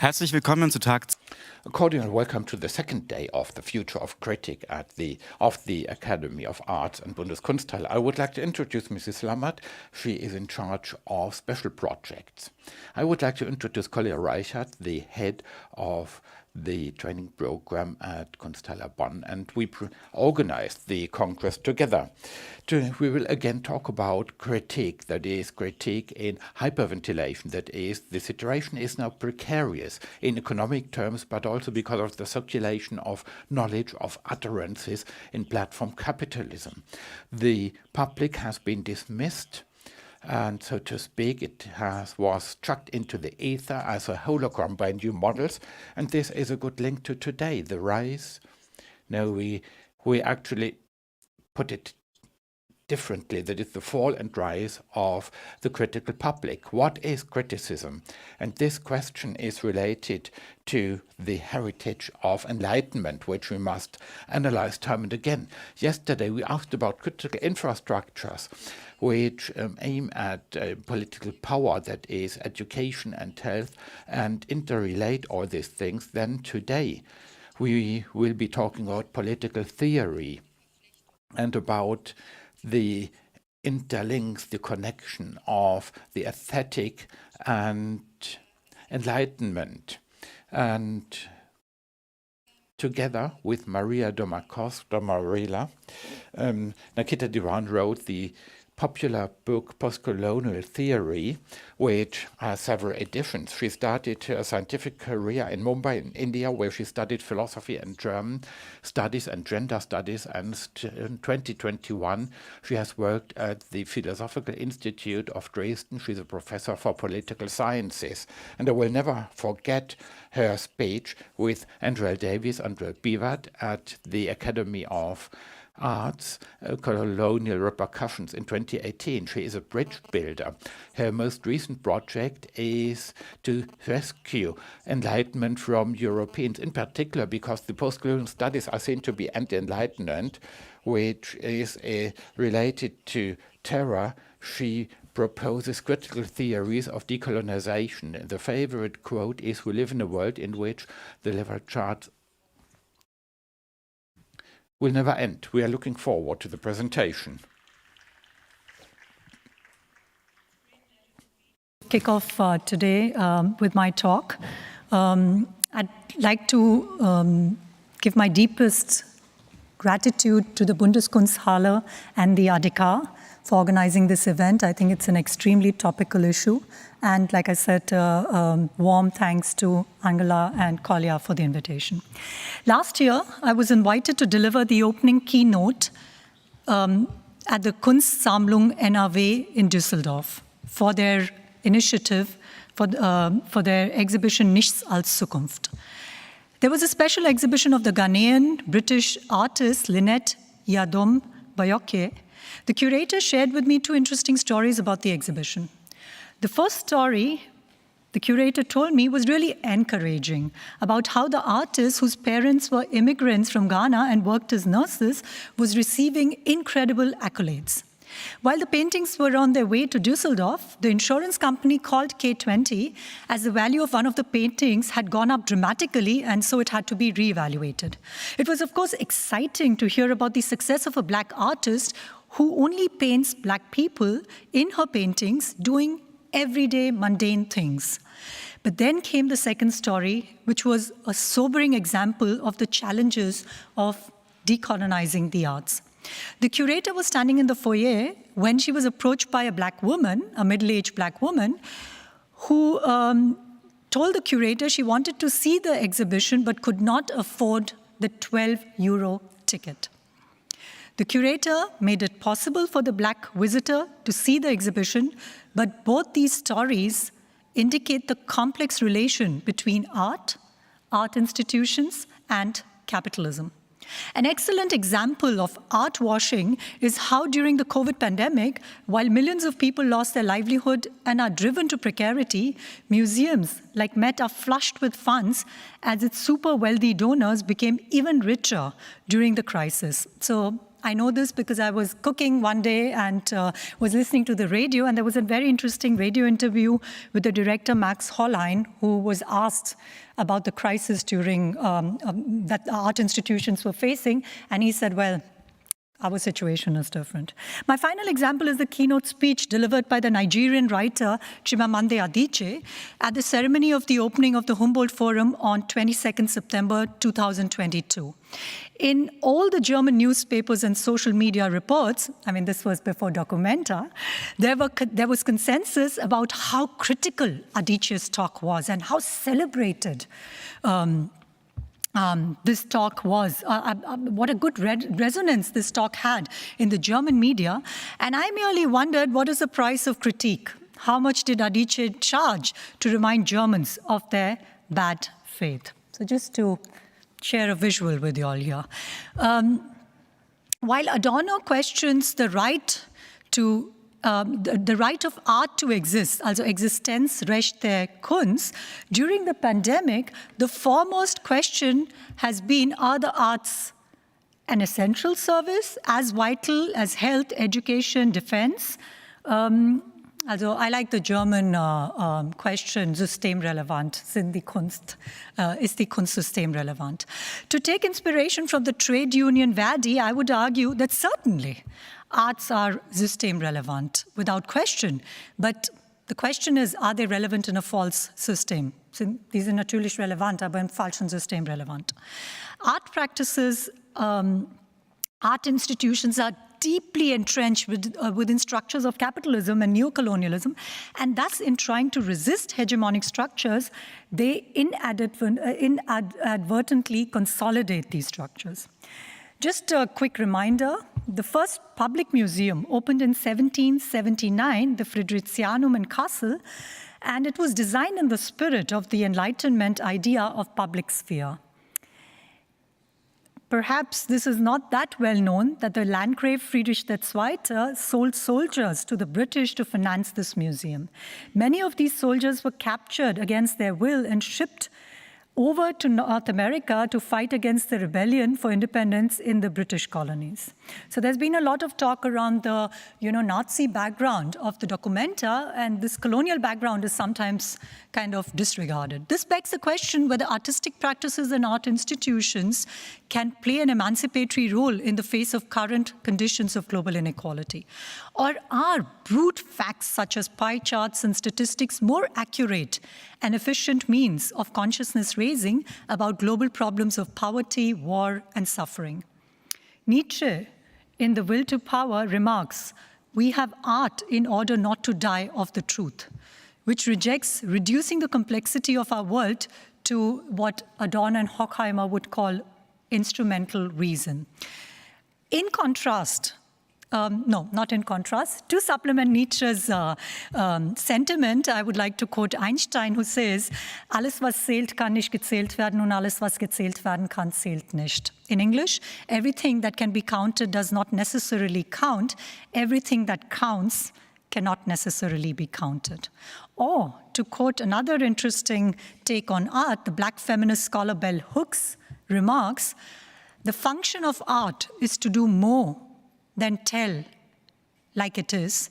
Herzlich willkommen zu Tag. A cordial welcome to the second day of the Future of Critic of the Academy of Arts and Bundeskunsthalle. I would like to introduce Mrs. Lammert. She is in charge of special projects. I would like to introduce Collier Reichert, the head of the training program at Kunsthalle Bonn, and we organized the Congress together. We will again talk about critique, that is critique in hyperventilation, that is the situation is now precarious in economic terms, but also because of the circulation of knowledge, of utterances in platform capitalism. The public has been dismissed, and so to speak, it was chucked into the ether as a hologram by new models, and this is a good link to today, the rise. No, we actually put it differently, that is the fall and rise of the critical public. What is criticism? And this question is related to the heritage of enlightenment, which we must analyze time and again. Yesterday we asked about critical infrastructures which aim at political power, that is education and health, and interrelate all these things. Then today we will be talking about political theory and about the interlinks, the connection of the aesthetic and enlightenment. And together with Maria Domarela, Nikita Dhawan wrote the popular book Postcolonial Theory, which has several editions. She started her scientific career in Mumbai in India, where she studied philosophy and German studies and gender studies, and in 2021 she has worked at the Philosophical Institute of Dresden. She's a professor for political sciences, and I will never forget her speech with Andrea Davies and Bivat at the Academy of Arts, Colonial Repercussions in 2018. She is a bridge builder. Her most recent project is to rescue enlightenment from Europeans, in particular because the postcolonial studies are seen to be anti-enlightenment, which is related to terror. She proposes critical theories of decolonization. The favorite quote is, "We live in a world in which the level charts will never end." We are looking forward to the presentation. Kick off today with my talk. I'd like to give my deepest gratitude to the Bundeskunsthalle and the ADK for organizing this event. I think it's an extremely topical issue. And like I said, warm thanks to Angela and Kolya for the invitation. Last year, I was invited to deliver the opening keynote at the Kunstsammlung NRW in Düsseldorf for their initiative, for their exhibition Nichts als Zukunft. There was a special exhibition of the Ghanaian British artist Lynette Yadom Bayoke. The curator shared with me two interesting stories about the exhibition. The first story the curator told me was really encouraging about how the artist, whose parents were immigrants from Ghana and worked as nurses, was receiving incredible accolades. While the paintings were on their way to Düsseldorf, the insurance company called K20 as the value of one of the paintings had gone up dramatically, and so it had to be reevaluated. It was, of course, exciting to hear about the success of a Black artist who only paints Black people in her paintings doing everyday mundane things. But then came the second story, which was a sobering example of the challenges of decolonizing the arts. The curator was standing in the foyer when she was approached by a Black woman, a middle-aged Black woman, who told the curator she wanted to see the exhibition but could not afford the €12 ticket. The curator made it possible for the Black visitor to see the exhibition, but both these stories indicate the complex relation between art, art institutions, and capitalism. An excellent example of art washing is how during the COVID pandemic, while millions of people lost their livelihood and are driven to precarity, museums like Met are flushed with funds as its super wealthy donors became even richer during the crisis. So I know this because I was cooking one day and was listening to the radio, and there was a very interesting radio interview with the director, Max Hollein, who was asked about the crisis during that the art institutions were facing, and he said, well, our situation is different. My final example is the keynote speech delivered by the Nigerian writer Chimamanda Adichie at the ceremony of the opening of the Humboldt Forum on 22nd September 2022. In all the German newspapers and social media reports, I mean, this was before Documenta, there was consensus about how critical Adichie's talk was and how celebrated this talk was, what a good resonance this talk had in the German media. And I merely wondered, what is the price of critique? How much did Adichie charge to remind Germans of their bad faith? So just to share a visual with you all here. While Adorno questions the right to the right of art to exist, also Existenzrecht der Kunst, during the pandemic, the foremost question has been, are the arts an essential service, as vital as health, education, defense? Also, I like the German question, systemrelevant, sind die Kunst, ist die Kunst systemrelevant? To take inspiration from the trade union Verdi, I would argue that certainly arts are systemrelevant, without question. But the question is, are they relevant in a false system? Die sind natürlich relevant, aber im falschen System relevant. Art practices, art institutions are deeply entrenched within structures of capitalism and neocolonialism, and thus in trying to resist hegemonic structures, they inadvertently consolidate these structures. Just a quick reminder, the first public museum opened in 1779, the Fridericianum in Kassel, and it was designed in the spirit of the Enlightenment idea of public sphere. Perhaps this is not that well known that the Landgrave Friedrich II sold soldiers to the British to finance this museum. Many of these soldiers were captured against their will and shipped over to North America to fight against the rebellion for independence in the British colonies. So there's been a lot of talk around the Nazi background of the Documenta, and this colonial background is sometimes kind of disregarded. This begs the question whether artistic practices and art institutions can play an emancipatory role in the face of current conditions of global inequality. Or are brute facts such as pie charts and statistics more accurate and efficient means of consciousness raising about global problems of poverty, war, and suffering? Nietzsche, in The Will to Power, remarks, "We have art in order not to die of the truth," which rejects reducing the complexity of our world to what Adorno and Horkheimer would call instrumental reason. In contrast, not in contrast, to supplement Nietzsche's sentiment, I would like to quote Einstein, who says, "Alles, was zählt, kann nicht gezählt werden, und alles, was gezählt werden kann, zählt nicht." In English, everything that can be counted does not necessarily count. Everything that counts cannot necessarily be counted. Or, to quote another interesting take on art, the Black feminist scholar Bell Hooks remarks, "The function of art is to do more than tell like it is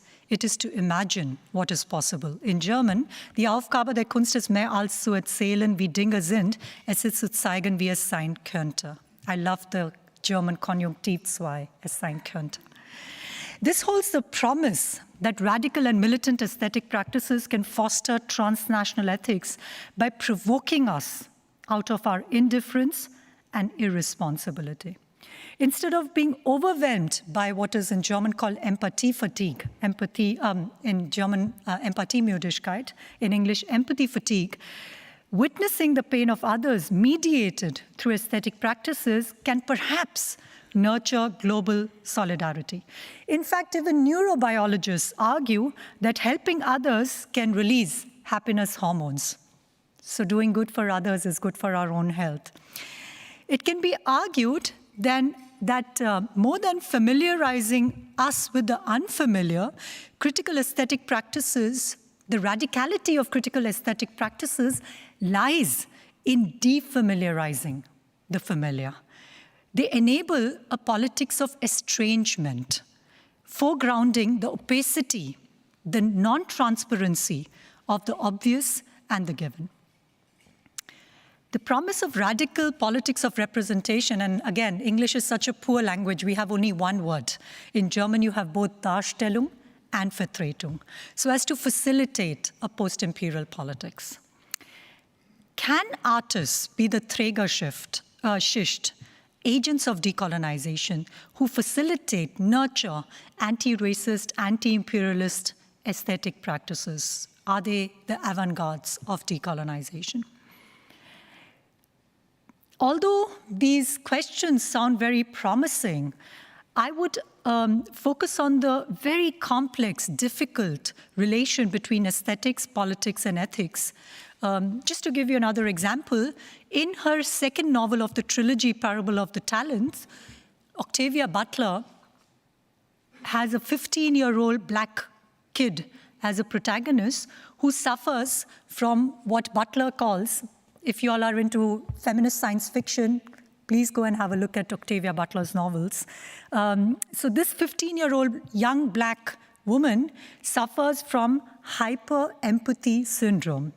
to imagine what is possible." In German, die Aufgabe der Kunst ist mehr als zu erzählen, wie Dinge sind, es ist zu zeigen, wie es sein könnte. I love the German Konjunktiv 2, es sein könnte. This holds the promise that radical and militant aesthetic practices can foster transnational ethics by provoking us out of our indifference and irresponsibility. Instead of being overwhelmed by what is in German called empathy fatigue, in German Empathiemüdigkeit, in English empathy fatigue, witnessing the pain of others mediated through aesthetic practices can perhaps nurture global solidarity. In fact, even neurobiologists argue that helping others can release happiness hormones. So doing good for others is good for our own health. It can be argued then that more than familiarizing us with the unfamiliar, critical aesthetic practices, the radicality of critical aesthetic practices lies in defamiliarizing the familiar. They enable a politics of estrangement, foregrounding the opacity, the non-transparency of the obvious and the given. The promise of radical politics of representation, and again, English is such a poor language, we have only one word. In German, you have both Darstellung and Vertretung, so as to facilitate a post-imperial politics. Can artists be the Trägerschicht, agents of decolonization who facilitate, nurture anti-racist, anti-imperialist aesthetic practices? Are they the avant-gardes of decolonization? Although these questions sound very promising, I would focus on the very complex, difficult relation between aesthetics, politics, and ethics. Just to give you another example, in her second novel of the trilogy, Parable of the Talents, Octavia Butler has a 15-year-old black kid as a protagonist who suffers from what Butler calls, if you all are into feminist science fiction, please go and have a look at Octavia Butler's novels. So this 15-year-old young black woman suffers from hyper-empathy syndrome,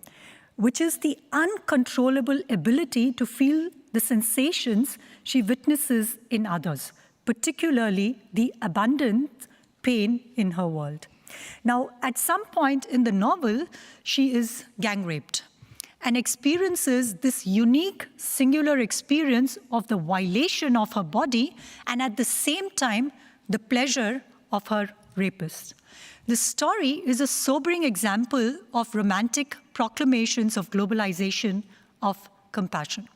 which is the uncontrollable ability to feel the sensations she witnesses in others, particularly the abundant pain in her world. Now, at some point in the novel, she is gang raped and experiences this unique, singular experience of the violation of her body and at the same time, the pleasure of her rapist. The story is a sobering example of romantic proclamations of globalization, of compassion.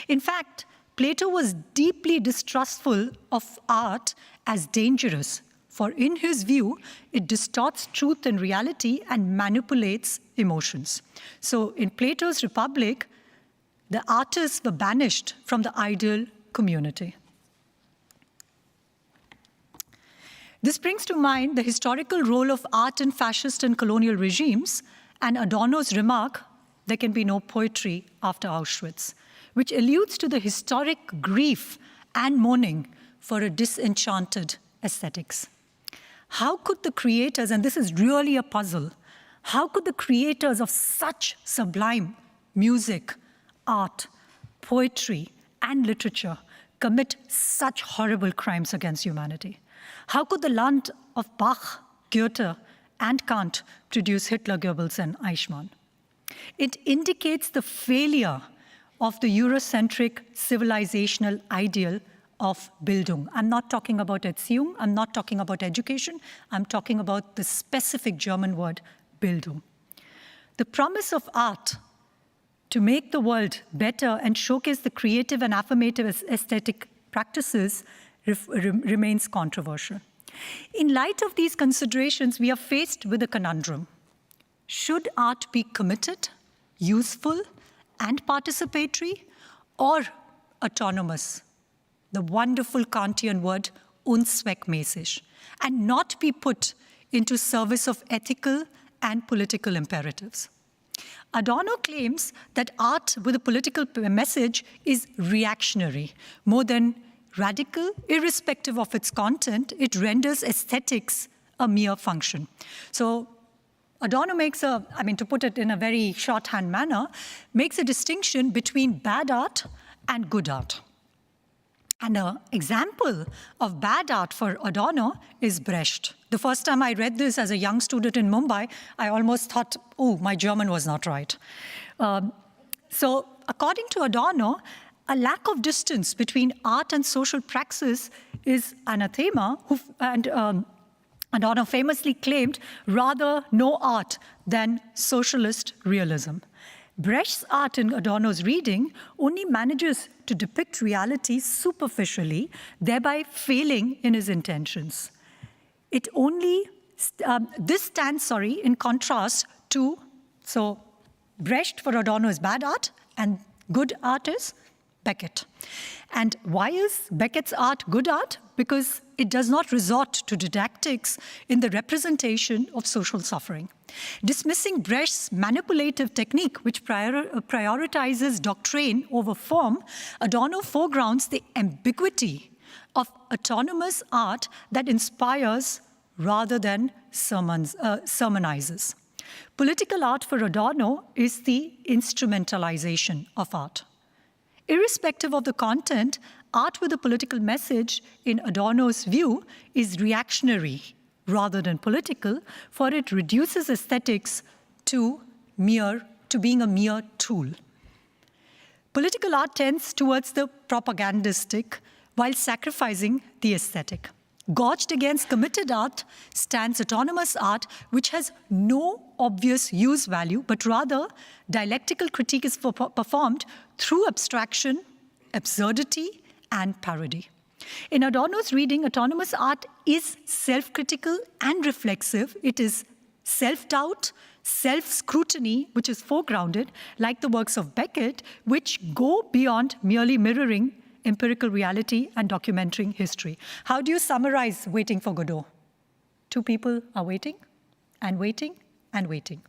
In fact, Plato was deeply distrustful of art as dangerous, for in his view, it distorts truth and reality and manipulates emotions. So in Plato's Republic, the artists were banished from the ideal community. This brings to mind the historical role of art in fascist and colonial regimes and Adorno's remark, there can be no poetry after Auschwitz, which alludes to the historic grief and mourning for a disenchanted aesthetics. How could the creators, and this is really a puzzle, how could the creators of such sublime music, art, poetry, and literature commit such horrible crimes against humanity? How could the land of Bach, Goethe, and Kant produce Hitler, Goebbels, and Eichmann? It indicates the failure of the Eurocentric civilizational ideal of Bildung. I'm not talking about Erziehung, I'm not talking about education, I'm talking about the specific German word, Bildung. The promise of art to make the world better and showcase the creative and affirmative aesthetic practices remains controversial. In light of these considerations, we are faced with a conundrum. Should art be committed, useful, and participatory, or autonomous? The wonderful Kantian word, unzweckmäßig, and not be put into service of ethical and political imperatives. Adorno claims that art with a political message is reactionary. More than radical, irrespective of its content, it renders aesthetics a mere function. So Adorno makes to put it in a very shorthand manner, makes a distinction between bad art and good art. And an example of bad art for Adorno is Brecht. The first time I read this as a young student in Mumbai, I almost thought, oh, my German was not right. So according to Adorno, a lack of distance between art and social praxis is anathema, and Adorno famously claimed, rather no art than socialist realism. Brecht's art in Adorno's reading only manages to depict reality superficially, thereby failing in his intentions. It only, this stands, in contrast to, so Brecht for Adorno is bad art, and good art is Beckett. And why is Beckett's art good art? Because it does not resort to didactics in the representation of social suffering. Dismissing Brecht's manipulative technique, which prioritizes doctrine over form, Adorno foregrounds the ambiguity of autonomous art that inspires rather than sermonizes. Political art for Adorno is the instrumentalization of art. Irrespective of the content, art with a political message, in Adorno's view, is reactionary rather than political, for it reduces aesthetics to being a mere tool. Political art tends towards the propagandistic while sacrificing the aesthetic. Gorged against committed art stands autonomous art, which has no obvious use value, but rather dialectical critique is performed through abstraction, absurdity, and parody. In Adorno's reading, autonomous art is self-critical and reflexive. It is self-doubt, self-scrutiny, which is foregrounded, like the works of Beckett, which go beyond merely mirroring empirical reality and documenting history. How do you summarize Waiting for Godot? Two people are waiting and waiting and waiting.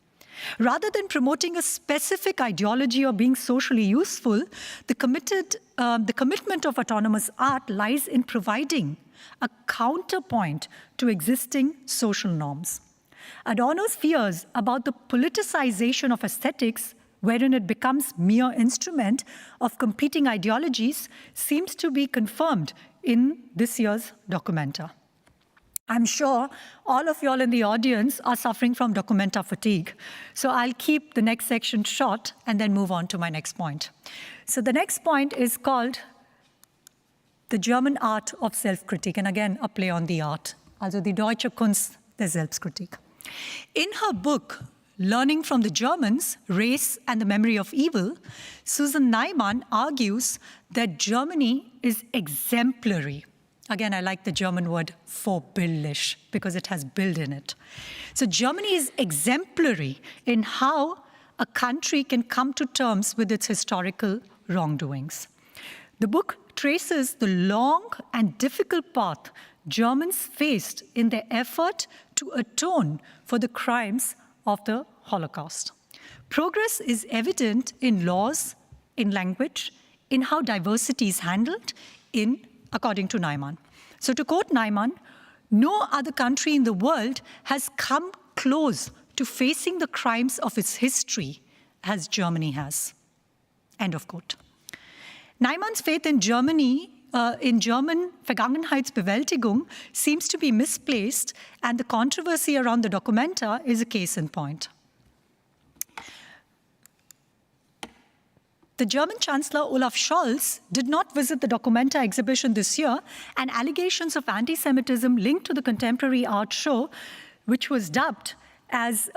Rather than promoting a specific ideology or being socially useful, the commitment of autonomous art lies in providing a counterpoint to existing social norms. Adorno's fears about the politicization of aesthetics, wherein it becomes mere instrument of competing ideologies, seems to be confirmed in this year's Documenta. I'm sure all of y'all in the audience are suffering from Documenta fatigue. So I'll keep the next section short and then move on to my next point. So the next point is called the German art of self-critique. And again, a play on the art. Also die deutsche Kunst der Selbstkritik. In her book, Learning from the Germans, Race and the Memory of Evil, Susan Neiman argues that Germany is exemplary. Again, I like the German word vorbildlich because it has bild in it. So Germany is exemplary in how a country can come to terms with its historical wrongdoings. The book traces the long and difficult path Germans faced in their effort to atone for the crimes of the Holocaust. Progress is evident in laws, in language, in how diversity is handled, according to Neiman. So to quote Neiman, no other country in the world has come close to facing the crimes of its history as Germany has. End of quote. Neiman's faith in Germany, in German Vergangenheitsbewältigung, seems to be misplaced, and the controversy around the Documenta is a case in point. The German Chancellor Olaf Scholz did not visit the Documenta exhibition this year, and allegations of anti-Semitism linked to the contemporary art show, which was dubbed as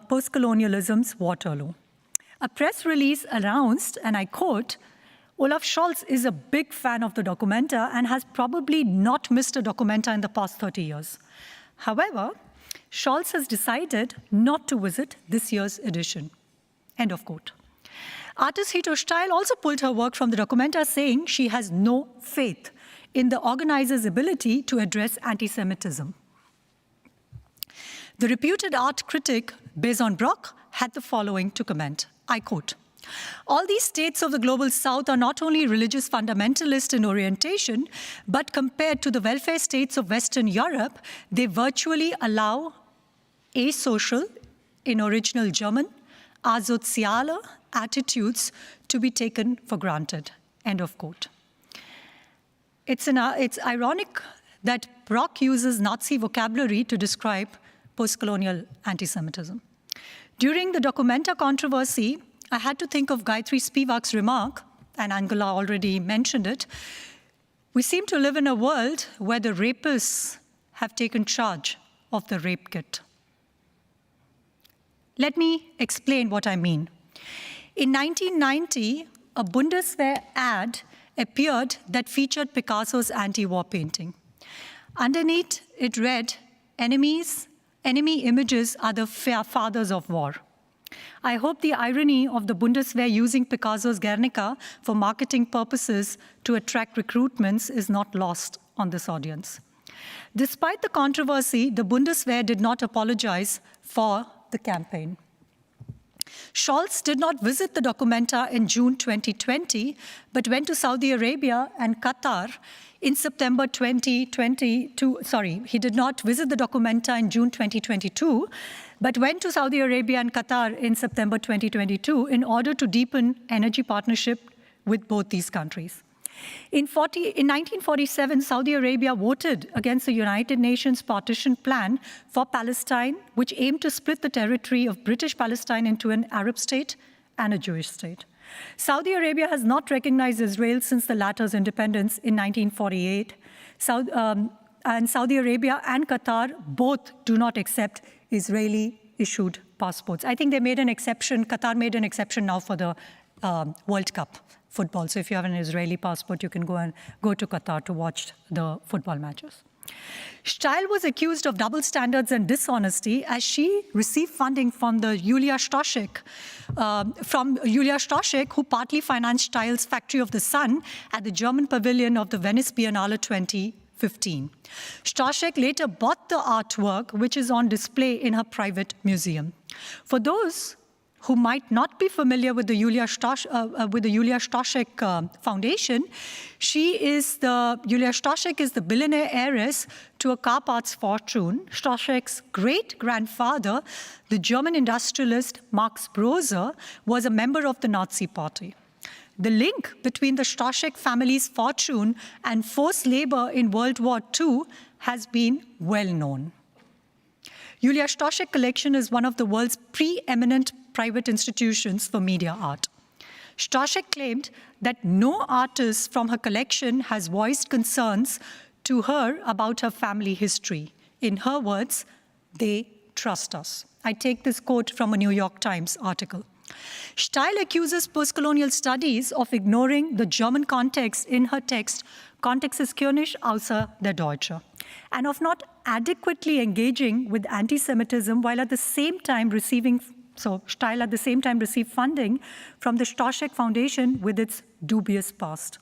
post-colonialism's Waterloo. A press release announced, and I quote, Olaf Scholz is a big fan of the Documenta and has probably not missed a Documenta in the past 30 years. However, Scholz has decided not to visit this year's edition. End of quote. Artist Hito Steil also pulled her work from the Documenta, saying she has no faith in the organizer's ability to address anti-Semitism. The reputed art critic Beson Brock had the following to comment, I quote, all these states of the global south are not only religious fundamentalist in orientation, but compared to the welfare states of Western Europe, they virtually allow asocial, in original German, asoziale attitudes to be taken for granted. End of quote. It's ironic that Brock uses Nazi vocabulary to describe post-colonial anti-Semitism. During the Documenta controversy, I had to think of Gayatri Spivak's remark, and Angela already mentioned it. We seem to live in a world where the rapists have taken charge of the rape kit. Let me explain what I mean. In 1990, a Bundeswehr ad appeared that featured Picasso's anti-war painting. Underneath, it read, enemy images are the fathers of war. I hope the irony of the Bundeswehr using Picasso's Guernica for marketing purposes to attract recruitments is not lost on this audience. Despite the controversy, the Bundeswehr did not apologize for the campaign. Scholz did not visit the Documenta in June 2020, but went to Saudi Arabia and Qatar in September 2022. Sorry, he did not visit the Documenta in June 2022, but went to Saudi Arabia and Qatar in September 2022 in order to deepen energy partnership with both these countries. In 1947, Saudi Arabia voted against the United Nations partition plan for Palestine, which aimed to split the territory of British Palestine into an Arab state and a Jewish state. Saudi Arabia has not recognized Israel since the latter's independence in 1948. And Saudi Arabia and Qatar both do not accept Israeli-issued passports. I think they made an exception, Qatar made an exception now for the World Cup football. So if you have an Israeli passport, you can go to Qatar to watch the football matches. Steil was accused of double standards and dishonesty as she received funding from the Julia Stoschek, who partly financed Steil's Factory of the Sun at the German pavilion of the Venice Biennale 2015. Stoschek later bought the artwork, which is on display in her private museum. For those who might not be familiar with the Julia Stoschek Foundation, Julia Stoschek is the billionaire heiress to a car parts fortune. Stoschek's great-grandfather, the German industrialist Max Brose, was a member of the Nazi Party. The link between the Stoschek family's fortune and forced labor in World War II has been well known. Julia Stoschek collection is one of the world's preeminent private institutions for media art. Stoschek claimed that no artist from her collection has voiced concerns to her about her family history. In her words, they trust us. I take this quote from a New York Times article. Steil accuses postcolonial studies of ignoring the German context in her text, Kontext ist König außer der Deutsche, and of not adequately engaging with anti-Semitism while at the same time Steil at the same time received funding from the Stoschek Foundation with its dubious past.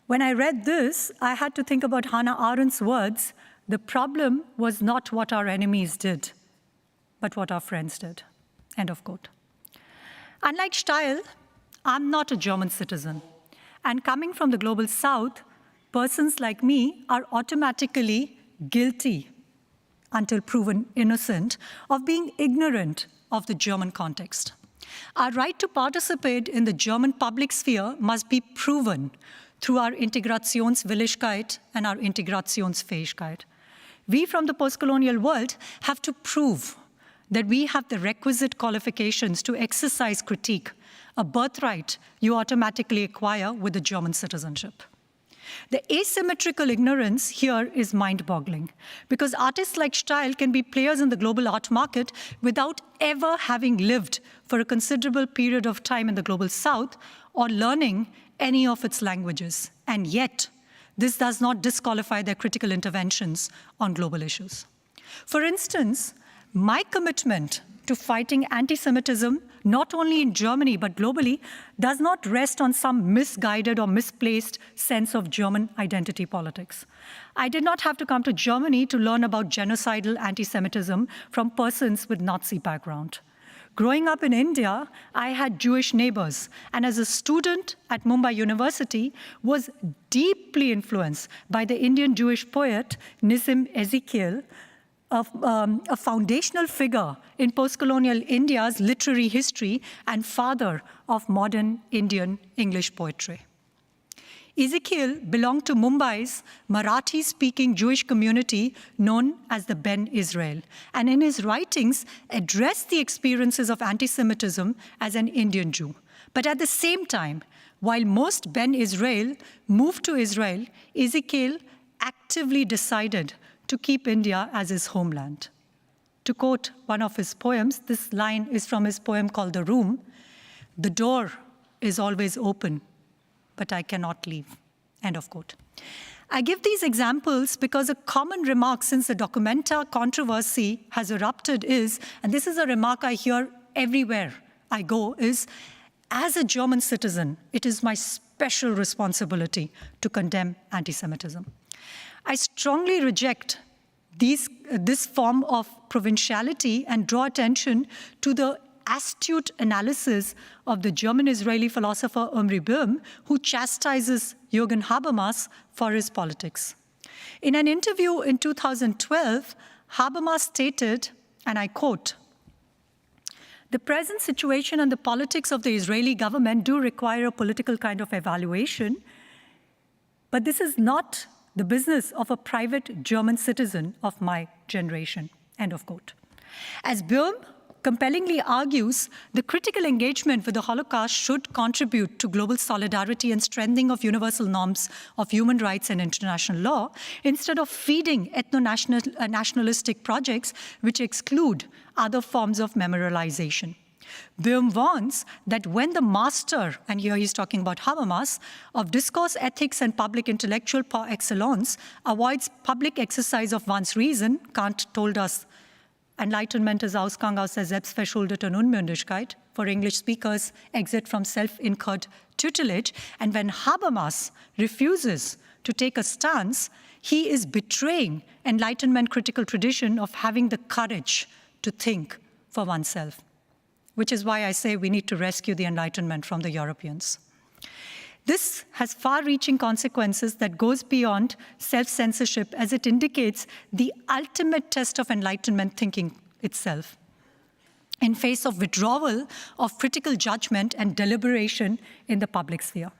When I read this, I had to think about Hannah Arendt's words, the problem was not what our enemies did, but what our friends did. End of quote. Unlike Steil, I'm not a German citizen. And coming from the global south, persons like me are automatically guilty, until proven innocent, of being ignorant of the German context. Our right to participate in the German public sphere must be proven through our Integrationswilligkeit and our Integrationsfähigkeit. We from the postcolonial world have to prove that we have the requisite qualifications to exercise critique, a birthright you automatically acquire with the German citizenship. The asymmetrical ignorance here is mind-boggling, because artists like Steil can be players in the global art market without ever having lived for a considerable period of time in the global south or learning any of its languages. And yet, this does not disqualify their critical interventions on global issues. For instance, my commitment to fighting anti-Semitism, not only in Germany but globally, does not rest on some misguided or misplaced sense of German identity politics. I did not have to come to Germany to learn about genocidal anti-Semitism from persons with Nazi background. Growing up in India, I had Jewish neighbors, and as a student at Mumbai University, was deeply influenced by the Indian Jewish poet Nissim Ezekiel, a foundational figure in post-colonial India's literary history and father of modern Indian English poetry. Ezekiel belonged to Mumbai's Marathi-speaking Jewish community known as the Ben Israel, and in his writings addressed the experiences of anti-Semitism as an Indian Jew. But at the same time, while most Ben Israel moved to Israel, Ezekiel actively decided to keep India as his homeland. To quote one of his poems, this line is from his poem called The Room, "The door is always open, but I cannot leave." End of quote. I give these examples because a common remark since the Documenta controversy has erupted is, and this is a remark I hear everywhere I go is, as a German citizen, it is my special responsibility to condemn anti-Semitism. I strongly reject this form of provinciality and draw attention to the astute analysis of the German-Israeli philosopher Omri Böhm, who chastises Jürgen Habermas for his politics. In an interview in 2012, Habermas stated, and I quote, "The present situation and the politics of the Israeli government do require a political kind of evaluation, but this is not the business of a private German citizen of my generation," end of quote. As Böhm compellingly argues, the critical engagement with the Holocaust should contribute to global solidarity and strengthening of universal norms of human rights and international law, instead of feeding ethno-nationalistic projects which exclude other forms of memorialization. Böhm warns that when the master, and here he's talking about Habermas, of discourse ethics and public intellectual par excellence avoids public exercise of one's reason, Kant told us, Enlightenment ist Ausgang aus der selbstverschuldeten Unmündigkeit, for English speakers, exit from self-incurred tutelage, and when Habermas refuses to take a stance, he is betraying Enlightenment critical tradition of having the courage to think for oneself, which is why I say we need to rescue the Enlightenment from the Europeans. This has far-reaching consequences that goes beyond self-censorship, as it indicates the ultimate test of Enlightenment thinking itself, in face of withdrawal of critical judgment and deliberation in the public sphere.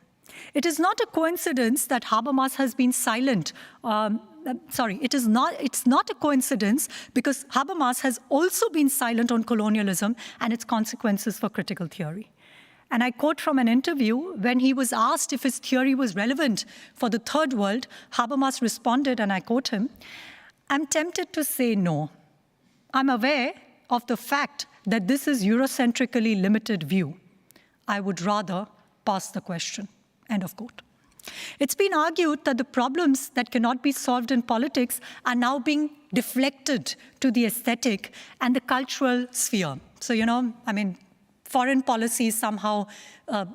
It is not a coincidence that Habermas has been silent. It's not a coincidence, because Habermas has also been silent on colonialism and its consequences for critical theory. And I quote from an interview, when he was asked if his theory was relevant for the Third World, Habermas responded, and I quote him, "I'm tempted to say no. I'm aware of the fact that this is Eurocentrically limited view. I would rather pass the question," end of quote. It's been argued that the problems that cannot be solved in politics are now being deflected to the aesthetic and the cultural sphere. So, foreign policy somehow,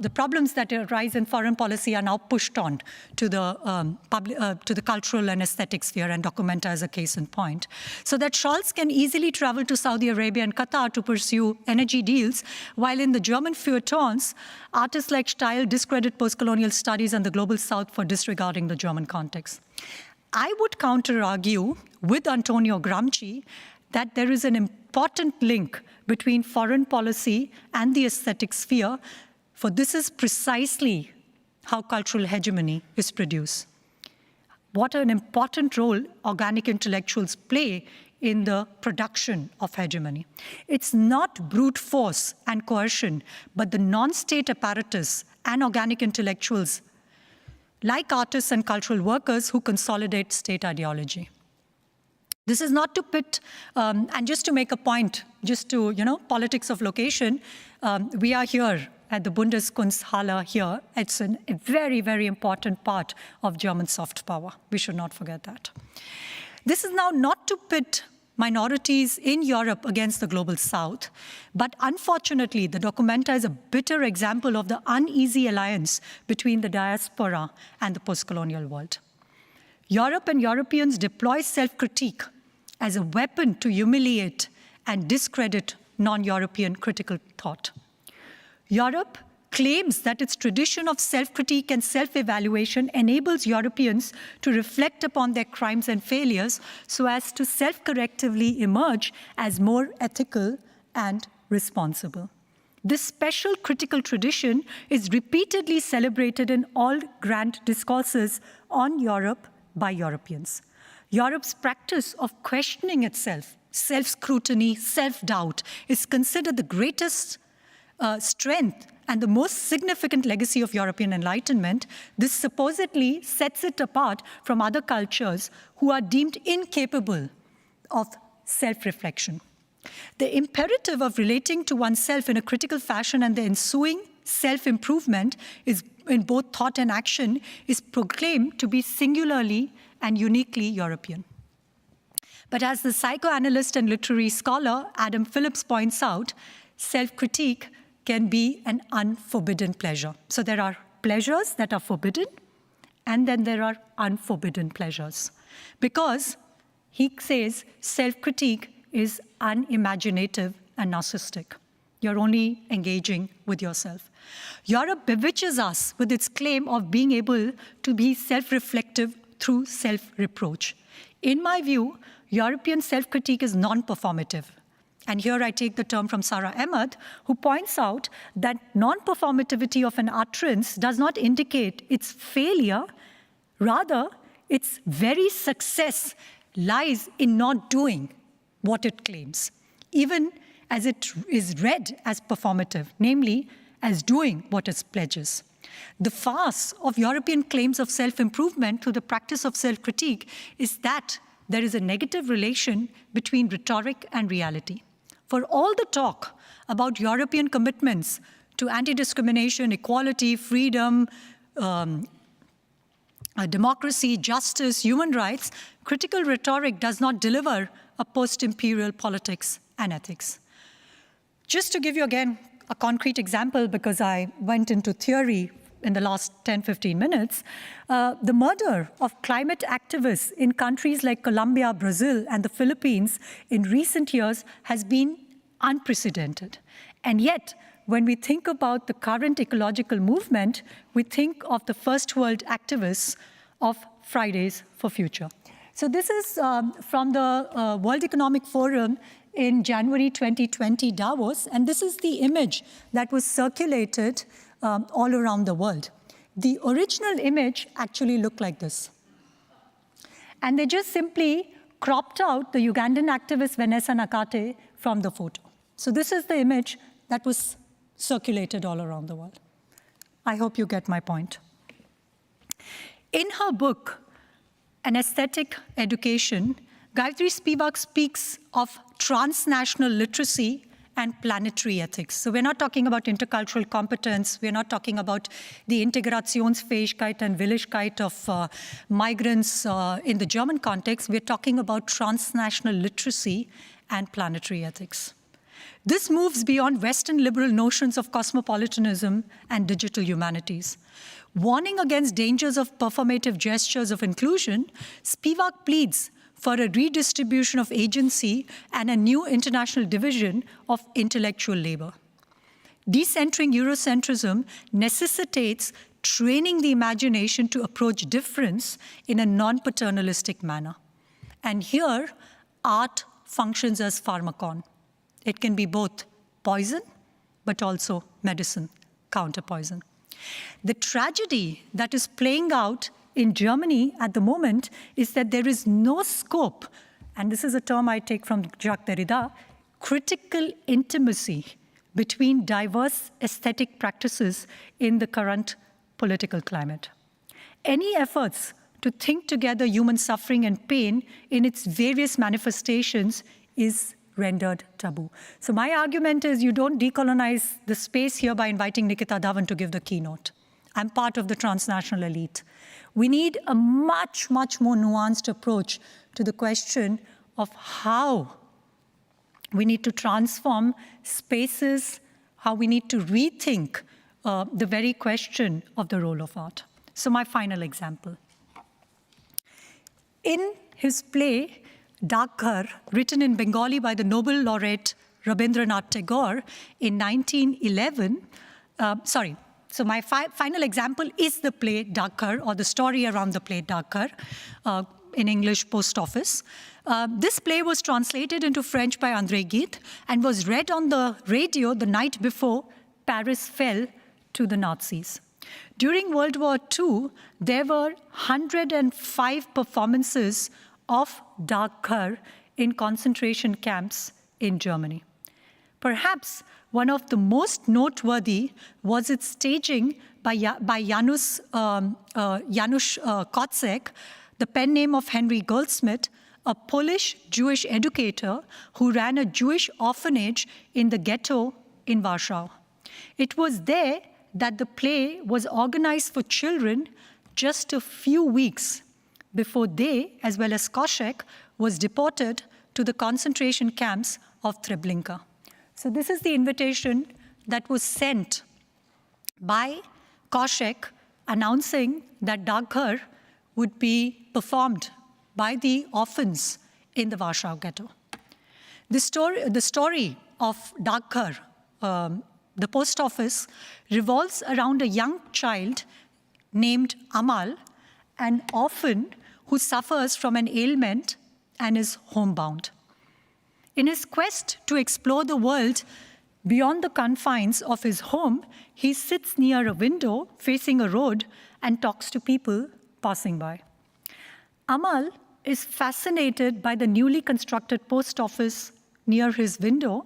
the problems that arise in foreign policy are now pushed on to the cultural and aesthetic sphere, and Documenta is a case in point. So that Scholz can easily travel to Saudi Arabia and Qatar to pursue energy deals, while in the German feuilletons, artists like Steil discredit post-colonial studies and the Global South for disregarding the German context. I would counter-argue with Antonio Gramsci that there is an important link between foreign policy and the aesthetic sphere, for this is precisely how cultural hegemony is produced. What an important role organic intellectuals play in the production of hegemony. It's not brute force and coercion, but the non-state apparatus and organic intellectuals, like artists and cultural workers, who consolidate state ideology. This is not to pit, and just to make a point, just to, politics of location, we are here at the Bundeskunsthalle here. It's a very, very important part of German soft power. We should not forget that. This is now not to pit minorities in Europe against the global South, but unfortunately, the Documenta is a bitter example of the uneasy alliance between the diaspora and the post-colonial world. Europe and Europeans deploy self-critique as a weapon to humiliate and discredit non-European critical thought. Europe claims that its tradition of self-critique and self-evaluation enables Europeans to reflect upon their crimes and failures so as to self-correctively emerge as more ethical and responsible. This special critical tradition is repeatedly celebrated in all grand discourses on Europe by Europeans. Europe's practice of questioning itself, self-scrutiny, self-doubt, is considered the greatest strength and the most significant legacy of European Enlightenment. This supposedly sets it apart from other cultures who are deemed incapable of self-reflection. The imperative of relating to oneself in a critical fashion and the ensuing self-improvement is in both thought and action is proclaimed to be singularly and uniquely European. But as the psychoanalyst and literary scholar Adam Phillips points out, self-critique can be an unforbidden pleasure. So there are pleasures that are forbidden, and then there are unforbidden pleasures. Because he says self-critique is unimaginative and narcissistic. You're only engaging with yourself. Europe bewitches us with its claim of being able to be self-reflective through self-reproach. In my view, European self-critique is non-performative. And here I take the term from Sarah Emmert, who points out that non-performativity of an utterance does not indicate its failure. Rather, its very success lies in not doing what it claims, even as it is read as performative, namely, as doing what it pledges. The farce of European claims of self-improvement through the practice of self-critique is that there is a negative relation between rhetoric and reality. For all the talk about European commitments to anti-discrimination, equality, freedom, democracy, justice, human rights, critical rhetoric does not deliver a post-imperial politics and ethics. Just to give you again a concrete example, because I went into theory in the last 10-15 minutes, the murder of climate activists in countries like Colombia, Brazil, and the Philippines in recent years has been unprecedented. And yet, when we think about the current ecological movement, we think of the first world activists of Fridays for Future. So this is from the World Economic Forum in January 2020 Davos, and this is the image that was circulated all around the world. The original image actually looked like this. And they just simply cropped out the Ugandan activist Vanessa Nakate from the photo. So this is the image that was circulated all around the world. I hope you get my point. In her book, An Aesthetic Education, Gayatri Spivak speaks of transnational literacy and planetary ethics. So we're not talking about intercultural competence. We're not talking about the Integrationsfähigkeit and Willigkeit of migrants in the German context. We're talking about transnational literacy and planetary ethics. This moves beyond Western liberal notions of cosmopolitanism and digital humanities. Warning against dangers of performative gestures of inclusion, Spivak pleads for a redistribution of agency and a new international division of intellectual labor. Decentering Eurocentrism necessitates training the imagination to approach difference in a non-paternalistic manner. And here, art functions as pharmacon. It can be both poison, but also medicine, counterpoison. The tragedy that is playing out in Germany at the moment is that there is no scope, and this is a term I take from Jacques Derrida, critical intimacy between diverse aesthetic practices in the current political climate. Any efforts to think together human suffering and pain in its various manifestations is rendered taboo. So my argument is you don't decolonize the space here by inviting Nikita Dhawan to give the keynote. I'm part of the transnational elite. We need a much, much more nuanced approach to the question of how we need to transform spaces, how we need to rethink the very question of the role of art. So my final example. In his play, Dak Ghar, written in Bengali by the Nobel laureate Rabindranath Tagore in 1911, so my final example is the play Dak Ghar, or the story around the play Dak Ghar, in English, Post Office. This play was translated into French by André Gide and was read on the radio the night before Paris fell to the Nazis. During World War II, there were 105 performances of Dak Ghar in concentration camps in Germany. Perhaps one of the most noteworthy was its staging by Janusz Kotzek, the pen name of Henry Goldsmith, a Polish Jewish educator who ran a Jewish orphanage in the ghetto in Warsaw. It was there that the play was organized for children just a few weeks before they, as well as Koschek, was deported to the concentration camps of Treblinka. So this is the invitation that was sent by Koschek announcing that Dagkar would be performed by the orphans in the Warsaw Ghetto. The story of Dagkar, the post office, revolves around a young child named Amal, an orphan who suffers from an ailment and is homebound. In his quest to explore the world beyond the confines of his home, he sits near a window facing a road and talks to people passing by. Amal is fascinated by the newly constructed post office near his window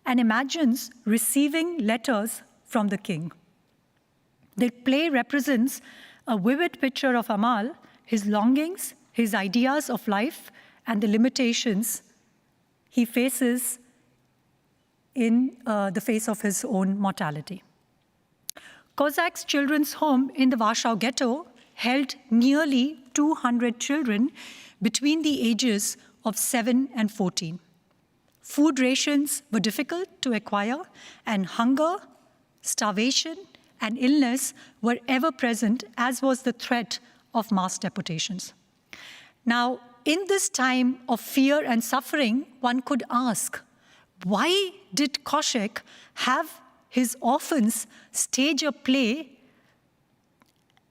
and imagines receiving letters from the king. The play represents a vivid picture of Amal, his longings, his ideas of life, and the limitations he faces in the face of his own mortality. Kozak's children's home in the Warsaw Ghetto held nearly 200 children between the ages of 7 and 14. Food rations were difficult to acquire, and hunger, starvation, and illness were ever present, as was the threat of mass deportations. Now, in this time of fear and suffering, one could ask, why did Koschek have his orphans stage a play?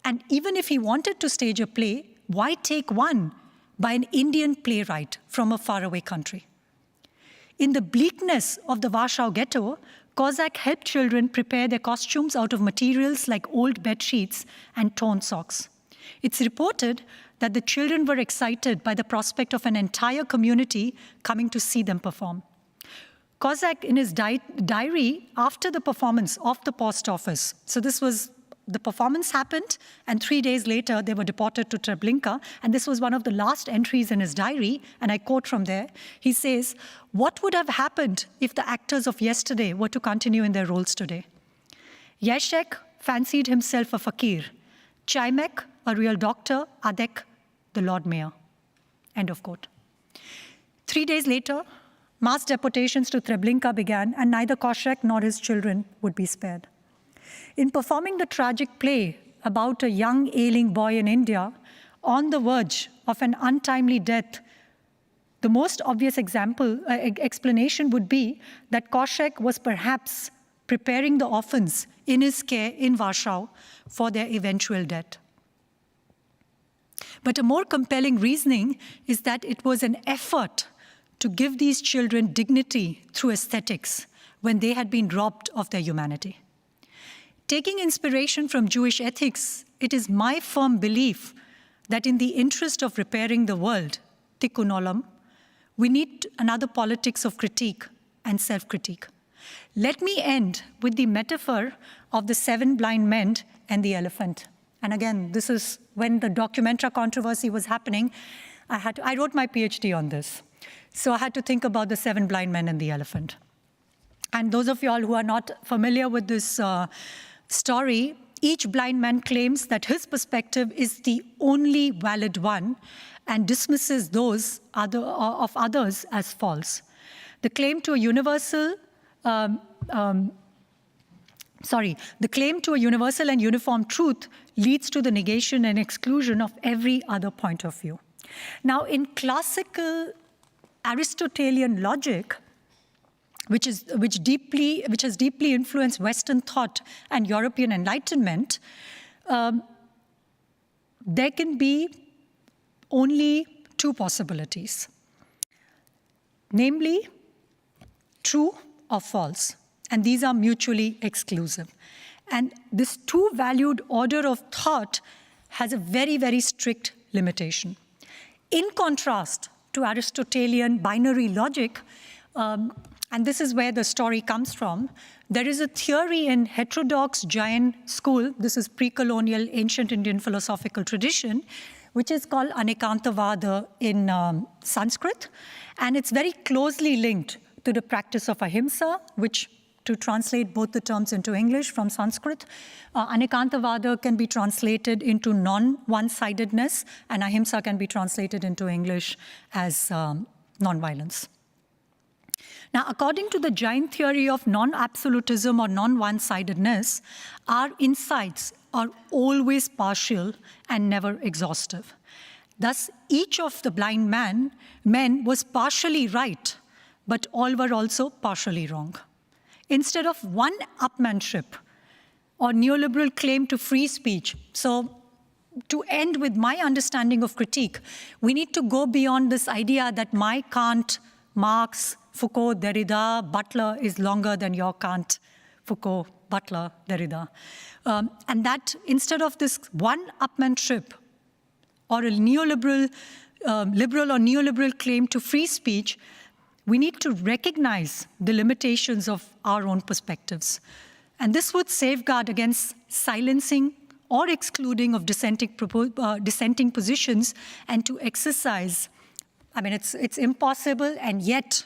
And even if he wanted to stage a play, why take one by an Indian playwright from a faraway country? In the bleakness of the Warsaw Ghetto, Kozak helped children prepare their costumes out of materials like old bed sheets and torn socks. It's reported that the children were excited by the prospect of an entire community coming to see them perform. Kozak, in his diary after the performance of the post office, so this was, the performance happened, and 3 days later they were deported to Treblinka, and this was one of the last entries in his diary, and I quote from there. He says, "What would have happened if the actors of yesterday were to continue in their roles today? Yeshek fancied himself a fakir, Chaimek, a real doctor, Adek, the Lord Mayor." End of quote. 3 days later, mass deportations to Treblinka began, and neither Koschek nor his children would be spared. In performing the tragic play about a young ailing boy in India on the verge of an untimely death, the most obvious explanation would be that Koschek was perhaps preparing the orphans in his care in Warsaw for their eventual death. But a more compelling reasoning is that it was an effort to give these children dignity through aesthetics when they had been robbed of their humanity. Taking inspiration from Jewish ethics, it is my firm belief that in the interest of repairing the world, tikkun olam, we need another politics of critique and self-critique. Let me end with the metaphor of the 7 blind men and the elephant. And again, this is when the Documenta controversy was happening. I wrote my PhD on this. So I had to think about the 7 blind men and the elephant. And those of you all who are not familiar with this story, each blind man claims that his perspective is the only valid one and dismisses those of others as false. The claim to a universal and uniform truth leads to the negation and exclusion of every other point of view. Now, in classical Aristotelian logic, which has deeply influenced Western thought and European Enlightenment, there can be only 2 possibilities, namely true or false, and these are mutually exclusive. And this 2-valued order of thought has a very, very strict limitation. In contrast to Aristotelian binary logic, and this is where the story comes from, there is a theory in heterodox Jain school, this is pre-colonial ancient Indian philosophical tradition, which is called Anekantavada in Sanskrit, and it's very closely linked to the practice of ahimsa, which, to translate both the terms into English from Sanskrit, Anekantavada can be translated into non-one-sidedness, and ahimsa can be translated into English as non-violence. Now, according to the giant theory of non-absolutism or non-one-sidedness, our insights are always partial and never exhaustive. Thus, each of the blind men was partially right, but all were also partially wrong. Instead of one-upmanship or neoliberal claim to free speech, so to end with my understanding of critique, we need to go beyond this idea that my Kant, Marx, Foucault, Derrida, Butler is longer than your Kant, Foucault, Butler, Derrida. And that instead of this one-upmanship or a neoliberal, liberal or neoliberal claim to free speech, we need to recognize the limitations of our own perspectives. And this would safeguard against silencing or excluding of dissenting positions, and to exercise, I mean, it's impossible and yet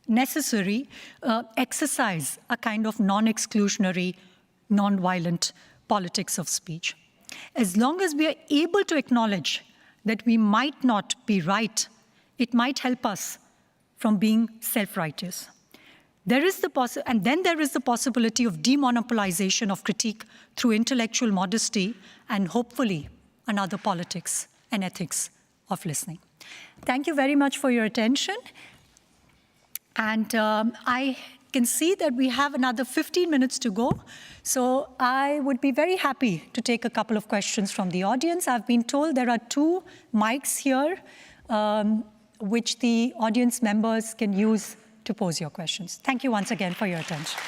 necessary, exercise a kind of non-exclusionary, non-violent politics of speech. As long as we are able to acknowledge that we might not be right, it might help us from being self-righteous. Then there is the possibility of demonopolization of critique through intellectual modesty and hopefully another politics and ethics of listening. Thank you very much for your attention. And I can see that we have another 15 minutes to go. So I would be very happy to take a couple of questions from the audience. I've been told there are 2 mics here, which the audience members can use to pose your questions. Thank you once again for your attention.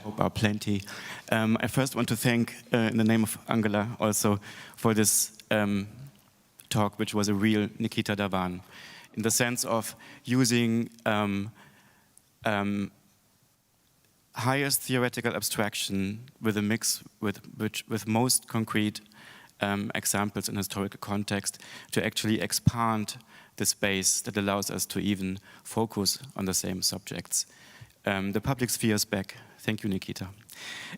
Hope are plenty. I first want to thank, in the name of Angela, also for this talk, which was a real Nikita Dhawan, in the sense of using highest theoretical abstraction with a mix with most concrete examples in historical context to actually expand the space that allows us to even focus on the same subjects. The public sphere is back. Thank you, Nikita.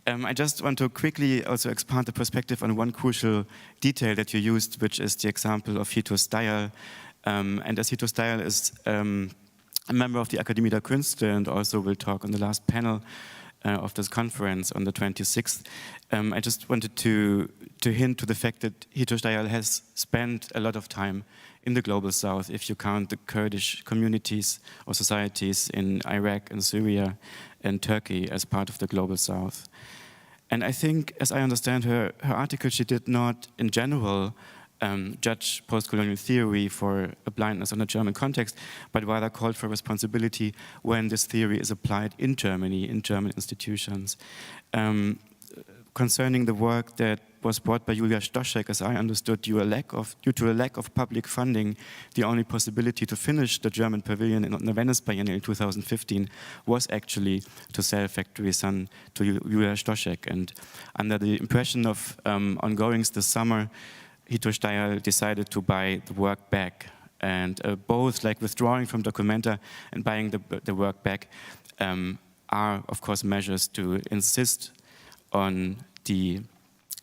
I just want to quickly also expand the perspective on one crucial detail that you used, which is the example of Hito Steyr. And as Hito Steyr is a member of the Akademie der Künste and also will talk on the last panel of this conference on the 26th. I just wanted to hint to the fact that Hito Steyr has spent a lot of time in the global south, if you count the Kurdish communities or societies in Iraq and Syria and Turkey as part of the global south. And I think, as I understand her article, she did not, in general, judge post-colonial theory for a blindness on a German context, but rather called for responsibility when this theory is applied in Germany, in German institutions. Concerning the work that was brought by Julia Stoschek, as I understood, due to a lack of public funding, the only possibility to finish the German pavilion in the Venice Biennial in 2015 was actually to sell Factory Sun to Julia Stoschek. And under the impression of ongoings this summer, Hito Steyr decided to buy the work back. And both, like withdrawing from Documenta and buying the work back, are, of course, measures to insist on the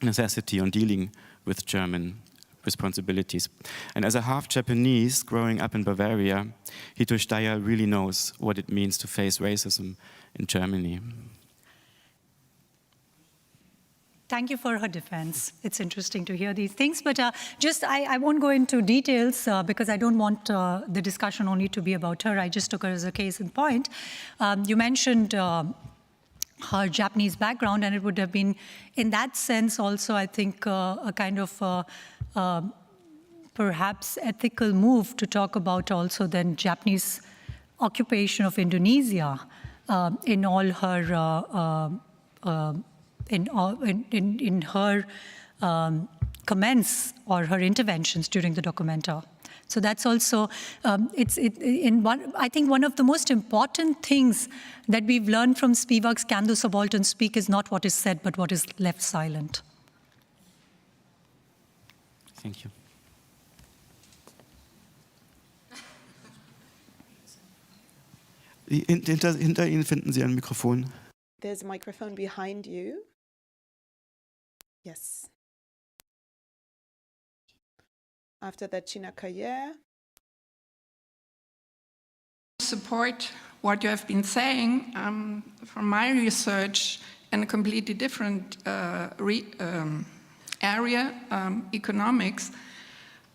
necessity on dealing with German responsibilities. And as a half Japanese growing up in Bavaria, Hito Steyr really knows what it means to face racism in Germany. Thank you for her defense. It's interesting to hear these things, but I won't go into details because I don't want the discussion only to be about her. I just took her as a case in point. You mentioned her Japanese background, and it would have been, in that sense also, I think, a kind of perhaps ethical move to talk about also then Japanese occupation of Indonesia in all her in her comments or her interventions during the Documenta. So that's also, I think one of the most important things that we've learned from Spivak's Can the Subaltern Speak is not what is said, but what is left silent. Thank you. Hinter Ihnen finden Sie ein Mikrofon. There's a microphone behind you. Yes. After that, China Kaye. Support what you have been saying. From my research in a completely different area, economics,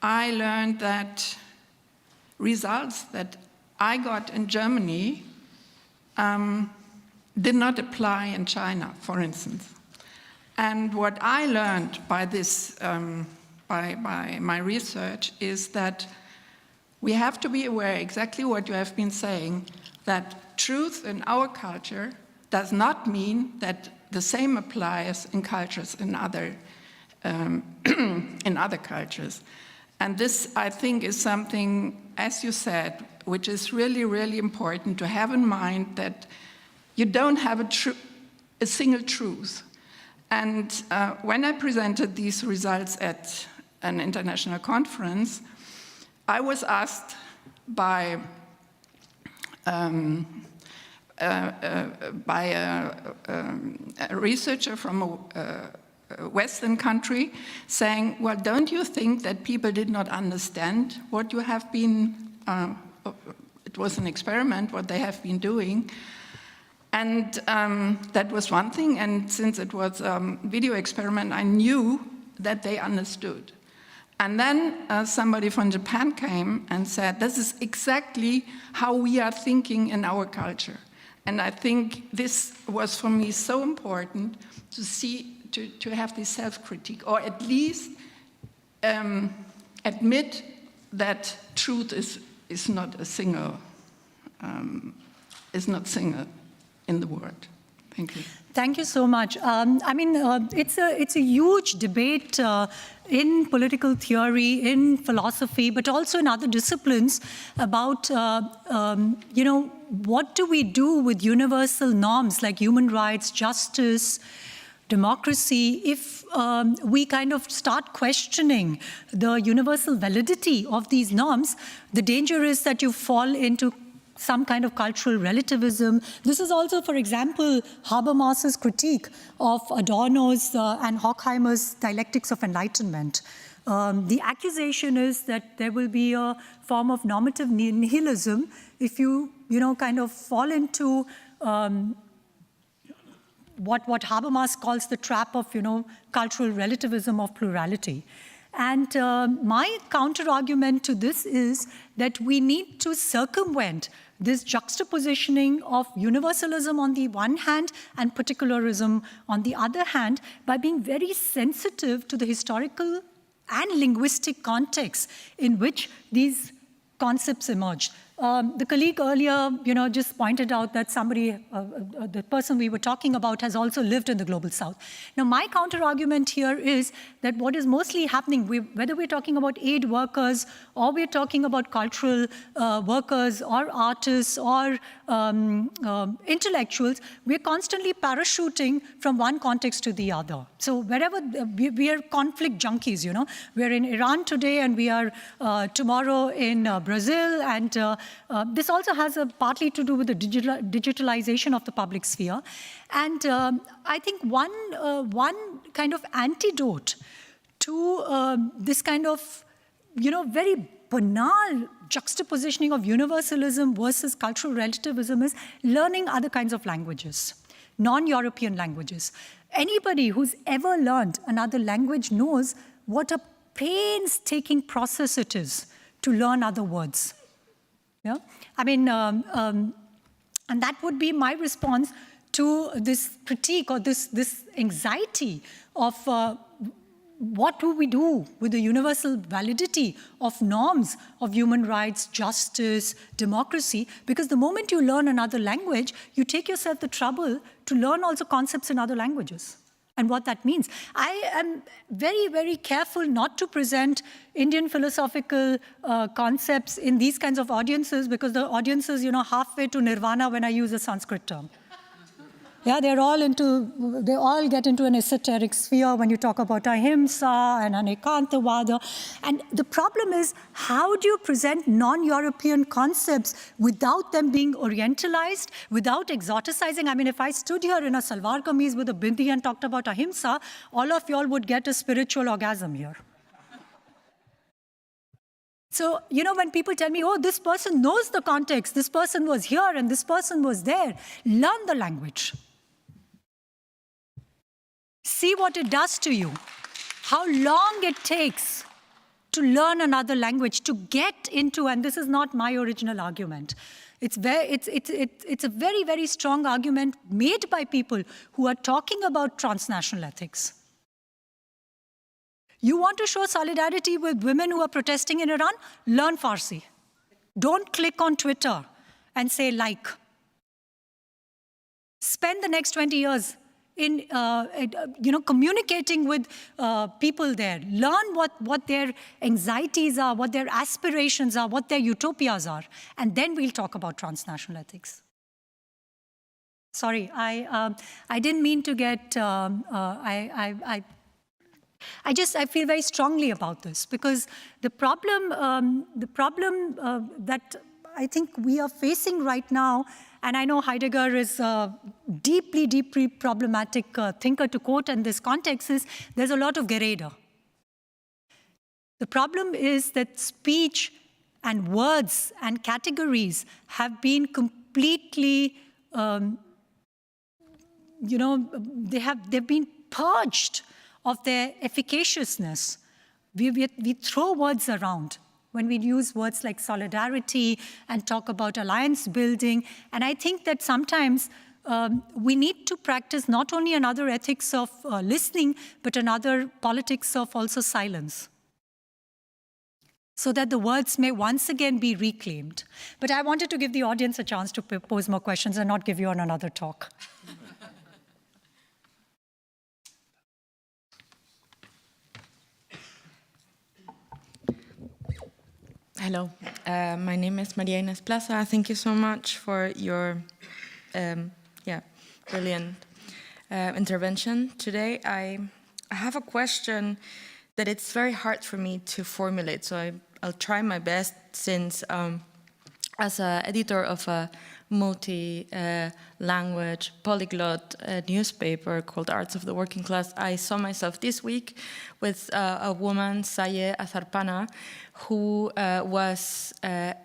I learned that results that I got in Germany did not apply in China, for instance. And what I learned by this, by my research, is that we have to be aware exactly what you have been saying, that truth in our culture does not mean that the same applies in cultures in other cultures. And this, I think, is something, as you said, which is really, really important to have in mind, that you don't have a single truth. And when I presented these results at an international conference, I was asked by a researcher from a Western country saying, well, don't you think that people did not understand what you have been, it was an experiment, what they have been doing. And that was one thing, and since it was a video experiment, I knew that they understood. And then somebody from Japan came and said, this is exactly how we are thinking in our culture. And I think this was for me so important to see, to have this self-critique, or at least admit that truth is not a single, in the world. Thank you. Thank you so much. I mean, it's a huge debate in political theory, in philosophy, but also in other disciplines about, you know, what do we do with universal norms like human rights, justice, democracy, if we kind of start questioning the universal validity of these norms. The danger is that you fall into some kind of cultural relativism. This is also, for example, Habermas's critique of Adorno's and Horkheimer's dialectics of enlightenment. The accusation is that there will be a form of normative nihilism if you kind of fall into what Habermas calls the trap of, cultural relativism of plurality. And my counter-argument to this is that we need to circumvent this juxtapositioning of universalism on the one hand and particularism on the other hand by being very sensitive to the historical and linguistic context in which these concepts emerged. The colleague earlier, just pointed out that somebody, the person we were talking about, has also lived in the Global South. Now, my counter-argument here is that what is mostly happening, whether we're talking about aid workers or we're talking about cultural workers or artists or intellectuals, we're constantly parachuting from one context to the other. So wherever, we are conflict junkies, We're in Iran today and we are tomorrow in Brazil, and this also has partly to do with the digitalization of the public sphere. And I think one kind of antidote to this kind of, very banal juxtapositioning of universalism versus cultural relativism is learning other kinds of languages, non-European languages. Anybody who's ever learned another language knows what a painstaking process it is to learn other words. Yeah, I mean, and that would be my response to this critique or this anxiety of what do we do with the universal validity of norms of human rights, justice, democracy, because the moment you learn another language, you take yourself the trouble to learn also concepts in other languages and what that means. I am very, very careful not to present Indian philosophical concepts in these kinds of audiences, because the audience is, halfway to nirvana when I use a Sanskrit term. Yeah, they all get into an esoteric sphere when you talk about ahimsa and anekantavada. And the problem is, how do you present non-European concepts without them being orientalized, without exoticizing? I mean, if I stood here in a salwar kameez with a bindi and talked about ahimsa, all of y'all would get a spiritual orgasm here. So, you know, when people tell me, oh, this person knows the context, this person was here and this person was there, learn the language. See what it does to you, how long it takes to learn another language, to get into, and this is not my original argument. It's a very, very strong argument made by people who are talking about transnational ethics. You want to show solidarity with women who are protesting in Iran? Learn Farsi. Don't click on Twitter and say like. Spend the next 20 years in communicating with people there. Learn what their anxieties are, what their aspirations are, what their utopias are, and then we'll talk about transnational ethics. Sorry, I didn't mean to get. I feel very strongly about this because the problem that I think we are facing right now, and I know Heidegger is a deeply, deeply problematic thinker to quote in this context, is there's a lot of Gerede. The problem is that speech and words and categories have been completely, they've been purged of their efficaciousness. We throw words around when we use words like solidarity and talk about alliance building. And I think that sometimes we need to practice not only another ethics of listening, but another politics of also silence, so that the words may once again be reclaimed. But I wanted to give the audience a chance to pose more questions and not give you on another talk. Hello, my name is Maria Inés Plaza. Thank you so much for your brilliant intervention today. I have a question that it's very hard for me to formulate, so I'll try my best since as an editor of a multi-language, polyglot newspaper called Arts of the Working Class, I saw myself this week with a woman, Saye Azarpana, who was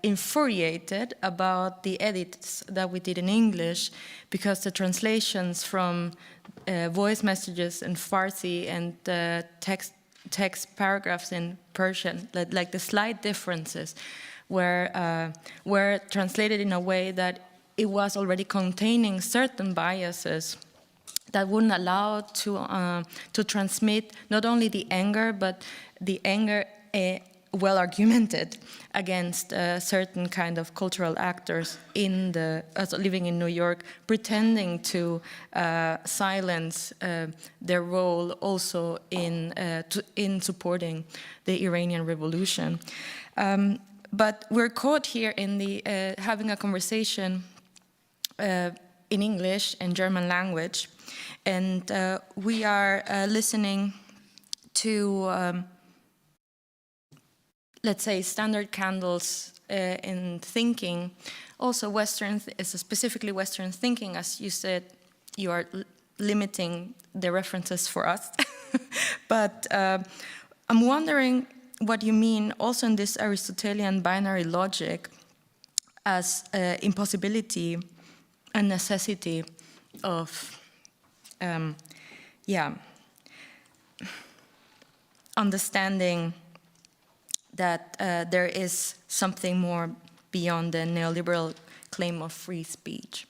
infuriated about the edits that we did in English because the translations from voice messages in Farsi and text paragraphs in Persian, like the slight differences, were translated in a way that it was already containing certain biases that wouldn't allow to transmit not only the anger, but the anger well argumented against certain kind of cultural actors living in New York, pretending to silence their role also in supporting the Iranian Revolution. But we're caught here in having a conversation in English and German language, and we are listening to, let's say, standard candles in thinking, also specifically Western thinking. As you said, you are limiting the references for us. But I'm wondering what you mean also in this Aristotelian binary logic as impossibility and necessity of understanding that there is something more beyond the neoliberal claim of free speech.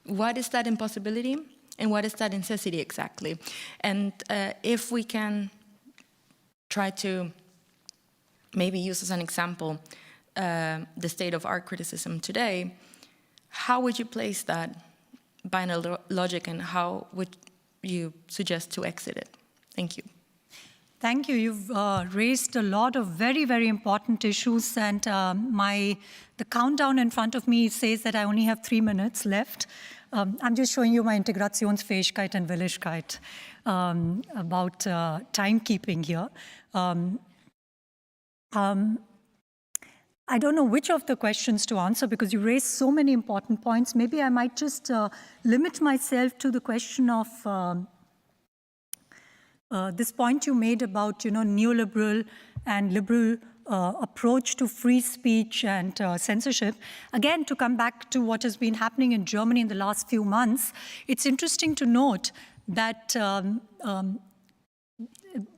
What is that impossibility and what is that necessity exactly? And if we can try to maybe use as an example the state of art criticism today, how would you place that binary logic and how would you suggest to exit it? Thank you. Thank you. You've raised a lot of very, very important issues, and the countdown in front of me says that I only have 3 minutes left. I'm just showing you my Integrationsfähigkeit and Willigkeit about timekeeping here. I don't know which of the questions to answer because you raised so many important points. Maybe I might just limit myself to the question of this point you made about, neoliberal and liberal approach to free speech and censorship. Again, to come back to what has been happening in Germany in the last few months, it's interesting to note that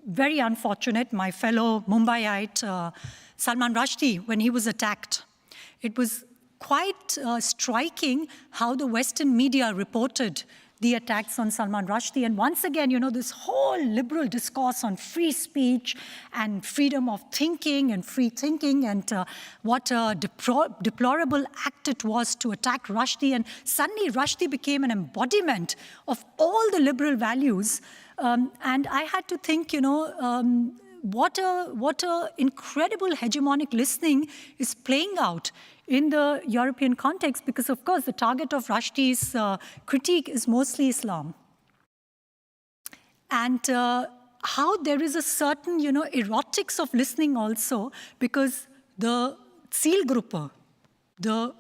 very unfortunate, my fellow Mumbaiite, Salman Rushdie, when he was attacked, it was quite striking how the Western media reported the attacks on Salman Rushdie. And once again, this whole liberal discourse on free speech and freedom of thinking and free thinking and what a deplorable act it was to attack Rushdie. And suddenly Rushdie became an embodiment of all the liberal values. And I had to think, what a incredible hegemonic listening is playing out in the European context, because of course the target of Rushdie's critique is mostly Islam. And how there is a certain, erotics of listening also, because the Zielgruppe, the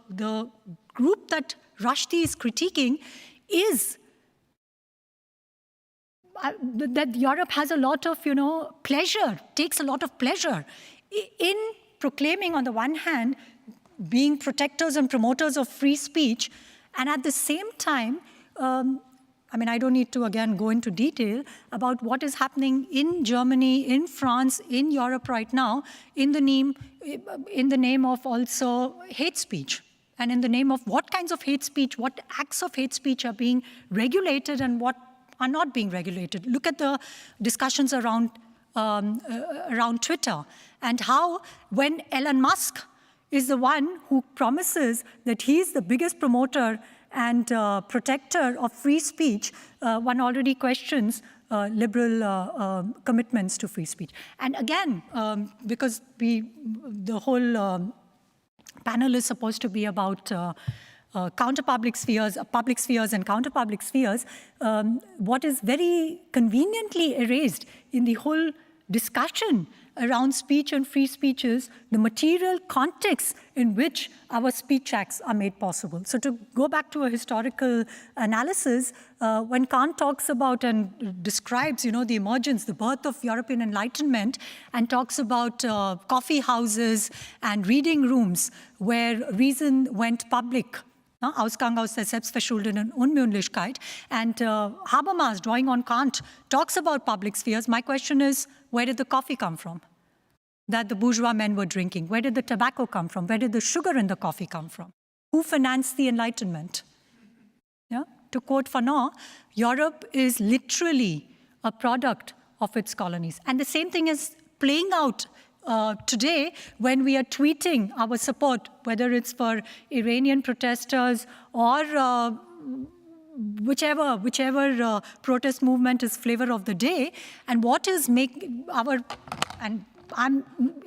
group that Rushdie is critiquing is that Europe has a lot of, pleasure, takes a lot of pleasure in proclaiming, on the one hand, being protectors and promoters of free speech, and at the same time, I don't need to, again, go into detail about what is happening in Germany, in France, in Europe right now, in the name of also hate speech, and in the name of what kinds of hate speech, what acts of hate speech are being regulated and what are not being regulated. Look at the discussions around Twitter and how when Elon Musk is the one who promises that he's the biggest promoter and protector of free speech, one already questions liberal commitments to free speech. And again, because the whole panel is supposed to be about counter-public spheres, public spheres and counter-public spheres, what is very conveniently erased in the whole discussion around speech and free speech is the material context in which our speech acts are made possible. So to go back to a historical analysis, when Kant talks about and describes, the emergence, the birth of European Enlightenment, and talks about coffee houses and reading rooms where reason went public, Ausgang aus der selbstverschuldeten Unmündlichkeit. And Habermas, drawing on Kant, talks about public spheres. My question is, where did the coffee come from that the bourgeois men were drinking? Where did the tobacco come from? Where did the sugar in the coffee come from? Who financed the Enlightenment? Yeah? To quote Fanon, Europe is literally a product of its colonies. And the same thing is playing out today, when we are tweeting our support, whether it's for Iranian protesters or whichever protest movement is flavor of the day, and what is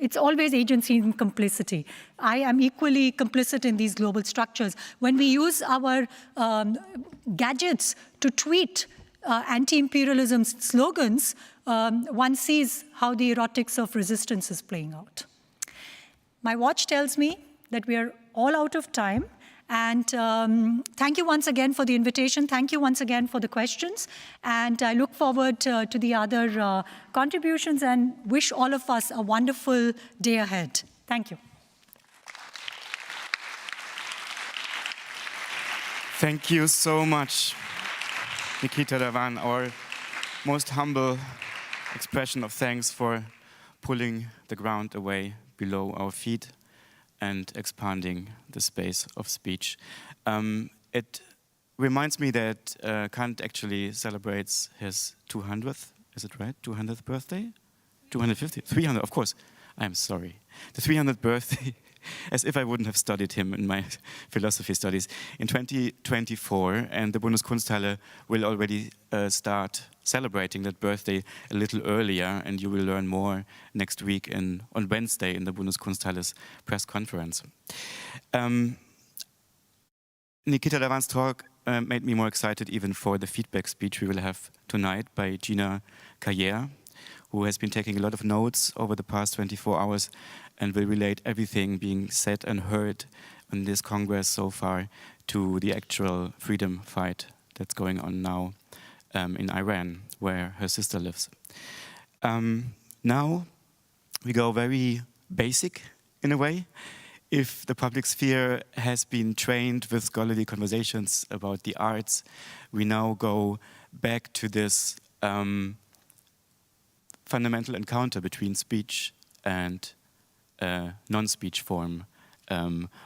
it's always agency and complicity. I am equally complicit in these global structures. When we use our gadgets to tweet anti-imperialism slogans, one sees how the erotics of resistance is playing out. My watch tells me that we are all out of time. And thank you once again for the invitation. Thank you once again for the questions. And I look forward to the other contributions and wish all of us a wonderful day ahead. Thank you. Thank you so much, Nikita, Dhawan, our most humble expression of thanks for pulling the ground away below our feet and expanding the space of speech. It reminds me that Kant actually celebrates his 200th, is it right? 200th birthday? 250? 300, of course. I'm sorry. The 300th birthday, as if I wouldn't have studied him in my philosophy studies, in 2024, and the Bundeskunsthalle will already start celebrating that birthday a little earlier, and you will learn more next week on Wednesday in the Bundeskunsthalle's press conference. Nikita Dhawan's talk made me more excited even for the feedback speech we will have tonight by Gina Carrière, who has been taking a lot of notes over the past 24 hours and will relate everything being said and heard in this Congress so far to the actual freedom fight that's going on now in Iran, where her sister lives. Now we go very basic in a way. If the public sphere has been trained with scholarly conversations about the arts, we now go back to this fundamental encounter between speech and non-speech form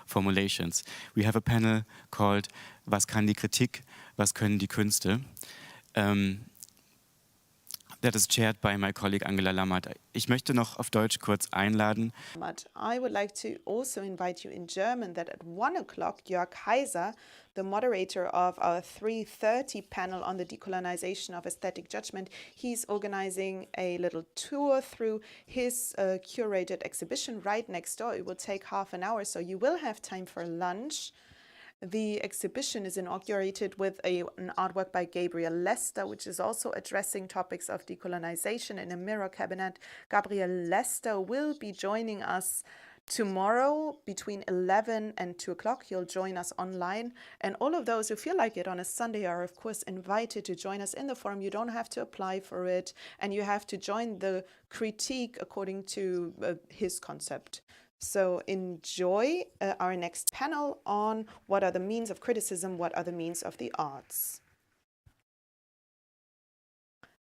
formulations. We have a panel called Was kann die Kritik, was können die Künste? That is chaired by my colleague Angela Lammert. Ich möchte noch auf Deutsch kurz einladen. But I would like to also invite you in German that at 1 o'clock, Jörg Heiser, the moderator of our 3:30 panel on the decolonization of aesthetic judgment, he's organizing a little tour through his curated exhibition right next door. It will take half an hour, so you will have time for lunch. The exhibition is inaugurated with an artwork by Gabriel Lester, which is also addressing topics of decolonization in a mirror cabinet. Gabriel Lester will be joining us tomorrow between 11 and 2 o'clock. He'll join us online. And all of those who feel like it on a Sunday are, of course, invited to join us in the forum. You don't have to apply for it, and you have to join the critique according to his concept. So enjoy our next panel on what are the means of criticism, what are the means of the arts.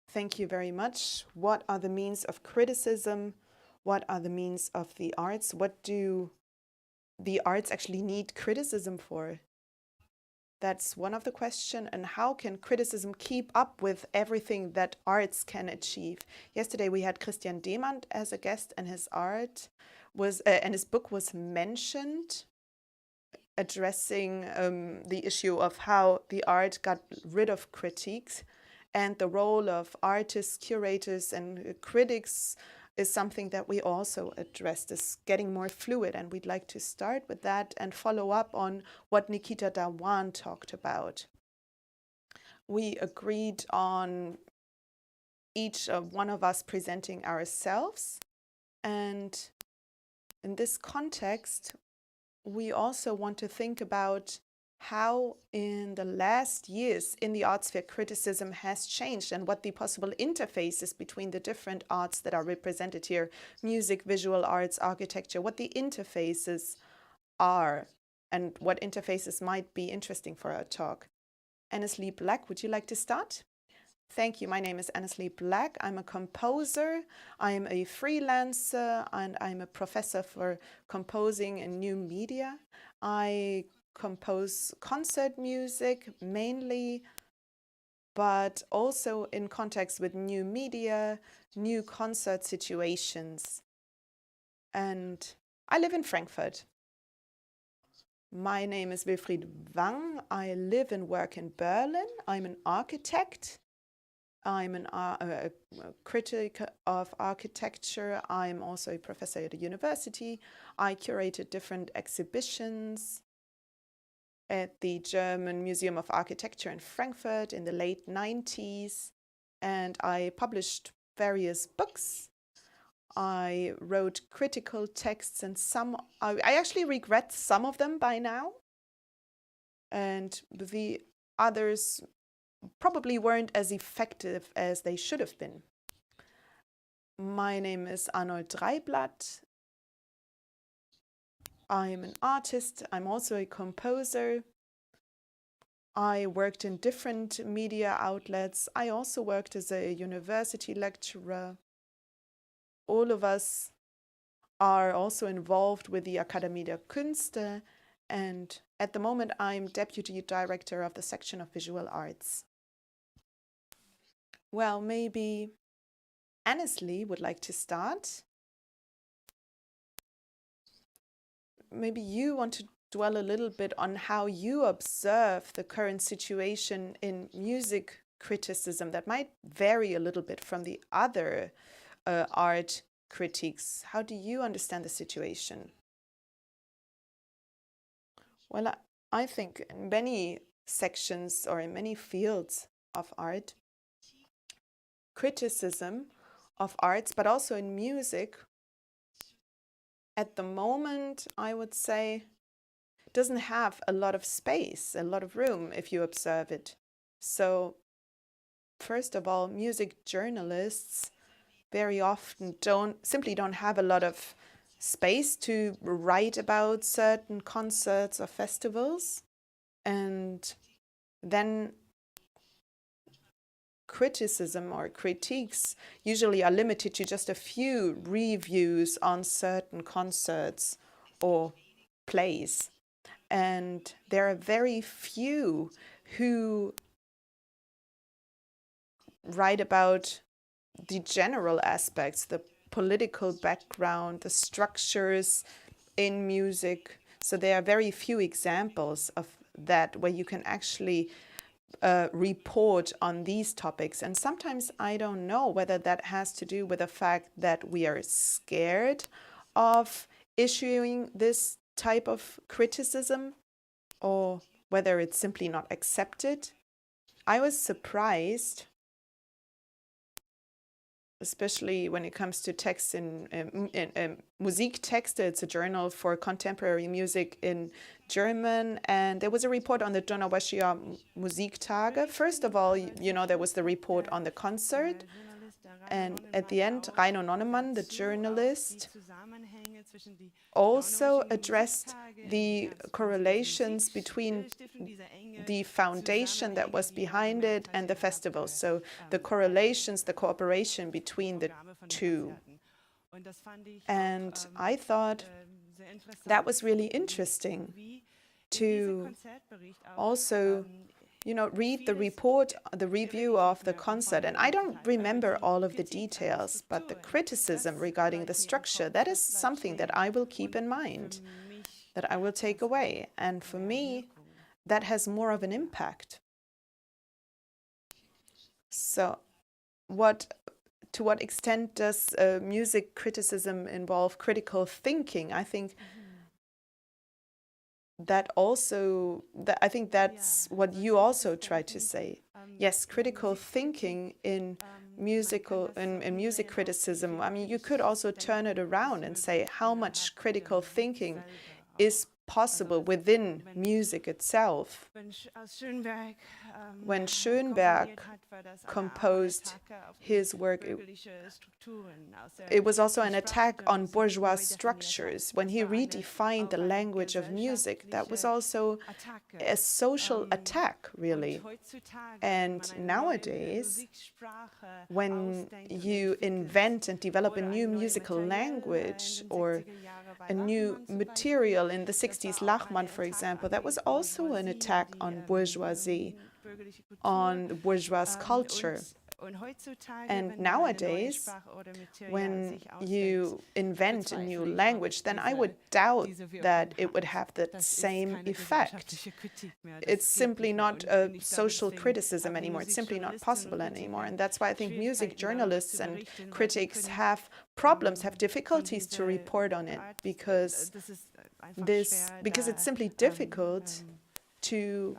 Thank you very much. What are the means of criticism? What are the means of the arts? What do the arts actually need criticism for? That's one of the questions. And how can criticism keep up with everything that arts can achieve? Yesterday we had Christian Demand as a guest, and his art was and his book was mentioned, addressing the issue of how the art got rid of critiques, and the role of artists, curators, and critics is something that we also addressed, is getting more fluid, and we'd like to start with that and follow up on what Nikita Dhawan talked about. We agreed on each one of us presenting ourselves, and in this context, we also want to think about how in the last years in the art sphere criticism has changed and what the possible interfaces between the different arts that are represented here, music, visual arts, architecture, what the interfaces are and what interfaces might be interesting for our talk. Annesley Black, would you like to start? Thank you. My name is Annesley Black. I'm a composer. I'm a freelancer, and I'm a professor for composing in new media. I compose concert music mainly, but also in context with new media, new concert situations. And I live in Frankfurt. My name is Wilfried Wang. I live and work in Berlin. I'm an architect. I'm a critic of architecture. I'm also a professor at a university. I curated different exhibitions at the German Museum of Architecture in Frankfurt in the late 90s. And I published various books. I wrote critical texts, and I actually regret some of them by now. And the others probably weren't as effective as they should have been. My name is Arnold Dreiblatt. I'm an artist. I'm also a composer. I worked in different media outlets. I also worked as a university lecturer. All of us are also involved with the Akademie der Künste, and at the moment I'm deputy director of the section of visual arts. Well, maybe Annesley would like to start. Maybe you want to dwell a little bit on how you observe the current situation in music criticism that might vary a little bit from the other art critiques. How do you understand the situation? Well, I think in many sections or in many fields of art, criticism of arts, but also in music, at the moment, I would say, doesn't have a lot of space, a lot of room if you observe it. So, first of all, music journalists very often simply don't have a lot of space to write about certain concerts or festivals. And then criticism or critiques usually are limited to just a few reviews on certain concerts or plays. And there are very few who write about the general aspects, the political background, the structures in music. So there are very few examples of that where you can actually report on these topics. And sometimes I don't know whether that has to do with the fact that we are scared of issuing this type of criticism, or whether it's simply not accepted. I was surprised, especially when it comes to text in Musiktexte. It's a journal for contemporary music in German, and there was a report on the Donauescher Musiktage. First of all, there was the report on the concert, and at the end, Reino Nonnemann, the journalist, also addressed the correlations between the foundation that was behind it and the festival. So the correlations, the cooperation between the two. And I thought that was really interesting to also read the report, the review of the concert. And I don't remember all of the details, but the criticism regarding the structure, that is something that I will keep in mind, that I will take away. And for me, that has more of an impact. So to what extent does music criticism involve critical thinking? I think I think that's what you also try to say. Yes, critical thinking in music criticism. I mean, you could also turn it around and say how much critical thinking is possible within music itself. When Schönberg composed his work, it was also an attack on bourgeois structures. When he redefined the language of music, that was also a social attack, really. And nowadays, when you invent and develop a new musical language or a new material in the 60s, Lachmann, for example, that was also an attack on bourgeoisie, on bourgeois culture. And nowadays, when you invent a new language, then I would doubt that it would have the same effect. It's simply not a social criticism anymore. It's simply not possible anymore. And that's why I think music journalists and critics have problems, have difficulties to report on it, because it's simply difficult to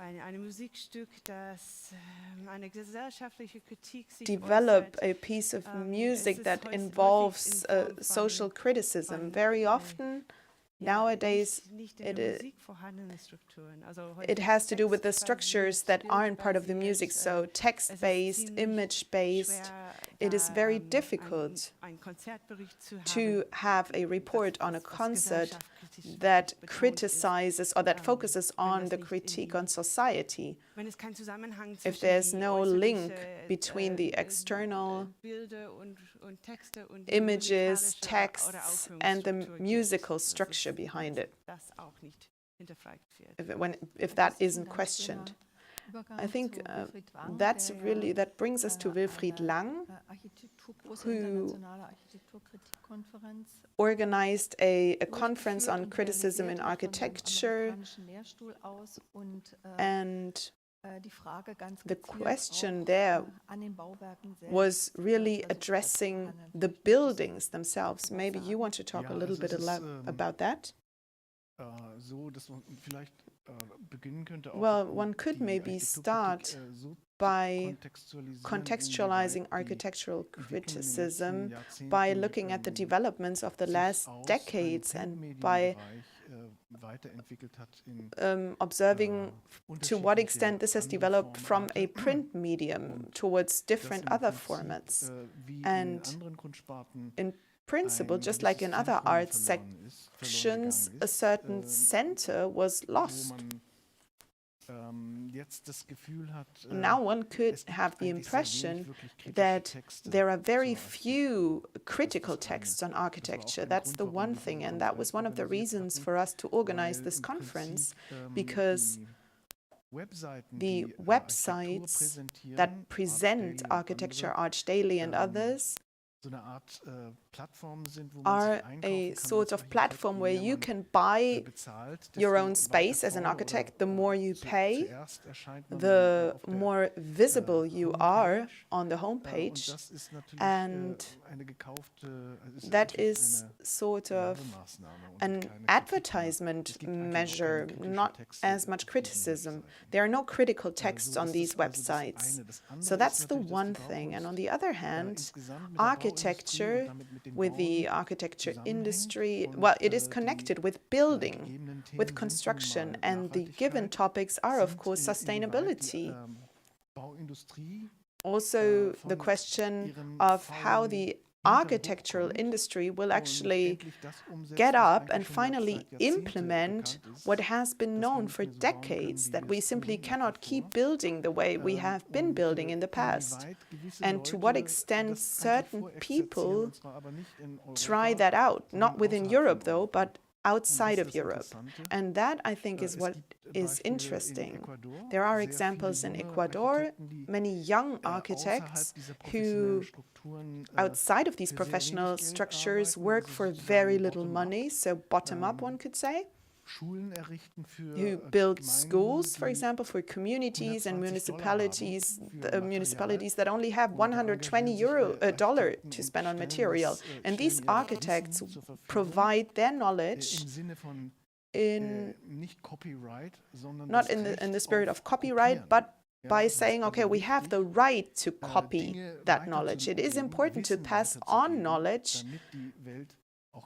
develop a piece of music that involves social criticism. Very often, nowadays, it has to do with the structures that aren't part of the music, so text-based, image-based. It is very difficult to have a report on a concert that criticizes or that focuses on the critique on society. If there's no link between the external images, texts, and the musical structure behind it, if that isn't questioned. I think that brings us to Wilfried Lang, who organized a conference on criticism in architecture, and the question there was really addressing the buildings themselves. Maybe you want to talk a little bit about that? Well, one could maybe start by contextualizing architectural criticism by looking at the developments of the last decades and by observing to what extent this has developed from a print medium towards different other formats. And in principle, just like in other art sections, a certain center was lost. Now one could have the impression that there are very few critical texts on architecture. That's the one thing, and that was one of the reasons for us to organize this conference, because the websites that present Architecture Arch Daily and others are a sort of platform where you can buy your own space as an architect. The more you pay, the more visible you are on the homepage. And that is sort of an advertisement measure, not as much criticism. There are no critical texts on these websites. So that's the one thing. And on the other hand, architecture with the architecture industry, well, it is connected with building, with construction, and the given topics are, of course, sustainability. Also, the question of how the architectural industry will actually get up and finally implement what has been known for decades, that we simply cannot keep building the way we have been building in the past. And to what extent certain people try that out, not within Europe though, but outside of Europe. And that, I think, is what is interesting. There are examples in Ecuador, many young architects who, outside of these professional structures, work for very little money, so bottom-up, one could say, who build schools, for example, for communities and municipalities, municipalities that only have $120 to spend on material. And these architects provide their knowledge not in the spirit of copyright, but by saying, okay, we have the right to copy that knowledge. It is important to pass on knowledge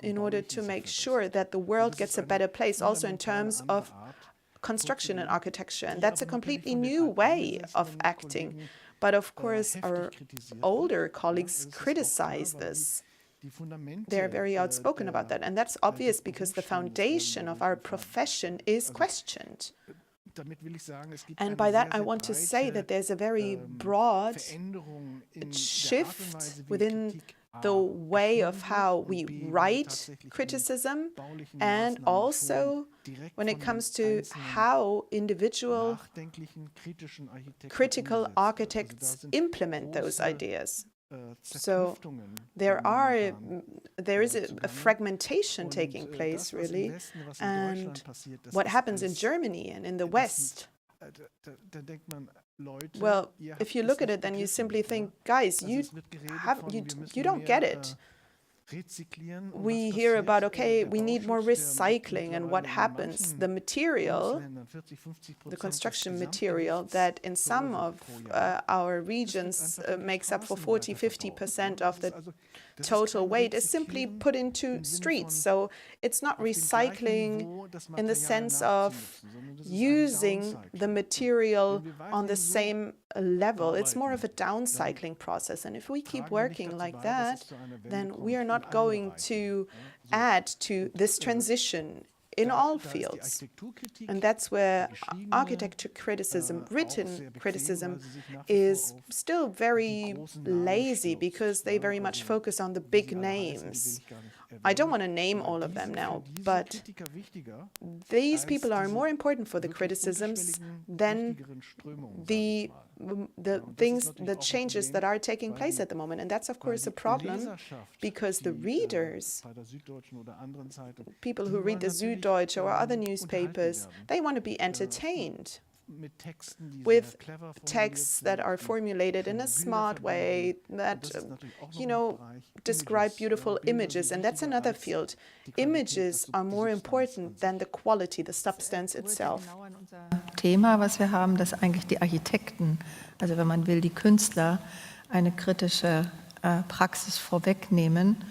in order to make sure that the world gets a better place, also in terms of construction and architecture. And that's a completely new way of acting. But of course, our older colleagues criticize this. They're very outspoken about that. And that's obvious because the foundation of our profession is questioned. And by that, I want to say that there's a very broad shift within the way of how we write criticism, and also when it comes to how individual critical architects implement those ideas. So there is a fragmentation taking place, really. And what happens in Germany and in the West, well, if you look at it, then you simply think, guys, you don't get it. We hear about, okay, we need more recycling, and what happens? The material, the construction material that in some of our regions makes up for 40–50% of the total weight is simply put into streets. So it's not recycling in the sense of using the material on the same level. It's more of a downcycling process. And if we keep working like that, then we are not going to add to this transition in all fields. And that's where architecture criticism, written criticism, is still very lazy, because they very much focus on the big names. I don't want to name all of them now, but these people are more important for the criticisms than the changes that are taking place at the moment. And that's, of course, a problem, because the readers, people who read the Süddeutsche or other newspapers, they want to be entertained. with texts that are formulated in a smart way, that, describe beautiful images. And that's another field. Images are more important than the quality, the substance itself. Thema, was wir haben, dass eigentlich die Architekten, also wenn man will, die Künstler, eine kritische Praxis vorwegnehmen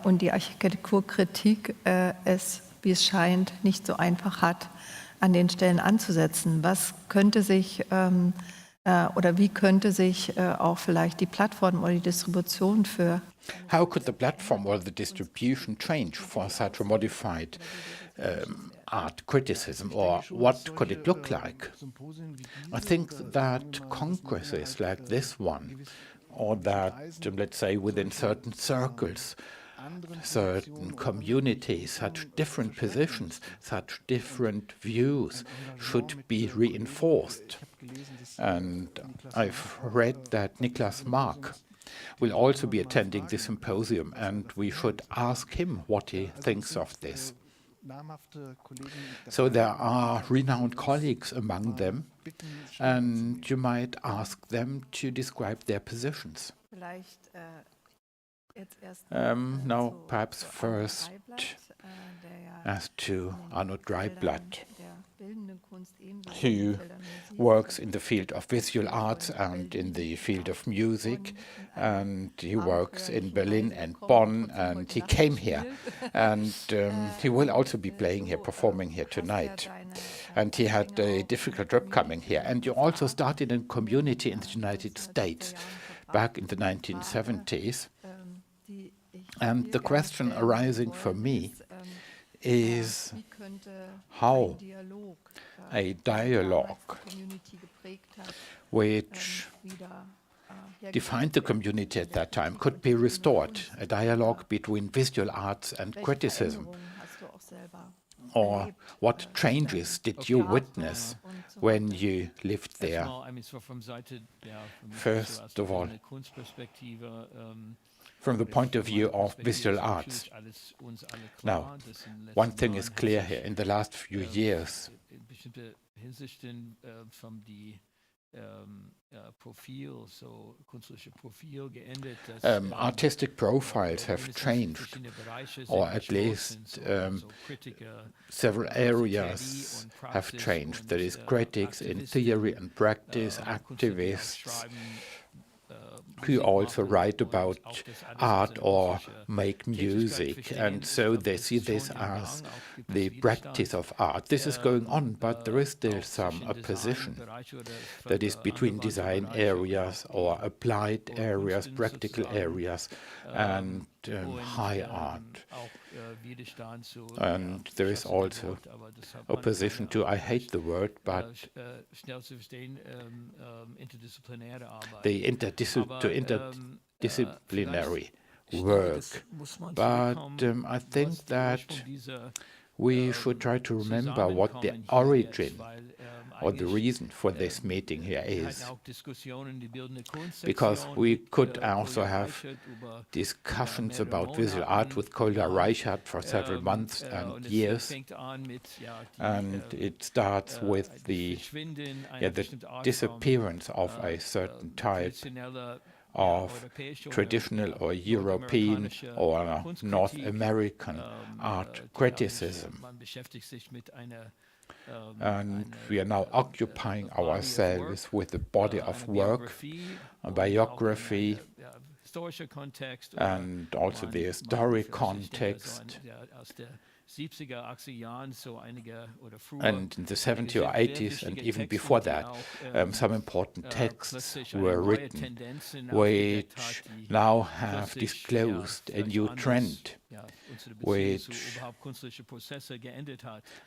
und die Architekturkritik es, wie es scheint, nicht so einfach hat, an den Stellen anzusetzen. Was könnte sich oder wie könnte sich auch vielleicht die Plattform oder die Distribution für How could the platform or the distribution change for such a modified art criticism, or what could it look like? I think that congresses like this one, or that, let's say, within certain circles, certain communities, such different positions, such different views should be reinforced. And I've read that Niklas Mark will also be attending this symposium, and we should ask him what he thinks of this. So there are renowned colleagues among them, and you might ask them to describe their positions. Now, perhaps first, as to Arno Dreiblatt, who works in the field of visual arts and in the field of music, and he works in Berlin and Bonn, and he came here, and he will also be playing here, performing here tonight. And he had a difficult trip coming here. And you also started a community in the United States back in the 1970s. And the question arising for me is how a dialogue which defined the community at that time could be restored, a dialogue between visual arts and criticism. Or what changes did you witness when you lived there? First of all, from the point of view of visual arts. Now, one thing is clear here. In the last few years, artistic profiles have changed, or at least several areas have changed. There is critics in theory and practice, activists, who also write about art or make music, and so they see this as the practice of art. This is going on, but there is still some opposition that is between design areas or applied areas, practical areas, and high art. And there is also opposition to, I hate the word, but the interdisciplinary work. But I think that we should try to remember what the origin or the reason for this meeting here is. Because we could also have discussions about visual art with Kolja Reichert for several months and years. And it starts with the disappearance of a certain type of traditional or European or North American art criticism. And we are now occupying ourselves with a body of work, a biography, and also the historic context. And in the 70s or 80s, and even before that, some important texts were written, which now have disclosed a new trend, which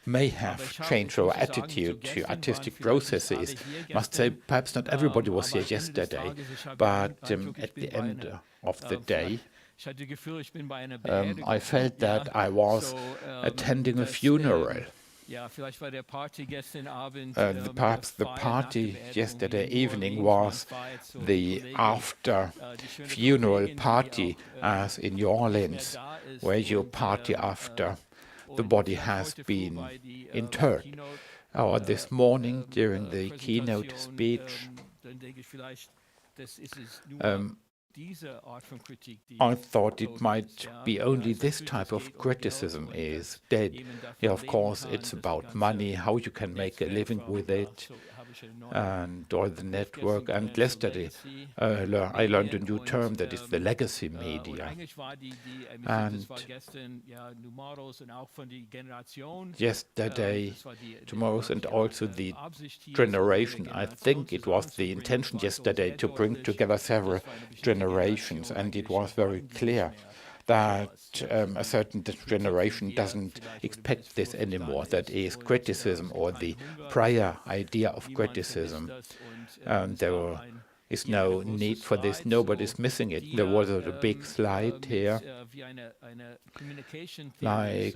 may have changed our attitude to artistic processes. Must say, perhaps not everybody was here yesterday, but at the end of the day, I felt that I was attending a funeral. Perhaps the party yesterday evening was the after-funeral party, as in New Orleans, where you party after the body has been interred. or this morning during the keynote speech, I thought it might be only this type of criticism is dead. Yeah, of course, it's about money, how you can make a living with it, and or the network. And yesterday, I learned a new term that is the legacy media. And yesterday, tomorrow's, and also the generation. I think it was the intention yesterday to bring together several generations, and it was very clear that a certain generation doesn't expect this anymore. That is criticism or the prior idea of criticism. There is no need for this. Nobody's missing it. There was a big slide here, like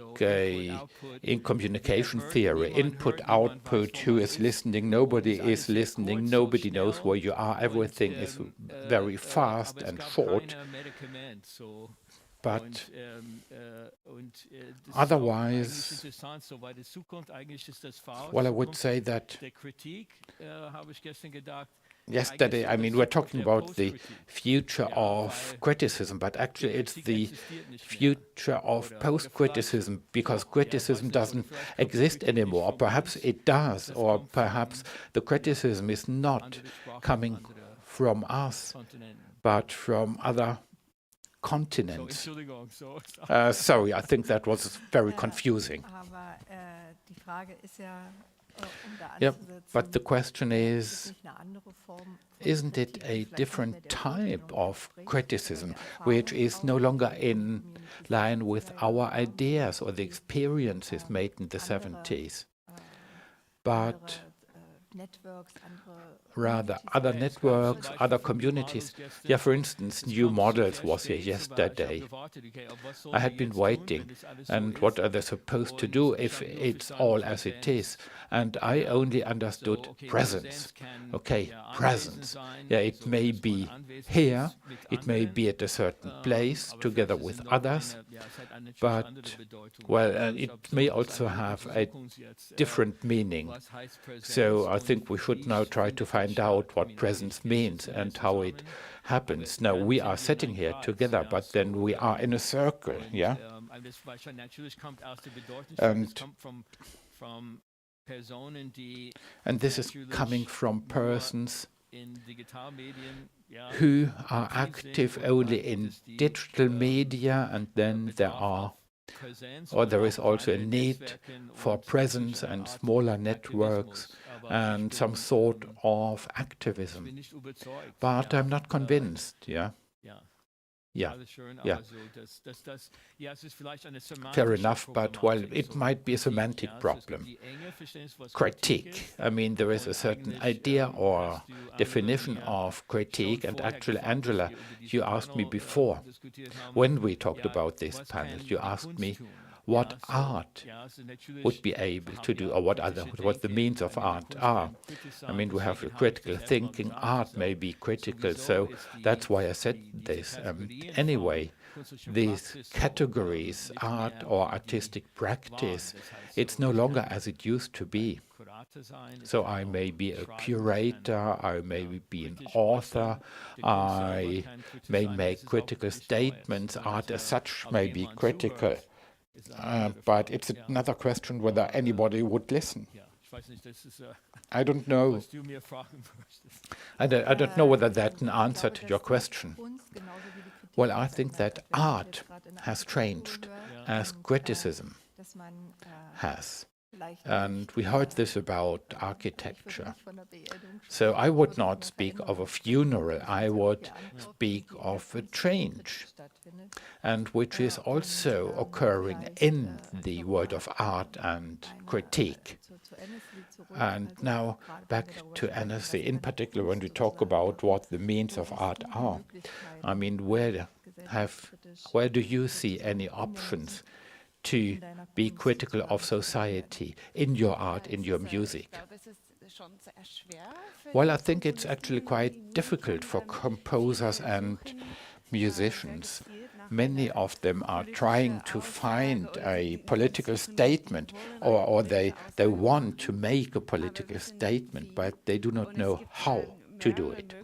in communication theory, input, output, who is listening, nobody is listening, nobody knows where you are, everything is very fast and short. But otherwise, well, I would say that yesterday, I mean, we're talking about the future of criticism, but actually it's the future of post-criticism, because criticism doesn't exist anymore. Or perhaps it does, or perhaps the criticism is not coming from us, but from other continents. Sorry, I think that was very confusing. Yeah, but the question is, isn't it a different type of criticism, which is no longer in line with our ideas or the experiences made in the 70s, but rather other networks, other communities? Yeah, for instance, new models was here yesterday. I had been waiting, and what are they supposed to do if it's all as it is? And I only understood presence. Okay, presence. Yeah, it may be here, it may be at a certain place together with others, but, well, it may also have a different meaning. So I think we should now try to find out what presence means and how it happens. Now, we are sitting here together, but then we are in a circle, yeah? And this is coming from persons who are active only in digital media, and then there is also a need for presence and smaller networks and some sort of activism. But I'm not convinced, yeah? Yeah, yeah. Fair enough, but well, it might be a semantic problem. Critique. I mean, there is a certain idea or definition of critique, and actually, Angela, you asked me before, when we talked about this panel, you asked me what art would be able to do, or what the means of art are. I mean, we have critical thinking, art may be critical, so that's why I said this. Anyway, these categories, art or artistic practice, it's no longer as it used to be. So I may be a curator, I may be an author, I may make critical statements, art as such may be critical. But it's another question whether anybody would listen. I don't know. I don't know whether that's an answer to your question. Well, I think that art has changed as criticism has. And we heard this about architecture. So I would not speak of a funeral, I would speak of a change, and which is also occurring in the world of art and critique. And now back to NSC, in particular when we talk about what the means of art are. I mean, where do you see any options to be critical of society in your art, in your music? Well, I think it's actually quite difficult for composers and musicians many of them are trying to find a political statement, or they want to make a political statement, but they do not know how to do it.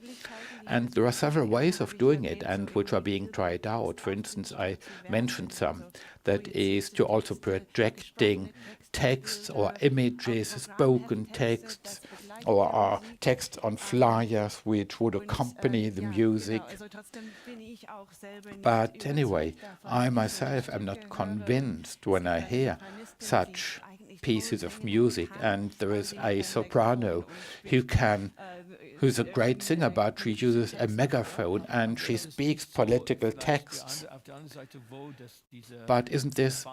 And there are several ways of doing it, and which are being tried out. For instance, I mentioned some. That is to also projecting texts or images, spoken texts, or texts on flyers which would accompany the music. But anyway, I myself am not convinced when I hear such pieces of music, and there is a soprano who's a great singer, but she uses a megaphone and she speaks political texts. But isn't this,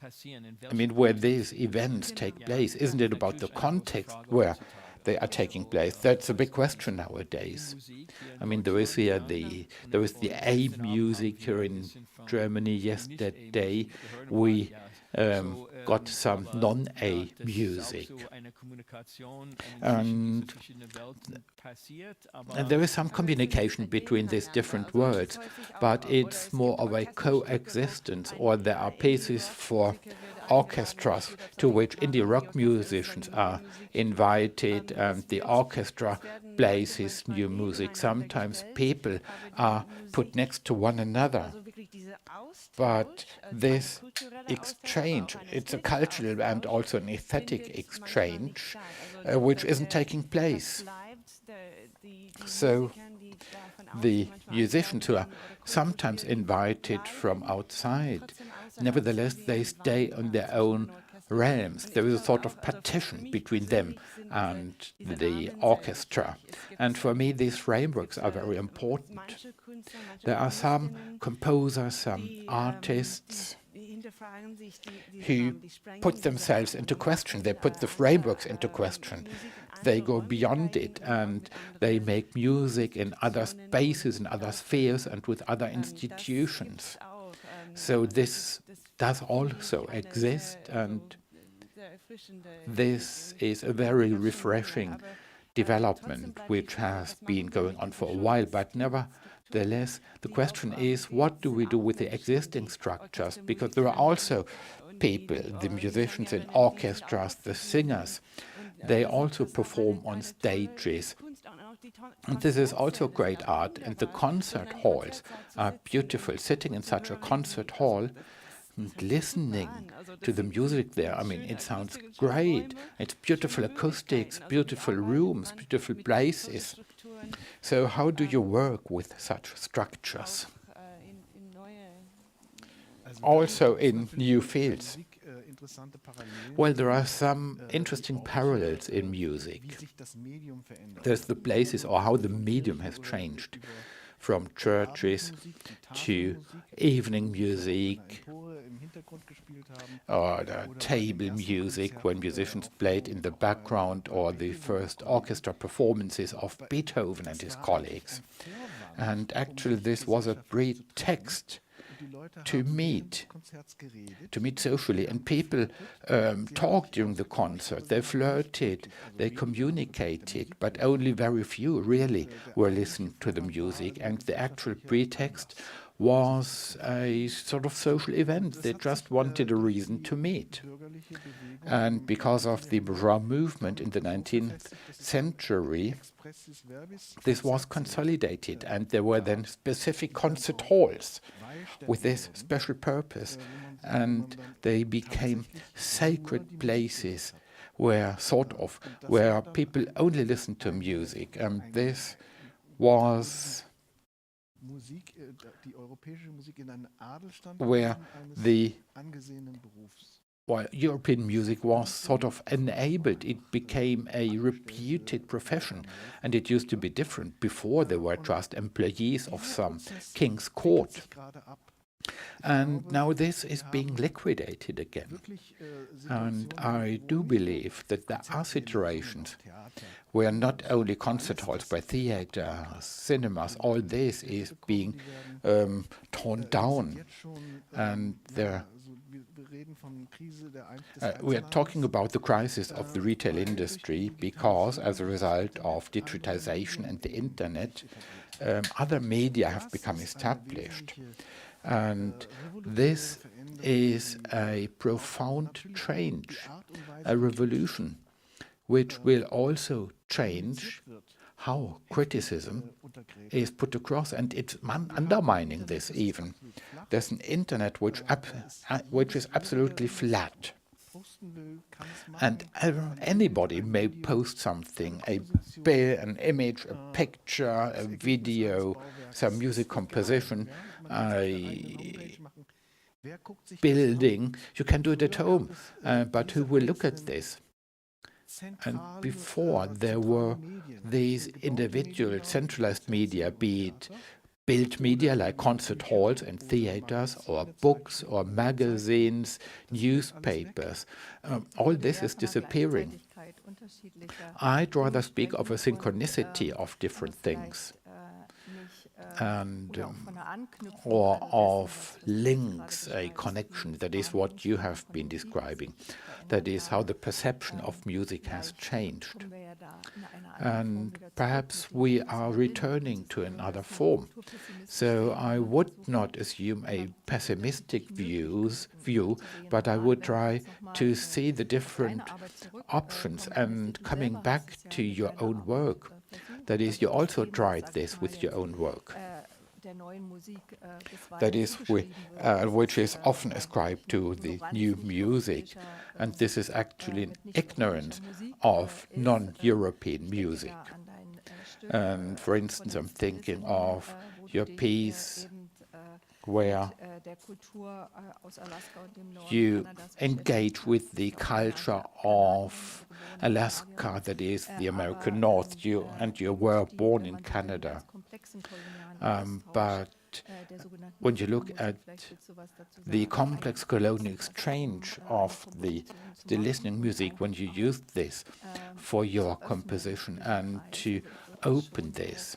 I mean, where these events take place, isn't it about the context where they are taking place? That's a big question nowadays. I mean, there is the A music here in Germany. Yesterday we got some non-A music. And there is some communication between these different words, but it's more of a coexistence, or there are pieces for orchestras to which indie rock musicians are invited, and the orchestra plays his new music. Sometimes people are put next to one another. But this exchange, it's a cultural and also an aesthetic exchange, which isn't taking place. So the musicians who are sometimes invited from outside, nevertheless, they stay on their own realms. There is a sort of partition between them and the orchestra. And for me, these frameworks are very important. There are some composers, some artists who put themselves into question. They put the frameworks into question. They go beyond it, and they make music in other spaces, in other spheres, and with other institutions. So this does also exist, and this is a very refreshing development which has been going on for a while. But nevertheless, the question is, what do we do with the existing structures? Because there are also people, the musicians in orchestras, the singers, they also perform on stages. And this is also great art, and the concert halls are beautiful. Sitting in such a concert hall and listening to the music there, I mean, it sounds great. It's beautiful acoustics, beautiful rooms, beautiful places. So how do you work with such structures? Also in new fields. Well, there are some interesting parallels in music. There's the places, or how the medium has changed, from churches to evening music, or the table music when musicians played in the background, or the first orchestra performances of Beethoven and his colleagues. And actually this was a pretext to meet socially, and people talked during the concert, they flirted, they communicated, but only very few really were listening to the music, and the actual pretext was a sort of social event. They just wanted a reason to meet. And because of the bourgeois movement in the 19th century, this was consolidated, and there were then specific concert halls with this special purpose, and they became sacred places where people only listened to music, and this was where European music was sort of enabled. It became a reputed profession, and it used to be different. Before, they were just employees of some king's court. And now this is being liquidated again. And I do believe that there are situations where not only concert halls, but theater, cinemas, all this is being torn down. And there We are talking about the crisis of the retail industry because, as a result of digitization and the internet, other media have become established. And this is a profound change, a revolution, which will also change how criticism is put across, and it's undermining this even. There's an internet which is absolutely flat. And anybody may post something, an image, a picture, a video, some music composition, a building. You can do it at home, but who will look at this? And before there were these individual centralized media, be it built media like concert halls and theaters, or books, or magazines, newspapers. All this is disappearing. I'd rather speak of a synchronicity of different things, and or of links, a connection. That is what you have been describing. That is how the perception of music has changed. And perhaps we are returning to another form. So I would not assume a pessimistic view, but I would try to see the different options and coming back to your own work. That is, you also tried this with your own work. That is, which is often ascribed to the new music. And this is actually an ignorance of non-European music. And for instance, I'm thinking of your piece where you engage with the culture of Alaska, that is the American North, and you were born in Canada. But when you look at the complex colonial exchange of the listening music, when you use this for your composition and to open this,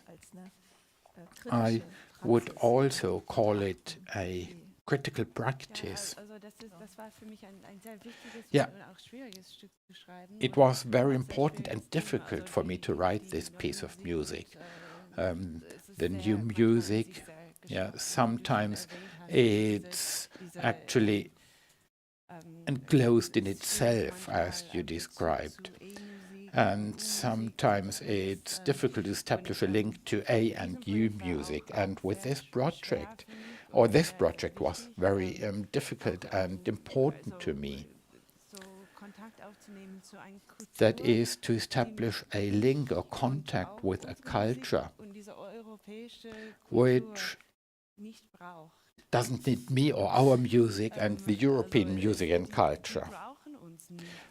I would also call it a critical practice. Yeah, it was very important and difficult for me to write this piece of music. The new music, sometimes it's actually enclosed in itself, as you described. And sometimes it's difficult to establish a link to A and U music. And with this project was very difficult and important to me. That is, to establish a link or contact with a culture which doesn't need me or our music and the European music and culture.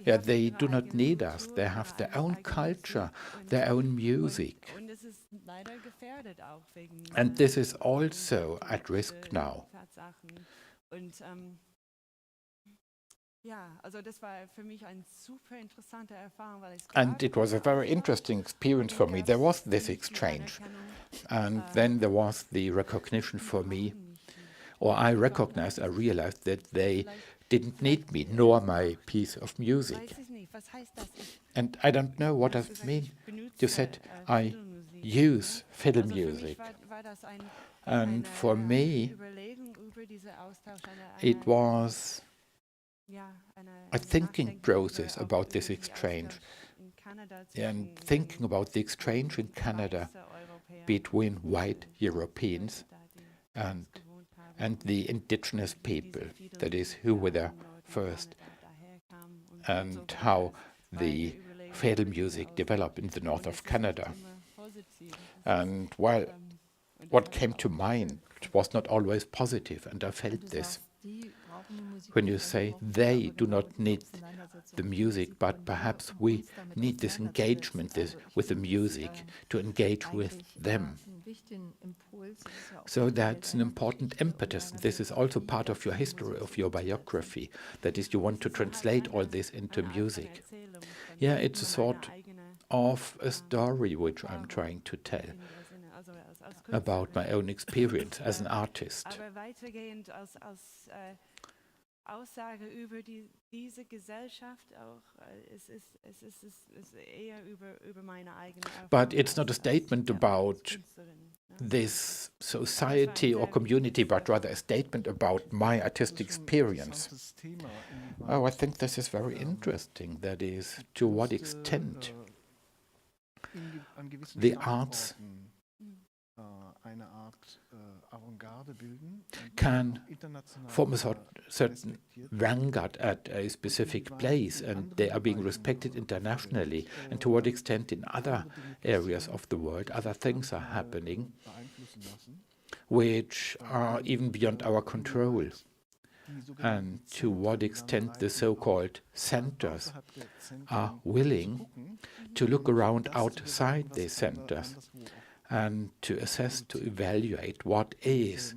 Yeah, they do not need us. They have their own culture, their own music. And this is also at risk now. And it was a very interesting experience for me. There was this exchange. And then there was the recognition for me, or I realized that they didn't need me, nor my piece of music. And I don't know what does it mean. You said, I use fiddle music. And for me, it was a thinking process about this exchange. And thinking about the exchange in Canada between white Europeans and the indigenous people, that is, who were there first, and how the fiddle music developed in the north of Canada. And well, what came to mind was not always positive, and I felt this. When you say they do not need the music, but perhaps we need this engagement with the music to engage with them. So that's an important impetus. This is also part of your history, of your biography. That is, you want to translate all this into music. Yeah, it's a sort of a story which I'm trying to tell about my own experience as an artist. Aussage über diese Gesellschaft auch. Es ist eher über meine eigene Erfahrung. But it's not a statement als about Künstlerin, this society or community, but rather a statement about my artistic experience. Oh, I think this is very interesting. That is, to what extent the arts can form a certain vanguard at a specific place, and they are being respected internationally, and to what extent in other areas of the world other things are happening which are even beyond our control, and to what extent the so-called centers are willing to look around outside these centers and to assess, to evaluate what is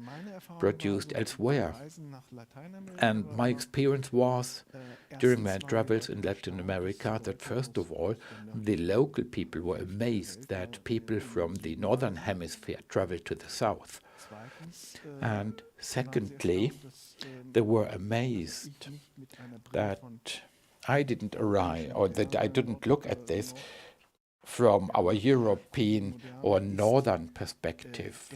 produced elsewhere. And my experience was, during my travels in Latin America, that first of all, the local people were amazed that people from the northern hemisphere traveled to the south. And secondly, they were amazed that I didn't arrive, or that I didn't look at this from our European or northern perspective,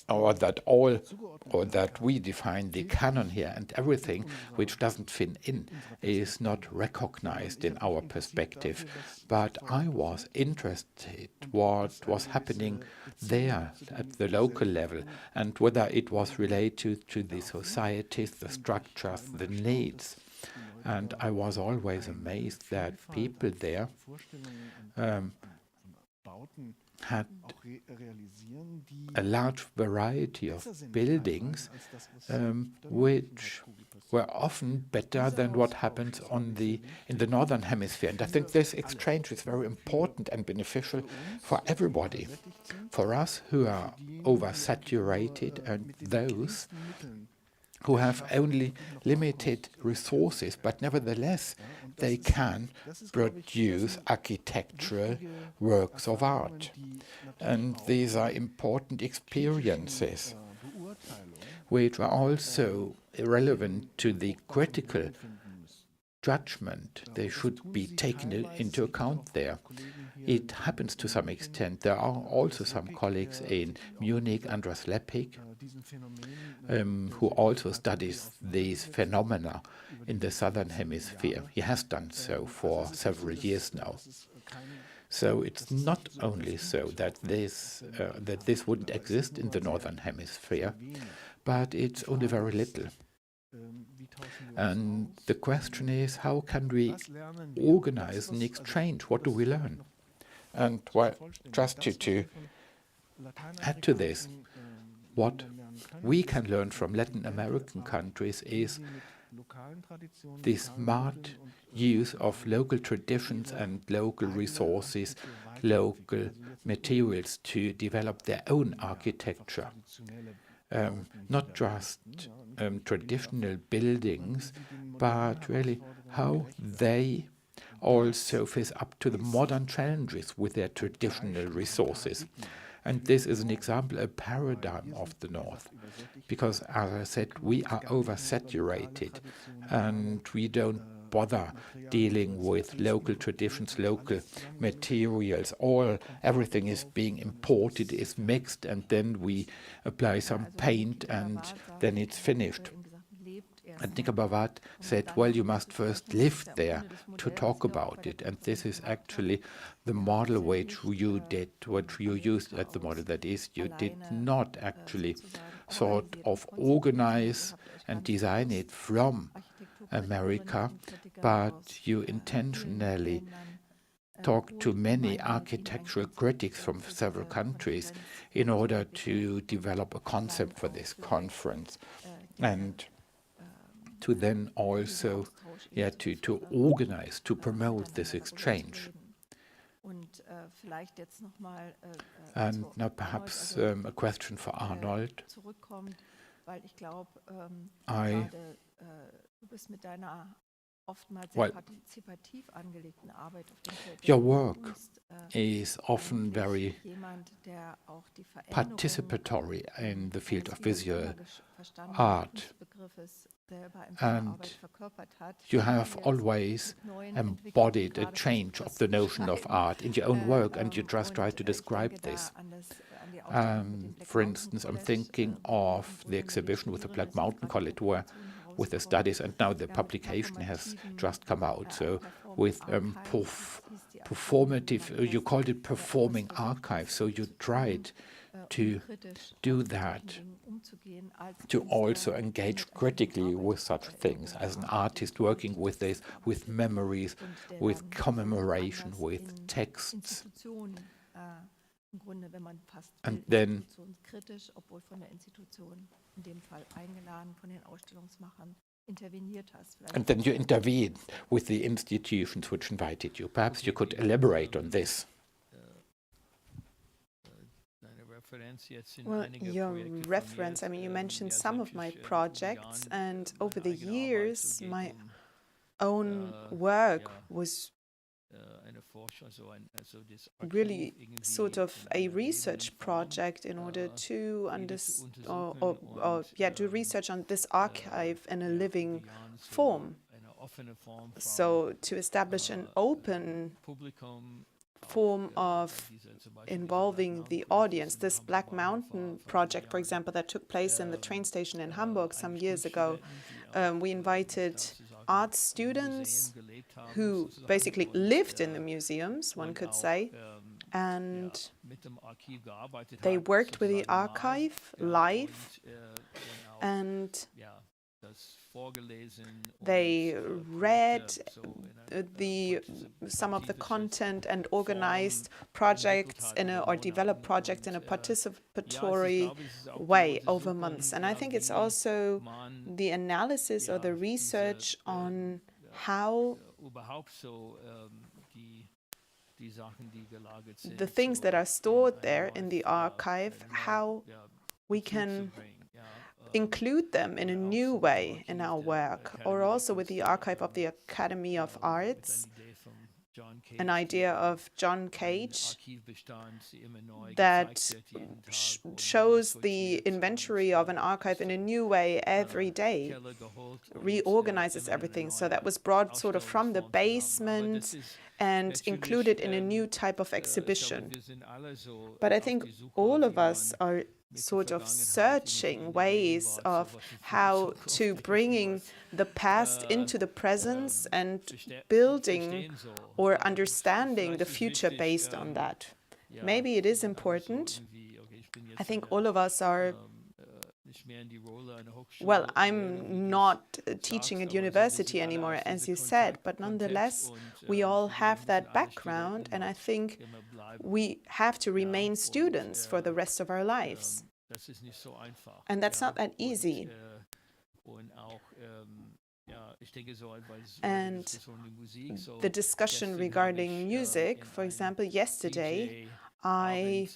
or that we define the canon here, and everything which doesn't fit in is not recognized in our perspective. But I was interested what was happening there at the local level, and whether it was related to the societies, the structures, the needs. And I was always amazed that people there had a large variety of buildings which were often better than what happens in the northern hemisphere. And I think this exchange is very important and beneficial for everybody, for us who are oversaturated and those who have only limited resources, but nevertheless they can produce architectural works of art. And these are important experiences which are also relevant to the critical judgment. They should be taken into account there. It happens to some extent. There are also some colleagues in Munich, Andras Leppich, who also studies these phenomena in the southern hemisphere. He has done so for several years now. So it's not only so that this wouldn't exist in the northern hemisphere, but it's only very little. And the question is, how can we organize an exchange? What do we learn? And well, just to add to this, what we can learn from Latin American countries is the smart use of local traditions and local resources, local materials to develop their own architecture. Not just traditional buildings, but really how they also face up to the modern challenges with their traditional resources. And this is an example, a paradigm of the North, because, as I said, we are oversaturated and we don't bother dealing with local traditions, local materials. Everything is being imported, is mixed, and then we apply some paint and then it's finished. And Nikita said, well, you must first live there to talk about it. And this is actually the model which you used at the model. That is, you did not actually sort of organize and design it from America, but you intentionally talked to many architectural critics from several countries in order to develop a concept for this conference. And to then also to organize, to promote this exchange. And now perhaps a question for Arnold. Well, your work is often very participatory in the field of visual art, and you have always embodied a change of the notion of art in your own work, and you just try to describe this. For instance, I'm thinking of the exhibition with the Black Mountain College, where with the studies, and now the publication has just come out. So with performative, you called it performing archive. So you tried to do that, to also engage critically with such things as an artist working with this, with memories, with commemoration, with texts. And then you intervened with the institutions which invited you. Perhaps you could elaborate on this. Well, your reference, I mean, you mentioned some of my projects, and over the years, my own work was really sort of a research project in order to do research on this archive in a living form. So to establish an open form of involving the audience. This Black Mountain project, for example, that took place in the train station in Hamburg some years ago, we invited art students who basically lived in the museums, one could say, and they worked with the archive live, and they read some of the content and organized projects or developed projects in a participatory way over months. And I think it's also the analysis or the research on how the things that are stored there in the archive, how we can include them in a new way in our work, or also with the archive of the Academy of Arts, an idea of John Cage that shows the inventory of an archive in a new way every day, reorganizes everything. So that was brought sort of from the basement and included in a new type of exhibition. But I think all of us are sort of searching ways of how to bringing the past into the present and building or understanding the future based on that. Maybe it is important. I think all of us are. Well, I'm not teaching at university anymore, as you said, but nonetheless, we all have that background, and I think we have to remain students for the rest of our lives. And that's not that easy. And the discussion regarding music, for example, yesterday, I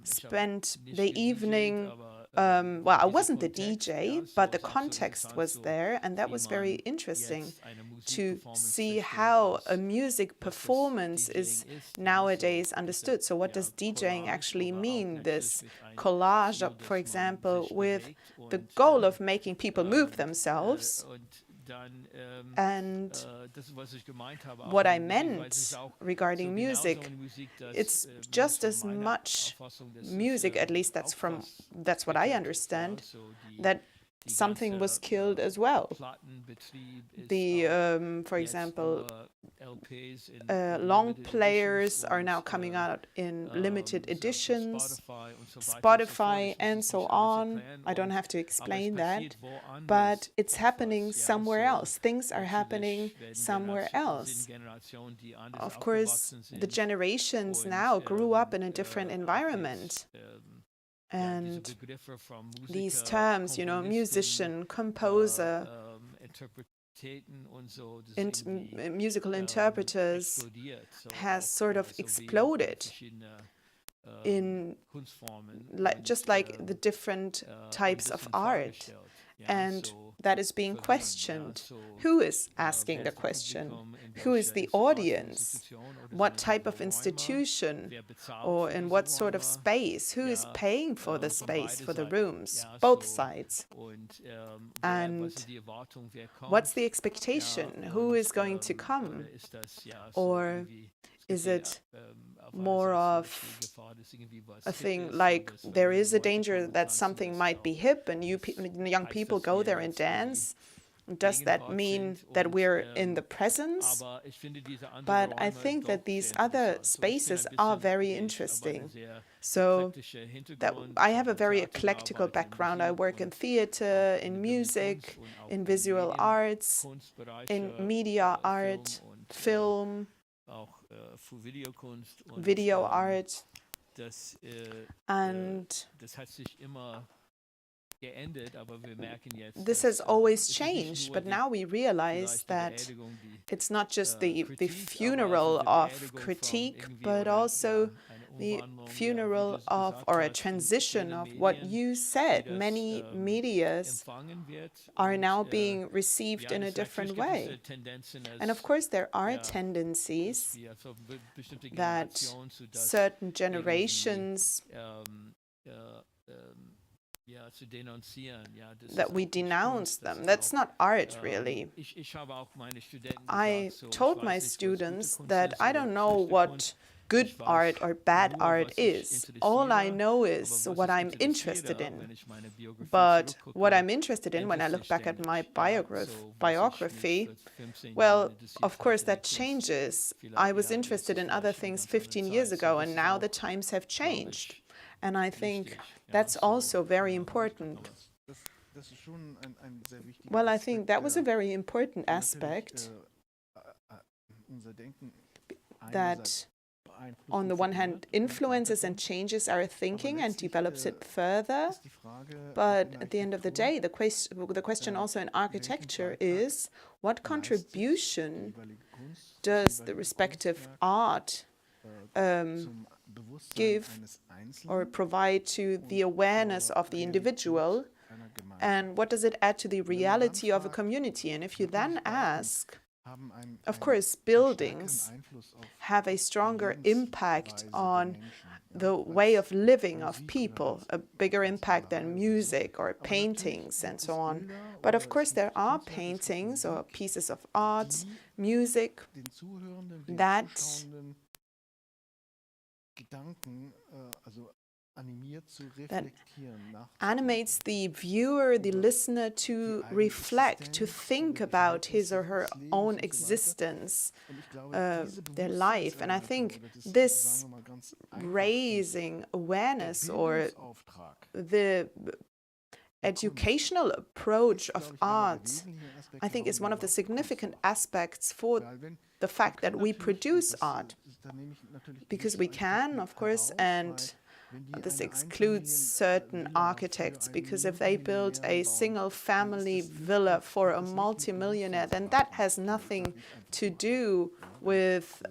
spent the evening, well, I wasn't the DJ, but the context was there, and that was very interesting to see how a music performance is nowadays understood. So what does DJing actually mean? This collage, for example, with the goal of making people move themselves. And what I meant regarding music, it's just as much music, at least that's what I understand, that something was killed as well. For example, long players are now coming out in limited editions, Spotify and so on. I don't have to explain that, but it's happening somewhere else. Things are happening somewhere else. Of course, the generations now grew up in a different environment. And these terms, you know, musician, composer, musical interpreters, has sort of exploded in just like the different types of art. And that is being questioned? Who is asking the question? Who is the audience? What type of institution or in what sort of space? Who is paying for the space, for the rooms? Both sides. And what's the expectation? Who is going to come? Or is it more of a thing like there is a danger that something might be hip and young people go there and dance? Does that mean that we're in the presence? But I think that these other spaces are very interesting. So that I have a very eclectical background. I work in theater, in music, in visual arts, in media art, film, video art, and this has always changed, but now we realize that it's not just the funeral of critique, but also the funeral of, or a transition of what you said. Many medias are now being received in a different way. And of course, there are tendencies that certain generations that we denounce them. That's not art, really. I told my students that I don't know what good art or bad art is. All I know is what I'm interested in. But what I'm interested in, when I look back at my biography, well, of course that changes. I was interested in other things 15 years ago, and now the times have changed. And I think that's also very important. Well, I think that was a very important aspect, that on the one hand influences and changes our thinking and develops it further. But at the end of the day, the question also in architecture is, what contribution does the respective art give or provide to the awareness of the individual, and what does it add to the reality of a community? And if you then ask, of course, buildings have a stronger impact on the way of living of people, a bigger impact than music or paintings and so on. But of course, there are paintings or pieces of art, music that animates the viewer, the listener, to reflect, to think about his or her own existence, their life. And I think this raising awareness or the educational approach of art, I think, is one of the significant aspects for the fact that we produce art. Because we can, of course, and this excludes certain architects, because if they build a single-family villa for a multimillionaire, then that has nothing to do with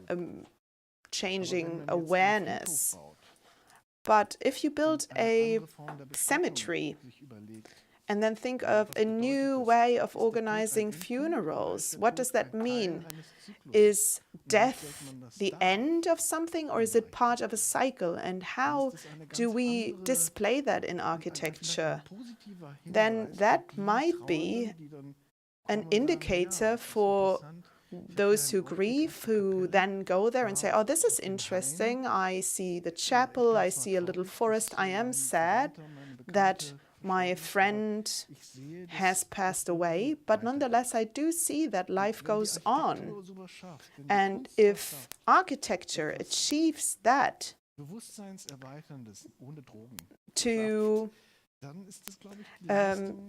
changing awareness. But if you build a cemetery and then think of a new way of organizing funerals, what does that mean? Is death the end of something, or is it part of a cycle? And how do we display that in architecture? Then that might be an indicator for those who grieve, who then go there and say, oh, this is interesting. I see the chapel, I see a little forest. I am sad that my friend has passed away, but nonetheless, I do see that life goes on. And if architecture achieves that, to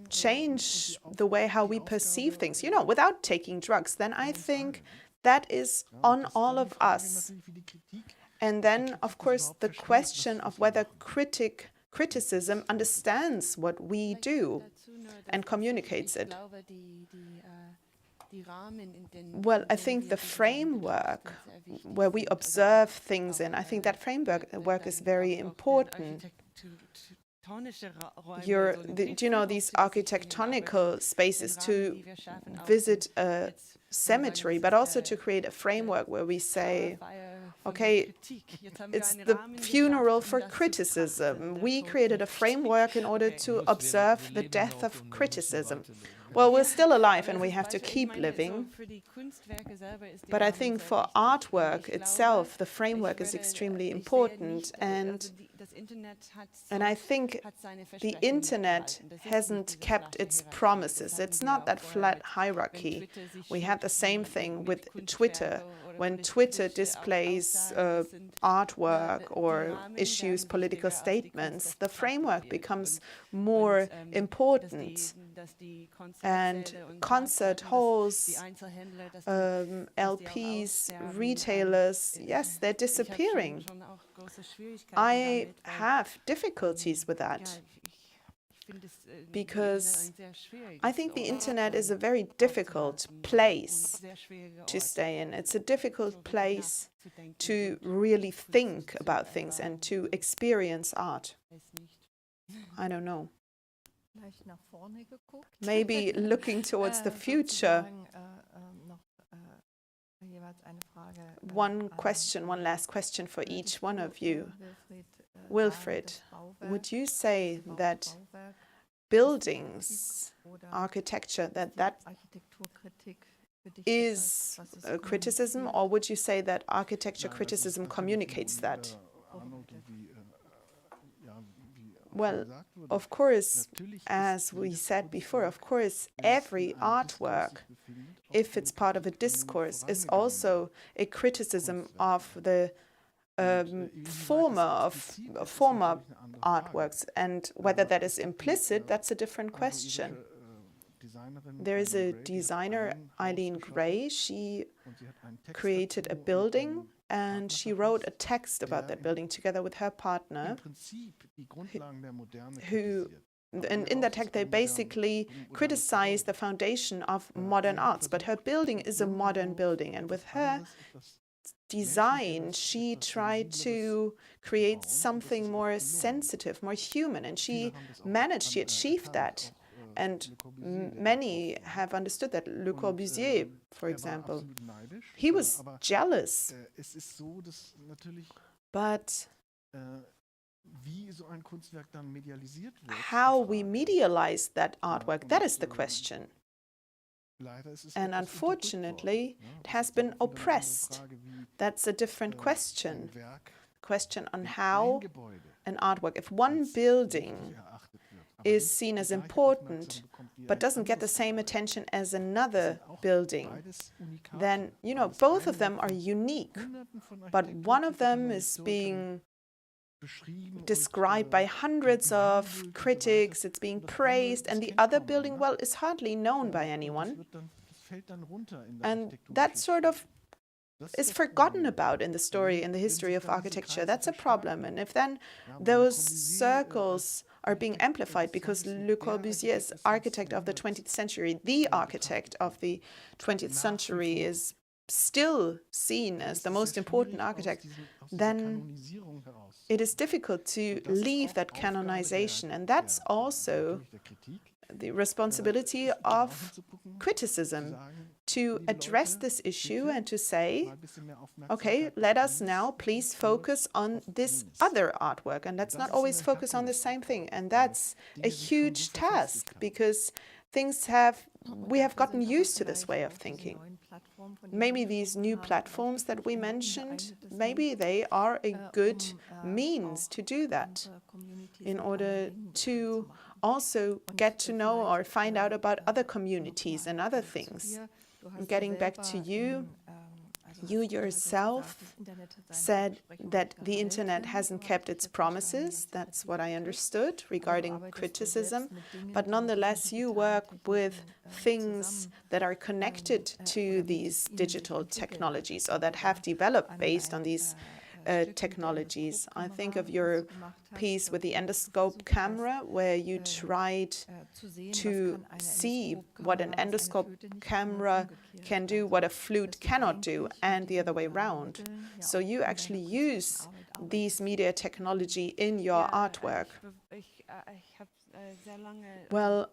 change the way how we perceive things, without taking drugs, then I think that is on all of us. And then, of course, the question of whether criticism understands what we do and communicates it. Well, I think the framework where we observe things in, I think that framework is very important. these architectonical spaces to visit a cemetery, but also to create a framework where we say, okay, it's the funeral for criticism. We created a framework in order to observe the death of criticism. Well, we're still alive and we have to keep living. But I think for artwork itself, the framework is extremely important. And I think the internet hasn't kept its promises. It's not that flat hierarchy. We had the same thing with Twitter. When Twitter displays artwork or issues political statements, the framework becomes more important. And concert halls, LPs, retailers, yes, they're disappearing. I have difficulties with that because I think the internet is a very difficult place to stay in. It's a difficult place to really think about things and to experience art. I don't know. Maybe looking towards the future. One last question for each one of you. Wilfried, would you say that buildings, architecture, that is a criticism, or would you say that architecture criticism communicates that? Well, of course, as we said before, of course, every artwork, if it's part of a discourse, is also a criticism of the former artworks. And whether that is implicit, that's a different question. There is a designer, Eileen Gray. She created a building and she wrote a text about that building together with her partner, and in that text they basically criticized the foundation of modern arts. But her building is a modern building, and with her design she tried to create something more sensitive, more human, and she achieved that. And many have understood that. Le Corbusier, for example, he was jealous. But how we medialize that artwork, that is the question. And unfortunately, it has been oppressed. That's a different question. Question on how an artwork, if one building is seen as important but doesn't get the same attention as another building, then, both of them are unique, but one of them is being described by hundreds of critics, it's being praised, and the other building, well, is hardly known by anyone. And that sort of is forgotten about in the history of architecture. That's a problem. And if then those circles are being amplified because Le Corbusier is architect of the 20th century, the architect of the 20th century is still seen as the most important architect, then it is difficult to leave that canonization. And that's also the responsibility of criticism, to address this issue and to say, okay, let us now please focus on this other artwork, and let's not always focus on the same thing. And that's a huge task, because we have gotten used to this way of thinking. Maybe these new platforms that we mentioned, maybe they are a good means to do that, in order to also get to know or find out about other communities and other things. Getting back to you, you yourself said that the internet hasn't kept its promises. That's what I understood regarding criticism. But nonetheless, you work with things that are connected to these digital technologies, or that have developed based on these technologies. I think of your piece with the endoscope camera, where you tried to see what an endoscope camera can do, what a flute cannot do, and the other way around. So you actually use these media technology in your artwork. Well,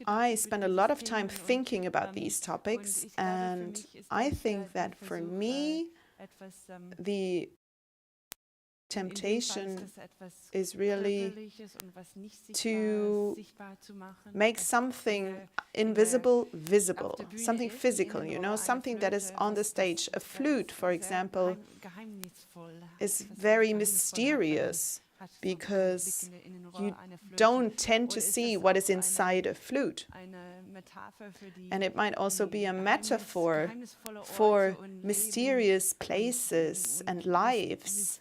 I spend a lot of time thinking about these topics, and I think that for me, the temptation is really to make something invisible visible, something physical, you know, something that is on the stage. A flute, for example, is very mysterious because you don't tend to see what is inside a flute. And it might also be a metaphor for mysterious places and lives,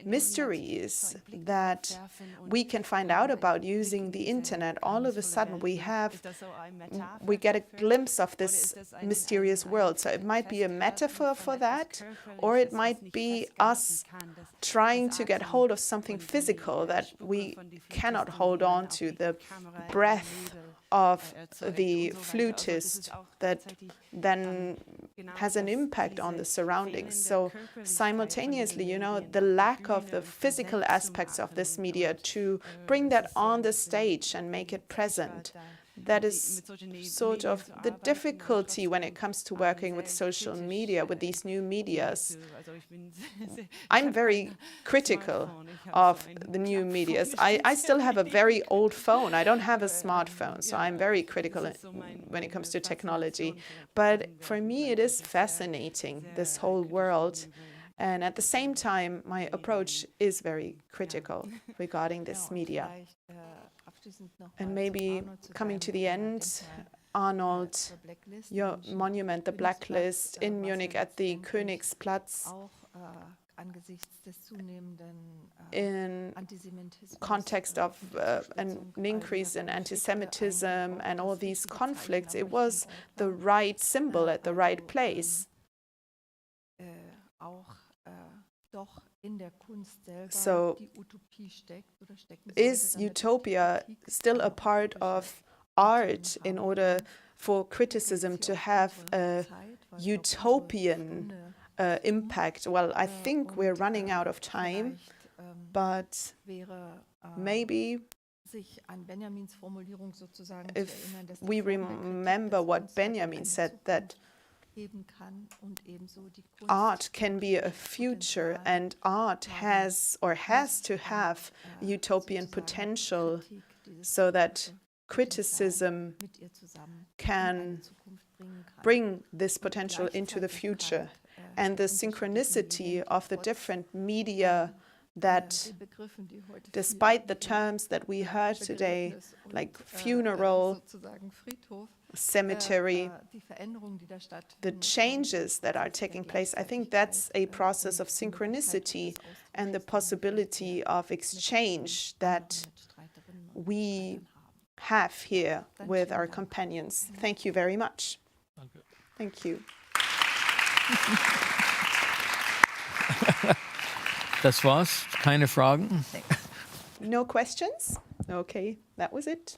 mysteries that we can find out about using the internet. All of a sudden we get a glimpse of this mysterious world. So it might be a metaphor for that, or it might be us trying to get hold of something physical that we cannot hold on to, the breath of the flutist that then has an impact on the surroundings. So simultaneously, you know, the lack of the physical aspects of this media, to bring that on the stage and make it present. That is sort of the difficulty when it comes to working with social media, with these new medias. I'm very critical of the new medias. I still have a very old phone. I don't have a smartphone, so I'm very critical when it comes to technology. But for me, it is fascinating, this whole world. And at the same time, my approach is very critical regarding this media. And maybe coming to the end, Arnold, your monument, the Blacklist in Munich at the Königsplatz, in context of an increase in anti-Semitism and all these conflicts, it was the right symbol at the right place. So is utopia still a part of art in order for criticism to have a utopian impact? Well, I think we're running out of time, but maybe if we remember what Benjamin said, that art can be a future, and art has to have utopian potential, so that criticism can bring this potential into the future. And the synchronicity of the different media, that despite the terms that we heard today, like funeral, cemetery, the changes that are taking place, I think that's a process of synchronicity and the possibility of exchange that we have here with our companions. Thank you very much. Thank you. Das war's. Keine Fragen? No questions? Okay, that was it.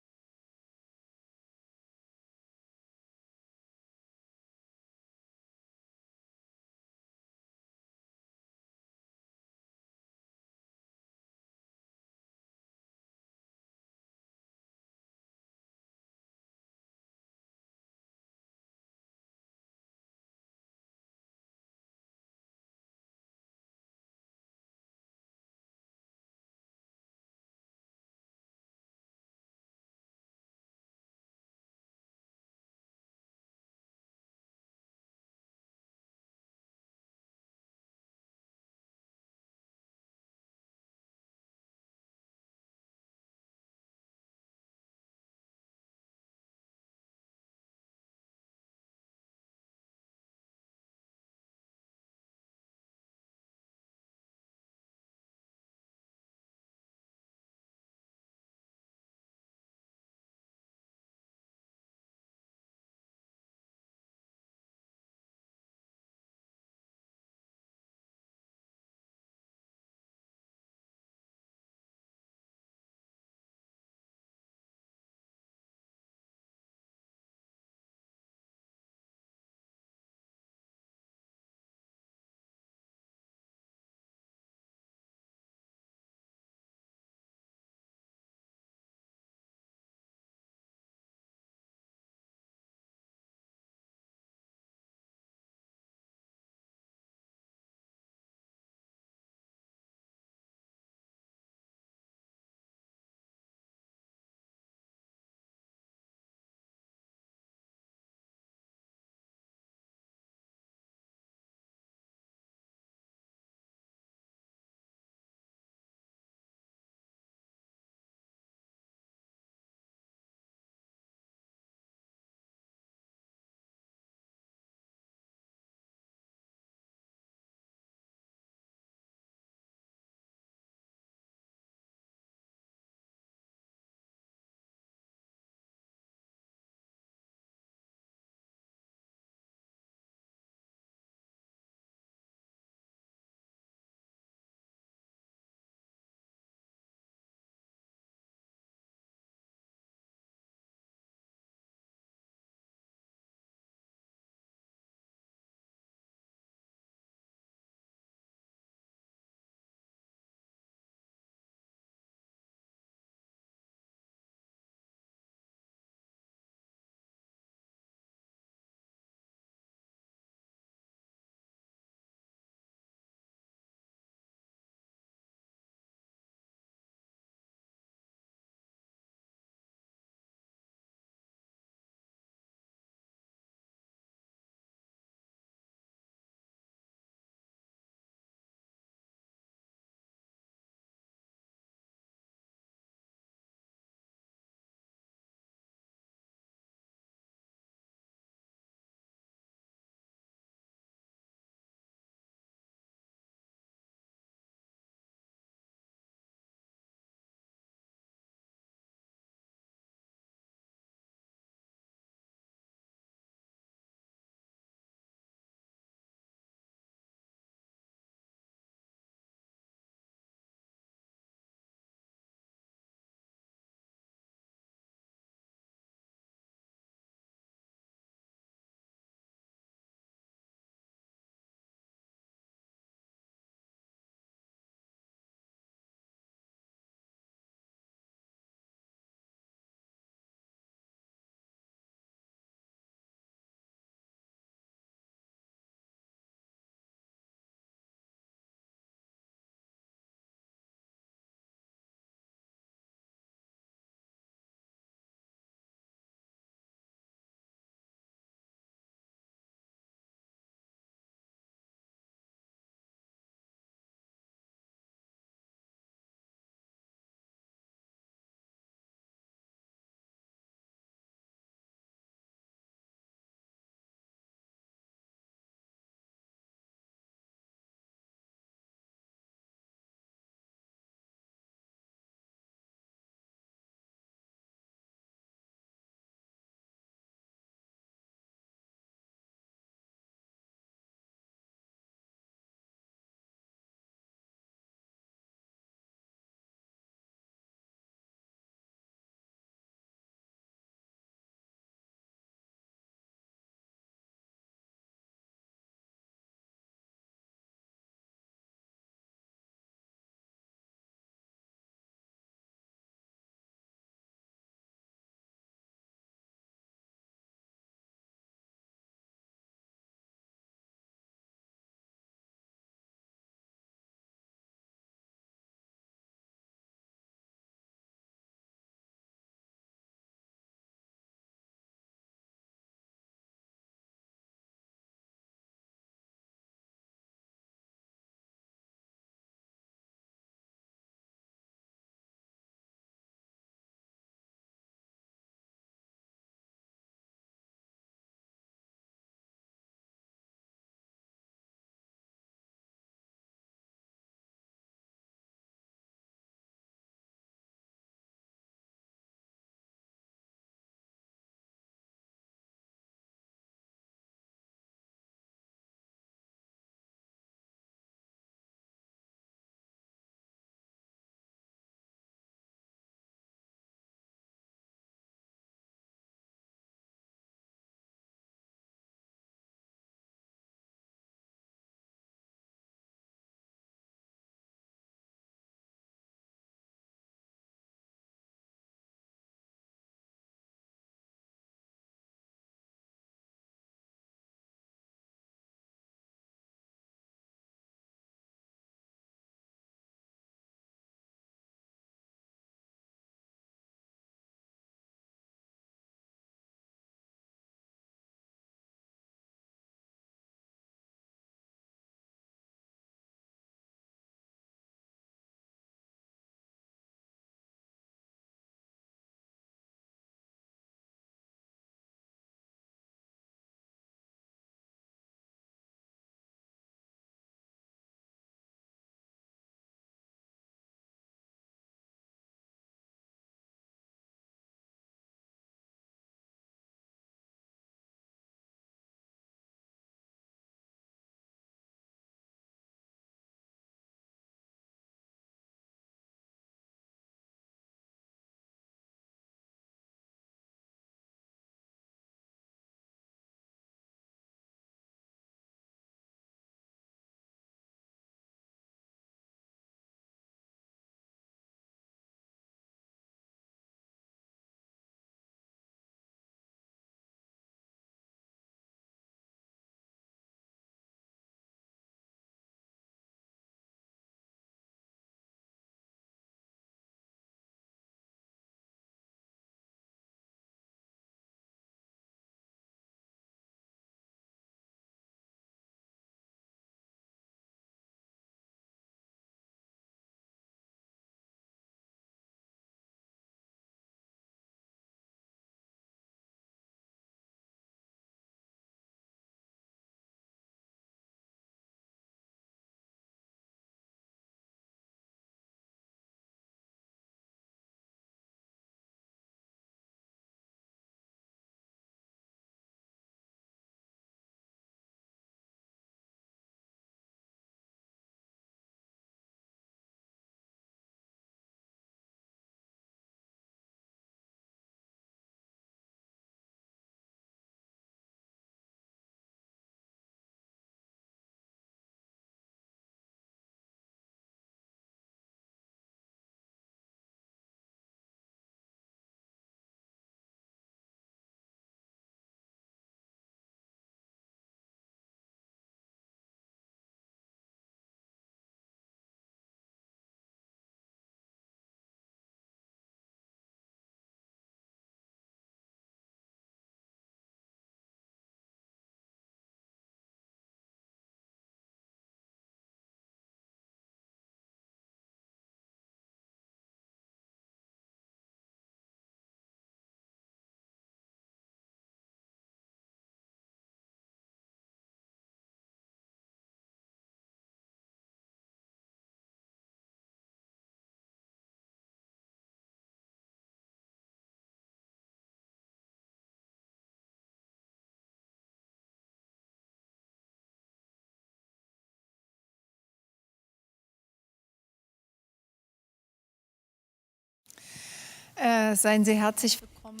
Seien Sie herzlich willkommen.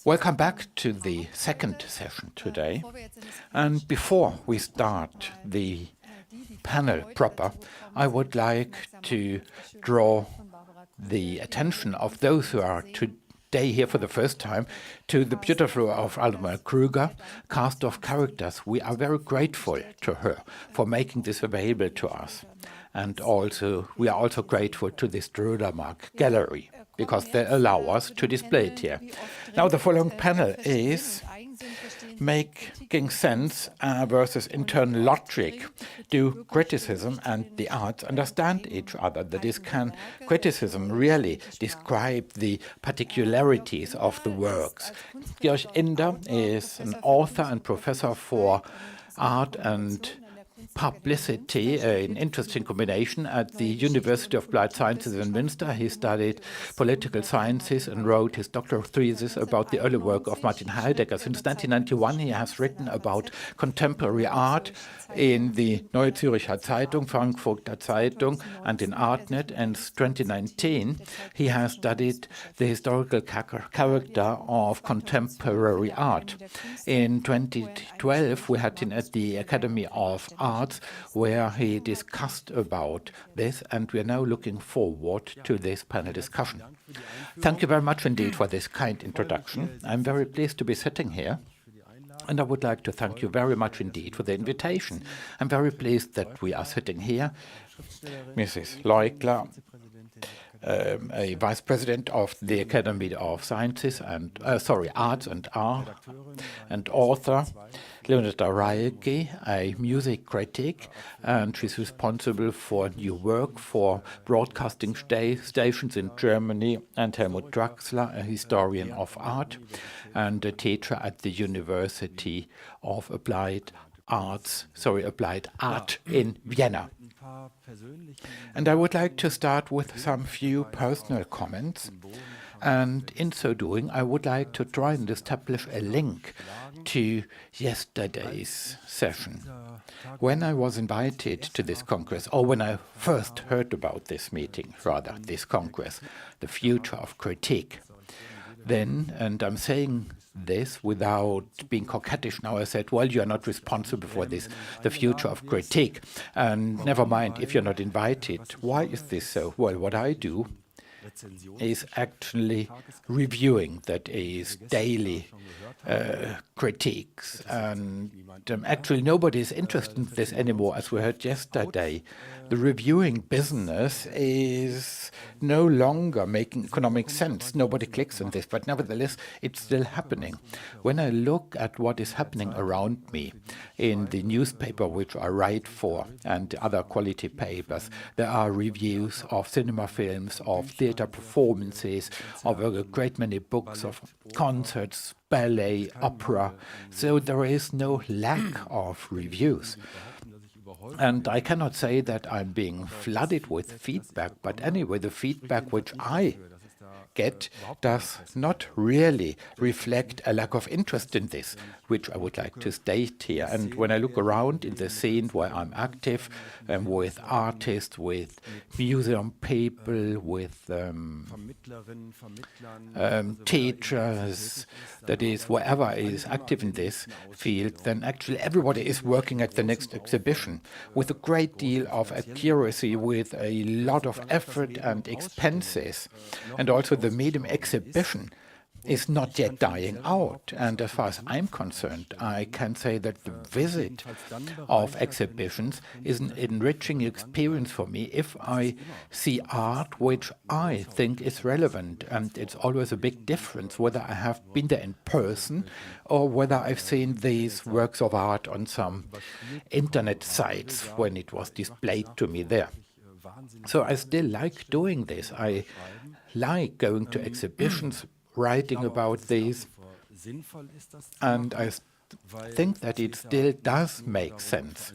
Welcome back to the second session today. And before we start the panel proper, I would like to draw the attention of those who are today here for the first time to the beautiful of Alma Kruger cast of characters. We are very grateful to her for making this available to us. And also, we are also grateful to this Röggla gallery, because they allow us to display it here. Now, the following panel is making sense versus internal logic. Do criticism and the arts understand each other? That is, can criticism really describe the particularities of the works? Georg is an author and professor for art and publicity, an interesting combination. At the University of Applied Sciences in Münster, he studied political sciences and wrote his doctoral thesis about the early work of Martin Heidegger. Since 1991, he has written about contemporary art in the Neue Zürcher Zeitung, Frankfurter Zeitung, and in Artnet. And 2019, he has studied the historical character of contemporary art. In 2012, we had him at the Academy of Arts, where he discussed about this, and we are now looking forward to this panel discussion. Thank you very much indeed for this kind introduction. I'm very pleased to be sitting here, and I would like to thank you very much indeed for the invitation. I'm very pleased that we are sitting here. Mrs. Röggla, a vice president of the Academy of Sciences and Arts and Art, and author. Reineke, a music critic, and she's responsible for new work for broadcasting stations in Germany, and Helmut Draxler, a historian of art and a teacher at the University of Applied Art in Vienna. And I would like to start with some few personal comments. And in so doing, I would like to try and establish a link to yesterday's session. When I was invited to this Congress, or when I first heard about this meeting, rather, this Congress, the future of critique, then, and I'm saying this without being coquettish now, I said, well, you are not responsible for this, the future of critique. And never mind if you're not invited. Why is this so? Well, what I do is actually reviewing, that is daily critiques, and actually nobody is interested in this anymore, as we heard yesterday. The reviewing business is no longer making economic sense. Nobody clicks on this, but nevertheless it's still happening. When I look at what is happening around me in the newspaper which I write for and other quality papers, there are reviews of cinema films, of theater performances, of a great many books, of concerts, ballet, opera. So there is no lack of reviews. And I cannot say that I'm being flooded with feedback, but anyway, the feedback which I get does not really reflect a lack of interest in this, which I would like to state here. And when I look around in the scene where I'm active, with artists, with museum people, with teachers, that is, whoever is active in this field, then actually everybody is working at the next exhibition with a great deal of accuracy, with a lot of effort and expenses. And also the medium exhibition is not yet dying out. And as far as I'm concerned, I can say that the visit of exhibitions is an enriching experience for me if I see art which I think is relevant. And it's always a big difference whether I have been there in person or whether I've seen these works of art on some internet sites when it was displayed to me there. So I still like doing this. I like going to exhibitions, writing about these, and I think that it still does make sense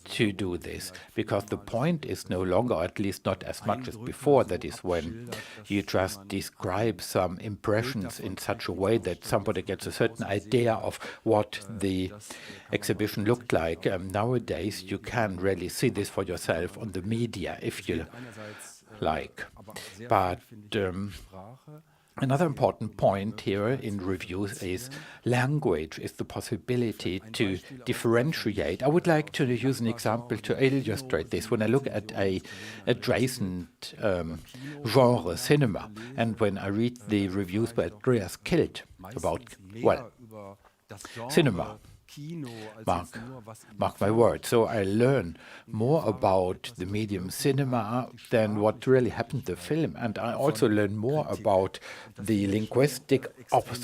to do this, because the point is no longer, at least not as much as before, that is when you just describe some impressions in such a way that somebody gets a certain idea of what the exhibition looked like. Nowadays you can really see this for yourself on the media if you like. But Another important point here in reviews is language is the possibility to differentiate. I would like to use an example to illustrate this. When I look at a adjacent genre, cinema, and when I read the reviews by Andreas Kilt about, well, cinema, mark my word. So I learn more about the medium cinema than what really happened to film. And I also learn more about the linguistic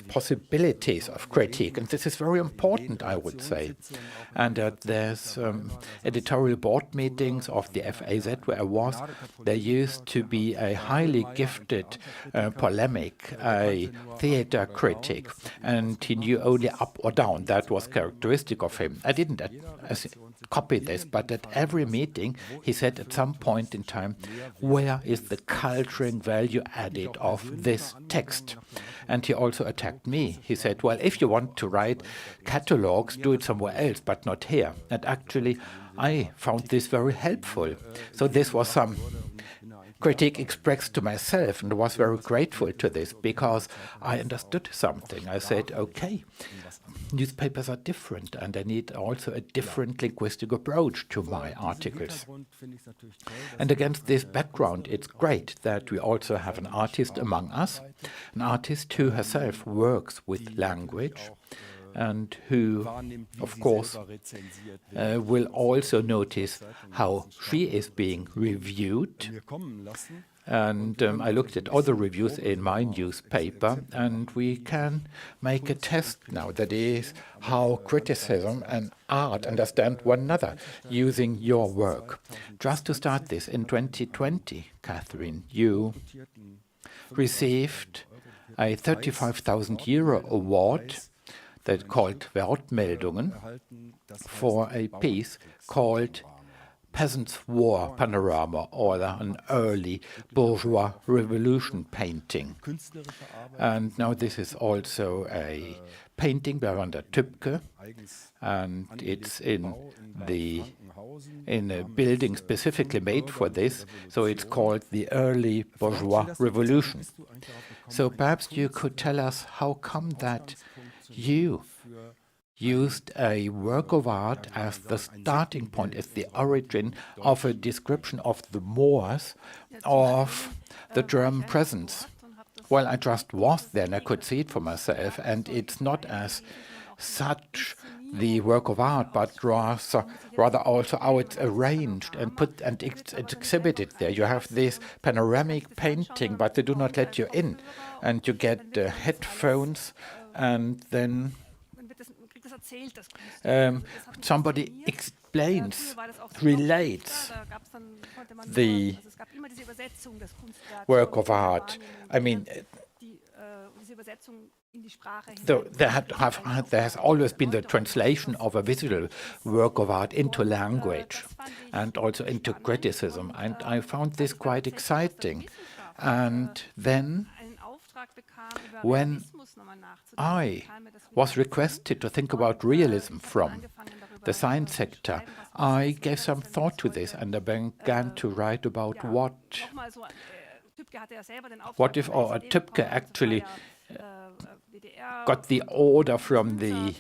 possibilities of critique. And this is very important, I would say. And there's editorial board meetings of the FAZ where I was. There used to be a highly gifted polemic, a theater critic, and he knew only up or down. That was characteristic of him. I didn't copy this, but at every meeting he said at some point in time, where is the culturing value added of this text? And he also attacked me. He said, well, if you want to write catalogs, do it somewhere else, but not here. And actually, I found this very helpful. So this was some critique expressed to myself, and I was very grateful to this because I understood something. I said, okay, newspapers are different, and I need also a different linguistic approach to my articles. And against this background, it's great that we also have an artist among us, an artist who herself works with language, and who, of course, will also notice how she is being reviewed. And I looked at other reviews in my newspaper, and we can make a test now. That is how criticism and art understand one another using your work. Just to start this, in 2020, Kathrin, you received a 35,000 euro award that called Wortmeldungen for a piece called Peasants' War Panorama, or an early bourgeois revolution painting. And now this is also a painting by Wanda Tübke, and it's in a building specifically made for this, so it's called the Early Bourgeois Revolution. So perhaps you could tell us how come that you used a work of art as the starting point, as the origin of a description of the Moors of the German presence. Well, I just was there and I could see it for myself, and it's not as such the work of art, but rather also how it's arranged and put and it's exhibited there. You have this panoramic painting, but they do not let you in, and you get headphones, and then somebody explains, relates the work of art. I mean, there has always been the translation of a visual work of art into language and also into criticism, and I found this quite exciting. And then when I was requested to think about realism from the science sector, I gave some thought to this, and I began to write about what if Tübke actually got the order from the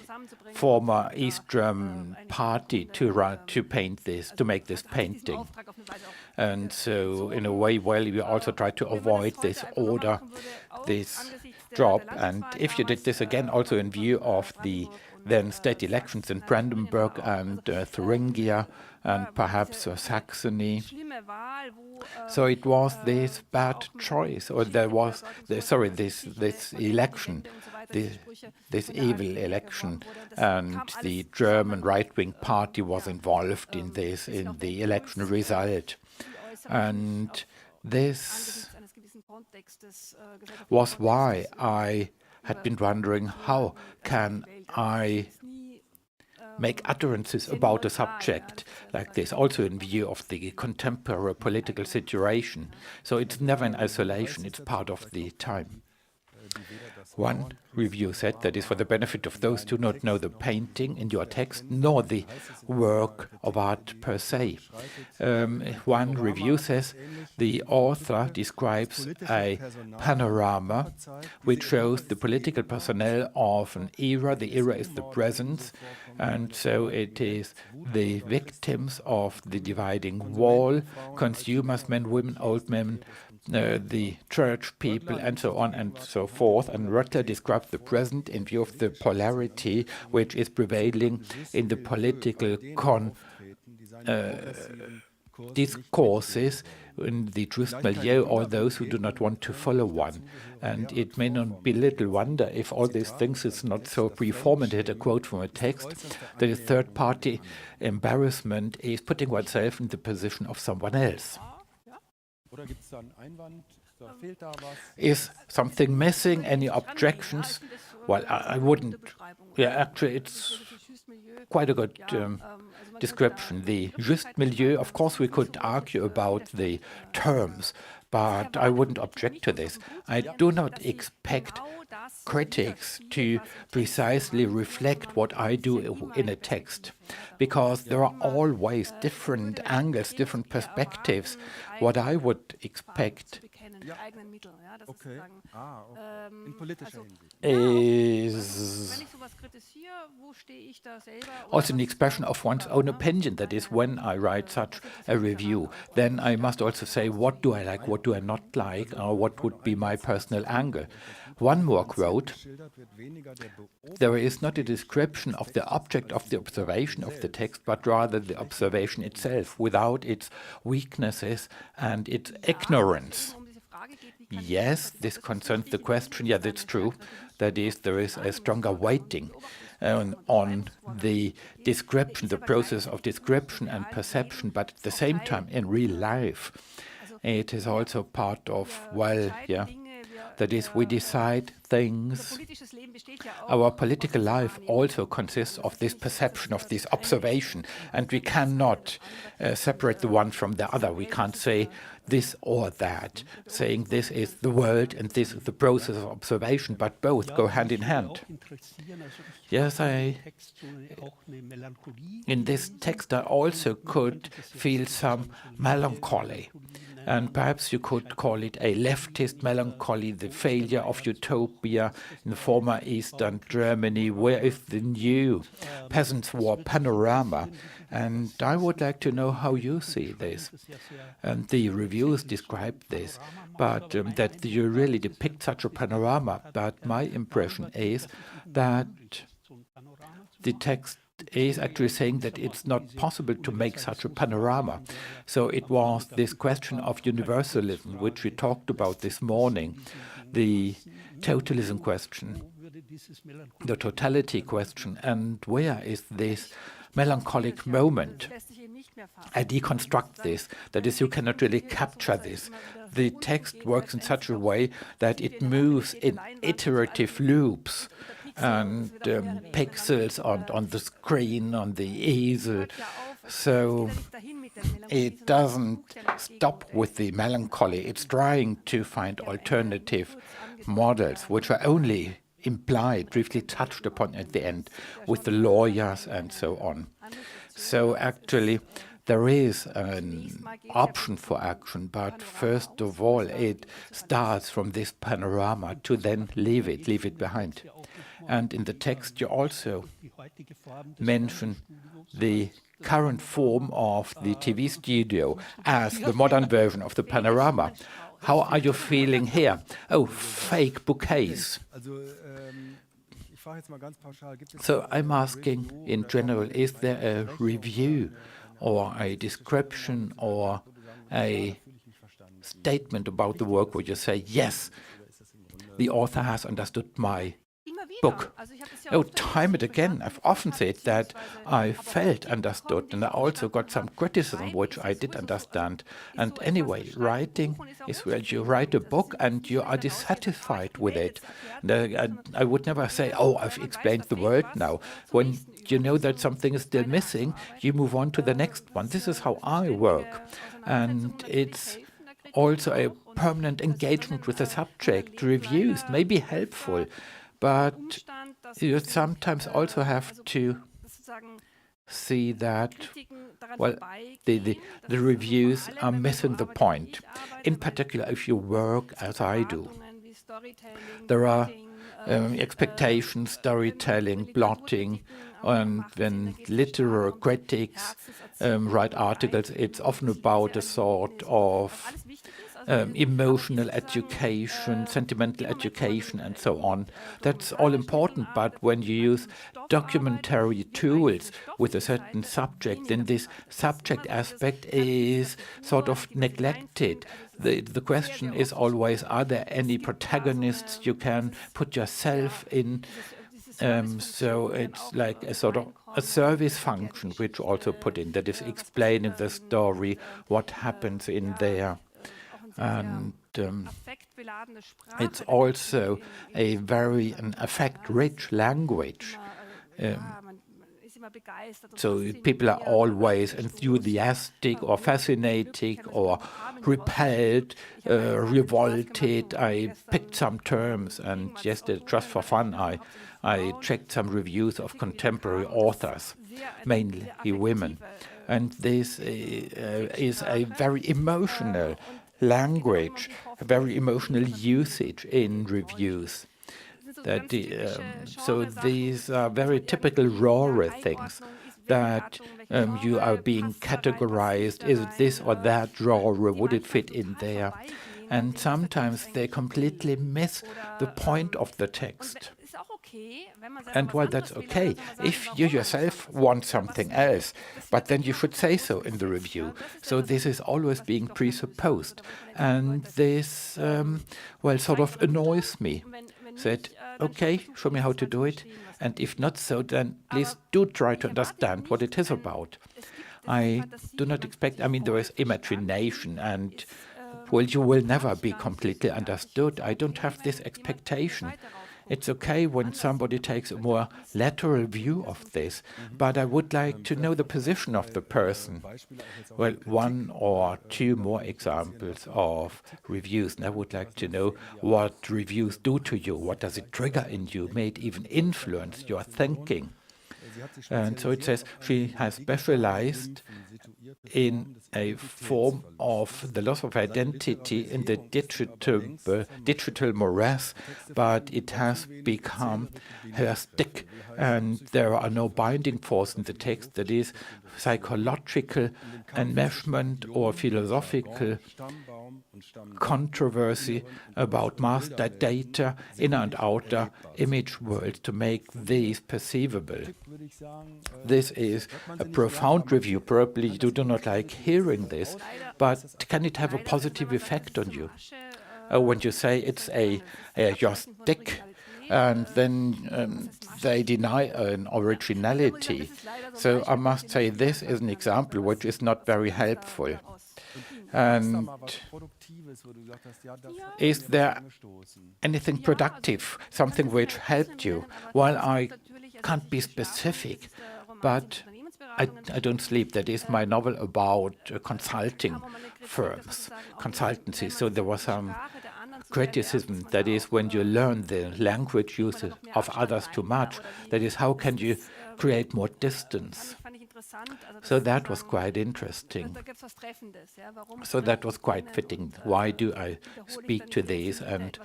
former East German party to paint this, to make this painting. And so in a way, well, we also tried to avoid this order, this job. And if you did this again, also in view of the then state elections in Brandenburg and Thuringia and perhaps Saxony. So it was this bad choice, or there was, this election, this evil election, and the German right-wing party was involved in this, in the election result. And this was why I had been wondering, how can I make utterances about a subject like this, also in view of the contemporary political situation. So it's never in isolation, it's part of the time. One review said that is for the benefit of those who do not know the painting in your text, nor the work of art per se. One review says the author describes a panorama which shows the political personnel of an era. The era is the present, and so it is the victims of the dividing wall, consumers, men, women, old men, the church people, and so on and so forth. And Röggla describes the present in view of the polarity which is prevailing in the political discourses in the just milieu, or those who do not want to follow one. And it may not be little wonder if all these things is not so preformated. A quote from a text that a third-party embarrassment is putting oneself in the position of someone else. Is something missing? Any objections? Well, I wouldn't. Yeah, actually, it's quite a good description. The juste milieu, of course, we could argue about the terms, but I wouldn't object to this. I do not expect critics to precisely reflect what I do in a text, because there are always different angles, different perspectives. What I would expect is also an expression of one's own opinion. That is, when I write such a review, then I must also say what do I like, what do I not like, or what would be my personal angle. One more quote: there is not a description of the object of the observation of the text, but rather the observation itself, without its weaknesses and its ignorance. Yes, this concerns the question. Yeah, that's true. That is, there is a stronger weighting on the description, the process of description and perception, but at the same time, in real life, it is also part of, well, yeah, that is, we decide things. Our political life also consists of this perception, of this observation, and we cannot separate the one from the other. We can't say this or that, saying this is the world and this is the process of observation, but both go hand in hand. Yes, in this text I also could feel some melancholy. And perhaps you could call it a leftist melancholy, the failure of utopia in the former Eastern Germany. Where is the new peasants' war panorama? And I would like to know how you see this. And the reviews describe this, but that you really depict such a panorama. But my impression is that the text is actually saying that it's not possible to make such a panorama. So it was this question of universalism, which we talked about this morning, the totalism question, the totality question, and where is this melancholic moment? I deconstruct this. That is, you cannot really capture this. The text works in such a way that it moves in iterative loops and pixels on the screen, on the easel. So it doesn't stop with the melancholy. It's trying to find alternative models, which are only implied, briefly touched upon at the end, with the lawyers and so on. So actually, there is an option for action, but first of all, it starts from this panorama to then leave it behind. And in the text, you also mention the current form of the TV studio as the modern version of the panorama. How are you feeling here? Oh, fake bouquets. So I'm asking, in general, is there a review or a description or a statement about the work where you say, yes, the author has understood my book? Oh, time and again, I've often said that I felt understood, and I also got some criticism which I did understand. And anyway, writing is where you write a book and you are dissatisfied with it. And I would never say, oh, I've explained the word now. When you know that something is still missing, you move on to the next one. This is how I work. And it's also a permanent engagement with the subject. Reviews may be helpful, but you sometimes also have to see that, well, the reviews are missing the point. In particular, if you work as I do, there are expectations, storytelling, plotting, and when literary critics write articles, it's often about a sort of emotional education, sentimental education, and so on. That's all important, but when you use documentary tools with a certain subject, then this subject aspect is sort of neglected. The question is always, are there any protagonists you can put yourself in? So it's like a sort of a service function, which also put in, that is explaining the story, what happens in there. And it's also a very affect-rich language. So people are always enthusiastic or fascinated or repelled, revolted. I picked some terms, and yesterday, just for fun, I checked some reviews of contemporary authors, mainly women. And this is a very emotional language, a very emotional usage in reviews. So these are very typical genre things, that you are being categorized, is it this or that genre, would it fit in there? And sometimes they completely miss the point of the text. And well, that's okay if you yourself want something else, but then you should say so in the review. So this is always being presupposed, and this, well, sort of annoys me. Said, okay, show me how to do it, and if not so, then please do try to understand what it is about. I do not expect, I mean, there is imagination, and well, you will never be completely understood. I don't have this expectation. It's okay when somebody takes a more lateral view of this, but I would like to know the position of the person. Well, one or two more examples of reviews, and I would like to know what reviews do to you, what does it trigger in you, may it even influence your thinking. And so it says she has specialized in a form of the loss of identity in the digital morass, but it has become her stick, and there are no binding force in the text, that is psychological enmeshment or philosophical controversy about master data, inner and outer image worlds, to make these perceivable. This is a profound review. Probably you do not like hearing this, but can it have a positive effect on you? When you say it's your stick, and then they deny an originality. So I must say this is an example which is not very helpful. And is there anything productive, something which helped you? Well, I can't be specific, but I don't sleep. That is my novel about consulting firms, consultancy. So there was some criticism, that is when you learn the language use of others too much, that is how can you create more distance. So that was quite interesting. So that was quite fitting. Why do I speak to these? And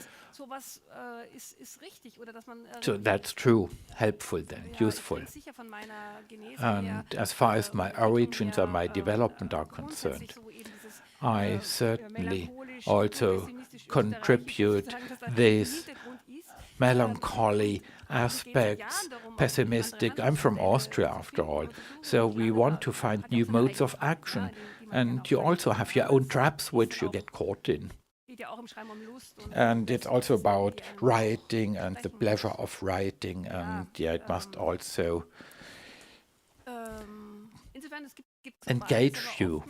so that's true, helpful then, useful. And as far as my origins and my development are concerned, I certainly also contribute these melancholy aspects, pessimistic. I'm from Austria, after all, so we want to find new modes of action, and you also have your own traps which you get caught in. And it's also about writing and the pleasure of writing, and yeah, it must also engage you.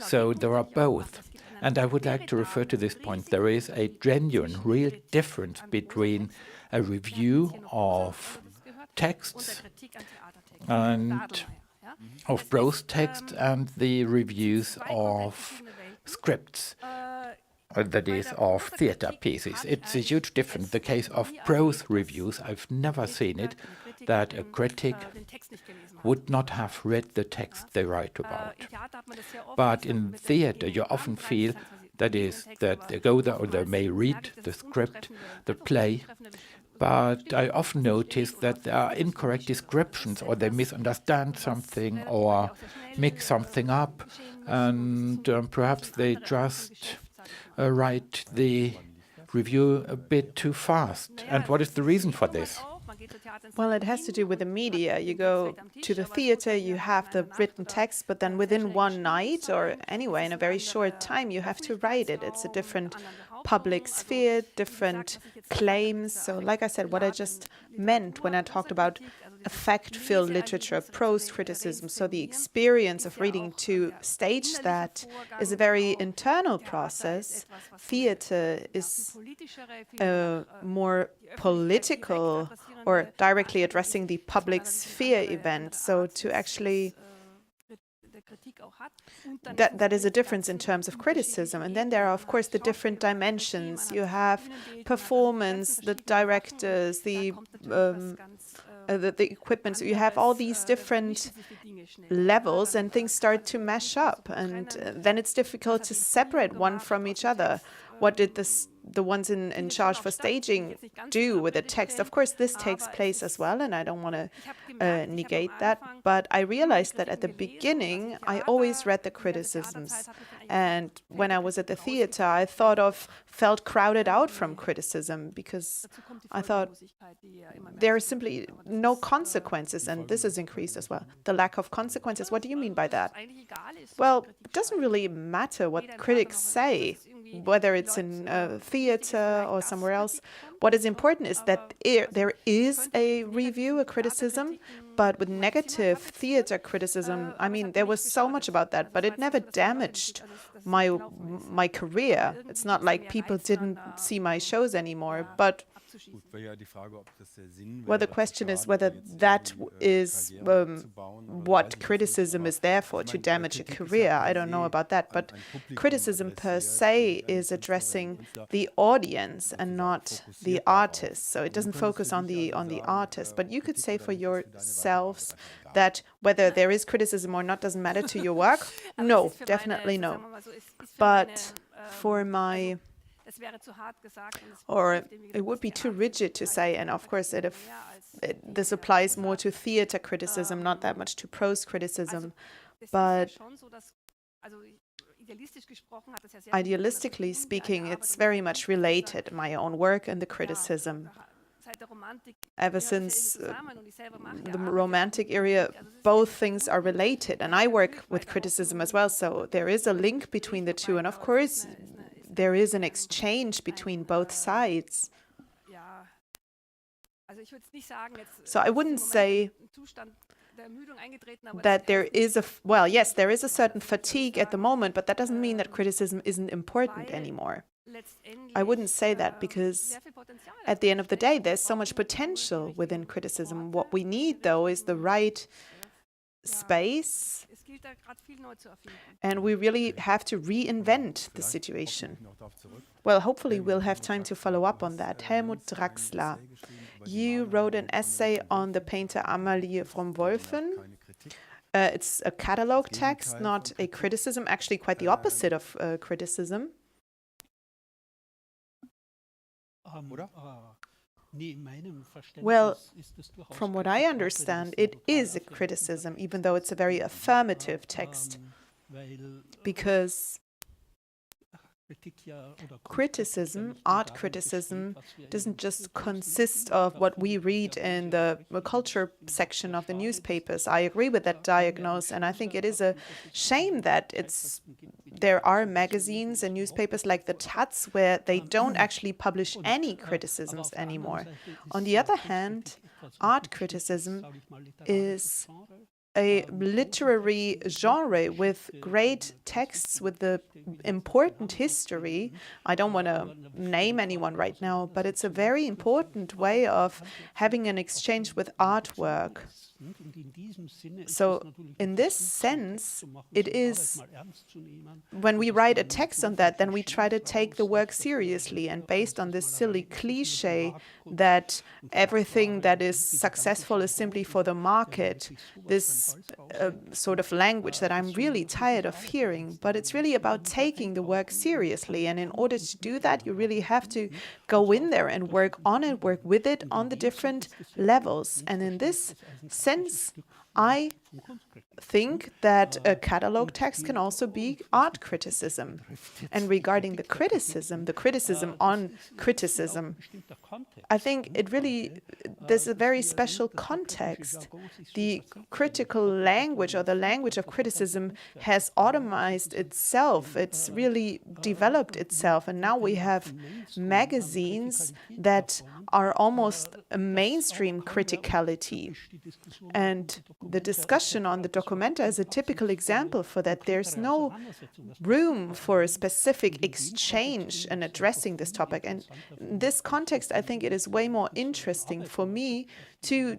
So there are both. And I would like to refer to this point. There is a genuine, real difference between a review of texts and of prose text and the reviews of scripts. that is of theater pieces. It's a huge difference. The case of prose reviews, I've never seen it, that a critic would not have read the text they write about. But in theater, you often feel that they go there or they may read the script, the play, but I often notice that there are incorrect descriptions or they misunderstand something or mix something up, and perhaps they just write the review a bit too fast. And what is the reason for this? Well, it has to do with the media. You go to the theater, you have the written text, but then within one night, or anyway, in a very short time, you have to write it. It's a different public sphere, different claims. So like I said, what I just meant when I talked about effect-filled literature, prose criticism, so the experience of reading to stage that is a very internal process. Theater is a more political or directly addressing the public sphere event. So to actually that is a difference in terms of criticism. And then there are, of course, the different dimensions. You have performance, the directors, the equipment. So you have all these different levels, and things start to mash up. And then it's difficult to separate one from each other. What did the ones in charge for staging do with the text? Of course, this takes place as well, and I don't want to negate that. But I realized that at the beginning, I always read the criticisms. And when I was at the theater, I felt crowded out from criticism because I thought there are simply no consequences, and this is increased as well. The lack of consequences, what do you mean by that? Well, it doesn't really matter what critics say, whether it's in theater or somewhere else. What is important is that there is a review, a criticism, but with negative theater criticism, I mean, there was so much about that, but it never damaged my career. It's not like people didn't see my shows anymore, but well, the question is whether that is what criticism is there for, to damage a career. I don't know about that, but criticism per se is addressing the audience and not the artist. So it doesn't focus on the artist. But you could say for yourselves that whether there is criticism or not doesn't matter to your work. No, definitely no. But for my... Or it would be too rigid to say, and of course this applies more to theater criticism, not that much to prose criticism, but idealistically speaking, it's very much related, my own work and the criticism. Ever since the Romantic era, both things are related, and I work with criticism as well, so there is a link between the two, and of course there is an exchange between both sides. So I wouldn't say that there is well, yes, there is a certain fatigue at the moment, but that doesn't mean that criticism isn't important anymore. I wouldn't say that, because at the end of the day, there's so much potential within criticism. What we need, though, is the right space, and we really have to reinvent the situation. Well, hopefully we'll have time to follow up on that. Helmut Draxler, you wrote an essay on the painter Amalie from Wolfen. It's a catalogue text, not a criticism, actually quite the opposite of criticism. Well, from what I understand, it is a criticism, even though it's a very affirmative text, because criticism, art criticism, doesn't just consist of what we read in the culture section of the newspapers. I agree with that diagnosis, and I think it is a shame that there are magazines and newspapers like the Taz where they don't actually publish any criticisms anymore. On the other hand, art criticism is a literary genre with great texts, with the important history. I don't want to name anyone right now, but it's a very important way of having an exchange with artwork. So in this sense, it is, when we write a text on that, then we try to take the work seriously. And based on this silly cliche that everything that is successful is simply for the market, this sort of language that I'm really tired of hearing. But it's really about taking the work seriously. And in order to do that, you really have to go in there and work on it, work with it on the different levels. And in this sense, I think that a catalog text can also be art criticism. And regarding the criticism on criticism, I think it really, there's a very special context. The critical language, or the language of criticism, has automized itself. It's really developed itself. And now we have magazines that are almost a mainstream criticality. And the discussion on the Documenta is a typical example for that. There's no room for a specific exchange in addressing this topic. And in this context, I think it is way more interesting for me to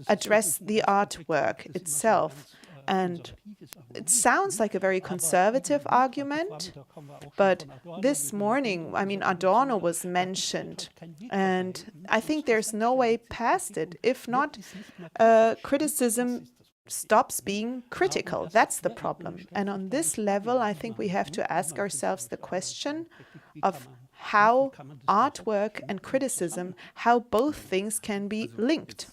address the artwork itself. And it sounds like a very conservative argument, but this morning, I mean, Adorno was mentioned, and I think there's no way past it. If not, criticism stops being critical. That's the problem. And on this level, I think we have to ask ourselves the question of how artwork and criticism, how both things can be linked.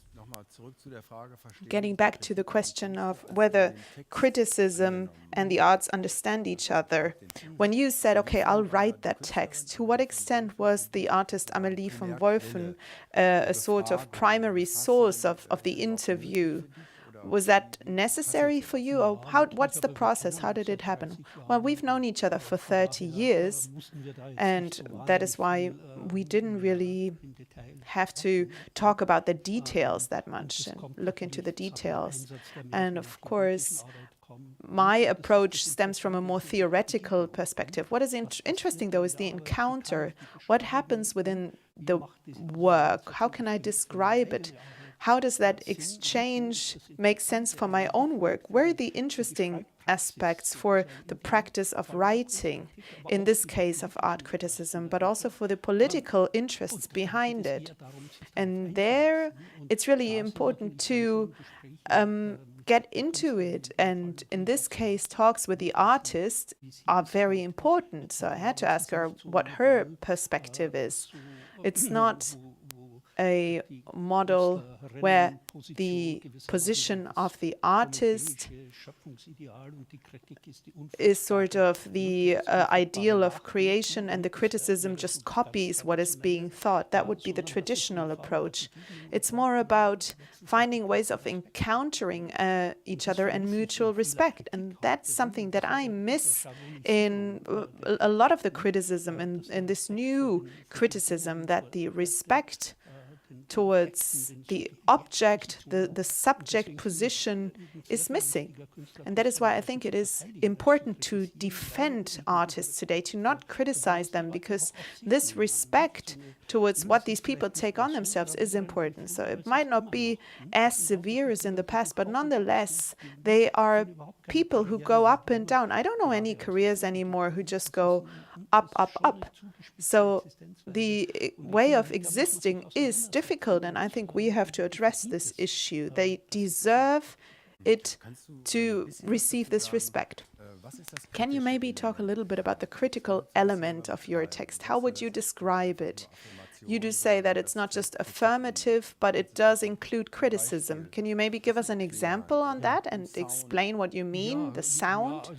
Getting back to the question of whether criticism and the arts understand each other. When you said, okay, I'll write that text, to what extent was the artist Amelie von Wolfen a sort of primary source of the interview? Was that necessary for you, or what's the process? How did it happen? Well, we've known each other for 30 years, and that is why we didn't really have to talk about the details that much and look into the details. And of course, my approach stems from a more theoretical perspective. What is interesting, though, is the encounter. What happens within the work? How can I describe it? How does that exchange make sense for my own work? Where are the interesting aspects for the practice of writing, in this case of art criticism, but also for the political interests behind it? And there, it's really important to get into it. And in this case, talks with the artist are very important. So I had to ask her what her perspective is. It's not a model where the position of the artist is sort of the ideal of creation, and the criticism just copies what is being thought. That would be the traditional approach. It's more about finding ways of encountering each other and mutual respect. And that's something that I miss in a lot of the criticism, in this new criticism, that the respect towards the object, the subject position is missing. And that is why I think it is important to defend artists today, to not criticize them, because this respect towards what these people take on themselves is important. So it might not be as severe as in the past, but nonetheless, they are people who go up and down. I don't know any careers anymore who just go up, up, up. So the way of existing is difficult, and I think we have to address this issue. They deserve it to receive this respect. Can you maybe talk a little bit about the critical element of your text? How would you describe it? You do say that it's not just affirmative, but it does include criticism. Can you maybe give us an example on that and explain what you mean, the sound?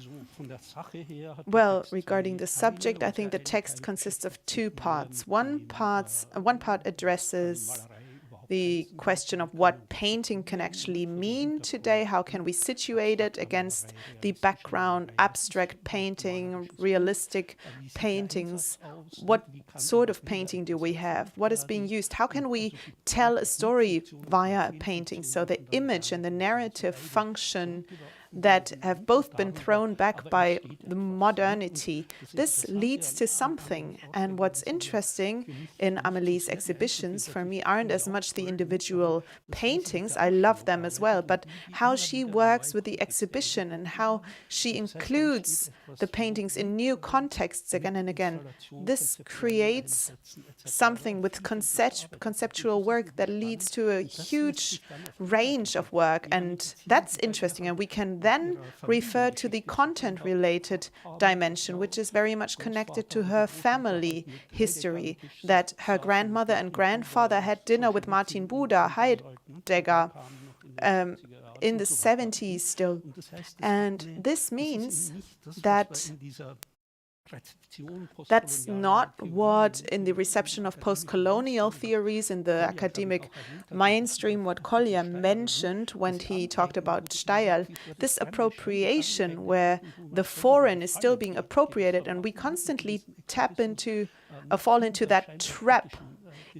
Well, regarding the subject, I think the text consists of two parts. One part addresses the question of what painting can actually mean today. How can we situate it against the background, abstract painting, realistic paintings? What sort of painting do we have? What is being used? How can we tell a story via a painting? So the image and the narrative function that have both been thrown back by the modernity. This leads to something. And what's interesting in Amélie's exhibitions for me aren't as much the individual paintings, I love them as well, but how she works with the exhibition and how she includes the paintings in new contexts again and again. This creates something with conceptual work that leads to a huge range of work, and that's interesting. And we can then refer to the content-related dimension, which is very much connected to her family history, that her grandmother and grandfather had dinner with Martin Buber, Heidegger, in the 70s still. And this means that that's not what in the reception of post-colonial theories in the academic mainstream, what Collier mentioned when he talked about Steyr, this appropriation where the foreign is still being appropriated, and we constantly fall into that trap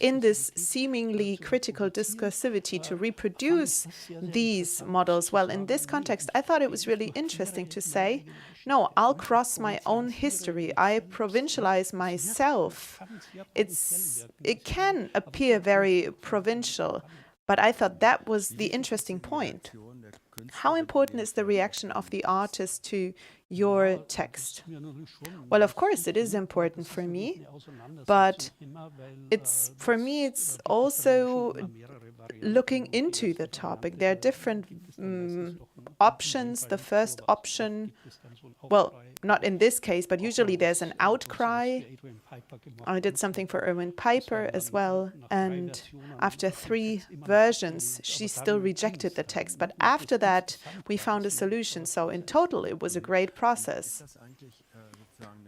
in this seemingly critical discursivity to reproduce these models. Well, in this context, I thought it was really interesting to say, no, I'll cross my own history. I provincialize myself. It can appear very provincial, but I thought that was the interesting point. How important is the reaction of the artist to your text? Well, of course, it is important for me, but for me, it's also looking into the topic. There are different options. The first option, well, not in this case, but usually there's an outcry. I did something for Erwin Piper as well, and after 3 versions, she still rejected the text. But after that, we found a solution. So in total, it was a great process.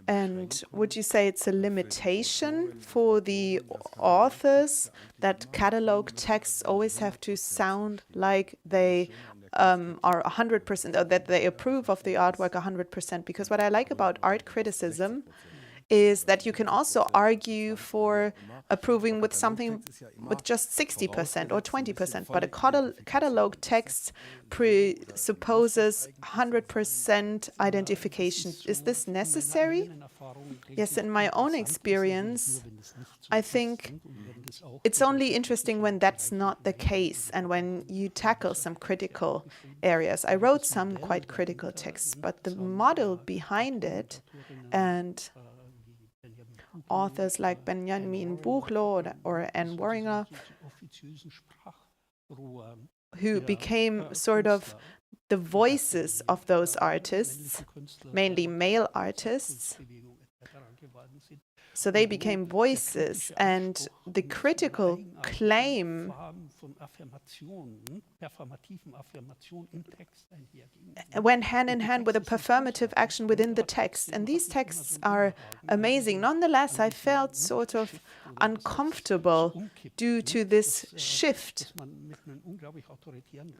And would you say it's a limitation for the authors that catalog texts always have to sound like they are 100%, or that they approve of the artwork 100%? Because what I like about art criticism is that you can also argue for approving with something with just 60% or 20%, but a catalog text presupposes 100% identification. Is this necessary? Yes, in my own experience, I think it's only interesting when that's not the case and when you tackle some critical areas. I wrote some quite critical texts, but the model behind it, and authors like Benjamin Buchloh or Anne Warringer, who became sort of the voices of those artists, mainly male artists. So they became voices, and the critical claim went hand in hand with a performative action within the text. And these texts are amazing. Nonetheless, I felt sort of uncomfortable due to this shift,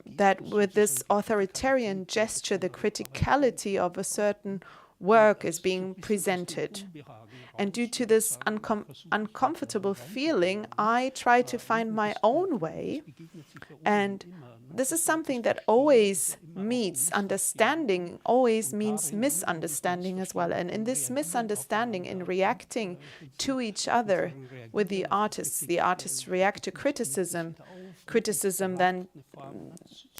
that with this authoritarian gesture, the criticality of a certain work is being presented. And due to this uncomfortable feeling, I try to find my own way. And this is something that always meets understanding, always means misunderstanding as well. And in this misunderstanding, in reacting to each other with the artists react to criticism. Criticism then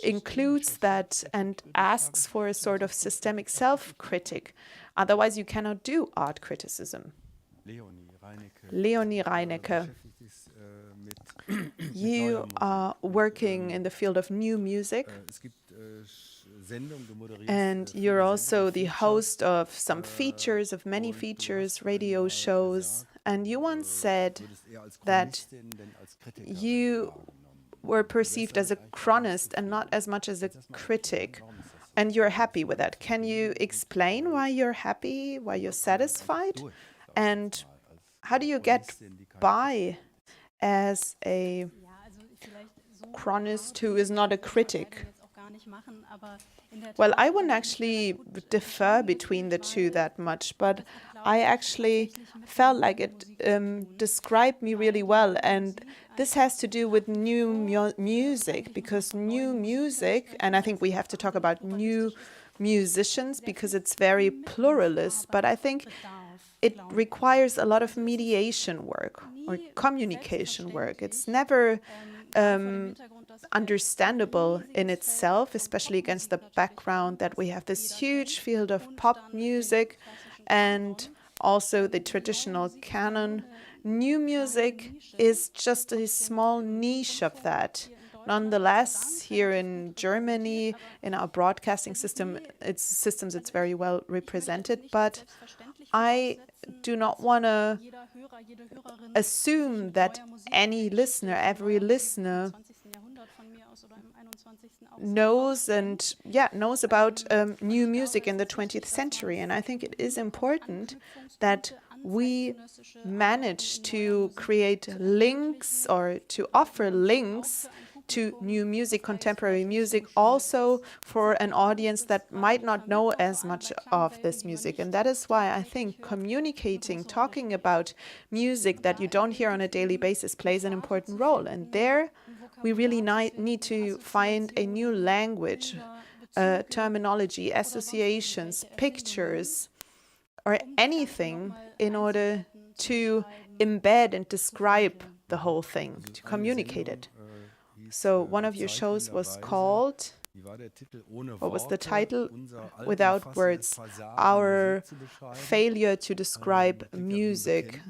includes that and asks for a sort of systemic self-critic. Otherwise, you cannot do art criticism. Leonie, Reineke, you are working in the field of new music, and you're also the host of some features, of many features, radio shows, and you once said that you were perceived as a chronist and not as much as a critic, and you're happy with that. Can you explain why you're happy, why you're satisfied? And how do you get by as a chronist who is not a critic? Well, I wouldn't actually differ between the two that much, but I actually felt like it described me really well. And this has to do with new music, because new music, and I think we have to talk about new musicians because it's very pluralist, but I think it requires a lot of mediation work or communication work. It's never understandable in itself, especially against the background that we have this huge field of pop music and also the traditional canon. New music is just a small niche of that. Nonetheless, here in Germany, in our broadcasting systems, it's very well represented, but I do not want to assume that any listener, every listener knows about new music in the 20th century. And I think it is important that we manage to create links or to offer links to new music, contemporary music, also for an audience that might not know as much of this music. And that is why I think communicating, talking about music that you don't hear on a daily basis plays an important role. And there we really need to find a new language, terminology, associations, pictures, or anything in order to embed and describe the whole thing, to communicate it. So one of your shows was called, what was the title? Without Words. Our failure to describe music.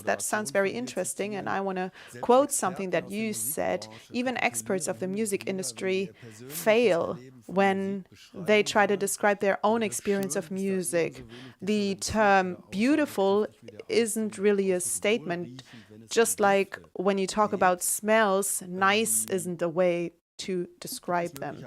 That sounds very interesting, and I want to quote something that you said. Even experts of the music industry fail when they try to describe their own experience of music. The term beautiful isn't really a statement. Just like when you talk about smells, nice isn't a way to describe them.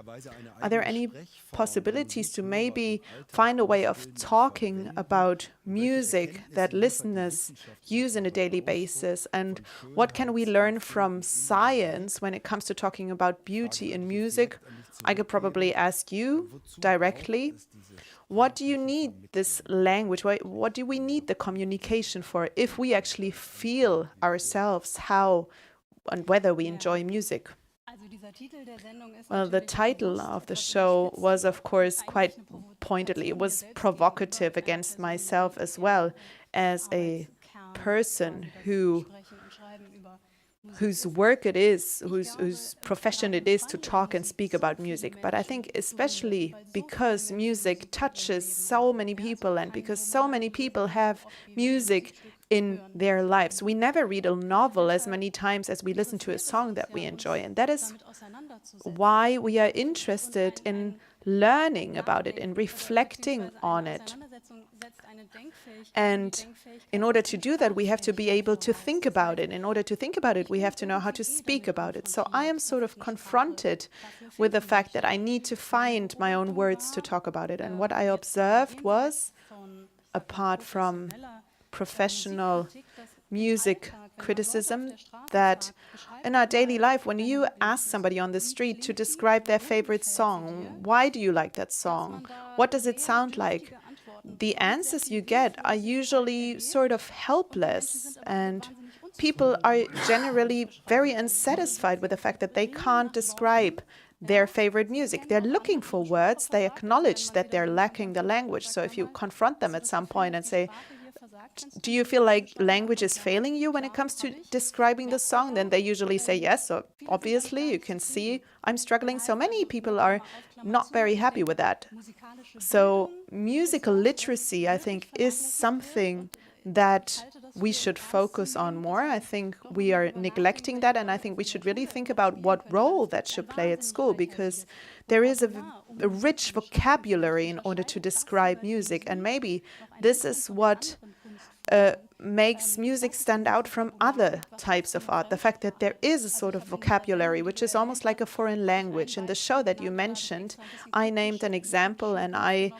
Are there any possibilities to maybe find a way of talking about music that listeners use on a daily basis? And what can we learn from science when it comes to talking about beauty in music? I could probably ask you directly. What do you need this language? What do we need the communication for if we actually feel ourselves how and whether we enjoy music? Well, the title of the show was, of course, quite pointedly. It was provocative against myself as well, as a person whose work it is, whose profession it is to talk and speak about music. But I think especially because music touches so many people and because so many people have music in their lives. We never read a novel as many times as we listen to a song that we enjoy. And that is why we are interested in learning about it and reflecting on it. And in order to do that, we have to be able to think about it. In order to think about it, we have to know how to speak about it. So I am sort of confronted with the fact that I need to find my own words to talk about it. And what I observed was, apart from professional music criticism, that in our daily life, when you ask somebody on the street to describe their favorite song, why do you like that song? What does it sound like? The answers you get are usually sort of helpless, and people are generally very unsatisfied with the fact that they can't describe their favorite music. They're looking for words. They acknowledge that they're lacking the language. So if you confront them at some point and say, do you feel like language is failing you when it comes to describing the song? Then they usually say yes. So obviously you can see I'm struggling. So many people are not very happy with that. So musical literacy, I think, is something that we should focus on more. I think we are neglecting that, and I think we should really think about what role that should play at school, because there is a rich vocabulary in order to describe music, and maybe this is what makes music stand out from other types of art. The fact that there is a sort of vocabulary, which is almost like a foreign language. In the show that you mentioned, I named an example, and I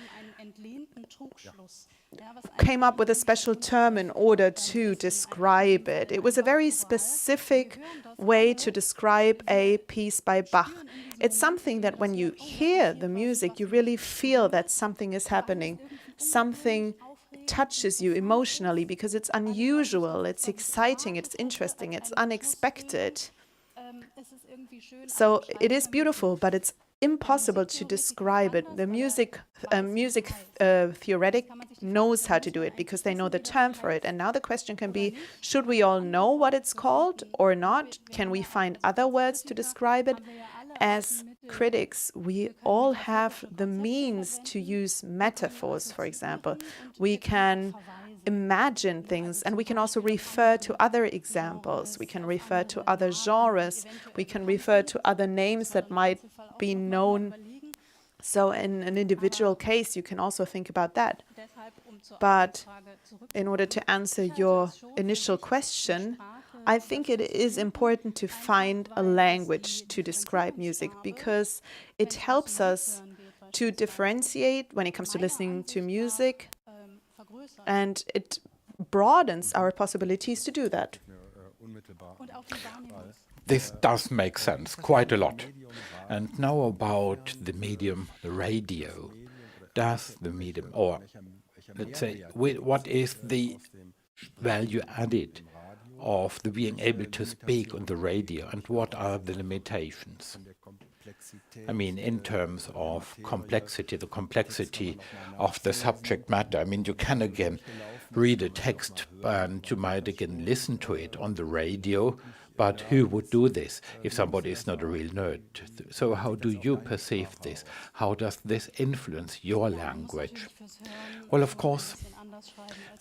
came up with a special term in order to describe it. It was a very specific way to describe a piece by Bach. It's something that when you hear the music, you really feel that something is happening. Something touches you emotionally because it's unusual, it's exciting, it's interesting, it's unexpected. So it is beautiful, but it's impossible to describe it. The music theoretic knows how to do it because they know the term for it. And now the question can be, should we all know what it's called or not? Can we find other words to describe it? As critics, we all have the means to use metaphors, for example. We can imagine things, and we can also refer to other examples. We can refer to other genres. We can refer to other names that might be known. So in an individual case, you can also think about that. But in order to answer your initial question, I think it is important to find a language to describe music because it helps us to differentiate when it comes to listening to music, and it broadens our possibilities to do that. This does make sense, quite a lot. And now about the medium, the radio. Does the medium, or let's say, what is the value added of the being able to speak on the radio, and what are the limitations? I mean, in terms of complexity, the complexity of the subject matter. I mean, you can again read a text and you might again listen to it on the radio, but who would do this if somebody is not a real nerd? So how do you perceive this? How does this influence your language? Well, of course,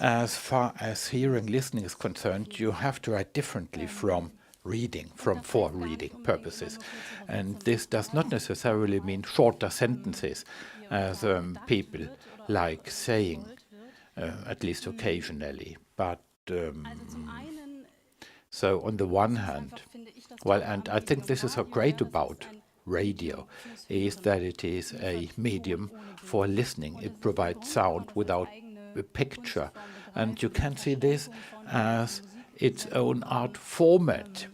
as far as hearing, listening is concerned, you have to write differently from reading, for reading purposes. And this does not necessarily mean shorter sentences, as people like saying, at least occasionally. But so on the one hand, well, and I think this is so great about radio, is that it is a medium for listening. It provides sound without a picture. And you can see this as its own art format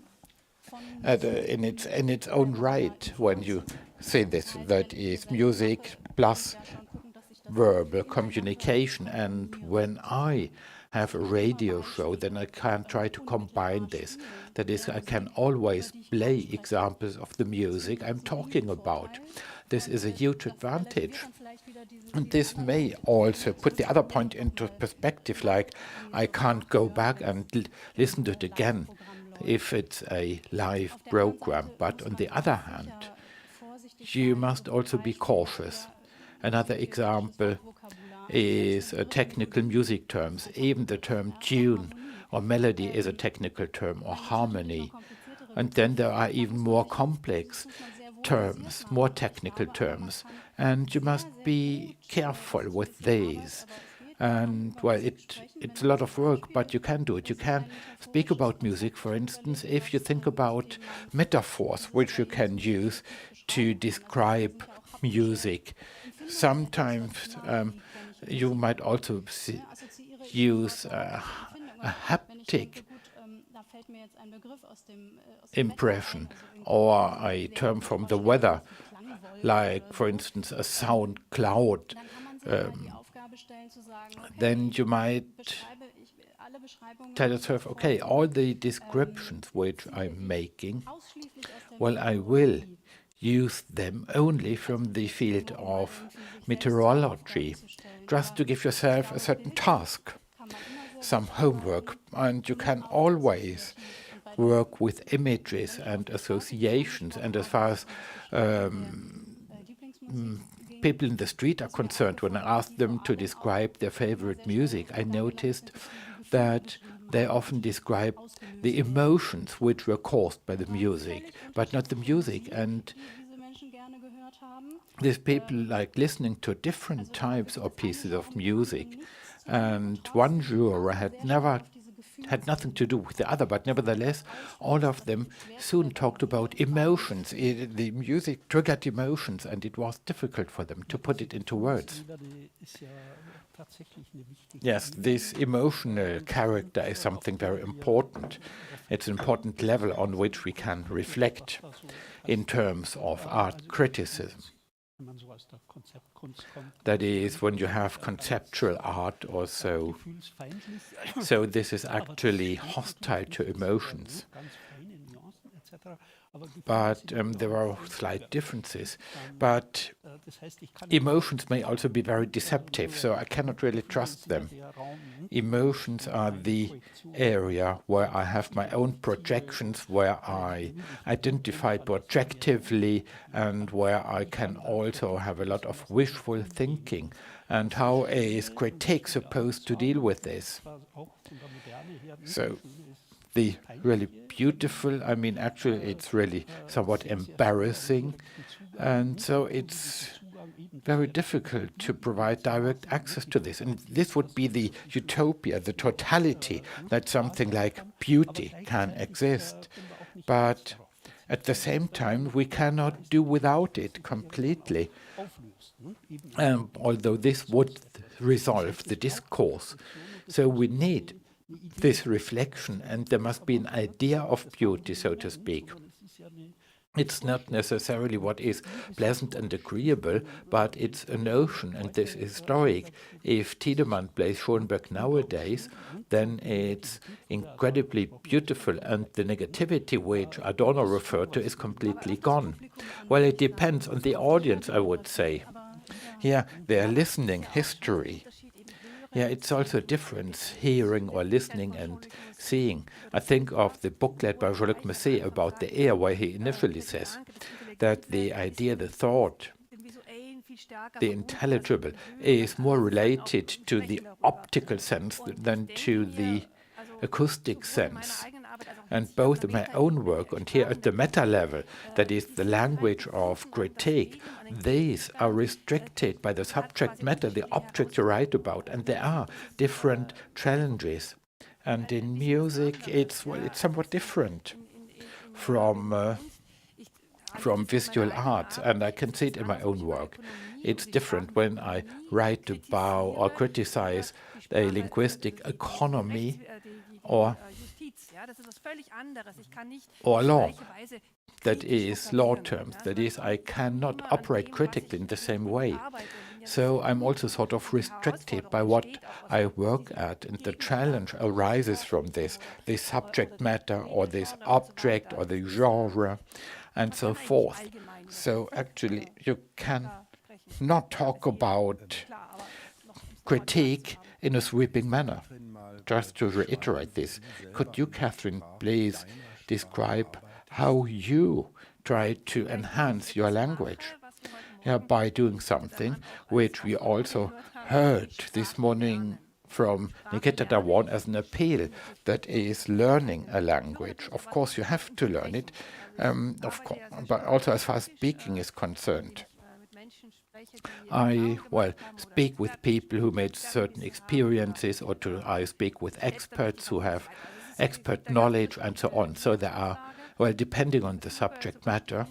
in its own right when you say this. That is music plus verbal communication. And when I have a radio show, then I can try to combine this. That is, I can always play examples of the music I'm talking about. This is a huge advantage. And this may also put the other point into perspective, like I can't go back and listen to it again if it's a live program. But on the other hand, you must also be cautious. Another example is technical music terms. Even the term tune or melody is a technical term, or harmony. And then there are even more complex terms, more technical terms. And you must be careful with these. And, well, it's a lot of work, but you can do it. You can speak about music, for instance, if you think about metaphors, which you can use to describe music. Sometimes you might also use a haptic impression or a term from the weather, like, for instance, a sound cloud. Then you might tell yourself, okay, all the descriptions which I'm making, well, I will use them only from the field of meteorology, just to give yourself a certain task, some homework. And you can always work with images and associations. And as far as people in the street are concerned, when I ask them to describe their favorite music, I noticed that they often describe the emotions which were caused by the music, but not the music. And these people like listening to different types or pieces of music. And one genre had nothing to do with the other, but nevertheless, all of them soon talked about emotions. The music triggered emotions, and it was difficult for them to put it into words. Yes, this emotional character is something very important. It's an important level on which we can reflect in terms of art criticism. That is, when you have conceptual art or so. So this is actually hostile to emotions. but there are slight differences. But emotions may also be very deceptive, so I cannot really trust them. Emotions are the area where I have my own projections, where I identify projectively, and where I can also have a lot of wishful thinking. And how is critique supposed to deal with this? So the really beautiful, I mean, actually it's really somewhat embarrassing, and so it's very difficult to provide direct access to this. And this would be the utopia, the totality, that something like beauty can exist. But at the same time, we cannot do without it completely. Although this would resolve the discourse. So we need this reflection, and there must be an idea of beauty, so to speak. It's not necessarily what is pleasant and agreeable, but it's a notion, and this is historic. If Tiedemann plays Schoenberg nowadays, then it's incredibly beautiful, and the negativity which Adorno referred to is completely gone. Well, it depends on the audience, I would say. Here, they are listening history. Yeah, it's also a difference, hearing or listening and seeing. I think of the booklet by Jean-Luc Messet about the air, where he initially says that the idea, the thought, the intelligible, is more related to the optical sense than to the acoustic sense. And both in my own work and here at the meta level, that is the language of critique, these are restricted by the subject matter, the object you write about, and there are different challenges. And in music, it's somewhat different from visual arts, and I can see it in my own work. It's different when I write about or criticize a linguistic economy or law. That is law terms. That is, I cannot operate critically in the same way. So I'm also sort of restricted by what I work at, and the challenge arises from this subject matter or this object or the genre and so forth. So actually you can not talk about critique in a sweeping manner. Just to reiterate this, could you, Kathrin, please describe how you try to enhance your language by doing something which we also heard this morning from Nikita Dhawan as an appeal, that is learning a language. Of course, you have to learn it, of course, but also as far as speaking is concerned. I speak with people who made certain experiences, or I speak with experts who have expert knowledge and so on. So there are, depending on the subject matter,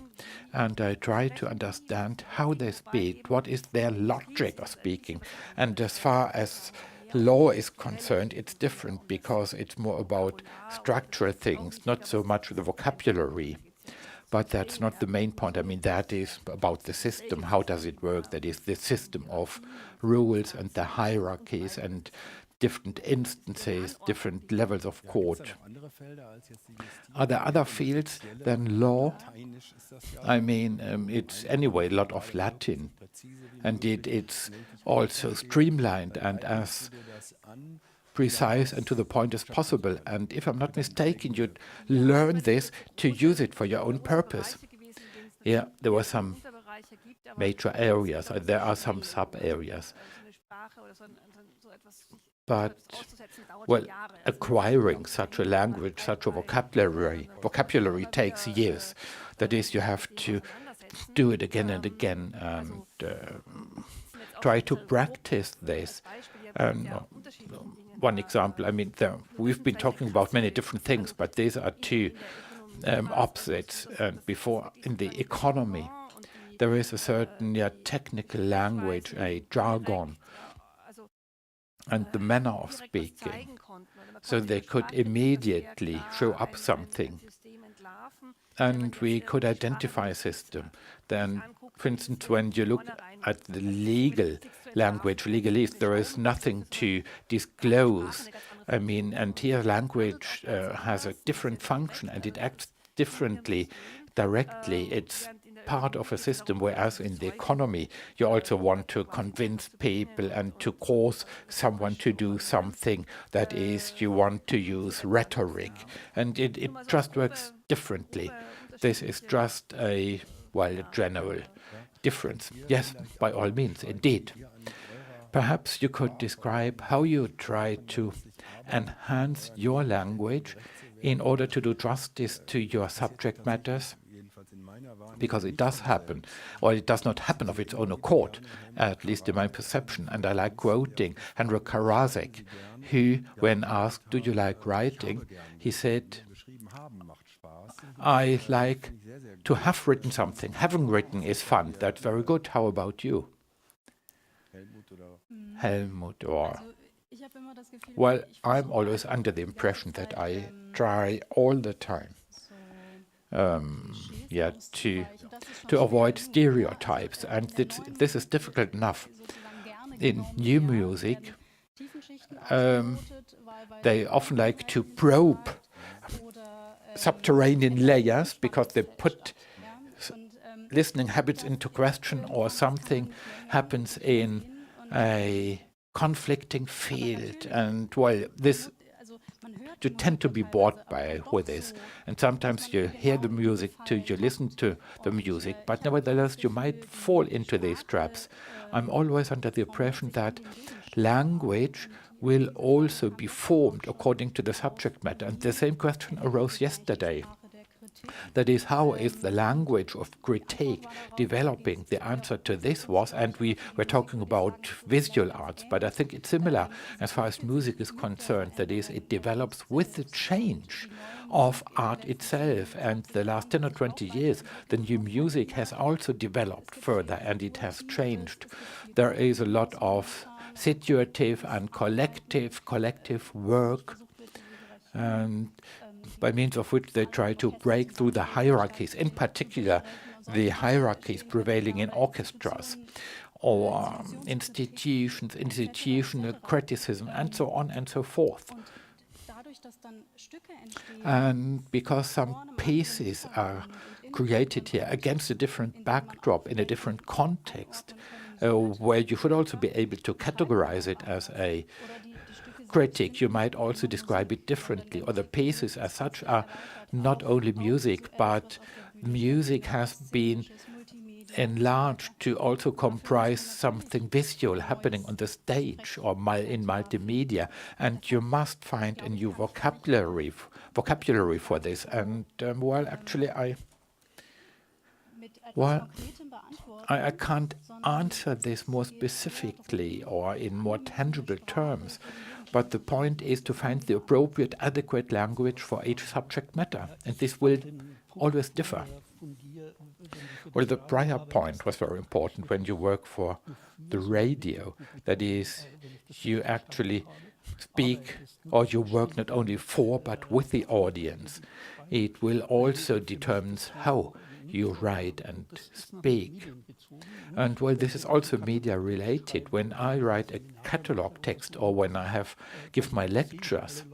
and I try to understand how they speak, what is their logic of speaking. And as far as law is concerned, it's different because it's more about structural things, not so much the vocabulary. But that's not the main point. I mean, that is about the system. How does it work? That is the system of rules and the hierarchies and different instances, different levels of court. Are there other fields than law? I mean, it's anyway a lot of Latin, and it's also streamlined and as precise and to the point as possible. And if I'm not mistaken, you learn this to use it for your own purpose. Yeah, there were some major areas, there are some sub-areas. But, acquiring such a language, such a vocabulary takes years. That is, you have to do it again and again and try to practice this. One example, I mean, we've been talking about many different things, but these are two opposites. Before, in the economy, there is a certain technical language, a jargon, and the manner of speaking. So they could immediately show up something, and we could identify a system. Then, for instance, when you look at the legal language, legalese, there is nothing to disclose. I mean, and here language has a different function, and it acts differently directly. It's part of a system, whereas in the economy, you also want to convince people and to cause someone to do something. That is, you want to use rhetoric, and it just works differently. This is just a general difference. Yes, by all means, indeed. Perhaps you could describe how you try to enhance your language in order to do justice to your subject matters, because it does happen, or it does not happen of its own accord, at least in my perception. And I like quoting Henryk Karasek, who, when asked, "Do you like writing?" he said, "I like to have written something. Having written is fun. That's very good. How about you?" Helmut, or... Well, I'm always under the impression that I try all the time to avoid stereotypes, and this is difficult enough. In new music, they often like to probe subterranean layers because they put listening habits into question, or something happens in a conflicting field, and this you tend to be bored with this, and sometimes you hear the music you listen to the music, but nevertheless you might fall into these traps. I'm always under the impression that language will also be formed according to the subject matter, and the same question arose yesterday. That is, how is the language of critique developing? The answer to this was, and we were talking about visual arts, but I think it's similar as far as music is concerned. That is, it develops with the change of art itself. And the last 10 or 20 years, the new music has also developed further, and it has changed. There is a lot of situative and collective work, and by means of which they try to break through the hierarchies, in particular the hierarchies prevailing in orchestras or institutional criticism, and so on and so forth. And because some pieces are created here against a different backdrop, in a different context, where you should also be able to categorize it as a critic, you might also describe it differently, or the pieces as such are not only music, but music has been enlarged to also comprise something visual happening on the stage or in multimedia, and you must find a new vocabulary for this. And actually I can't answer this more specifically or in more tangible terms. But the point is to find the appropriate, adequate language for each subject matter, and this will always differ. Well, the prior point was very important when you work for the radio. That is, you actually speak, or you work not only for, but with the audience. It will also determine how you write and speak. And this is also media related. When I write a catalog text, or when I give my lectures,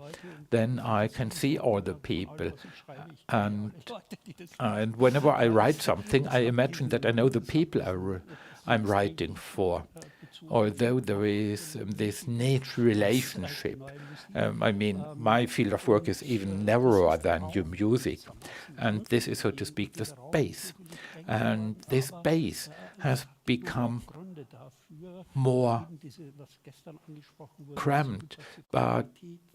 then I can see all the people. And whenever I write something, I imagine that I know the people I'm writing for. Although there is this niche relationship. My field of work is even narrower than new music. And this is, so to speak, the space. And this space has become more cramped, but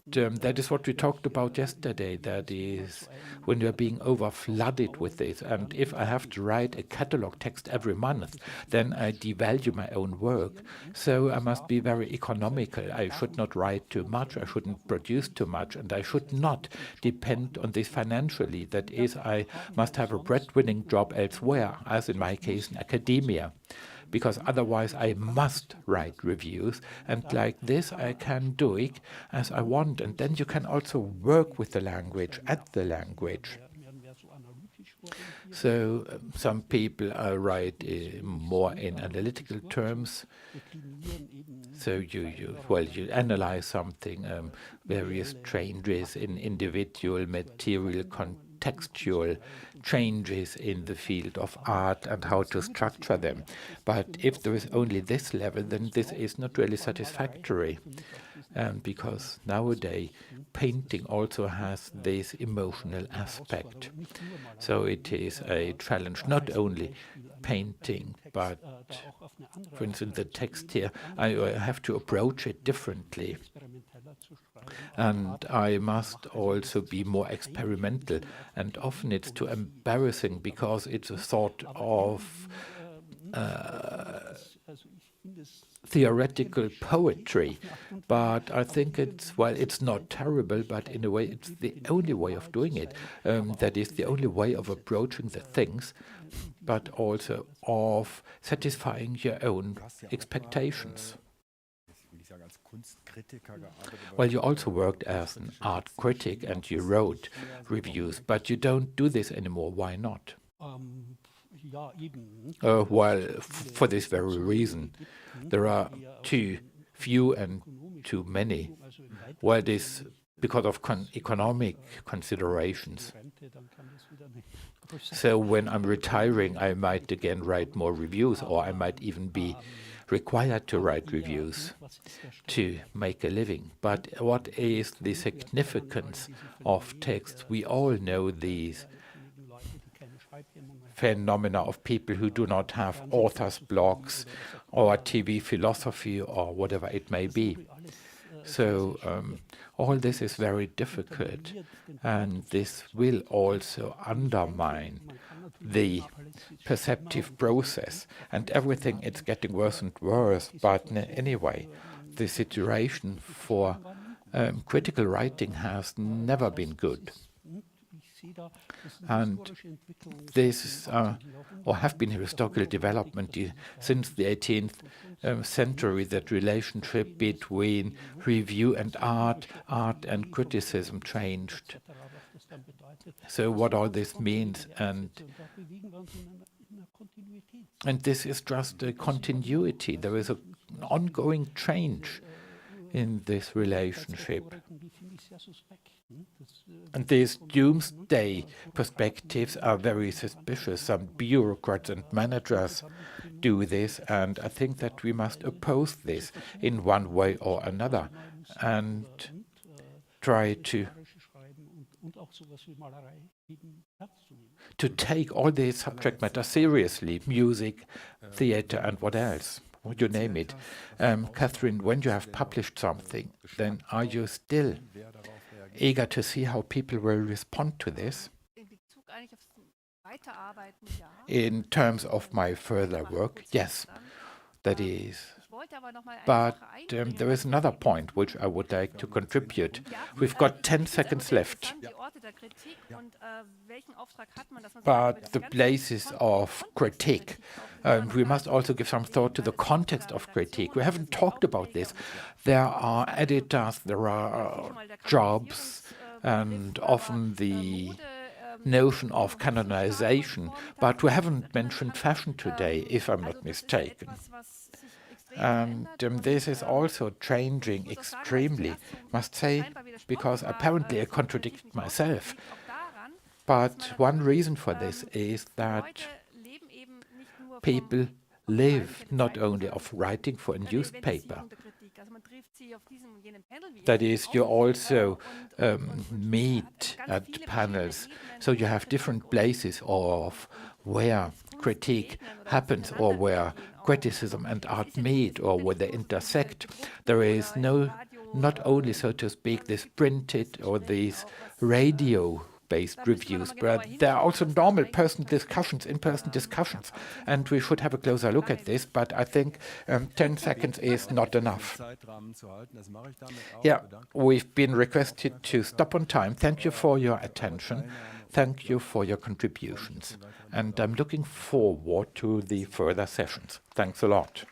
that is what we talked about yesterday. That is, when you're being over-flooded with this, and if I have to write a catalog text every month, then I devalue my own work. So I must be very economical. I should not write too much, I shouldn't produce too much, and I should not depend on this financially. That is, I must have a breadwinning job elsewhere, as in my case in academia, because otherwise I must write reviews, and like this I can do it as I want, and then you can also work with the language, at the language. So some people write more in analytical terms. So you analyze something, various changes in individual material contextual changes in the field of art and how to structure them. But if there is only this level, then this is not really satisfactory. Because nowadays painting also has this emotional aspect. So it is a challenge, not only painting, but for instance, the text here, I have to approach it differently. And I must also be more experimental. And often it's too embarrassing because it's a sort of theoretical poetry, but I think it's not terrible, but in a way it's the only way of doing it. That is the only way of approaching the things, but also of satisfying your own expectations. Well, you also worked as an art critic and you wrote reviews, but you don't do this anymore. Why not? Well, for this very reason. There are too few and too many. Well, this because of economic considerations. So when I'm retiring, I might again write more reviews, or I might even be required to write reviews to make a living. But what is the significance of text? We all know these phenomena of people who do not have author's blocks or TV philosophy or whatever it may be. So all this is very difficult, and this will also undermine the perceptive process, and everything is getting worse and worse. But anyway, the situation for critical writing has never been good. And this or have been a historical development since the 18th century, that relationship between review and art and criticism changed. So what all this means, and this is just a continuity. There is an ongoing change in this relationship. And these doomsday perspectives are very suspicious. Some bureaucrats and managers do this, and I think that we must oppose this in one way or another and try to take all the subject matter seriously, music, theater, and what else. You name it. Kathrin, when you have published something, then are you still eager to see how people will respond to this? In terms of my further work, yes, that is. But there is another point which I would like to contribute. We've got 10 seconds left. But the places of critique, we must also give some thought to the context of critique. We haven't talked about this. There are editors, there are jobs, and often the notion of canonization, but we haven't mentioned fashion today, if I'm not mistaken. And this is also changing extremely, must say, because apparently I contradict myself. But one reason for this is that people live not only of writing for a newspaper. That is, you also meet at panels, so you have different places of where critique happens, or where criticism and art meet, or where they intersect. There is not only, so to speak, this printed or these radio-based reviews, but there are also normal in-person discussions, and we should have a closer look at this, but I think 10 seconds is not enough. Yeah, we've been requested to stop on time. Thank you for your attention. Thank you for your contributions. And I'm looking forward to the further sessions. Thanks a lot.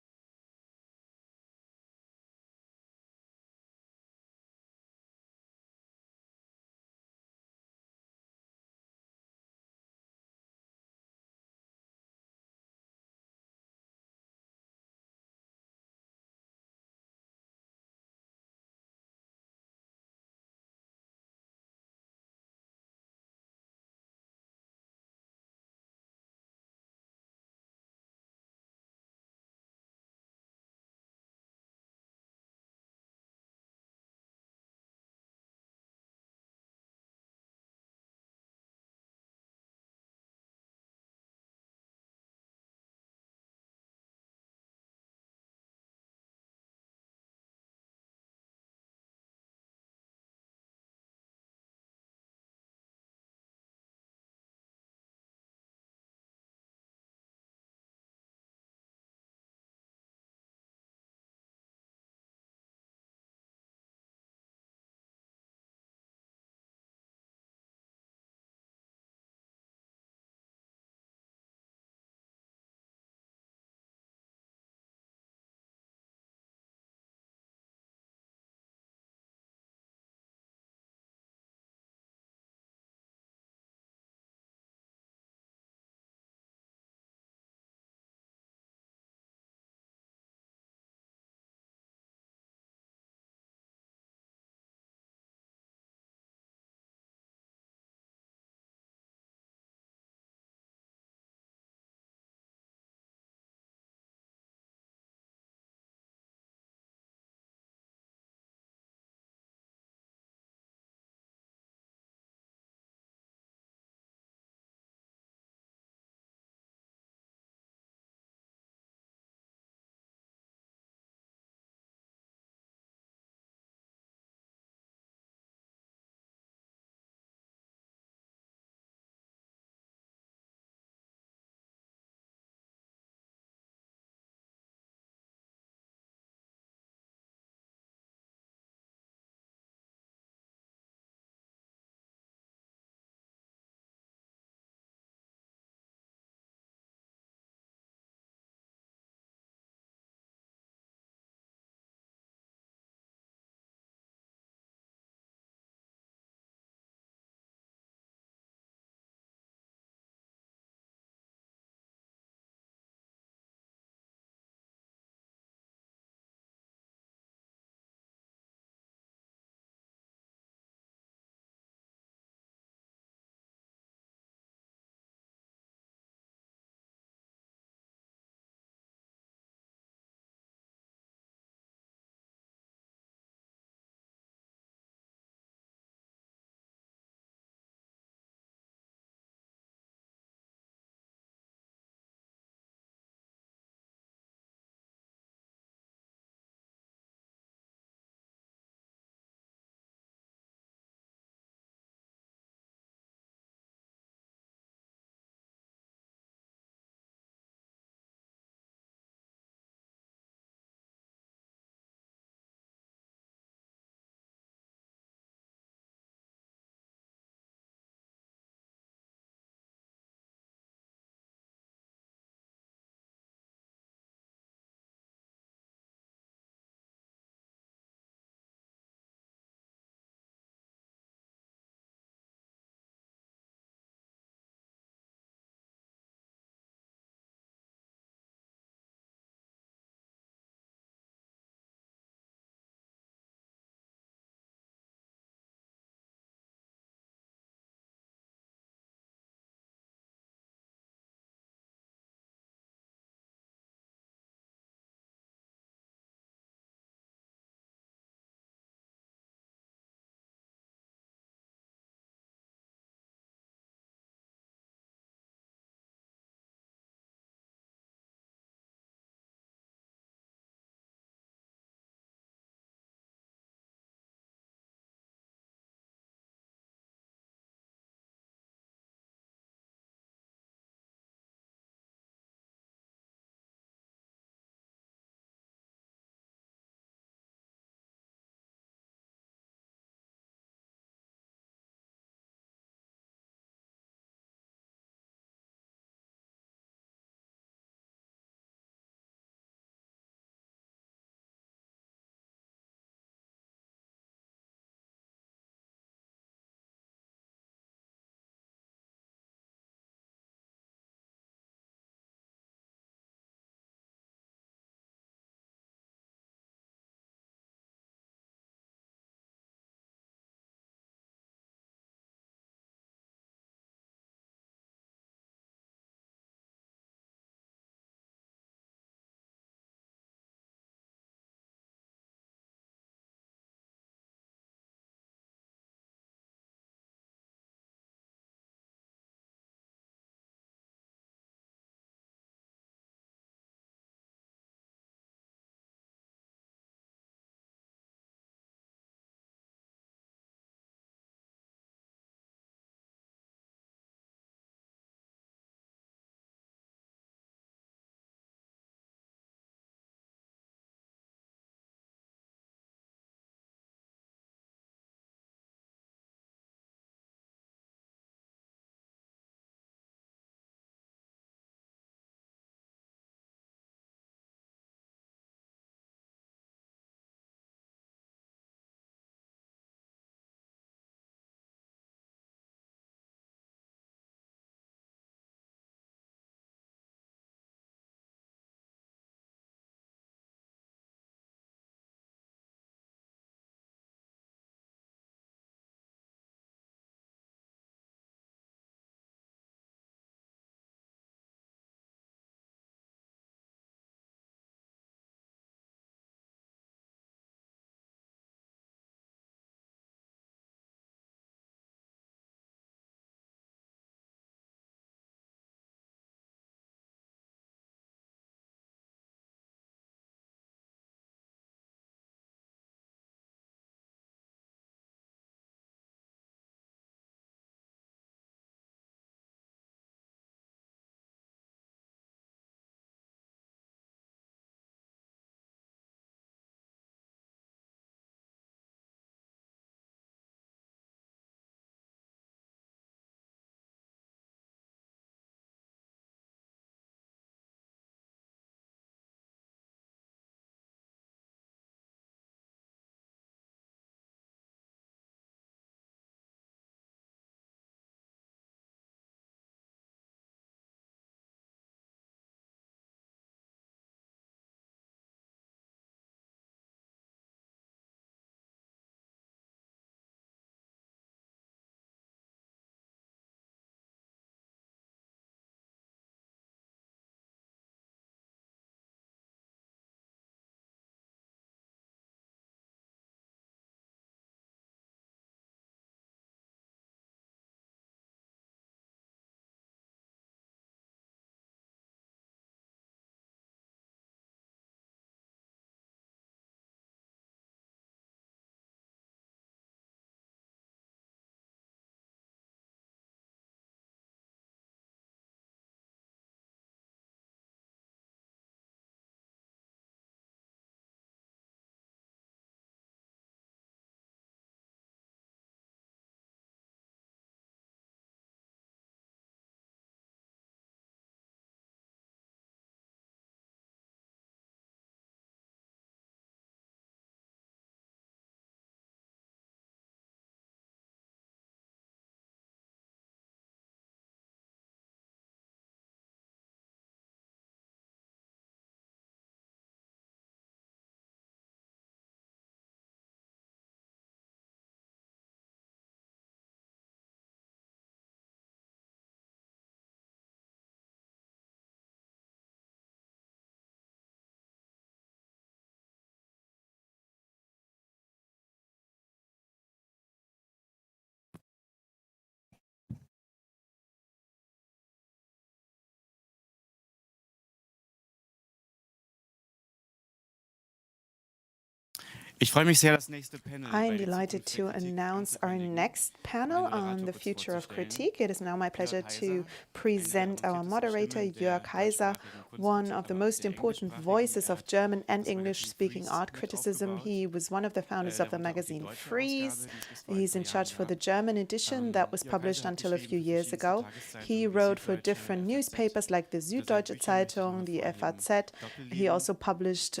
Ich freue mich sehr, das nächste Panel. I'm delighted to announce our next panel on the future of critique. It is now my pleasure to present our moderator, Jörg Heiser, one of the most important voices of German and English-speaking art criticism. He was one of the founders of the magazine Frieze. He's in charge for the German edition that was published until a few years ago. He wrote for different newspapers like the Süddeutsche Zeitung, the FAZ. He also published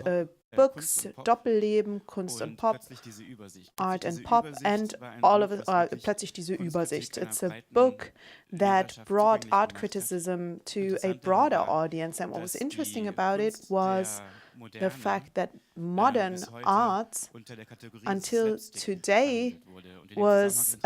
books, Doppelleben, Kunst und Pop, Art and Pop, and all of it, plötzlich diese Übersicht. It's a book that brought art criticism to a broader audience. And what was interesting about it was the fact that modern art, until today, was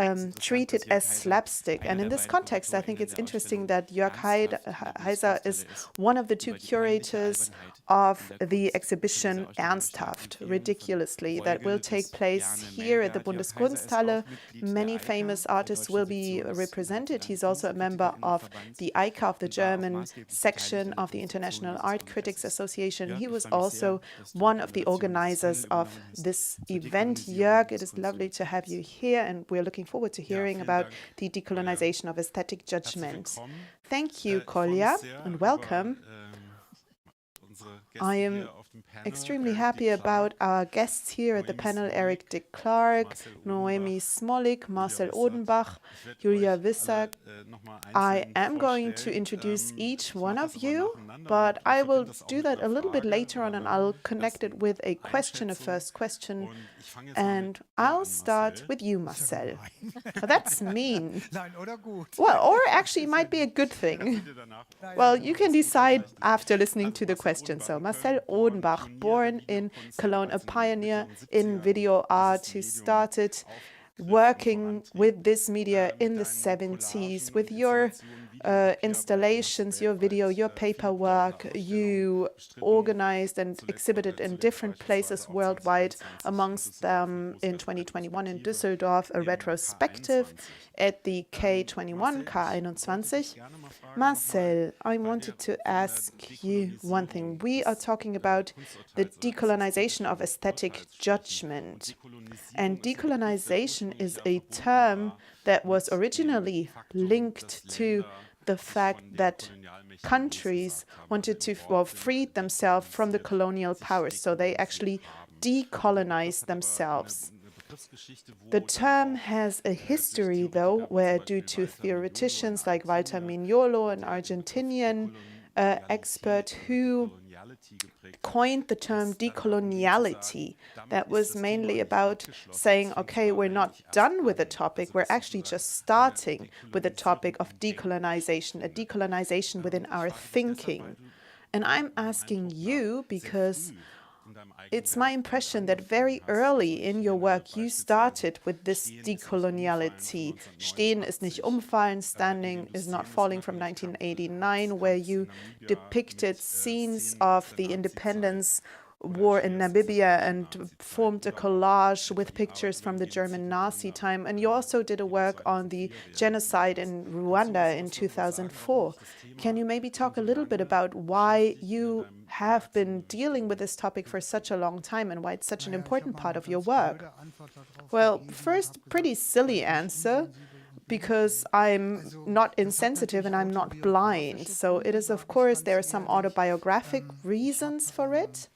treated as slapstick. And in this context, I think it's interesting that Jörg Heiser is one of the two curators of the exhibition Ernsthaft, Ridiculously, that will take place here at the Bundeskunsthalle. Many famous artists will be represented. He's also a member of the ICA, of the German section of the International Art Critics Association. He was also one of the organizers of this event. Jörg, it is lovely to have you here, and we're looking forward to hearing about the decolonization of aesthetic judgment. Thank you, Kolja, and welcome. I am extremely happy about our guests here at the panel: Eric de Klerk, Noemi Smolik, Marcel Odenbach, Julia Wissert. I am going to introduce each one of you, but I will do that a little bit later on, and I'll connect it with a question, a first question. And I'll start with you, Marcel. That's mean. Well, or actually it might be a good thing. Well, you can decide after listening to the question. So Marcel Odenbach, born in Cologne, a pioneer in video art who started working with this media in the 70s. With your installations, your video, your paperwork, you organized and exhibited in different places worldwide, amongst them in 2021 in Düsseldorf, a retrospective at the K21, K21. Marcel, I wanted to ask you one thing. We are talking about the decolonization of aesthetic judgment. And decolonization is a term that was originally linked to the fact that countries wanted to free themselves from the colonial powers, so they actually decolonized themselves. The term has a history, though, where due to theoreticians like Walter Mignolo, an Argentinian expert who coined the term decoloniality, that was mainly about saying, okay, we're not done with the topic, we're actually just starting with the topic of decolonization, a decolonization within our thinking. And I'm asking you because it's my impression that very early in your work you started with this decoloniality. Stehen ist nicht umfallen, standing is not falling, from 1989, where you depicted scenes of the independence war in Namibia and formed a collage with pictures from the German Nazi time. And you also did a work on the genocide in Rwanda in 2004. Can you maybe talk a little bit about why you have been dealing with this topic for such a long time and why it's such an important part of your work? Well, first, pretty silly answer, because I'm not insensitive and I'm not blind. So it is, of course, there are some autobiographic reasons for it.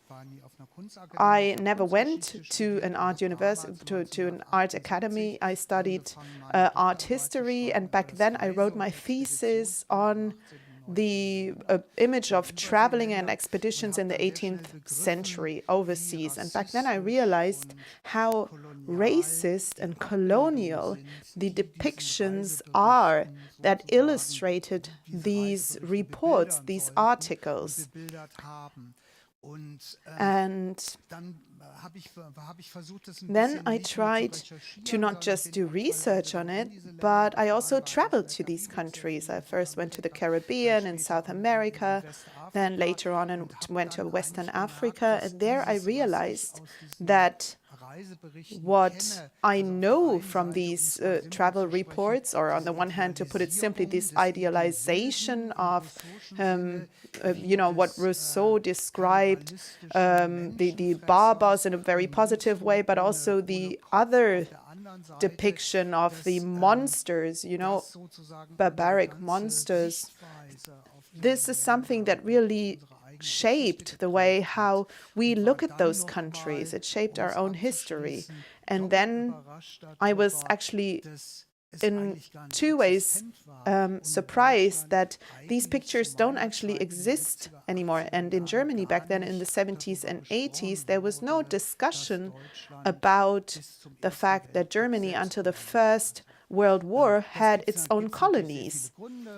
I never went to an art university, to an art academy. I studied art history, and back then I wrote my thesis on the image of traveling and expeditions in the 18th century overseas. And back then I realized how racist and colonial the depictions are that illustrated these reports, these articles. And then I tried to not just do research on it, but I also traveled to these countries. I first went to the Caribbean and South America, then later on and went to Western Africa. And there I realized that what I know from these travel reports, or on the one hand, to put it simply, this idealization of, what Rousseau described, the barbars in a very positive way, but also the other depiction of the monsters, barbaric monsters. This is something that really shaped the way how we look at those countries. It shaped our own history. And then I was actually in two ways surprised that these pictures don't actually exist anymore. And in Germany back then in the 70s and 80s, there was no discussion about the fact that Germany until the First World War had its own colonies.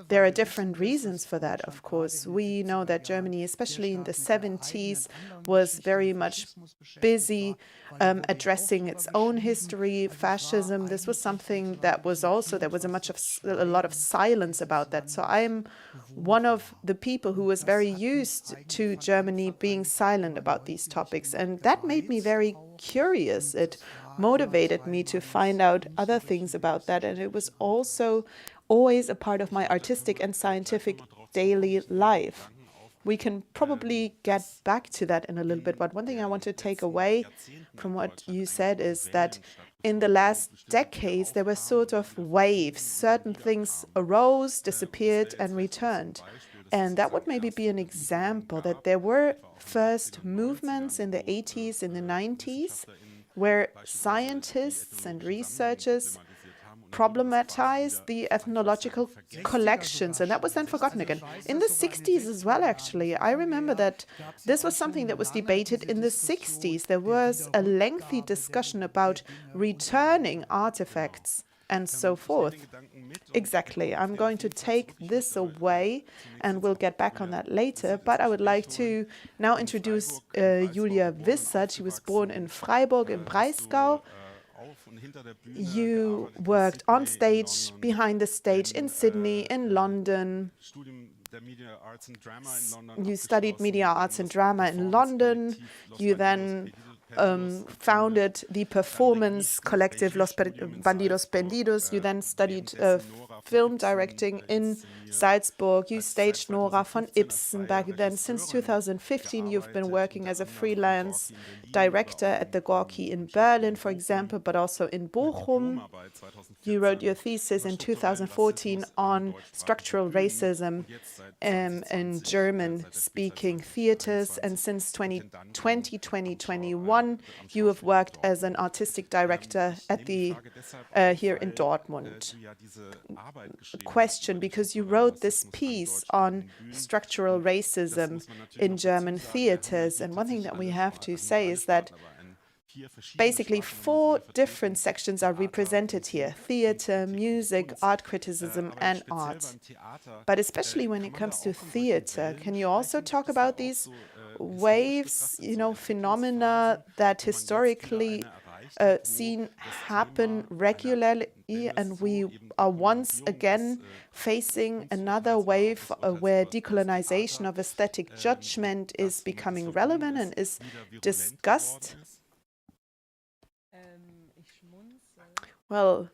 There are different reasons for that, of course. We know that Germany, especially in the 70s, was very much busy addressing its own history, fascism. This was something that was also, there was a lot of silence about that. So I'm one of the people who was very used to Germany being silent about these topics. And that made me very curious. It motivated me to find out other things about that. And it was also always a part of my artistic and scientific daily life. We can probably get back to that in a little bit. But one thing I want to take away from what you said is that in the last decades, there were sort of waves. Certain things arose, disappeared, and returned. And that would maybe be an example that there were first movements in the 80s, in the 90s, where scientists and researchers problematized the ethnological collections, and that was then forgotten again. In the 60s as well, actually. I remember that this was something that was debated in the 60s. There was a lengthy discussion about returning artifacts and so forth. Exactly. I'm going to take this away, and we'll get back on that later. But I would like to now introduce Julia Wissert. She was born in Freiburg im Breisgau. You worked on stage, behind the stage, in Sydney, in London. You studied media arts and drama in London. You then founded the performance collective Los Bandidos Pendidos. You then studied film directing in Salzburg. You staged Nora von Ibsen back then. Since 2015, you've been working as a freelance director at the Gorki in Berlin, for example, but also in Bochum. You wrote your thesis in 2014 on structural racism in German-speaking theaters. And since 2020, 2021, you have worked as an artistic director at the here in Dortmund. Question, because you wrote this piece on structural racism in German theaters, and one thing that we have to say is that basically 4 different sections are represented here: theater, music, art criticism, and art. But especially when it comes to theater, can you also talk about these waves, phenomena that historically seen happen regularly, and we are once again facing another wave where decolonization of aesthetic judgment is becoming relevant and is discussed? Well,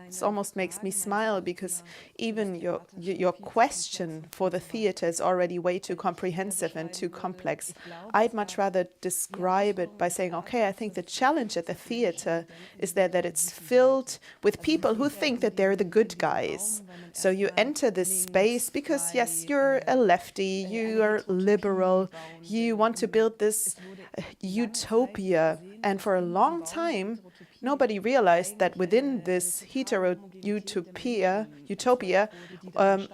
this almost makes me smile, because even your question for the theater is already way too comprehensive and too complex. I'd much rather describe it by saying, okay, I think the challenge at the theater is that it's filled with people who think that they're the good guys. So you enter this space because, yes, you're a lefty, you are liberal, you want to build this utopia. And for a long time, nobody realized that within this utopia,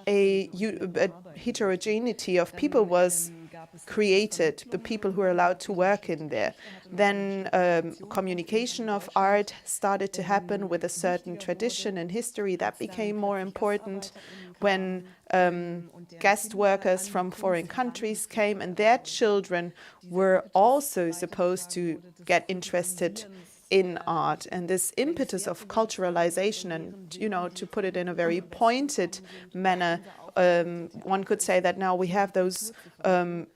a heterogeneity of people was created, the people who are allowed to work in there. Then communication of art started to happen with a certain tradition and history that became more important when guest workers from foreign countries came, and their children were also supposed to get interested in art. And this impetus of culturalization, and to put it in a very pointed manner, one could say that now we have those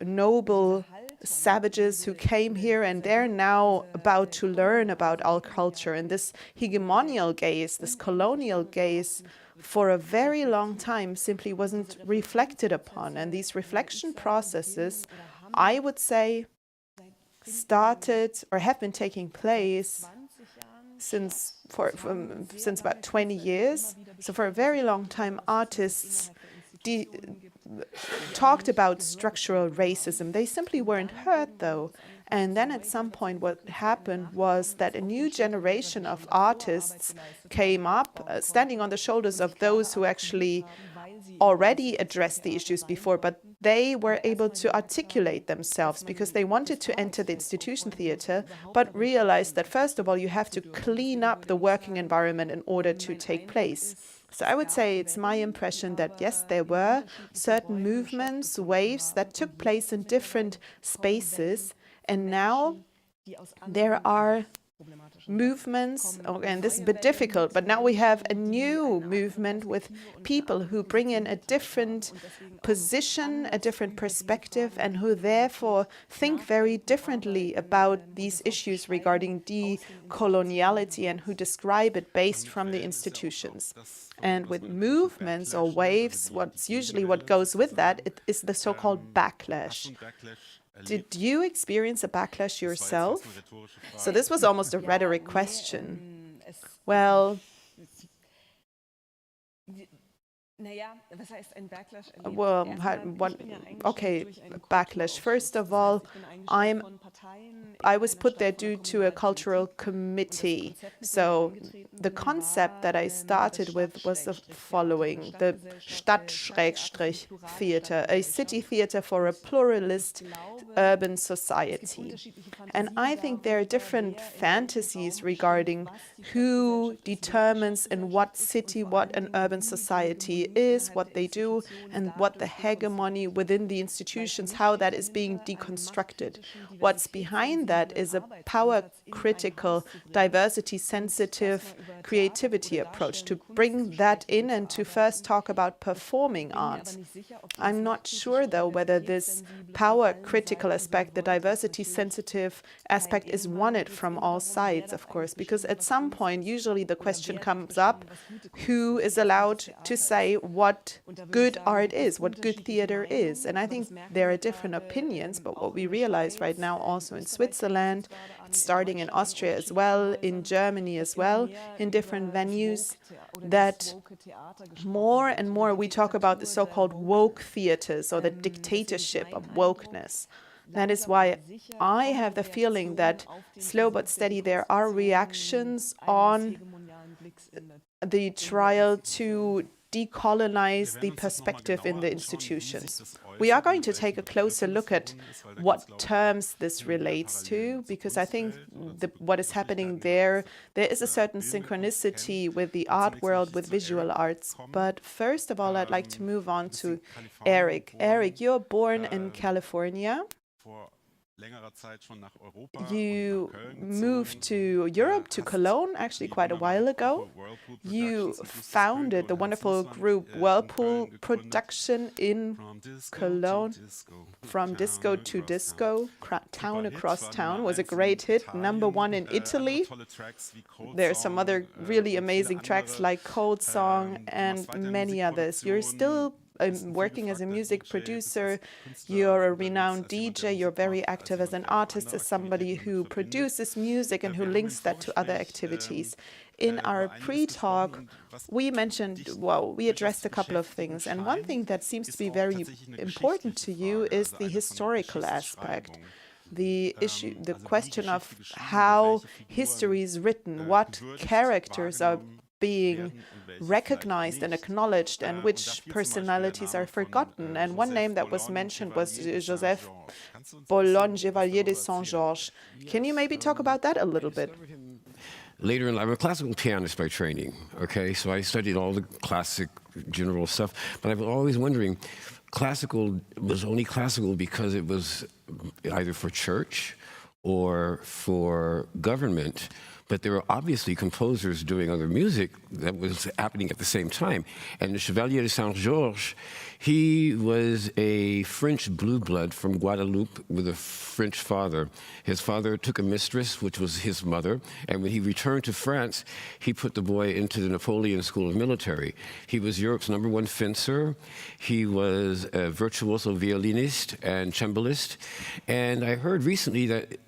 noble savages who came here, and they're now about to learn about our culture. And this hegemonial gaze, this colonial gaze, for a very long time simply wasn't reflected upon. And these reflection processes, I would say, started or have been taking place since about 20 years. So for a very long time, artists talked about structural racism. They simply weren't heard, though. And then at some point what happened was that a new generation of artists came up, standing on the shoulders of those who actually already addressed the issues before, but they were able to articulate themselves because they wanted to enter the institution theater, but realized that first of all you have to clean up the working environment in order to take place. So I would say it's my impression that yes, there were certain movements, waves that took place in different spaces, and now there are movements, and this is a bit difficult, but now we have a new movement with people who bring in a different position, a different perspective, and who therefore think very differently about these issues regarding decoloniality and who describe it based from the institutions. And with movements or waves, what's usually what goes with that, it is the so-called backlash. Did you experience a backlash yourself? So this was almost a rhetoric question. Well, okay, backlash. First of all, I was put there due to a cultural committee. So the concept that I started with was the following: the Stadt-Theater, a city theater for a pluralist urban society. And I think there are different fantasies regarding who determines in what city what an urban society is, what they do, and what the hegemony within the institutions, how that is being deconstructed. What's behind that is a power-critical, diversity-sensitive creativity approach to bring that in and to first talk about performing arts. I'm not sure, though, whether this power-critical aspect, the diversity-sensitive aspect, is wanted from all sides, of course, because at some point, usually the question comes up, who is allowed to say what good art is, what good theater is? And I think there are different opinions, but what we realize right now also in Switzerland, it's starting in Austria as well, in Germany as well, in different venues, that more and more we talk about the so-called woke theaters or the dictatorship of wokeness. That is why I have the feeling that slow but steady there are reactions on the trial to decolonize the perspective in the institutions. We are going to take a closer look at what terms this relates to, because I think what is happening there is a certain synchronicity with the art world, with visual arts. But first of all, I'd like to move on to Eric. Eric, you're born in California. You moved to Europe, to Cologne, actually quite a while ago. You founded the wonderful group Whirlpool Production in Cologne. From Disco to Disco, Town Across Town was a great hit, #1 in Italy. There are some other really amazing tracks like Cold Song and many others. You're still working as a music producer, you're a renowned DJ, you're very active as an artist, as somebody who produces music and who links that to other activities. In our pre-talk, we mentioned, well, we addressed a couple of things, and one thing that seems to be very important to you is the historical aspect. The issue, the question of how history is written, what characters are being recognized and acknowledged, and which personalities are forgotten. And one name that was mentioned was Joseph Boulogne, Chevalier de Saint-Georges. Can you maybe talk about that a little bit? Later in life, I'm a classical pianist by training, okay? So I studied all the classic general stuff, but I've always wondering, classical was only classical because it was either for church or for government. but there were obviously composers doing other music that was happening at the same time. And the Chevalier de Saint-Georges, he was a French blue blood from Guadeloupe with a French father. His father took a mistress, which was his mother, and when he returned to France, he put the boy into the Napoleon School of Military. He was Europe's #1 fencer. He was a virtuoso violinist and cembalist. And I heard recently that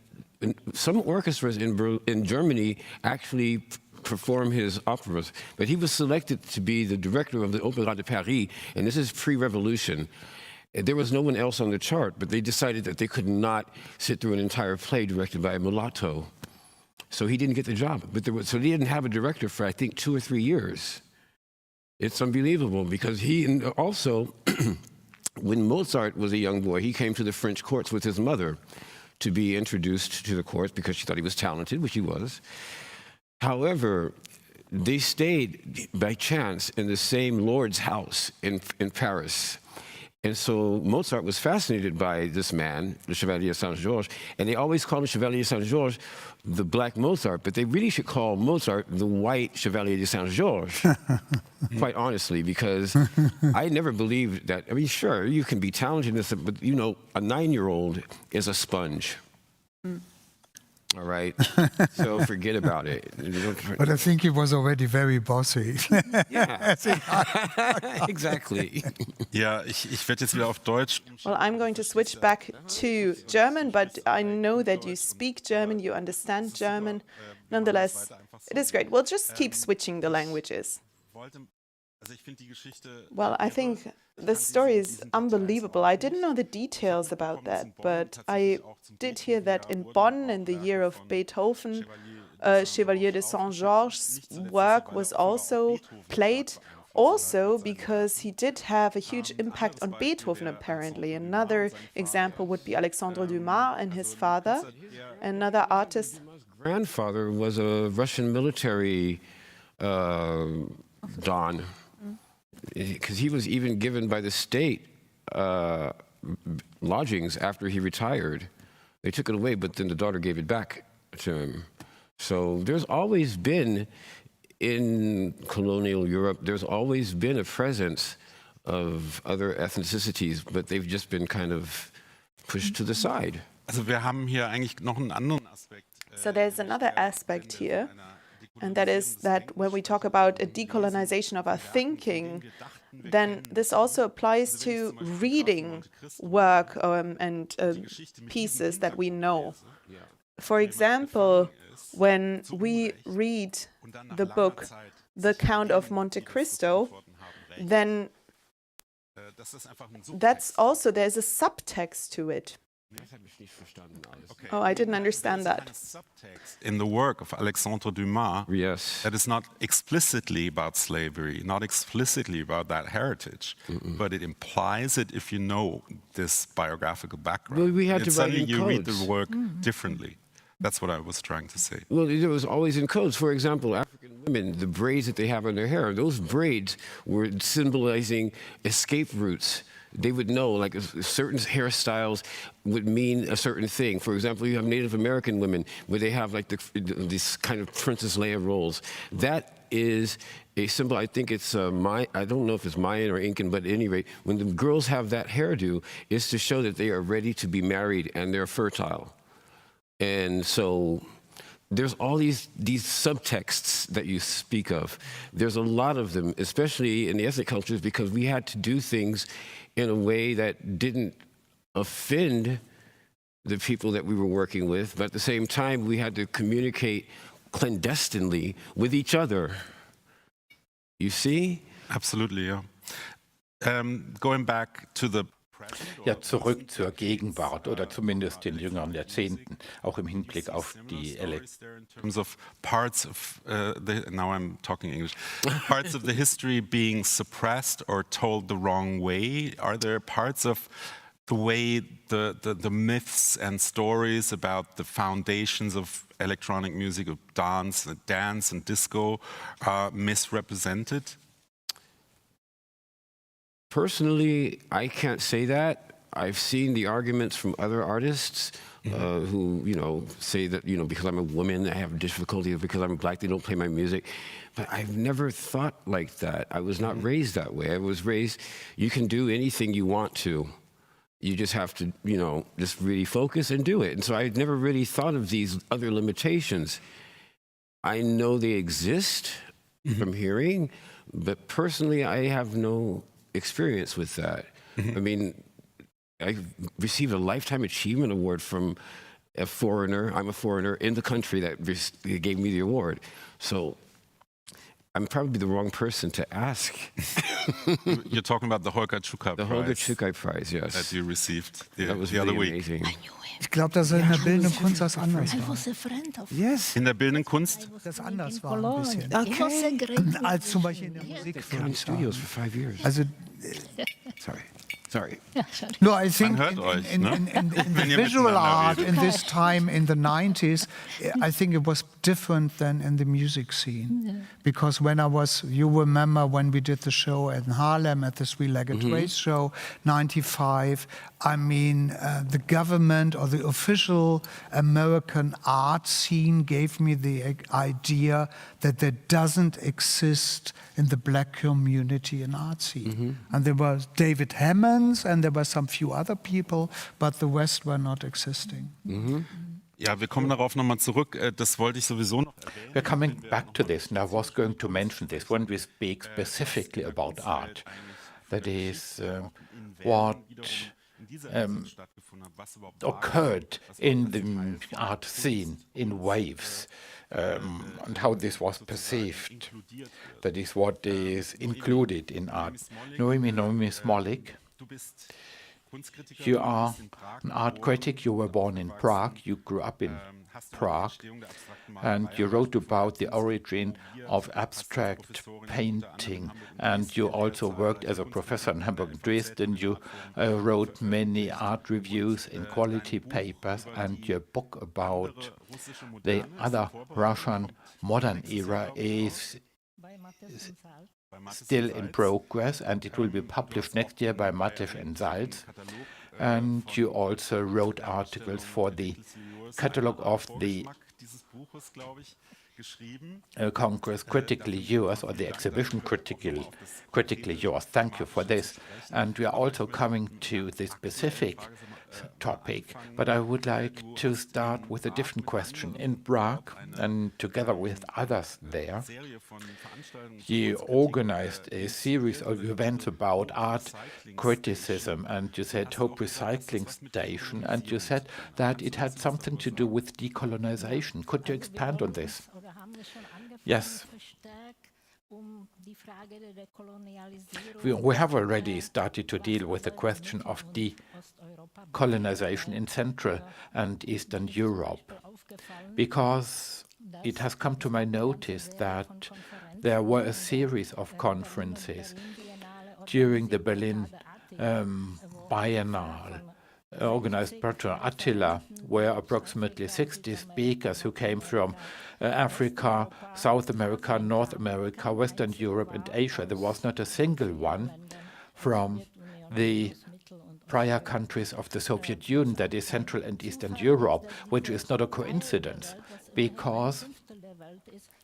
some orchestras in Germany actually perform his operas, but he was selected to be the director of the Opéra de Paris, and this is pre-revolution. There was no one else on the chart, but they decided that they could not sit through an entire play directed by a mulatto. So he didn't get the job. So they didn't have a director for, I think, 2 or 3 years. It's unbelievable, because he also, when Mozart was a young boy, he came to the French courts with his mother to be introduced to the courts because she thought he was talented, which he was. However, they stayed by chance in the same lord's house in Paris. And so Mozart was fascinated by this man, the Chevalier de Saint-Georges, and they always call him Chevalier de Saint-Georges the Black Mozart, but they really should call Mozart the White Chevalier de Saint-Georges, quite honestly, because I never believed that. I mean, sure, you can be talented, but, you know, a 9-year-old is a sponge. All right, so forget about it. But I think he was already very bossy. Yeah, exactly. Ja, ich werde jetzt wieder auf Deutsch. Well, I'm going to switch back to German, but I know that you speak German, you understand German. Nonetheless, it is great. We'll just keep switching the languages. Well, I think the story is unbelievable. I didn't know the details about that, but I did hear that in Bonn, in the year of Beethoven, Chevalier de Saint-Georges' work was also played, also because he did have a huge impact on Beethoven, apparently. Another example would be Alexandre Dumas and his father, another artist. Grandfather was a Russian military don, because he was even given by the state lodgings after he retired. They took it away, but then the daughter gave it back to him. So there's always been, in colonial Europe, there's always been a presence of other ethnicities, but they've just been kind of pushed to the side. Also wir haben hier eigentlich noch einen anderen Aspekt. So there's another aspect here, and that is that when we talk about a decolonization of our thinking, then this also applies to reading work and pieces that we know. For example, when we read the book The Count of Monte Cristo, then that's also, there's a subtext to it. Oh, I didn't understand that. In the work of Alexandre Dumas, yes, that is not explicitly about slavery, not explicitly about that heritage, but it implies it if you know this biographical background. Well, we had to write suddenly in you read codes. the work differently. That's what I was trying to say. Well, it was always in codes. For example, African women, the braids that they have on their hair, those braids were symbolizing escape routes. They would know, like, certain hairstyles would mean a certain thing. For example, you have Native American women where they have, like, this kind of Princess Leia rolls. That is a symbol. I think it's I don't know if it's Mayan or Incan, but at any rate, when the girls have that hairdo, it's to show that they are ready to be married and they're fertile. And so there's all these subtexts that you speak of. There's a lot of them, especially in the ethnic cultures, because we had to do things in a way that didn't offend the people that we were working with, but at the same time, we had to communicate clandestinely with each other. You see? Absolutely, yeah. Going back to the Ja, zurück zur Gegenwart oder zumindest den jüngeren Jahrzehnten, auch im Hinblick auf die in terms of parts of now I'm talking English, parts of the history being suppressed or told the wrong way. Are there parts of the way the myths and stories about the foundations of electronic music, of dance and disco, are misrepresented? Personally, I can't say that. I've seen the arguments from other artists, who, say that, because I'm a woman, I have difficulty, because I'm black, they don't play my music. But I've never thought like that. I was not raised that way. I was raised, you can do anything you want to. You just have to, just really focus and do it. And so I'd never really thought of these other limitations. I know they exist from hearing, but personally, I have no experience with that. I mean, I received a Lifetime Achievement Award from a foreigner. I'm a foreigner in the country that gave me the award. So I'm probably the wrong person to ask. You're talking about the Holger Czukay Prize. The Holger Czukay Prize, yes. That you received that was the other really week. Amazing. Ich glaube, dass in der bildenden Kunst das anders war. Yes. In der bildenden Kunst? Das anders war ein bisschen. Okay. Als zum Beispiel in der Musik. In studios for 5 years. Also, Sorry. No, I think Man hört euch, in the visual art in this time in the 90s, I think it was different than in the music scene. Because when you remember when we did the show in Harlem at the Three-Legged Race show, 95, I mean, the government or the official American art scene gave me the idea that there doesn't exist in the black community an art scene. And there was David Hammonds and there were some few other people, but the rest were not existing. Ja, wir kommen darauf nochmal zurück. Das wollte ich sowieso noch erwähnen. We're coming back to this, and I was going to mention this when we speak specifically about art. That is what occurred in the art scene in waves. And how this was perceived. That is what is included in art. Noemi Smolik, you are an art critic. You were born in Prague. You grew up in Prague. And you wrote about the origin of abstract painting. And you also worked as a professor in Hamburg and Dresden. You wrote many art reviews in quality papers. And your book about the other Russian modern era is still in progress, and it will be published next year by Matev and Salz. And you also wrote articles for the catalogue of the Congress Critically Yours, or the exhibition Critically Yours. Thank you for this. And we are also coming to the specific topic, but I would like to start with a different question. In Prague, and together with others there, you organized a series of events about art criticism, and you said Hope Recycling Station, and you said that it had something to do with decolonization. Could you expand on this? Yes. We have already started to deal with the question of decolonization in Central and Eastern Europe, because it has come to my notice that there were a series of conferences during the Berlin Biennale, organized by Attila, where approximately 60 speakers who came from Africa, South America, North America, Western Europe and Asia. There was not a single one from the prior countries of the Soviet Union, that is Central and Eastern Europe, which is not a coincidence, because,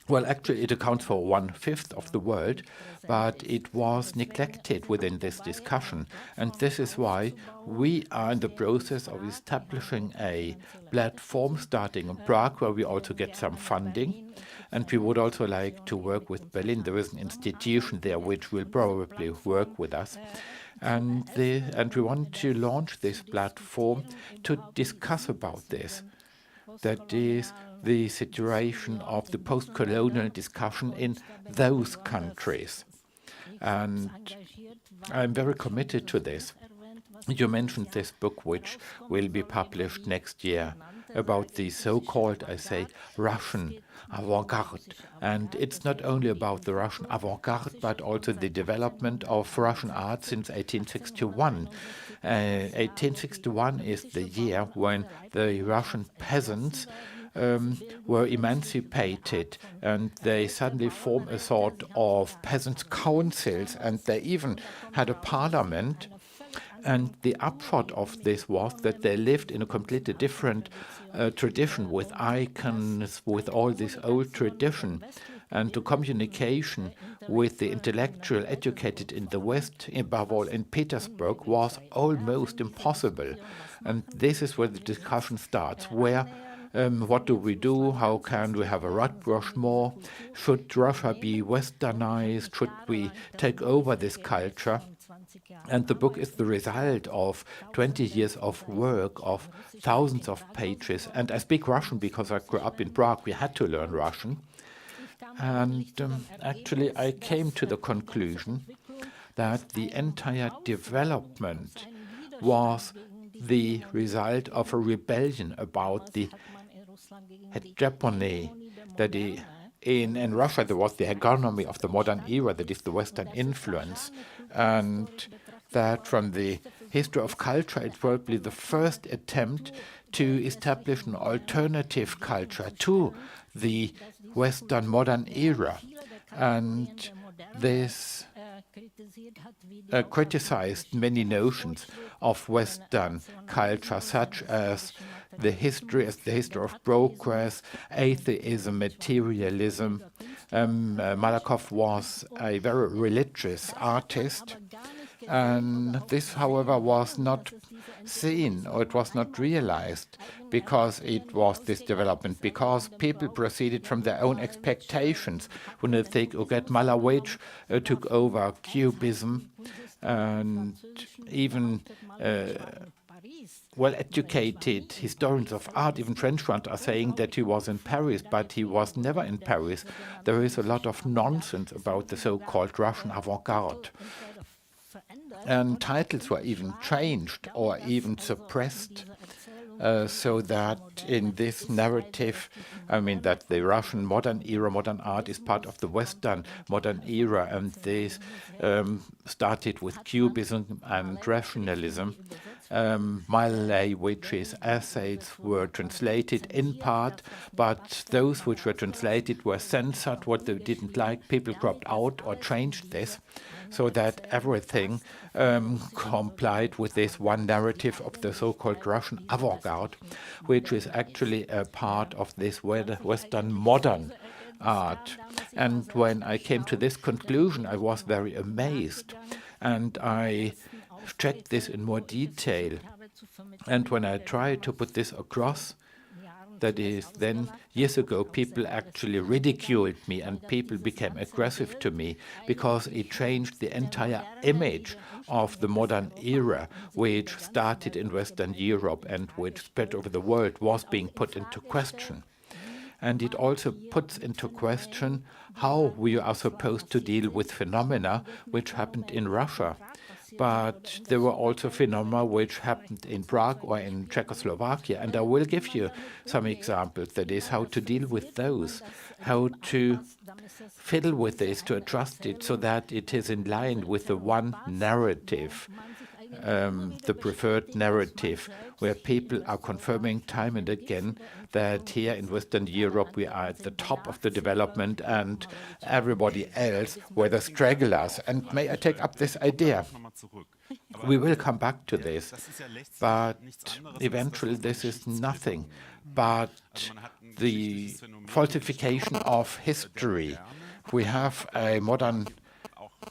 well, actually it accounts for 1/5 of the world, but it was neglected within this discussion. And this is why we are in the process of establishing a platform starting in Prague, where we also get some funding. And we would also like to work with Berlin. There is an institution there which will probably work with us. And we want to launch this platform to discuss about this. That is the situation of the post-colonial discussion in those countries. And I'm very committed to this. You mentioned this book, which will be published next year, about the so-called, I say, Russian avant-garde. And it's not only about the Russian avant-garde, but also the development of Russian art since 1861. 1861 is the year when the Russian peasants were emancipated, and they suddenly formed a sort of peasants' councils, and they even had a parliament. And the upshot of this was that they lived in a completely different tradition, with icons, with all this old tradition. And the communication with the intellectual educated in the West, above all in Petersburg, was almost impossible. And this is where the discussion starts. What do we do? How can we have a rapprochement? Should Russia be westernized? Should we take over this culture? And the book is the result of 20 years of work, of thousands of pages. And I speak Russian because I grew up in Prague. We had to learn Russian. And actually, I came to the conclusion that the entire development was the result of a rebellion about the hegemony. That in Russia there was the hegemony of the modern era, that is the Western influence, and that from the history of culture it's probably the first attempt to establish an alternative culture to the Western modern era. And this criticized many notions of Western culture, such as the history of progress, atheism, materialism. Malakoff was a very religious artist, and this, however, was not seen, or it was not realized, because it was this development, because people proceeded from their own expectations. When they think, Malevich took over Cubism, and even well-educated historians of art, even French ones, are saying that he was in Paris, but he was never in Paris. There is a lot of nonsense about the so-called Russian avant-garde. And titles were even changed or even suppressed, so that in this narrative, that the Russian modern era, modern art is part of the Western modern era, and this started with Cubism and rationalism. Malevich's essays were translated in part, but those which were translated were censored. What they didn't like, people cropped out or changed this, so that everything complied with this one narrative of the so-called Russian avant-garde, which is actually a part of this Western modern art. And when I came to this conclusion, I was very amazed, and I checked this in more detail. And when I tried to put this across, that is, then years ago, people actually ridiculed me, and people became aggressive to me because it changed the entire image of the modern era, which started in Western Europe and which spread over the world, was being put into question. And it also puts into question how we are supposed to deal with phenomena which happened in Russia. But there were also phenomena which happened in Prague or in Czechoslovakia, and I will give you some examples. That is, how to deal with those, how to fiddle with this, to adjust it so that it is in line with the one narrative, the preferred narrative, where people are confirming time and again that here in Western Europe we are at the top of the development and everybody else were the stragglers. And may I take up this idea? We will come back to this, but eventually this is nothing but the falsification of history. We have a modern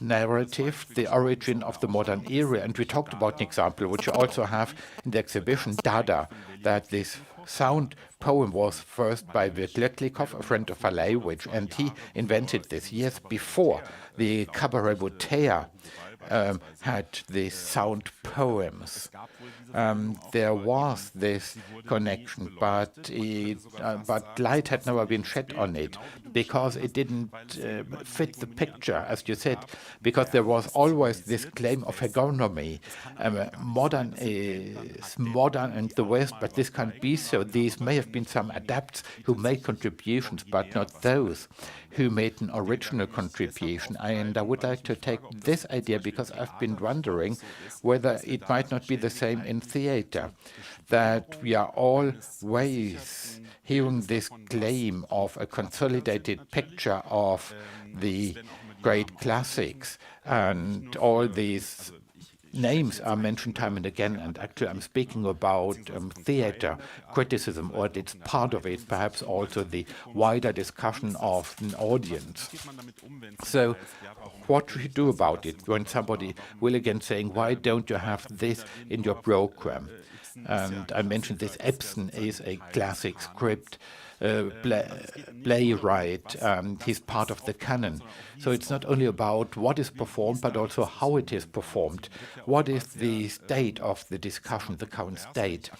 narrative, the origin of the modern era, and we talked about an example which you also have in the exhibition, Dada, that this sound poem was first by Virklikov, a friend of Malevich, and he invented this years before the cabaret Voltaire had these sound poems. There was this connection, but light had never been shed on it because it didn't fit the picture, as you said, because there was always this claim of hegemony. Modern is modern and the West, but this can't be so. These may have been some adepts who made contributions, but not those who made an original contribution. And I would like to take this idea because I've been wondering whether it might not be the same in theater, that we are always hearing this claim of a consolidated picture of the great classics and all these names are mentioned time and again, and actually I'm speaking about theater criticism, or it's part of it, perhaps also the wider discussion of an audience. So what do you do about it when somebody will again saying, why don't you have this in your program? And I mentioned this, Ibsen is a classic script playwright, he's part of the canon. So it's not only about what is performed, but also how it is performed. What is the state of the discussion, the current state?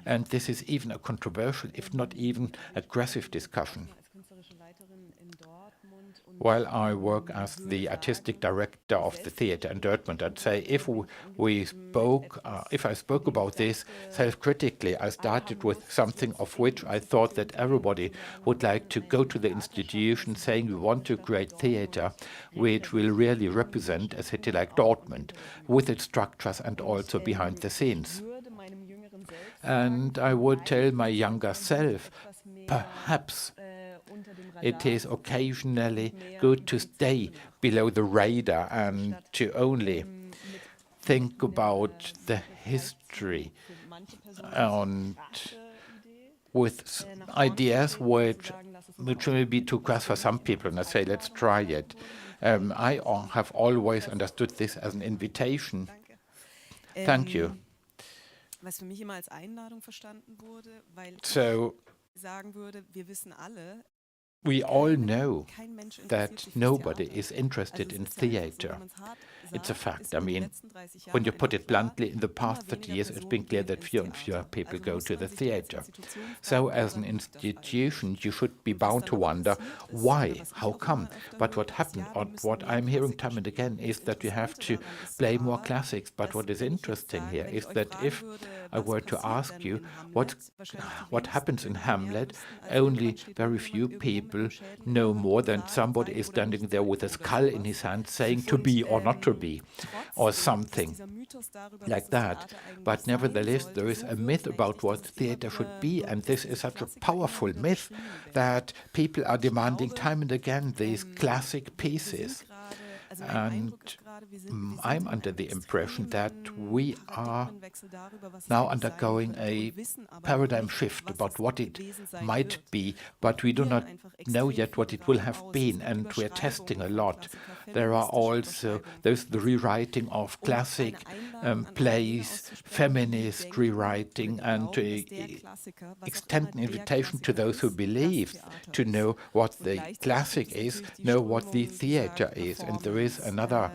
And this is even a controversial, if not even aggressive discussion. While I work as the artistic director of the theater in Dortmund, I'd say if I spoke about this self-critically, I started with something of which I thought that everybody would like to go to the institution saying we want to create theater which will really represent a city like Dortmund with its structures and also behind the scenes. And I would tell my younger self, perhaps it is occasionally good to stay below the radar and to only think about the history and with ideas which will be too crass for some people, and I say, let's try it. I have always understood this as an invitation. Thank you. So, we all know that nobody is interested in theater. It's a fact. I mean, when you put it bluntly, in the past 30 years, it's been clear that fewer and fewer people go to the theater. So as an institution, you should be bound to wonder why, how come? But what happened, or what I'm hearing time and again, is that we have to play more classics. But what is interesting here is that if I were to ask you what happens in Hamlet, only very few people know more than somebody is standing there with a skull in his hand saying to be or not to be, or something like that. But nevertheless, there is a myth about what theater should be, and this is such a powerful myth that people are demanding time and again these classic pieces. And I'm under the impression that we are now undergoing a paradigm shift about what it might be, but we do not know yet what it will have been, and we're testing a lot. There are also the rewriting of classic plays, feminist rewriting, and to extend an invitation to those who believe to know what the classic is, know what the theater is. And there is another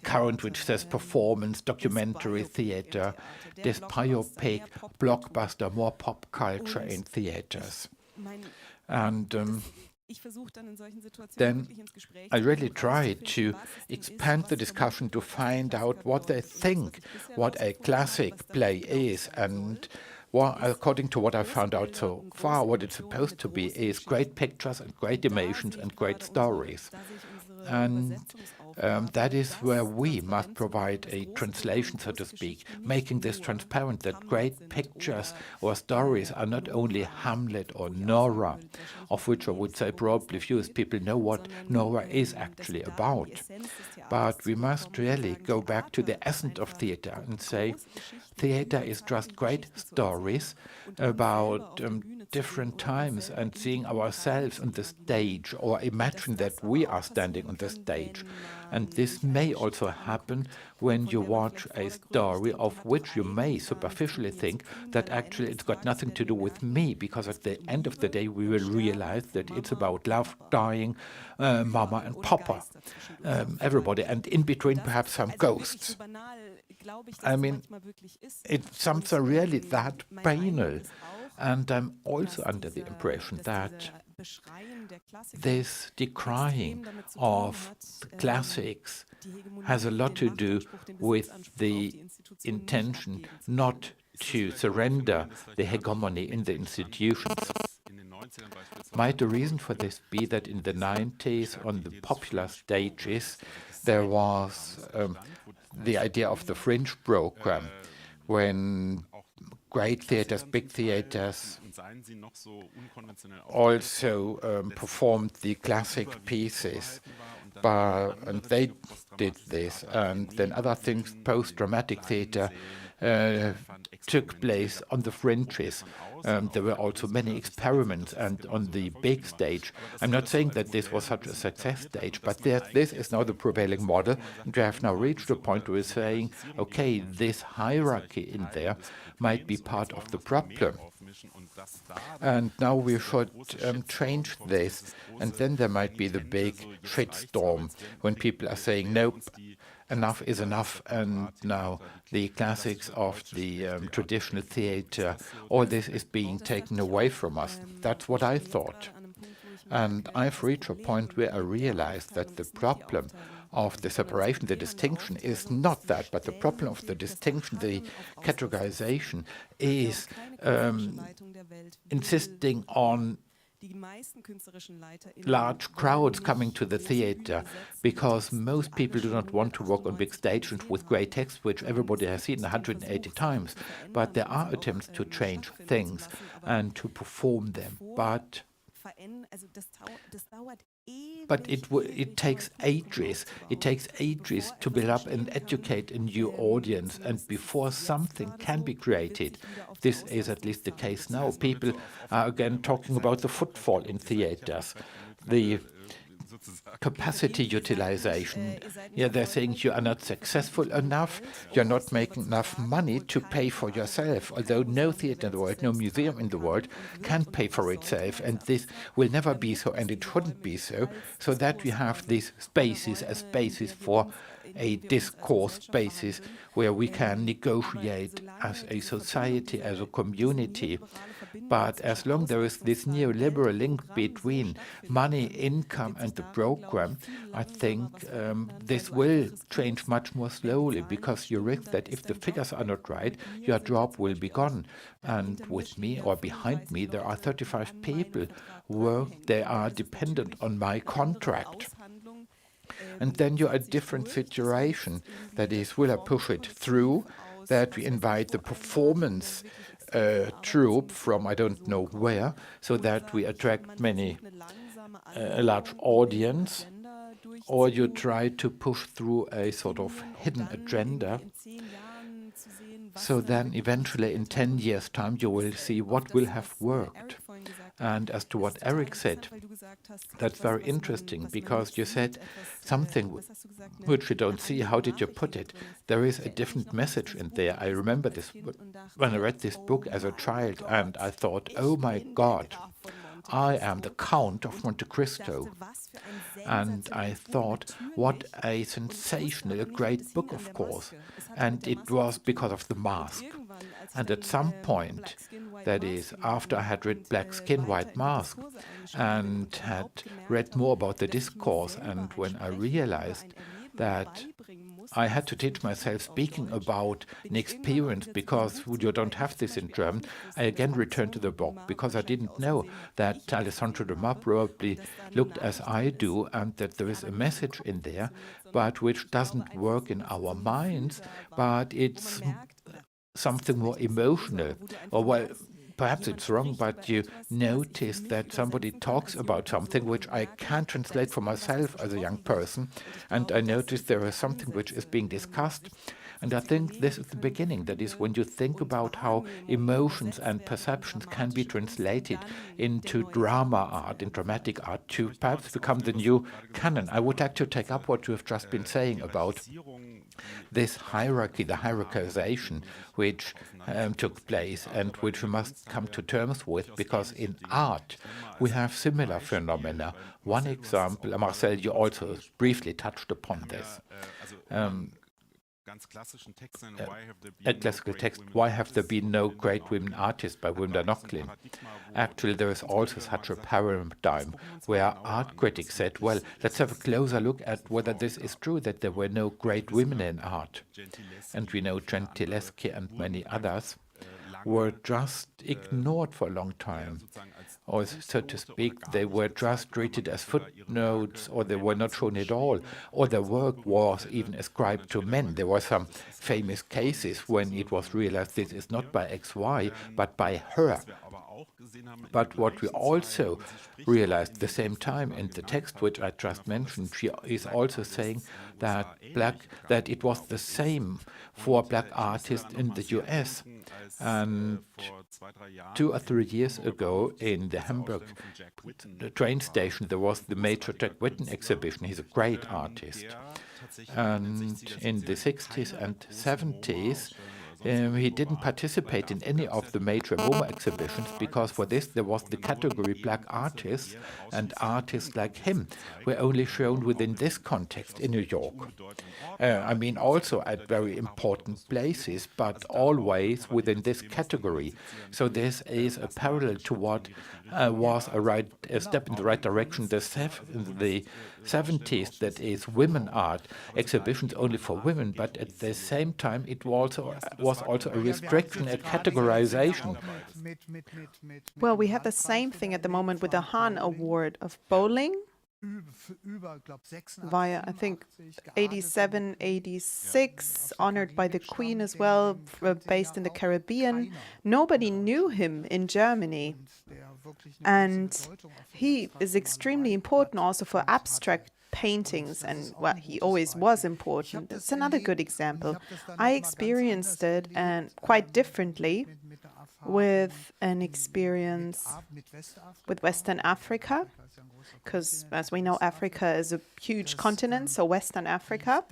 current which says performance, documentary theater, this biopic, blockbuster, more pop culture in theaters. And then I really try to expand the discussion to find out what they think, what a classic play is, and well, according to what I found out so far, what it's supposed to be is great pictures and great emotions and great stories. And that is where we must provide a translation, so to speak, making this transparent that great pictures or stories are not only Hamlet or Nora, of which I would say probably fewest people know what Nora is actually about. But we must really go back to the essence of theater and say theater is just great stories about different times and seeing ourselves on the stage, or imagine that we are standing on the stage. And this may also happen when you watch a story of which you may superficially think that actually it's got nothing to do with me, because at the end of the day we will realize that it's about love, dying, mama and papa, everybody, and in between perhaps some ghosts. I mean, some are really that banal. And I'm also under the impression that this decrying of the classics has a lot to do with the intention not to surrender the hegemony in the institutions. Might the reason for this be that in the 90s, on the popular stages, there was the idea of the fringe program, when great theaters, big theaters, also performed the classic pieces. and they did this. And then other things, post-dramatic theater, took place on the fringes. There were also many experiments, and on the big stage, I'm not saying that this was such a success stage, but this is now the prevailing model, and we have now reached a point where we're saying, okay, this hierarchy in there might be part of the problem. And now we should change this, and then there might be the big shitstorm when people are saying, nope, enough is enough, and now the classics of the traditional theater, all this is being taken away from us. That's what I thought. And I've reached a point where I realized that the problem of the separation, the distinction, is not that, but the problem of the distinction, the categorization, is insisting on large crowds coming to the theater, because most people do not want to walk on big stages with great text, which everybody has seen 180 times. But there are attempts to change things and to perform them. But it takes ages. It takes ages to build up and educate a new audience. And before something can be created, this is at least the case now. People are again talking about the footfall in theaters, the capacity utilization. Yeah, they're saying you are not successful enough, you're not making enough money to pay for yourself, although no theater in the world, no museum in the world can pay for itself, and this will never be so, and it shouldn't be so, so that we have these spaces as spaces for a discourse spaces where we can negotiate as a society, as a community. But as long there is this neoliberal link between money, income and the program, I think this will change much more slowly, because you risk that if the figures are not right, your job will be gone. And with me or behind me, there are 35 people where they are dependent on my contract. And then you're a different situation. That is, will I push it through, that we invite the performance troupe from I don't know where, so that we attract a large audience, or you try to push through a sort of hidden agenda. So then eventually in 10 years' time you will see what will have worked. And as to what Eric said, that's very interesting, because you said something which you don't see. How did you put it? There is a different message in there. I remember this when I read this book as a child, and I thought, oh my God, I am the Count of Monte Cristo. And I thought, what a sensational, a great book, of course. And it was because of the mask. And at some point, that is, after I had read Black Skin, White Mask, and had read more about the discourse, and when I realized that I had to teach myself speaking about an experience, because you don't have this in German, I again returned to the book, because I didn't know that Alessandro Dumas probably looked as I do, and that there is a message in there, but which doesn't work in our minds, but it's something more emotional. Or, well, perhaps it's wrong, but you notice that somebody talks about something which I can't translate for myself as a young person, and I notice there is something which is being discussed. And I think this is the beginning. That is, when you think about how emotions and perceptions can be translated into drama art, in dramatic art, to perhaps become the new canon. I would like to take up what you have just been saying about this hierarchy, the hierarchization, which took place and which we must come to terms with, because in art we have similar phenomena. One example, Marcel, you also briefly touched upon this. A classical text, Why Have There Been No Great Women Artists by Wunda Nochlin. Actually, there is also such a paradigm where art critics said, well, let's have a closer look at whether this is true, that there were no great women in art. And we know Gentileschi and many others were just ignored for a long time. Or, so to speak, they were just treated as footnotes, or they were not shown at all, or their work was even ascribed to men. There were some famous cases when it was realized this is not by XY, but by her. But what we also realized at the same time in the text which I just mentioned, she is also saying that it was the same for black artists in the US. And 2 or 3 years ago in the Hamburg train station, there was the major Jack Whitten exhibition. He's a great artist. And in the 60s and 70s, he didn't participate in any of the major MoMA exhibitions because for this there was the category black artists, and artists like him were only shown within this context in New York. I mean also at very important places, but always within this category. So this is a parallel to what was a step in the right direction in the 70s, that is women art, exhibitions only for women, but at the same time it was also a restriction, a categorization. Well, we have the same thing at the moment with the Hahn Award of Bowling. Via, I think, 87, 86, honored by the Queen as well, based in the Caribbean. Nobody knew him in Germany. And he is extremely important also for abstract paintings, and well, he always was important. It's another good example. I experienced it and quite differently with an experience with Western Africa, because as we know, Africa is a huge continent, so Western Africa.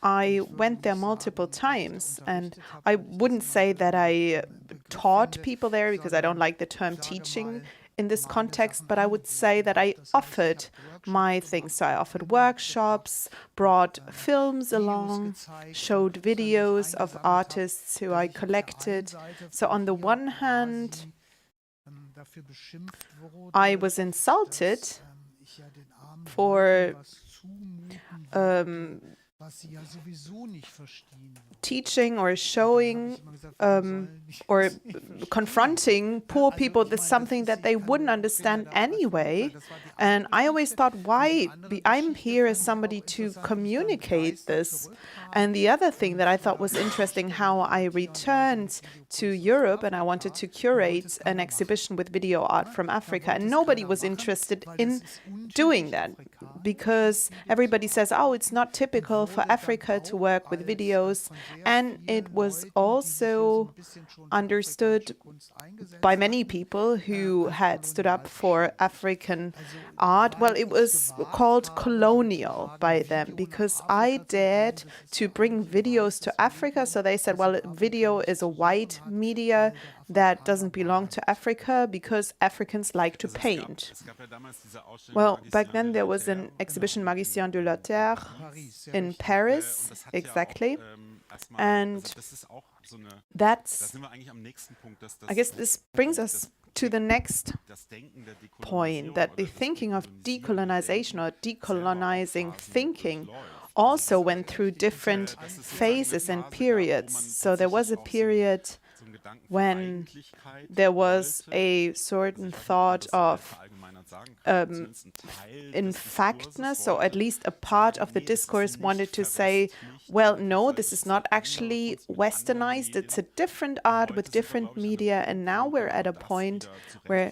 I went there multiple times, and I wouldn't say that I taught people there because I don't like the term teaching in this context, but I would say that I offered my things. So I offered workshops, brought films along, showed videos of artists who I collected. So on the one hand, I was insulted for teaching or showing or confronting poor people with something that they wouldn't understand anyway. And I always thought, why? I'm here as somebody to communicate this. And the other thing that I thought was interesting, how I returned to Europe and I wanted to curate an exhibition with video art from Africa. And nobody was interested in doing that because everybody says, oh, it's not typical for Africa to work with videos. And it was also understood by many people who had stood up for African art. Well, it was called colonial by them because I dared to bring videos to Africa. So they said, well, video is a white media that doesn't belong to Africa because Africans like to paint. Well, back then there was an exhibition, Magicien de la Terre, in Paris, exactly. And that's, I guess this brings us to the next point, that the thinking of decolonization or decolonizing thinking also went through different phases and periods. So there was a period when there was a certain thought of infactness, so at least a part of the discourse wanted to say, well, no, this is not actually westernized, it's a different art with different media, and now we're at a point where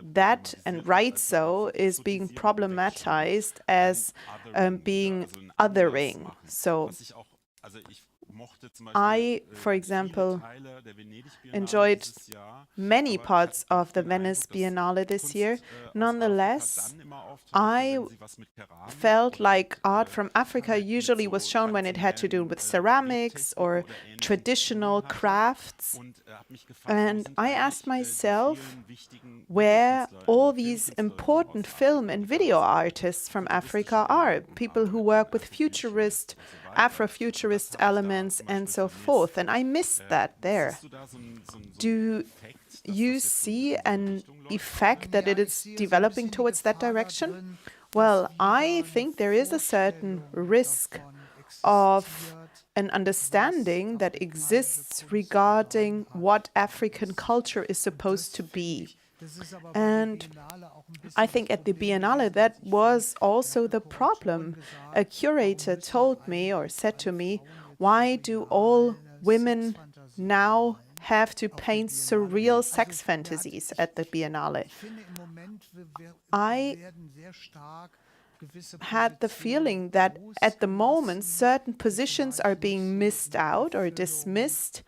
that, and right so, is being problematized as being othering. So I, for example, enjoyed many parts of the Venice Biennale this year. Nonetheless, I felt like art from Africa usually was shown when it had to do with ceramics or traditional crafts. And I asked myself where all these important film and video artists from Africa are, people who work with futurist, Afrofuturist elements and so forth. And I missed that there. Do you see an effect that it is developing towards that direction? Well, I think there is a certain risk of an understanding that exists regarding what African culture is supposed to be. And I think at the Biennale that was also the problem. A curator told me or said to me, why do all women now have to paint surreal sex fantasies at the Biennale. I had the feeling that at the moment certain positions are being missed out or dismissed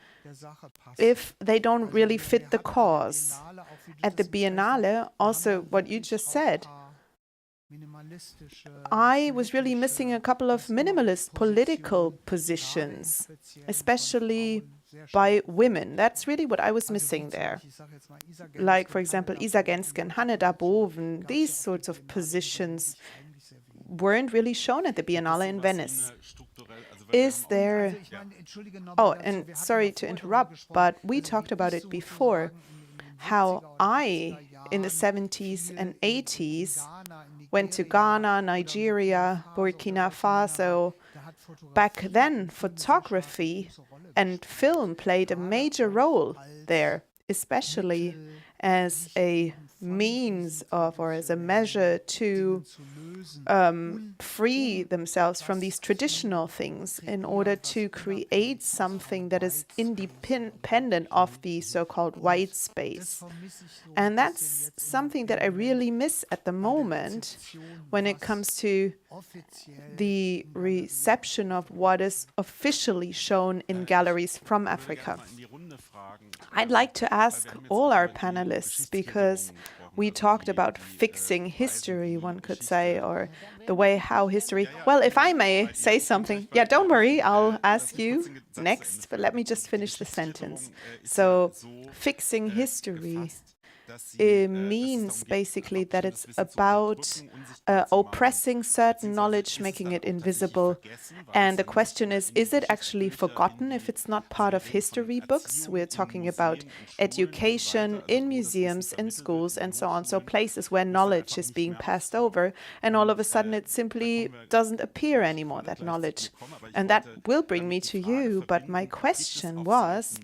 if they don't really fit the cause. At the Biennale, also what you just said, I was really missing a couple of minimalist political positions, especially by women. That's really what I was missing there. Like, for example, Isa Gensken, Hanne Darboven, these sorts of positions weren't really shown at the Biennale in Venice. Is there... Oh, and sorry to interrupt, but we talked about it before, how I, in the 70s and 80s, went to Ghana, Nigeria, Burkina Faso. Back then, photography and film played a major role there, especially as a means of, or as a measure to free themselves from these traditional things in order to create something that is independent of the so-called white space. And that's something that I really miss at the moment when it comes to the reception of what is officially shown in galleries from Africa. I'd like to ask all our panelists, because we talked about fixing history, one could say, or the way how history... Well, if I may say something. Yeah, don't worry, I'll ask you next, but let me just finish the sentence. So, fixing history, it means basically that it's about oppressing certain knowledge, making it invisible. And the question is it actually forgotten if it's not part of history books? We're talking about education in museums, in schools, and so on. So places where knowledge is being passed over, and all of a sudden it simply doesn't appear anymore, that knowledge. And that will bring me to you, but my question was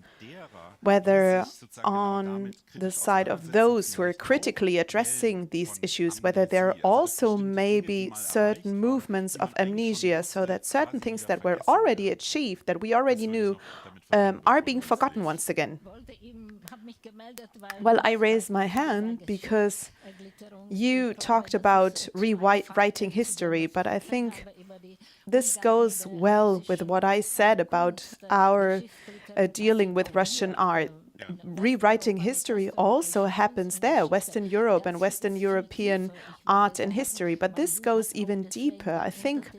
whether on the side of those who are critically addressing these issues, whether there are also maybe certain movements of amnesia, so that certain things that were already achieved, that we already knew, are being forgotten once again. Well, I raised my hand because you talked about rewriting history, but I think this goes well with what I said about our dealing with Russian art. Rewriting history also happens there, Western Europe and Western European art and history, but this goes even deeper. I think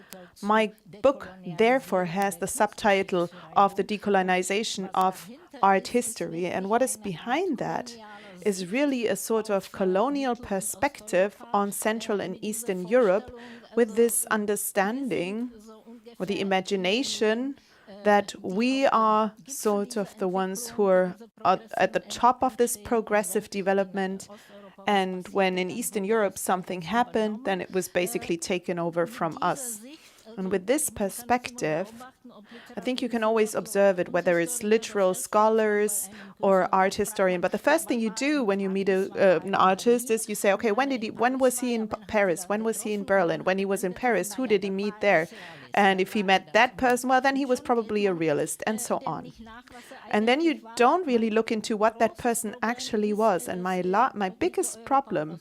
my book therefore has the subtitle of the decolonization of art history, and what is behind that is really a sort of colonial perspective on Central and Eastern Europe, with this understanding or the imagination that we are sort of the ones who are at the top of this progressive development, and when in Eastern Europe something happened, then it was basically taken over from us. And with this perspective, I think you can always observe it, whether it's literal scholars or art historian. But the first thing you do when you meet an artist is you say, okay, when was he in Paris? When was he in Berlin? When he was in Paris, who did he meet there? And if he met that person, well, then he was probably a realist, and so on. And then you don't really look into what that person actually was. And my biggest problem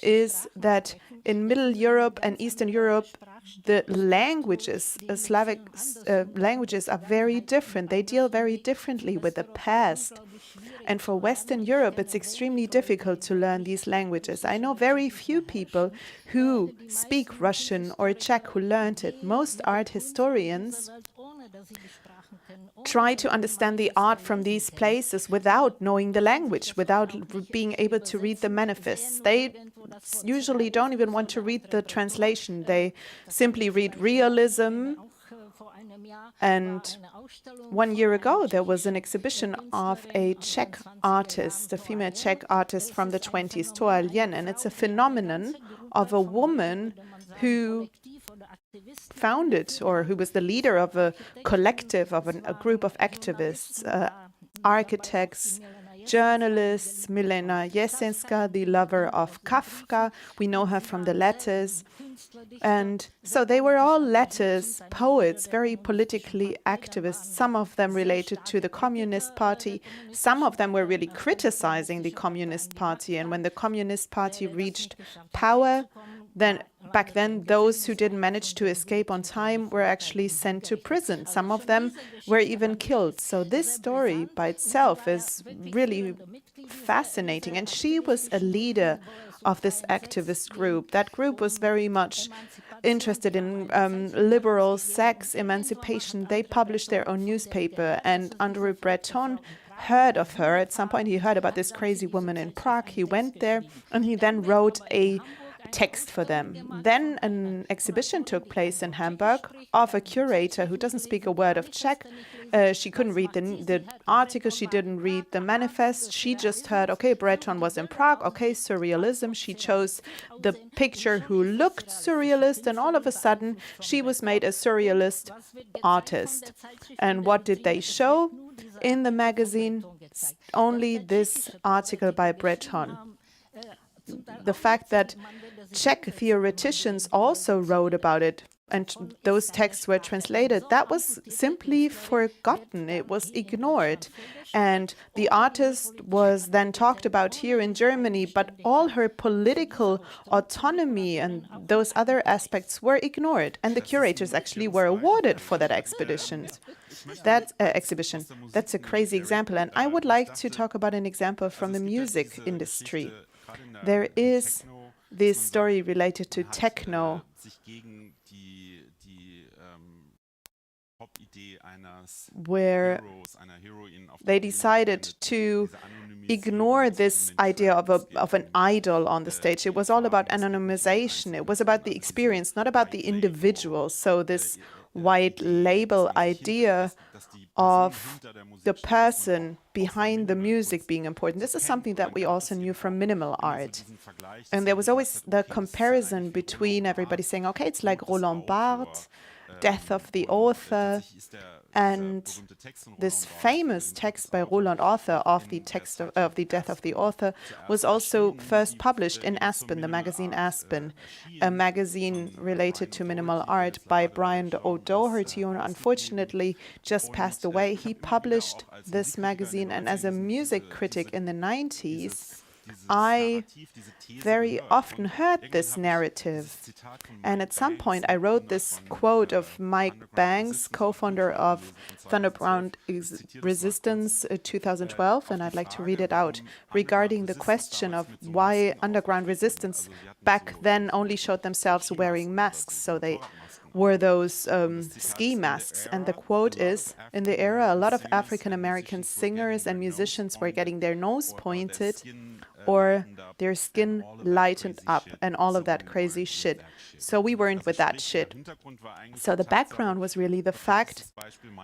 is that in Middle Europe and Eastern Europe, the languages, Slavic languages, are very different. They deal very differently with the past. And for Western Europe, it's extremely difficult to learn these languages. I know very few people who speak Russian or Czech who learned it. Most art historians try to understand the art from these places without knowing the language, without being able to read the manifests. They usually don't even want to read the translation. They simply read realism. And 1 year ago, there was an exhibition of a Czech artist, a female Czech artist from the 20s, Toa Lien, and it's a phenomenon of a woman who founded, or who was the leader of a collective, of a group of activists, architects, journalists, Milena Jesenska, the lover of Kafka. We know her from the letters. And so they were all letters, poets, very politically activist. Some of them related to the Communist Party. Some of them were really criticizing the Communist Party. And when the Communist Party reached power, then back then, those who didn't manage to escape on time were actually sent to prison. Some of them were even killed. So this story by itself is really fascinating. And she was a leader of this activist group. That group was very much interested in liberal sex emancipation. They published their own newspaper, and André Breton heard of her. At some point, he heard about this crazy woman in Prague. He went there, and he then wrote a text for them. Then an exhibition took place in Hamburg of a curator who doesn't speak a word of Czech. She couldn't read the article, she didn't read the manifest. She just heard, okay, Breton was in Prague, okay, surrealism. She chose the picture who looked surrealist, and all of a sudden she was made a surrealist artist. And what did they show in the magazine? Only this article by Breton. The fact that Czech theoreticians also wrote about it, and those texts were translated, that was simply forgotten. It was ignored. And the artist was then talked about here in Germany, but all her political autonomy and those other aspects were ignored. And the curators actually were awarded for that exhibition. That's a crazy example. And I would like to talk about an example from the music industry. There is this story related to techno, where they decided to ignore this idea of an idol on the stage. It was all about anonymization. It was about the experience, not about the individual. So this white label idea of the person behind the music being important. This is something that we also knew from minimal art. And there was always the comparison between everybody saying, okay, it's like Roland Barthes, Death of the Author, and this famous text by Roland Author of the Death of the Author was also first published in Aspen, the magazine Aspen, a magazine related to minimal art by Brian O'Doherty, who unfortunately just passed away. He published this magazine, and as a music critic in the 90s, I very often heard this narrative. And at some point, I wrote this quote of Mike Banks, co-founder of Thunderground Resistance 2012, and I'd like to read it out, regarding the question of why underground resistance back then only showed themselves wearing masks. So they wore those ski masks. And the quote is, in the era, a lot of African-American singers and musicians were getting their nose pointed or their skin lightened up and all of that crazy shit. So we weren't with that shit. So the background was really the fact,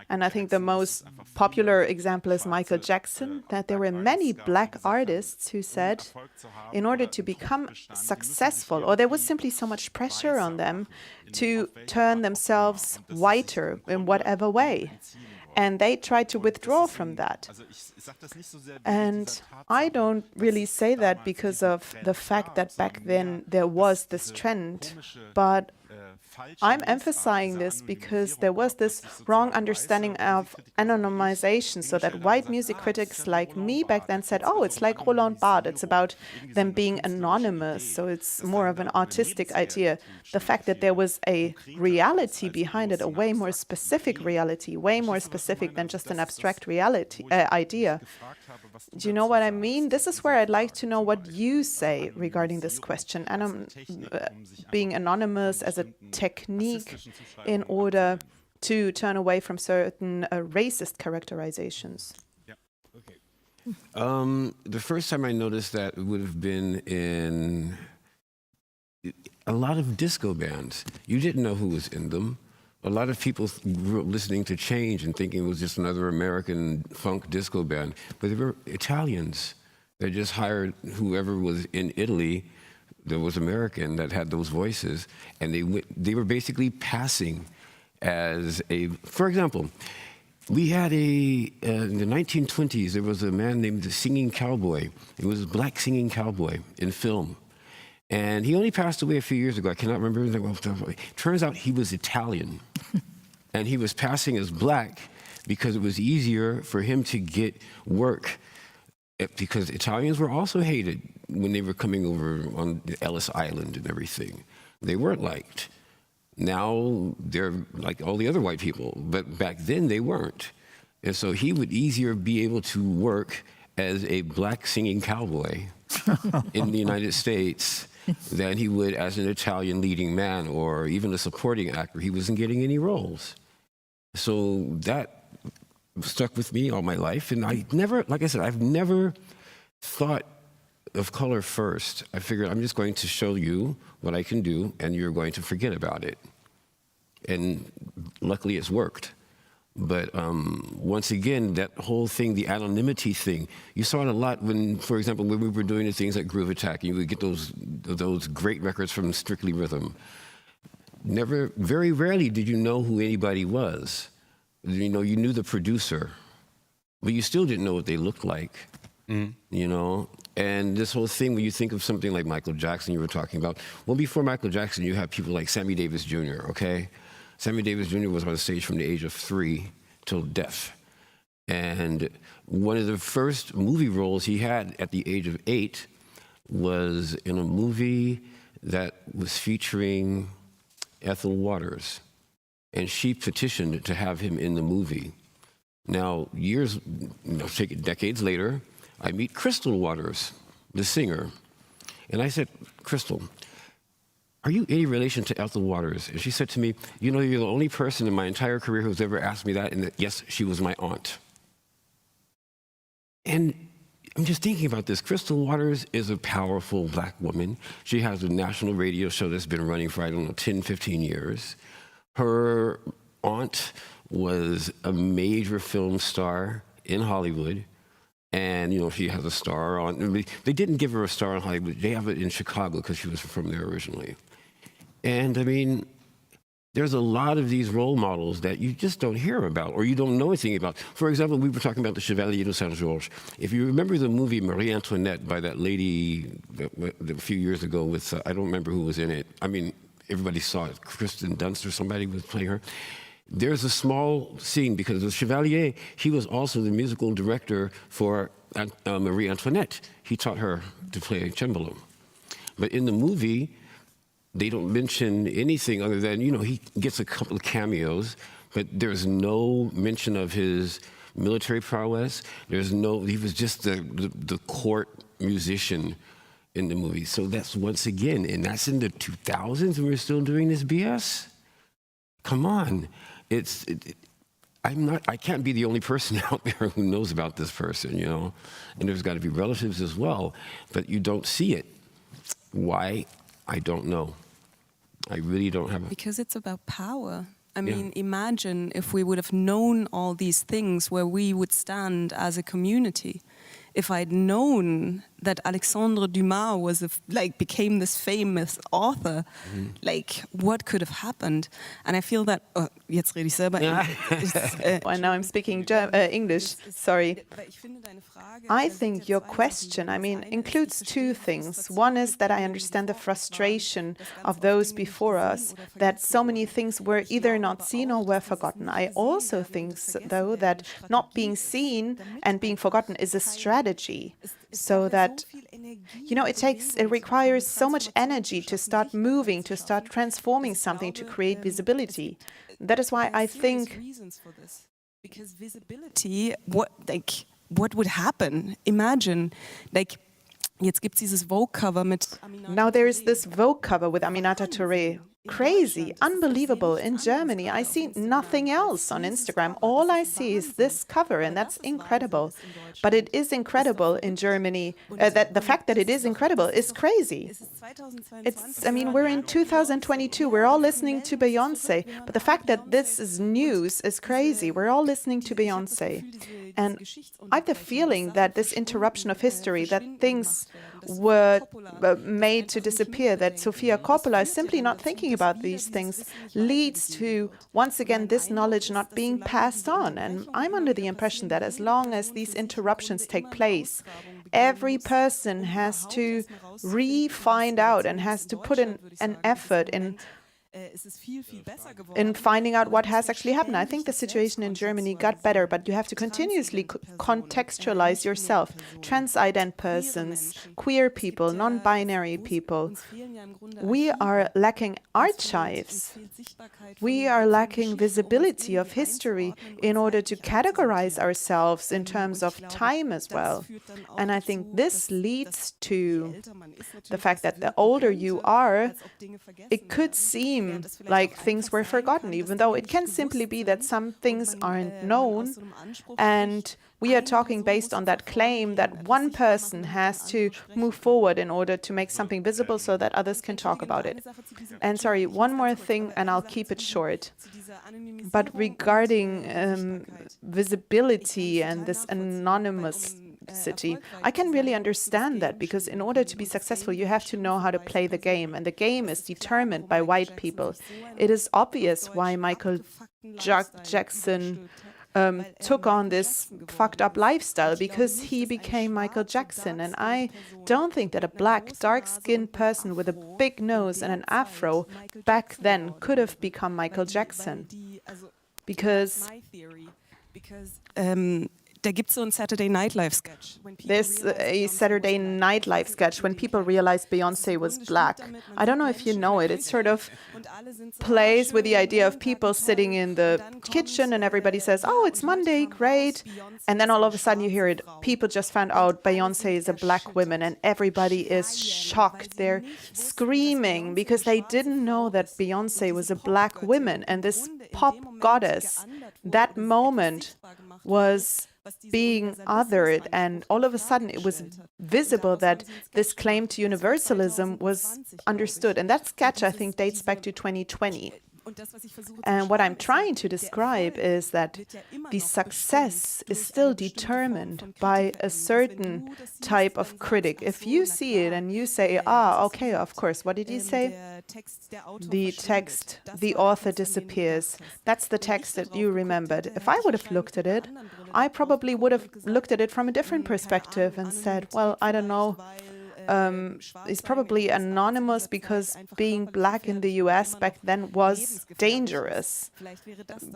and I think the most popular example is Michael Jackson, that there were many black artists who said, in order to become successful, or there was simply so much pressure on them to turn themselves whiter in whatever way. And they tried to withdraw from that. And I don't really say that because of the fact that back then there was this trend, but I'm emphasizing this because there was this wrong understanding of anonymization, so that white music critics like me back then said, oh, it's like Roland Barthes, it's about them being anonymous, so it's more of an artistic idea. The fact that there was a reality behind it, a way more specific reality, way more specific than just an abstract reality idea. Do you know what I mean? This is where I'd like to know what you say regarding this question. Being anonymous as a technique in order to turn away from certain racist characterizations. The first time I noticed that would have been in a lot of disco bands. You didn't know who was in them. A lot of people grew up listening to Change and thinking it was just another American funk disco band. But they were Italians. They just hired whoever was in Italy that was American that had those voices. And they were basically passing as a, for example, we had in the 1920s, there was a man named the Singing Cowboy. He was a black singing cowboy in film. And he only passed away a few years ago. I cannot remember. Turns out he was Italian. And he was passing as black because it was easier for him to get work. Because Italians were also hated when they were coming over on Ellis Island and everything. They weren't liked. Now they're like all the other white people, but back then they weren't. And so he would easier be able to work as a black singing cowboy in the United States than he would as an Italian leading man or even a supporting actor. He wasn't getting any roles. So that stuck with me all my life. And I never, like I said, I've never thought of color first. I figured I'm just going to show you what I can do and you're going to forget about it. And luckily it's worked. But once again, that whole thing, the anonymity thing, you saw it a lot when, for example, when we were doing the things like Groove Attack, you would get those great records from Strictly Rhythm. Very rarely did you know who anybody was. You know, you knew the producer, but you still didn't know what they looked like, you know? And this whole thing, when you think of something like Michael Jackson you were talking about, well, before Michael Jackson, you have people like Sammy Davis Jr., okay? Sammy Davis Jr. was on stage from the age of 3 till death. And one of the first movie roles he had at the age of 8 was in a movie that was featuring Ethel Waters. And she petitioned to have him in the movie. Now, take it decades later, I meet Crystal Waters, the singer. And I said, Crystal, are you any relation to Ethel Waters? And she said to me, you know, you're the only person in my entire career who's ever asked me that, and that, yes, she was my aunt. And I'm just thinking about this. Crystal Waters is a powerful black woman. She has a national radio show that's been running for, 10, 15 years. Her aunt was a major film star in Hollywood. And, you know, she has a star on, they didn't give her a star in Hollywood. They have it in Chicago because she was from there originally. And I mean, there's a lot of these role models that you just don't hear about or you don't know anything about. For example, we were talking about the Chevalier de Saint-Georges. If you remember the movie Marie Antoinette by that lady a few years ago with, I don't remember who was in it. I mean, everybody saw it. Kristen Dunst or somebody was playing her. There's a small scene because the Chevalier, he was also the musical director for Marie Antoinette. He taught her to play a cembalo. But in the movie, they don't mention anything other than, you know, he gets a couple of cameos, but there's no mention of his military prowess. He was just the court musician in the movie. So that's once again, and that's in the 2000s and we're still doing this BS? Come on. I can't be the only person out there who knows about this person, you know? And there's got to be relatives as well, but you don't see it. Why? I don't know. I really don't have Because it's about power. I mean, imagine if we would have known all these things where we would stand as a community. If I'd known that Alexandre Dumas became this famous author, what could have happened? And I feel that, jetzt rede ich selber and now I'm speaking English, sorry. I think your question, includes two things. One is that I understand the frustration of those before us, that so many things were either not seen or were forgotten. I also think, though, that not being seen and being forgotten is a strategy. So that, you know, it requires so much energy to start moving, to start transforming something, to create visibility. That is why I think because visibility, what would happen? Imagine, jetzt gibt's dieses Vogue-Cover mit Aminata. Now there is this Vogue cover with Aminata Touré. Crazy, unbelievable. In Germany, I see nothing else on Instagram. All I see is this cover, and that's incredible. But it is incredible in Germany. That the fact that it is incredible is crazy. We're in 2022. We're all listening to Beyoncé. But the fact that this is news is crazy. We're all listening to Beyoncé. And I have the feeling that this interruption of history, that things were made to disappear, that Sofia Coppola is simply not thinking about these things, leads to, once again, this knowledge not being passed on. And I'm under the impression that as long as these interruptions take place, every person has to re-find out and has to put in an effort in finding out what has actually happened. I think the situation in Germany got better, but you have to continuously contextualize yourself. Trans-ident persons, queer people, non-binary people. We are lacking archives. We are lacking visibility of history in order to categorize ourselves in terms of time as well. And I think this leads to the fact that the older you are, it could seem like things were forgotten, even though it can simply be that some things aren't known. And we are talking based on that claim that one person has to move forward in order to make something visible so that others can talk about it. And sorry, one more thing, and I'll keep it short. But regarding visibility and this anonymous city, I can really understand that, because in order to be successful, you have to know how to play the game, and the game is determined by white people. It is obvious why Michael Jackson took on this fucked up lifestyle, because he became Michael Jackson. And I don't think that a black, dark-skinned person with a big nose and an afro back then could have become Michael Jackson. Because Da gibt's so ein Saturday Night Live sketch. There's a Saturday Night Live sketch when people realized Beyoncé was black. I don't know if you know it. It sort of plays with the idea of people sitting in the kitchen and everybody says, oh, it's Monday, great. And then all of a sudden you hear it. People just found out Beyoncé is a black woman and everybody is shocked. They're screaming because they didn't know that Beyoncé was a black woman. And this pop goddess, that moment was being othered, and all of a sudden it was visible that this claim to universalism was understood. And that sketch, I think, dates back to 2020. And what I'm trying to describe is that the success is still determined by a certain type of critic. If you see it and you say, okay, of course, what did you say? The text, the author disappears. That's the text that you remembered. If I would have looked at it, I probably would have looked at it from a different perspective and said, well, I don't know. Is probably anonymous because being black in the US back then was dangerous.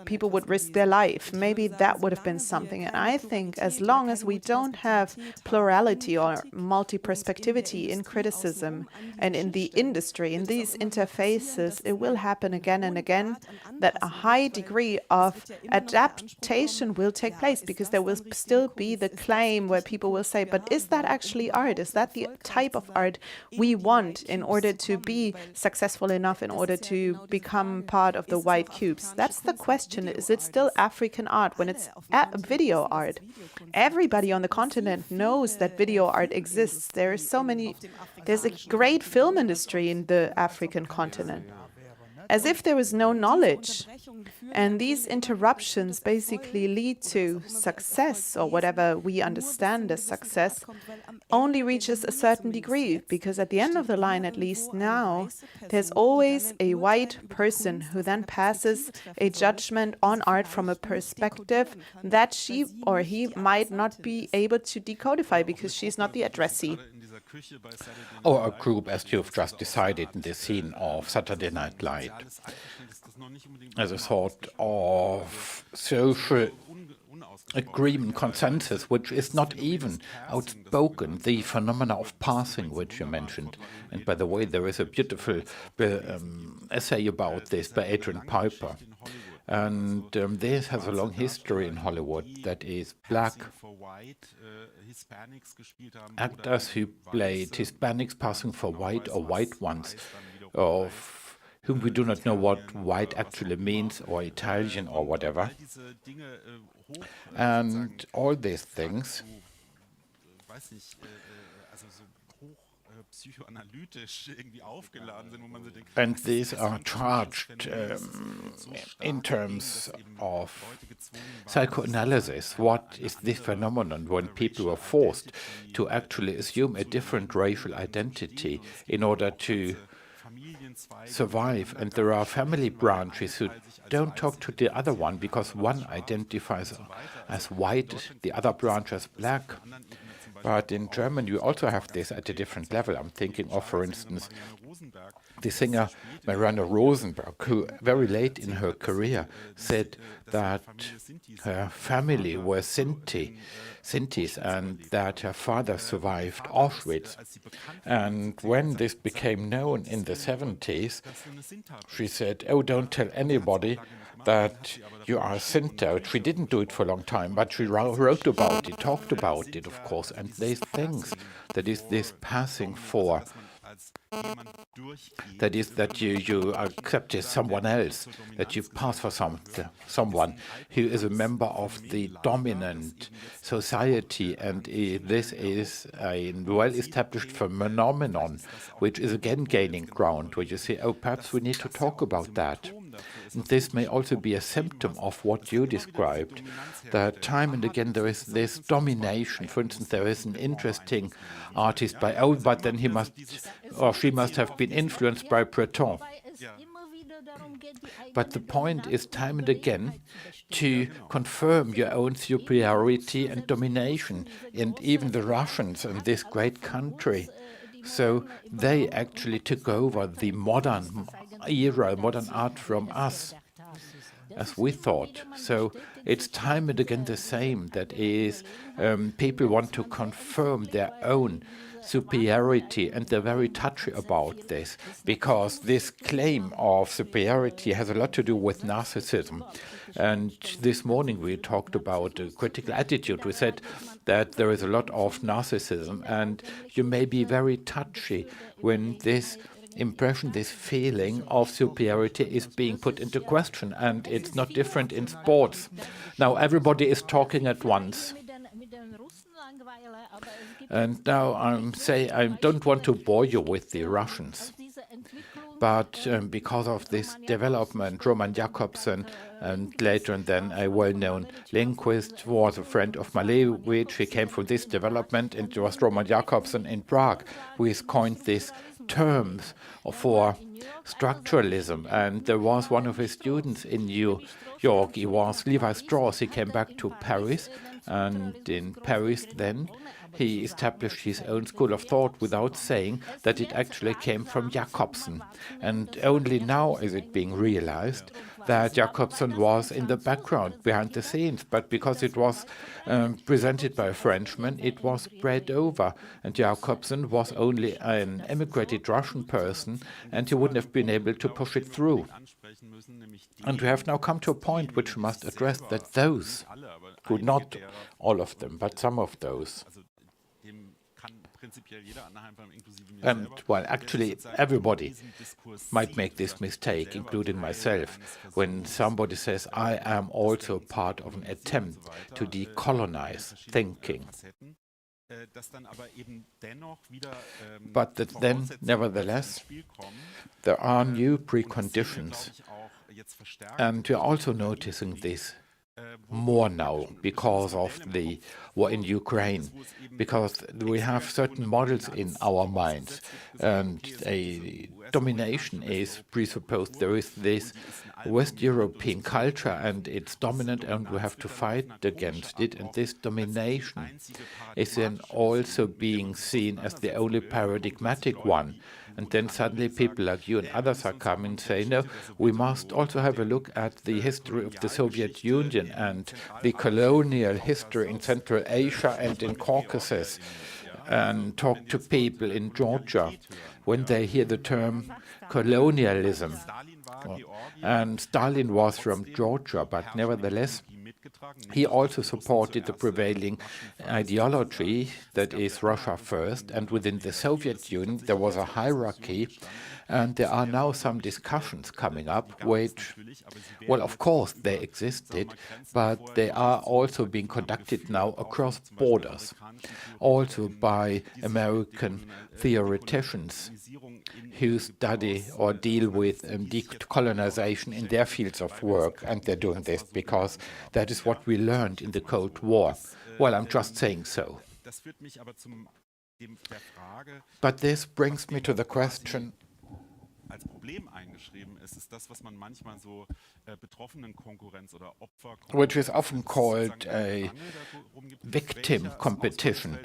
People would risk their life. Maybe that would have been something. And I think as long as we don't have plurality or multi-perspectivity in criticism and in the industry, in these interfaces, it will happen again and again that a high degree of adaptation will take place, because there will still be the claim where people will say, but is that actually art? Is that the type of art we want in order to be successful enough, in order to become part of the white cubes? That's the question. Is it still African art when it's video art? Everybody on the continent knows that video art exists. There's a great film industry in the African continent. As if there was no knowledge. And these interruptions basically lead to success, or whatever we understand as success, only reaches a certain degree, because at the end of the line, at least now, there's always a white person who then passes a judgment on art from a perspective that she or he might not be able to decodify, because she's not the addressee. Or a group, as you've just decided in the scene of Saturday Night Live, as a sort of social agreement, consensus, which is not even outspoken, the phenomena of passing, which you mentioned. And by the way, there is a beautiful essay about this by Adrian Piper. And this has a long history in Hollywood, that is black actors who played Hispanics passing for white, or white ones, of whom we do not know what white actually means, or Italian or whatever. And all these things And these are charged in terms of psychoanalysis. What is this phenomenon when people are forced to actually assume a different racial identity in order to survive? And there are family branches who don't talk to the other one because one identifies as white, the other branch as black. But in Germany, you also have this at a different level. I'm thinking of, for instance, the singer Marianne Rosenberg, who very late in her career said that her family were Sintis and that her father survived Auschwitz. And when this became known in the 70s, she said, "Oh, don't tell anybody that you are a Sinti." She didn't do it for a long time, but she wrote about it, talked about it, of course. And these things, that is this passing for, that is that you accept as someone else, that you pass for someone who is a member of the dominant society. And this is a well-established phenomenon, which is again gaining ground, where you say, oh, perhaps we need to talk about that. And this may also be a symptom of what you described, that time and again there is this domination. For instance, there is an interesting artist by, oh, but then he must, or she must have been influenced by Breton. But the point is time and again to confirm your own superiority and domination. And even the Russians in this great country, so they actually took over the modern era, modern art from us, as we thought. So it's time and again the same. That is, people want to confirm their own superiority, and they're very touchy about this, because this claim of superiority has a lot to do with narcissism. And this morning we talked about a critical attitude. We said that there is a lot of narcissism, and you may be very touchy when this impression, this feeling of superiority is being put into question, and it's not different in sports. Now everybody is talking at once. And now I don't want to bore you with the Russians, but because of this development, Roman Jakobson, and later and then a well-known linguist, was a friend of Malevich. He came from this development, and it was Roman Jakobson in Prague who has coined these terms for structuralism. And there was one of his students in New York, he was Levi Strauss. He came back to Paris, and in Paris then he established his own school of thought without saying that it actually came from Jakobson. And only now is it being realized that Jakobson was in the background, behind the scenes, but because it was presented by a Frenchman, it was spread over. And Jakobson was only an emigrated Russian person, and he wouldn't have been able to push it through. And we have now come to a point which we must address, that those who, not all of them, but some of those, and, well, actually, everybody might make this mistake, including myself, when somebody says, I am also part of an attempt to decolonize thinking. But that then, nevertheless, there are new preconditions. And we're also noticing this more now because of the war in Ukraine, because we have certain models in our minds, and a domination is presupposed. There is this West European culture, and it's dominant, and we have to fight against it. And this domination is then also being seen as the only paradigmatic one. And then suddenly people like you and others are coming and say, no, we must also have a look at the history of the Soviet Union and the colonial history in Central Asia and in Caucasus, and talk to people in Georgia when they hear the term colonialism. And Stalin was from Georgia, but nevertheless, he also supported the prevailing ideology, that is Russia first, and within the Soviet Union there was a hierarchy, And there are now some discussions coming up, which, well, of course they existed, but they are also being conducted now across borders, also by American theoreticians who study or deal with decolonization in their fields of work, and they're doing this because that is what we learned in the Cold War. Well, I'm just saying so. But this brings me to the question, als Problem eingeschrieben ist, ist das, was man manchmal so betroffenen Konkurrenz oder Opfer, which is often called a victim competition.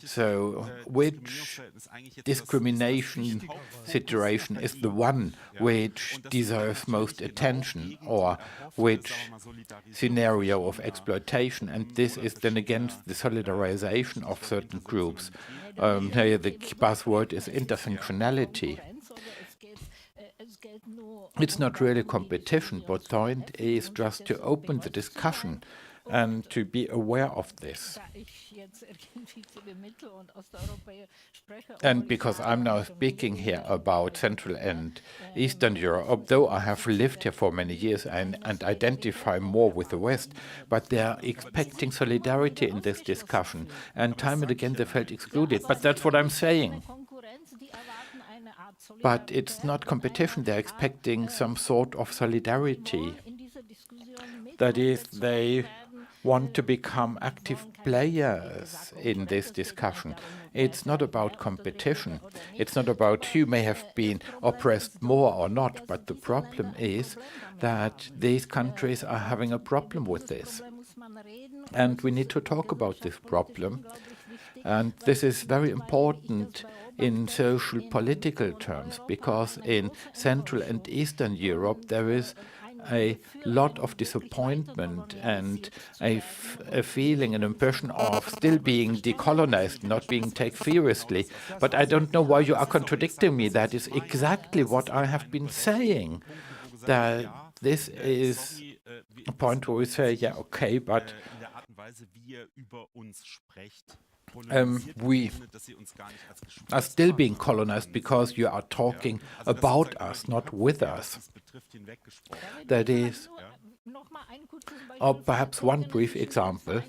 So, which discrimination situation is the one which deserves most attention, or which scenario of exploitation? And this is then against the solidarization of certain groups. Here the buzzword is intersectionality. It's not really competition, but the point is just to open the discussion and to be aware of this. And because I'm now speaking here about Central and Eastern Europe, although I have lived here for many years and identify more with the West, but they are expecting solidarity in this discussion, and time and again they felt excluded. But that's what I'm saying. But it's not competition, they're expecting some sort of solidarity. That is, they want to become active players in this discussion. It's not about competition. It's not about who may have been oppressed more or not, but the problem is that these countries are having a problem with this. And we need to talk about this problem. And this is very important in social political terms, because in Central and Eastern Europe there is a lot of disappointment and a feeling, an impression of still being decolonized, not being taken seriously. But I don't know why you are contradicting me. That is exactly what I have been saying. That this is a point where we say, yeah, okay, but we are still being colonized because you are talking about us, not with us. That is, or perhaps one brief example.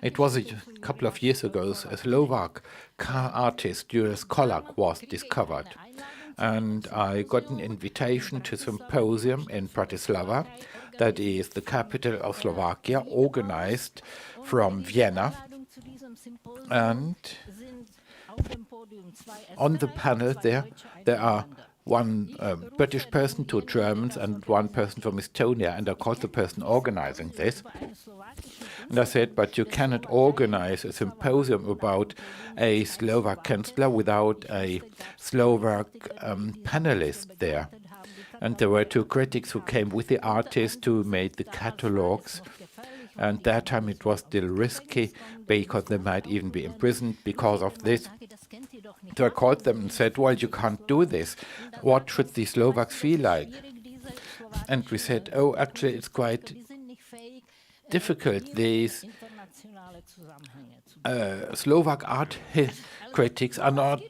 It was a couple of years ago, a Slovak artist, Julius Kolak, was discovered. And I got an invitation to a symposium in Bratislava, that is the capital of Slovakia, organized from Vienna. And on the panel there are one British person, two Germans, and one person from Estonia, and I called the person organizing this. And I said, but you cannot organize a symposium about a Slovak chancellor without a Slovak panelist there. And there were two critics who came with the artist who made the catalogs. And that time it was still risky because they might even be imprisoned because of this. So I called them and said, well, you can't do this. What should the Slovaks feel like? And we said, oh, actually, it's quite difficult. These Slovak art critics are not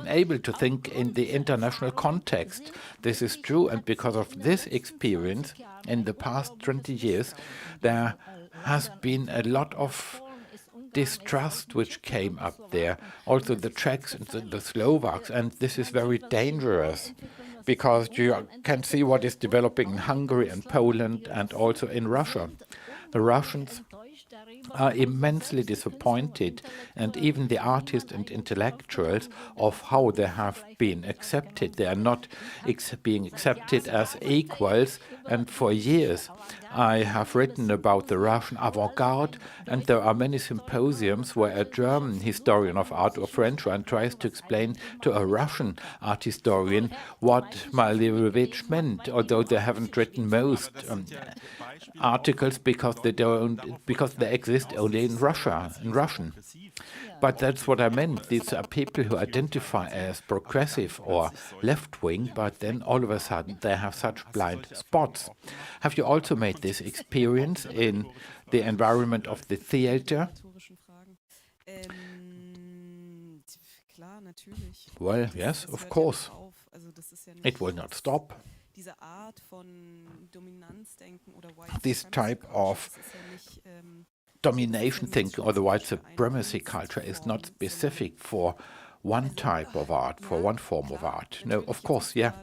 able to think in the international context. This is true, and because of this experience, in the past 20 years, there has been a lot of distrust which came up there. Also the Czechs and the Slovaks, and this is very dangerous because you can see what is developing in Hungary and Poland and also in Russia. The Russians are immensely disappointed, and even the artists and intellectuals, of how they have been accepted. They are not being accepted as equals, and for years I have written about the Russian avant-garde, and there are many symposiums where a German historian of art or French one tries to explain to a Russian art historian what Malevich meant, although they haven't written most articles because they exist only in Russian. But that's what I meant. These are people who identify as progressive or left-wing, but then all of a sudden they have such blind spots. Have you also made this experience in the environment of the theater? Well, yes, of course. It will not stop. This type of domination thinking or the white supremacy culture is not specific for one type of art, for one form of art. No, of course, yeah.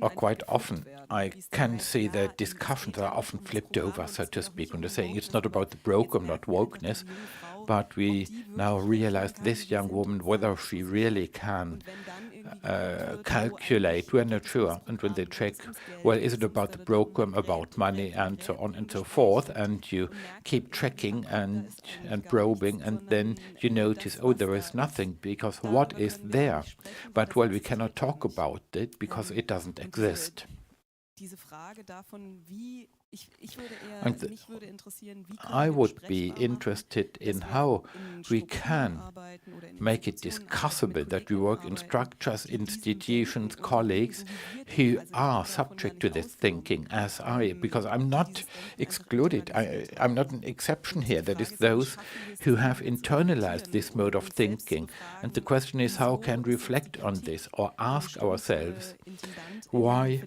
Or quite often, I can see that discussions are often flipped over, so to speak, when they're saying it's not about the program, not wokeness, but we now realize this young woman, whether she really can calculate, we're not sure. And when they check, well, is it about the program, about money, and so on and so forth, and you keep checking and probing, and then you notice, oh, there is nothing, because what is there? But, well, we cannot talk about it because it doesn't exist. And I would be interested in how we can make it discussable that we work in structures, institutions, colleagues who are subject to this thinking as because I'm not excluded, I'm not an exception here. That is those who have internalized this mode of thinking. And the question is, how can we reflect on this or ask ourselves why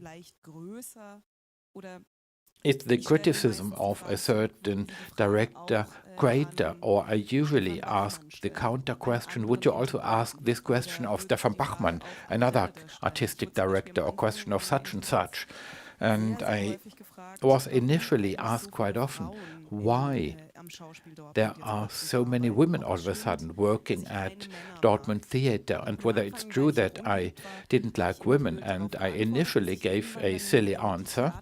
is the criticism of a certain director greater? Or I usually ask the counter question, would you also ask this question of Stefan Bachmann, another artistic director, or question of such and such? And I was initially asked quite often why there are so many women all of a sudden working at Dortmund Theater, and whether it's true that I didn't like women. And I initially gave a silly answer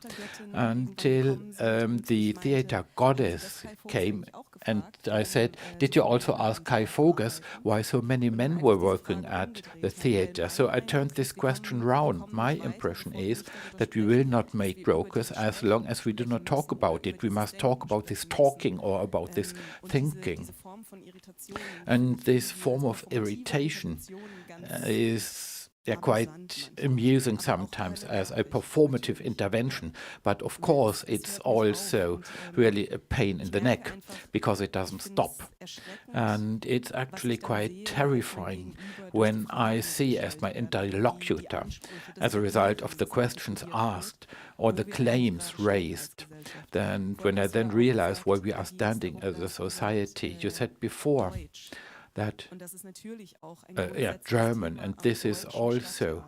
until the theater goddess came, and I said, did you also ask Kai Voges why so many men were working at the theater? So I turned this question round. My impression is that we will not make progress as long as we do not talk about it. We must talk about this talking or about this thinking. And this form of irritation is quite amusing sometimes as a performative intervention, but of course it's also really a pain in the neck because it doesn't stop. And it's actually quite terrifying when I see as my interlocutor, as a result of the questions asked or the claims raised, then when I then realize where we are standing as a society. You said before that German, and this is also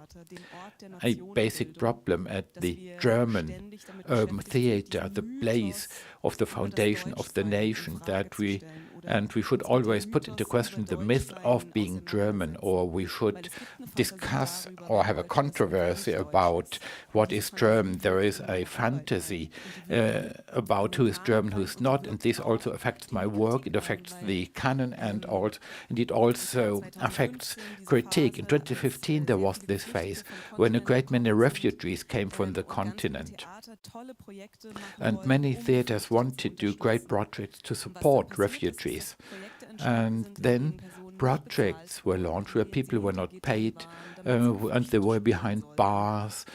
a basic problem at the German urban theater, the place of the foundation of the nation, that we should always put into question the myth of being German, or we should discuss or have a controversy about what is German. There is a fantasy about who is German, who is not, and this also affects my work. It affects the canon, and it also affects critique. In 2015 there was this phase when a great many refugees came from the continent, and many theaters wanted to do great projects to support refugees. And then projects were launched where people were not paid and they were behind bars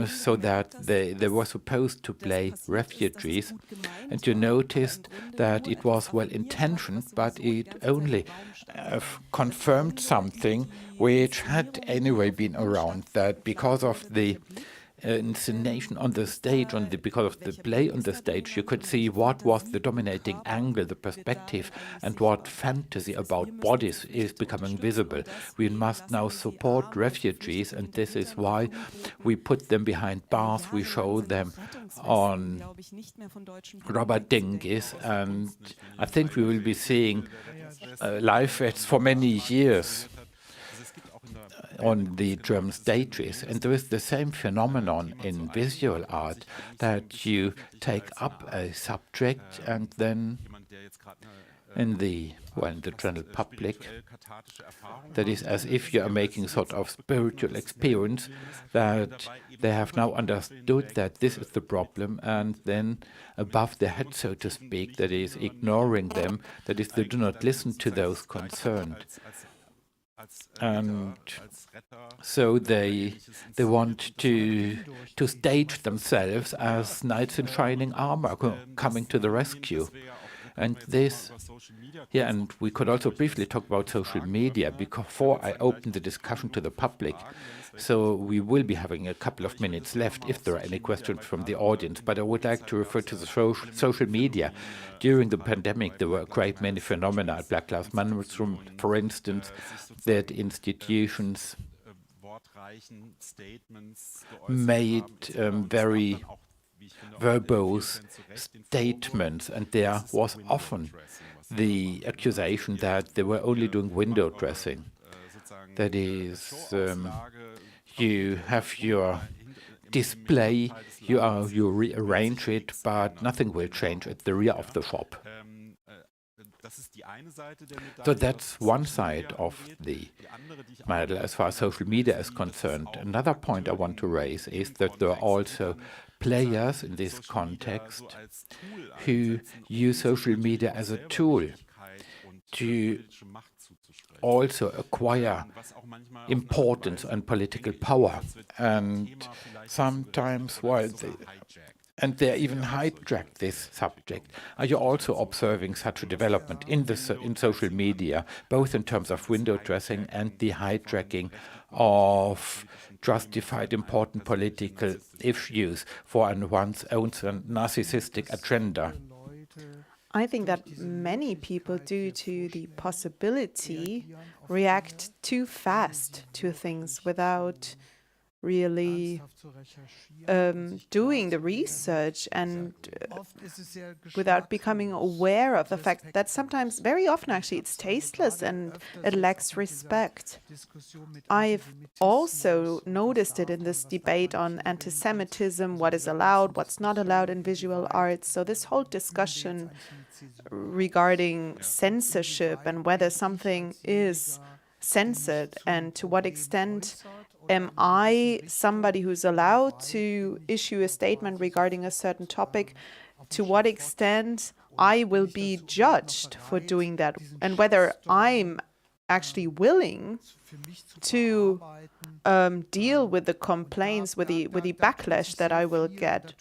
so that they were supposed to play refugees. And you noticed that it was well-intentioned, but it only confirmed something which had anyway been around, that because of the inscenation on the stage, because of the play on the stage, you could see what was the dominating angle, the perspective, and what fantasy about bodies is becoming visible. We must now support refugees, and this is why we put them behind bars, we show them on rubber dinghies, and I think we will be seeing live fests for many years on the German stages. And there is the same phenomenon in visual art, that you take up a subject and then in the general public, that is as if you are making sort of spiritual experience, that they have now understood that this is the problem, and then above their head, so to speak, that is ignoring them, that is they do not listen to those concerned. And so they want to stage themselves as knights in shining armor coming to the rescue. And this, yeah, and we could also briefly talk about social media before I open the discussion to the public. So we will be having a couple of minutes left if there are any questions from the audience. But I would like to refer to the social media. During the pandemic, there were a great many phenomena at Black Lives Matter, for instance, that institutions made very verbose statements, and there was often the accusation that they were only doing window dressing. That is, you have your display, you rearrange it, but nothing will change at the rear of the shop. So that's one side of the medal as far as social media is concerned. Another point I want to raise is that there are also players in this context who use social media as a tool to also acquire importance and political power, and sometimes they even hijack this subject. Are you also observing such a development in social media, both in terms of window dressing and the hijacking of justified important political issues for one's own narcissistic agenda? I think that many people, due to the possibility, react too fast to things without really doing the research and without becoming aware of the fact that sometimes, very often actually, it's tasteless and it lacks respect. I've also noticed it in this debate on anti-Semitism, what is allowed, what's not allowed in visual arts. So this whole discussion regarding censorship and whether something is censored and to what extent am I somebody who's allowed to issue a statement regarding a certain topic, to what extent I will be judged for doing that, and whether I'm actually willing to deal with the complaints, with the backlash that I will get.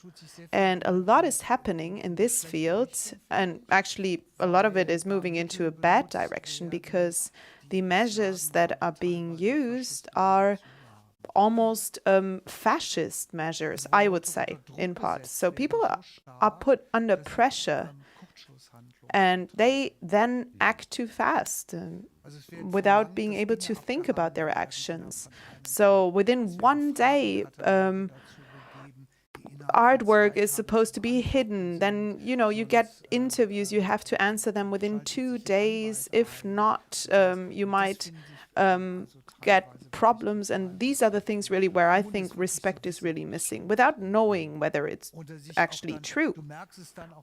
And a lot is happening in this field, and actually a lot of it is moving into a bad direction, because the measures that are being used are almost fascist measures, I would say, in part. So people are put under pressure, and they then act too fast without being able to think about their actions. So within one day, artwork is supposed to be hidden. Then, you get interviews, you have to answer them within 2 days. If not, you might get problems. And these are the things really where I think respect is really missing, without knowing whether it's actually true.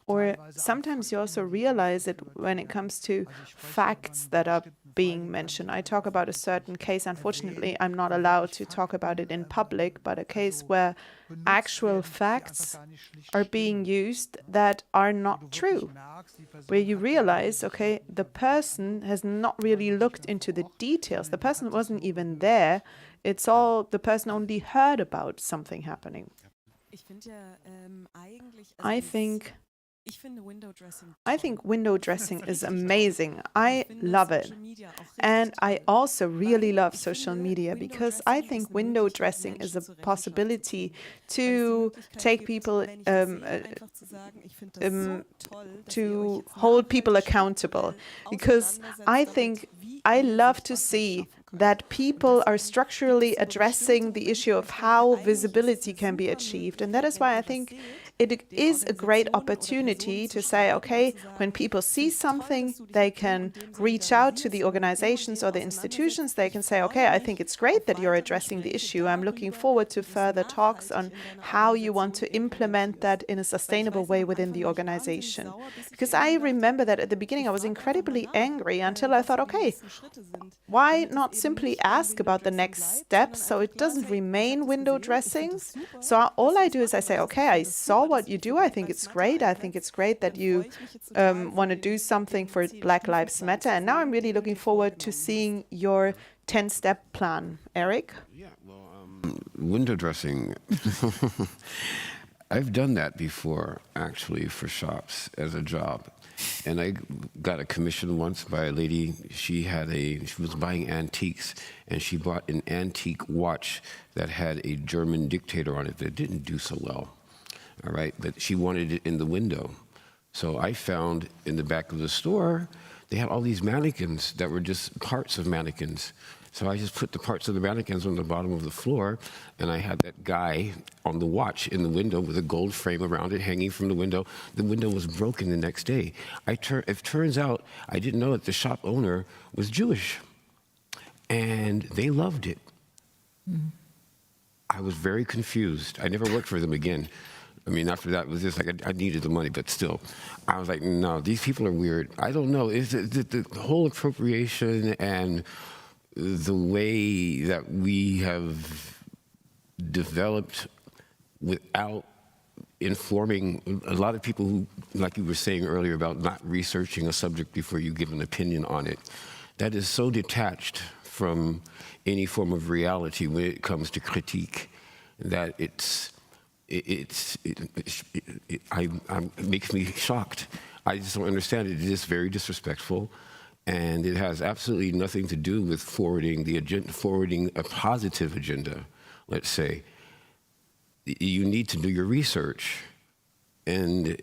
Or sometimes you also realize it when it comes to facts that are being mentioned. I talk about a certain case. Unfortunately, I'm not allowed to talk about it in public, but a case where actual facts are being used that are not true, where you realize, okay, the person has not really looked into the details. The person wasn't even there. It's all, the person only heard about something happening. I think window dressing is amazing. I love it. And I also really love social media, because I think window dressing is a possibility to take people, to hold people accountable. Because I think I love to see that people are structurally addressing the issue of how visibility can be achieved. And that is why I think it is a great opportunity to say, okay, when people see something, they can reach out to the organizations or the institutions. They can say, okay, I think it's great that you're addressing the issue. I'm looking forward to further talks on how you want to implement that in a sustainable way within the organization. Because I remember that at the beginning I was incredibly angry until I thought, okay, why not simply ask about the next steps so it doesn't remain window dressings? So all I do is I say, okay, I saw what you do. I think it's great. I think it's great that you want to do something for Black Lives Matter. And now I'm really looking forward to seeing your 10-step plan. Eric? Yeah, well, window dressing. I've done that before, actually, for shops as a job. And I got a commission once by a lady. She was buying antiques, and she bought an antique watch that had a German dictator on it that didn't do so well. All right, but she wanted it in the window. So I found in the back of the store, they had all these mannequins that were just parts of mannequins. So I just put the parts of the mannequins on the bottom of the floor, and I had that guy on the watch in the window with a gold frame around it hanging from the window. The window was broken the next day. It turns out, I didn't know that the shop owner was Jewish, and they loved it. Mm-hmm. I was very confused. I never worked for them again. I mean, after that, it was just like I needed the money, but still. I was like, no, these people are weird. I don't know. The whole appropriation and the way that we have developed without informing a lot of people who, like you were saying earlier about not researching a subject before you give an opinion on it, that is so detached from any form of reality when it comes to critique that it makes me shocked. I just don't understand it. It is very disrespectful, and it has absolutely nothing to do with forwarding the agenda, forwarding a positive agenda, let's say. You need to do your research, and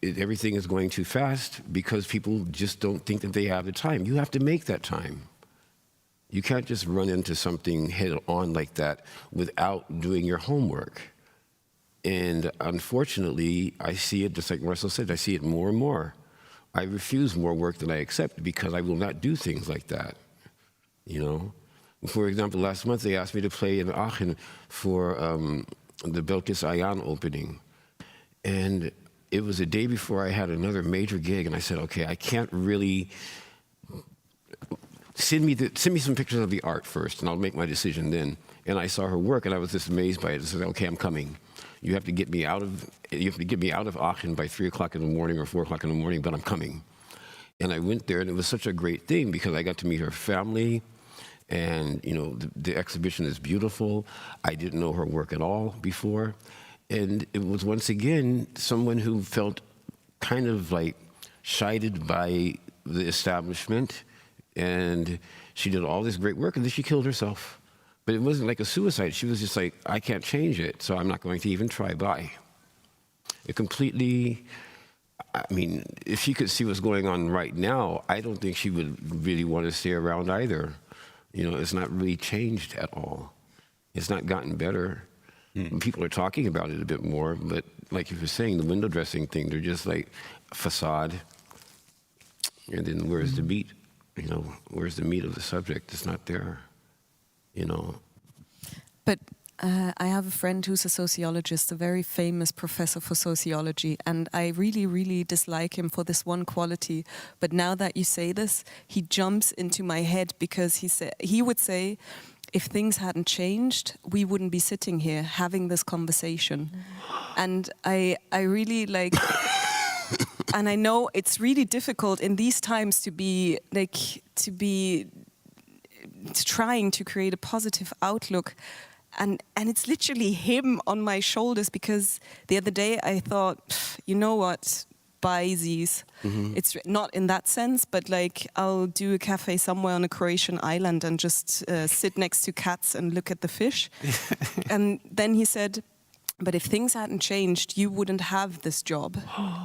everything is going too fast because people just don't think that they have the time. You have to make that time. You can't just run into something head on like that without doing your homework. And unfortunately, I see it, just like Marcel said, I see it more and more. I refuse more work than I accept because I will not do things like that, you know? For example, last month they asked me to play in Aachen for the Belkis Ayan opening. And it was a day before I had another major gig, and I said, okay, I can't really... Send me some pictures of the art first, and I'll make my decision then. And I saw her work, and I was just amazed by it. I said, okay, I'm coming. You have to get me out of Aachen by 3 o'clock in the morning or 4 o'clock in the morning, but I'm coming. And I went there, and it was such a great thing because I got to meet her family, and you know the exhibition is beautiful. I didn't know her work at all before, and it was once again someone who felt kind of like chided by the establishment, and she did all this great work, and then she killed herself. But it wasn't like a suicide. She was just like, I can't change it, so I'm not going to even try. Bye. It completely, I mean, if she could see what's going on right now, I don't think she would really want to stay around either. You know, it's not really changed at all. It's not gotten better. People are talking about it a bit more, but like you were saying, the window dressing thing, they're just like a facade. And then where's the meat? You know, where's the meat of the subject? It's not there. You know. But I have a friend who's a sociologist, a very famous professor for sociology, and I really, really dislike him for this one quality. But now that you say this, he jumps into my head because he would say, if things hadn't changed, we wouldn't be sitting here having this conversation. And I really like... And I know it's really difficult in these times to be trying to create a positive outlook, and it's literally him on my shoulders, because the other day I thought, you know what, buy these. It's not in that sense, but like I'll do a cafe somewhere on a Croatian island and just sit next to cats and look at the fish. And then he said, but if things hadn't changed, you wouldn't have this job.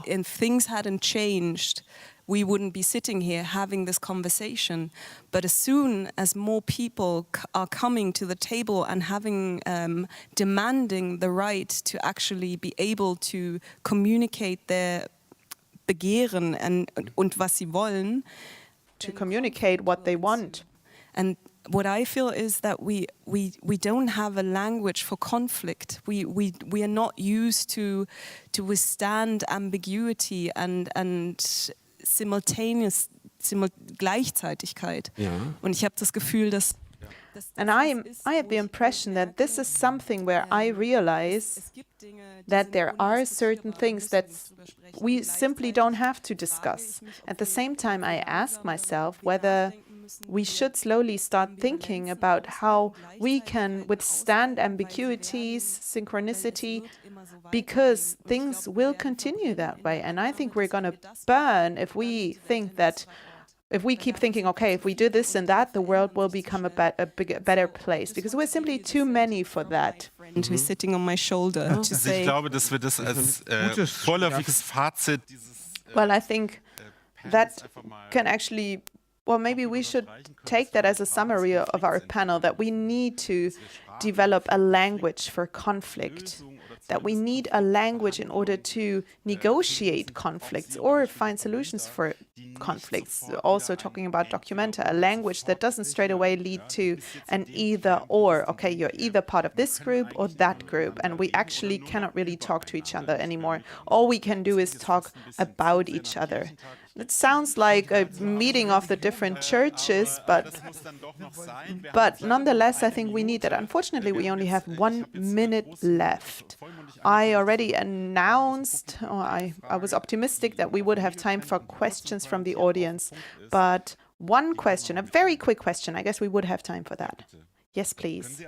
If things hadn't changed, we wouldn't be sitting here having this conversation. But as soon as more people are coming to the table and demanding the right to actually be able to communicate their Begehren und was sie wollen, to communicate what they want. And what I feel is that we don't have a language for conflict. We are not used to withstand ambiguity and Gleichzeitigkeit. Ja. Und ich habe das Gefühl, dass And I have the impression that this is something where I realize that there are certain things that we simply don't have to discuss. At the same time, I ask myself whether we should slowly start thinking about how we can withstand ambiguities, synchronicity, because things will continue that way. And I think we're going to burn if we think that, if we keep thinking, okay, if we do this and that, the world will become a better place, because we're simply too many for that. Who's sitting on my shoulder to say. Ich glaube, dass wir das als vorläufiges Fazit dieses. Well, I think that can actually, well, maybe we should take that as a summary of our panel, that we need to develop a language for conflict, that we need a language in order to negotiate conflicts or find solutions for conflicts. Also talking about documenta, a language that doesn't straight away lead to an either or. Okay, you're either part of this group or that group, and we actually cannot really talk to each other anymore. All we can do is talk about each other. It sounds like a meeting of the different churches, but nonetheless, I think we need that. Unfortunately, we only have 1 minute left. I already announced, I was optimistic that we would have time for questions from the audience, but one question, a very quick question, I guess we would have time for that. Yes, please.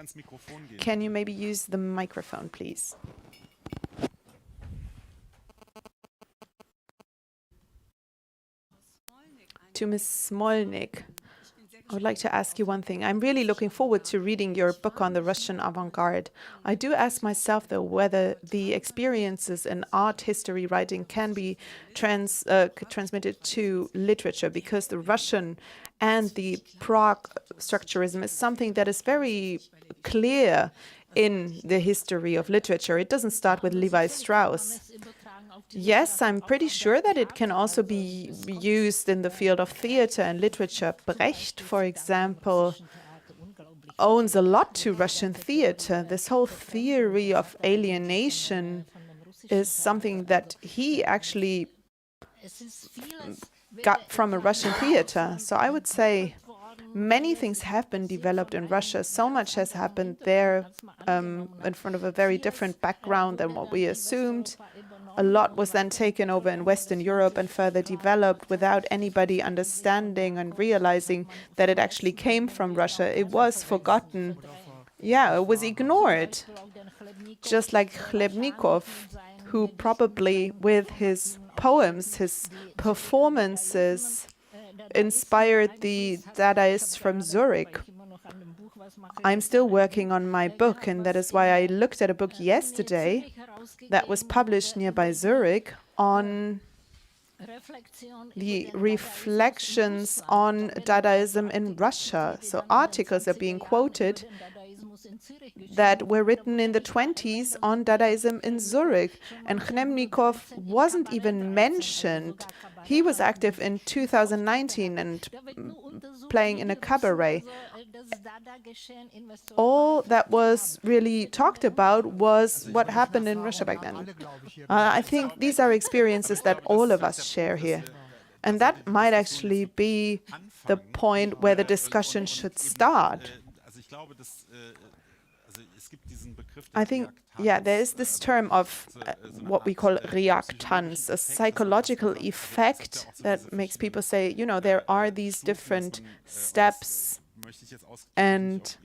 Can you maybe use the microphone, please? To Ms. Smolik, I would like to ask you one thing. I'm really looking forward to reading your book on the Russian avant-garde. I do ask myself, though, whether the experiences in art history writing can be transmitted to literature, because the Russian and the Prague structuralism is something that is very clear in the history of literature. It doesn't start with Levi Strauss. Yes, I'm pretty sure that it can also be used in the field of theater and literature. Brecht, for example, owns a lot to Russian theater. This whole theory of alienation is something that he actually got from a Russian theater. So I would say many things have been developed in Russia. So much has happened there in front of a very different background than what we assumed. A lot was then taken over in Western Europe and further developed without anybody understanding and realizing that it actually came from Russia. It was forgotten. Yeah, it was ignored. Just like Chlebnikov, who probably with his poems, his performances, inspired the Dadaists from Zurich. I'm still working on my book, and that is why I looked at a book yesterday that was published nearby Zurich on the reflections on Dadaism in Russia. So articles are being quoted that were written in the 20s on Dadaism in Zurich. And Chlebnikov wasn't even mentioned. He was active in 2019 and playing in a cabaret. All that was really talked about was what happened in Russia back then. I think these are experiences that all of us share here. And that might actually be the point where the discussion should start. I think, yeah, there is this term of what we call reactance, a psychological effect that makes people say, you know, there are these different steps, and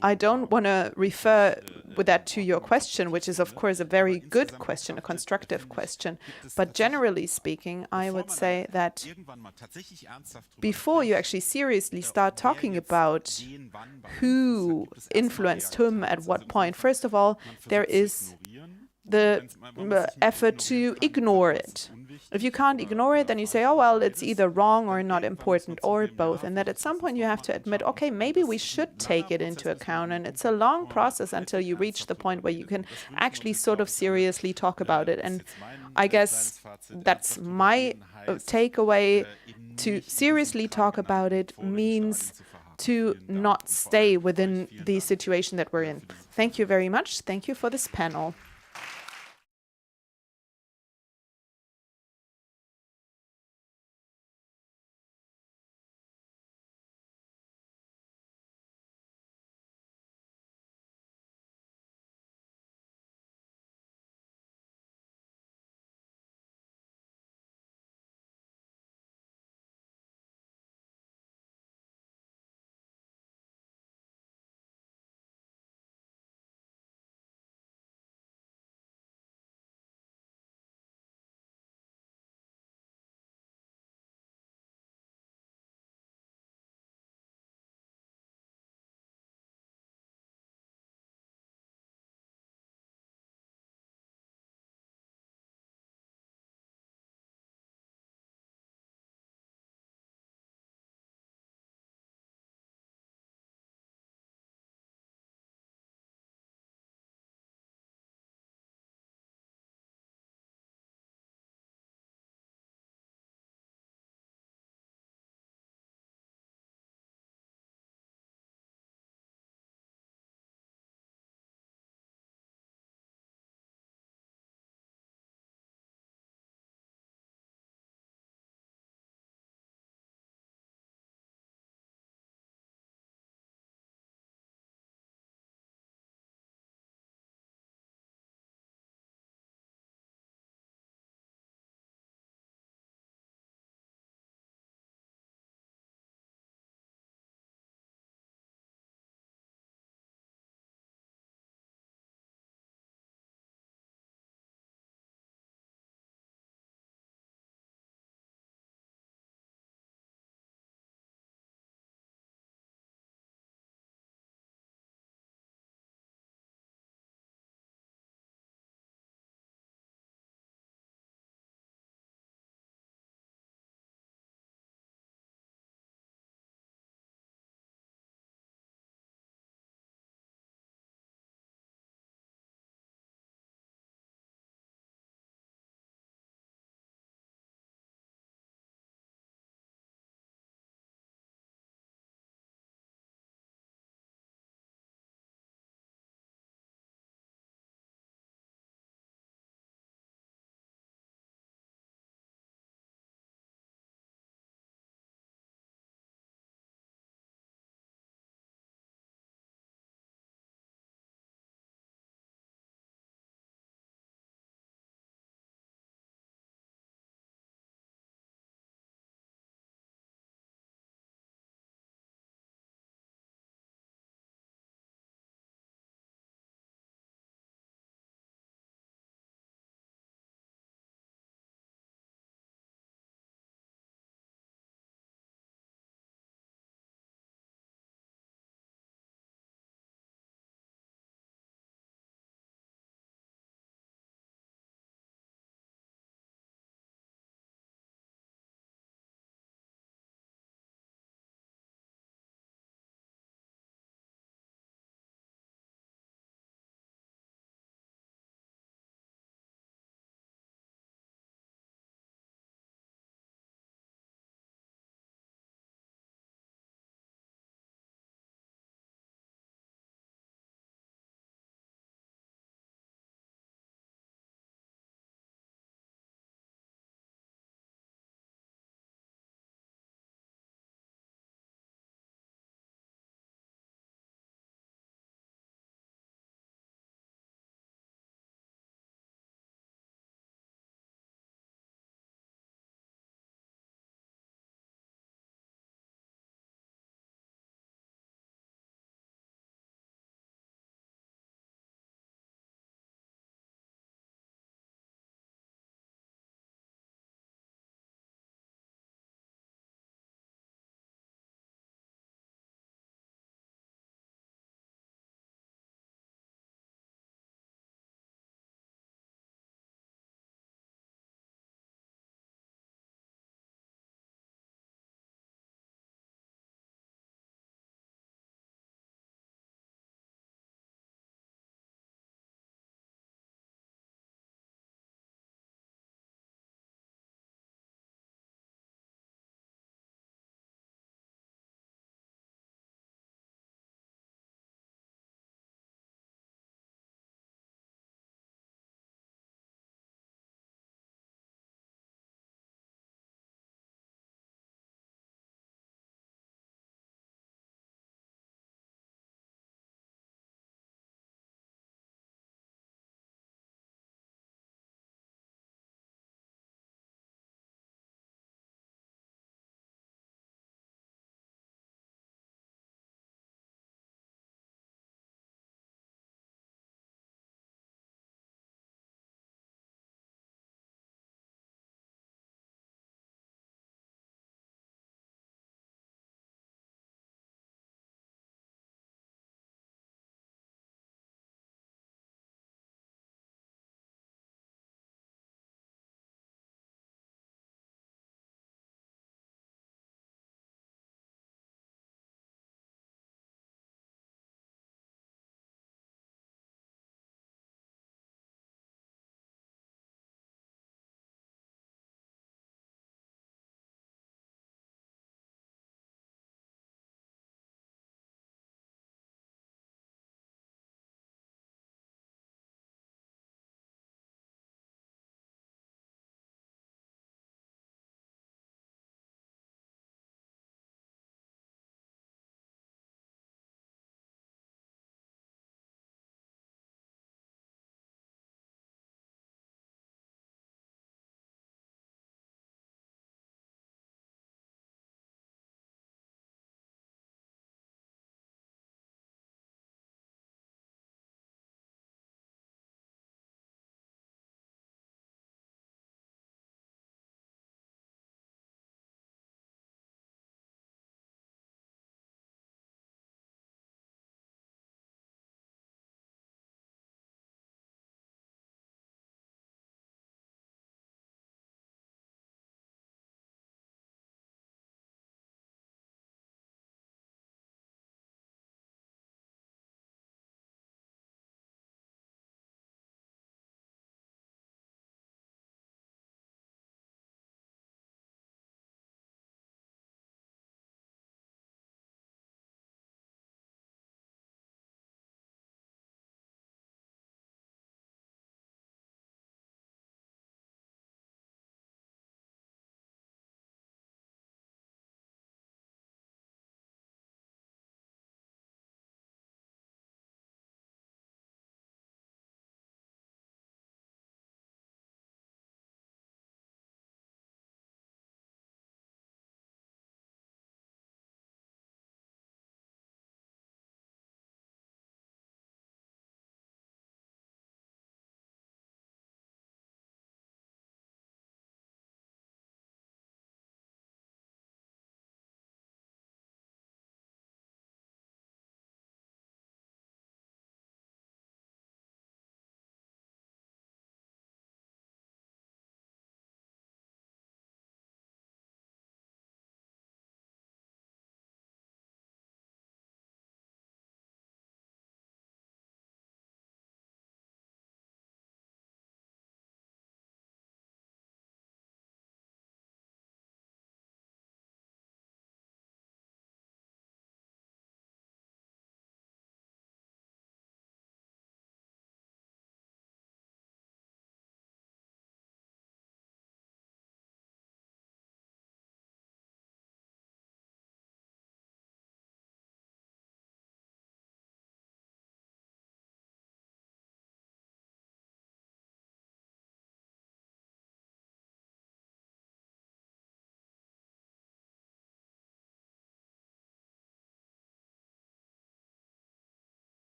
I don't want to refer with that to your question, which is, of course, a very good question, a constructive question. But generally speaking, I would say that before you actually seriously start talking about who influenced whom at what point, first of all, there is the effort to ignore it. If you can't ignore it, then you say, oh, well, it's either wrong or not important or both. And that at some point you have to admit, okay, maybe we should take it into account. And it's a long process until you reach the point where you can actually sort of seriously talk about it. And I guess that's my takeaway. To seriously talk about it means to not stay within the situation that we're in. Thank you very much. Thank you for this panel.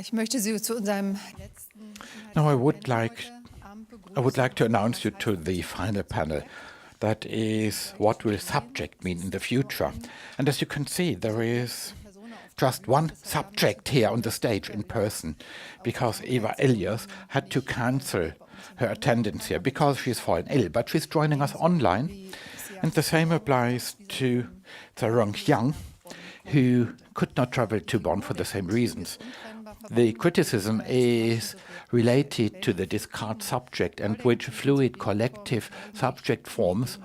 Ich möchte Sie zu unserem Now I would like to announce you to the final panel. That is, what will subject mean in the future? And as you can see, there is just one subject here on the stage in person, because Eva Illouz had to cancel her attendance here because she's fallen ill, but she's joining us online. And the same applies to Zairong Xiang, who could not travel to Bonn for the same reasons. The criticism is related to the discard subject and which fluid collective subject forms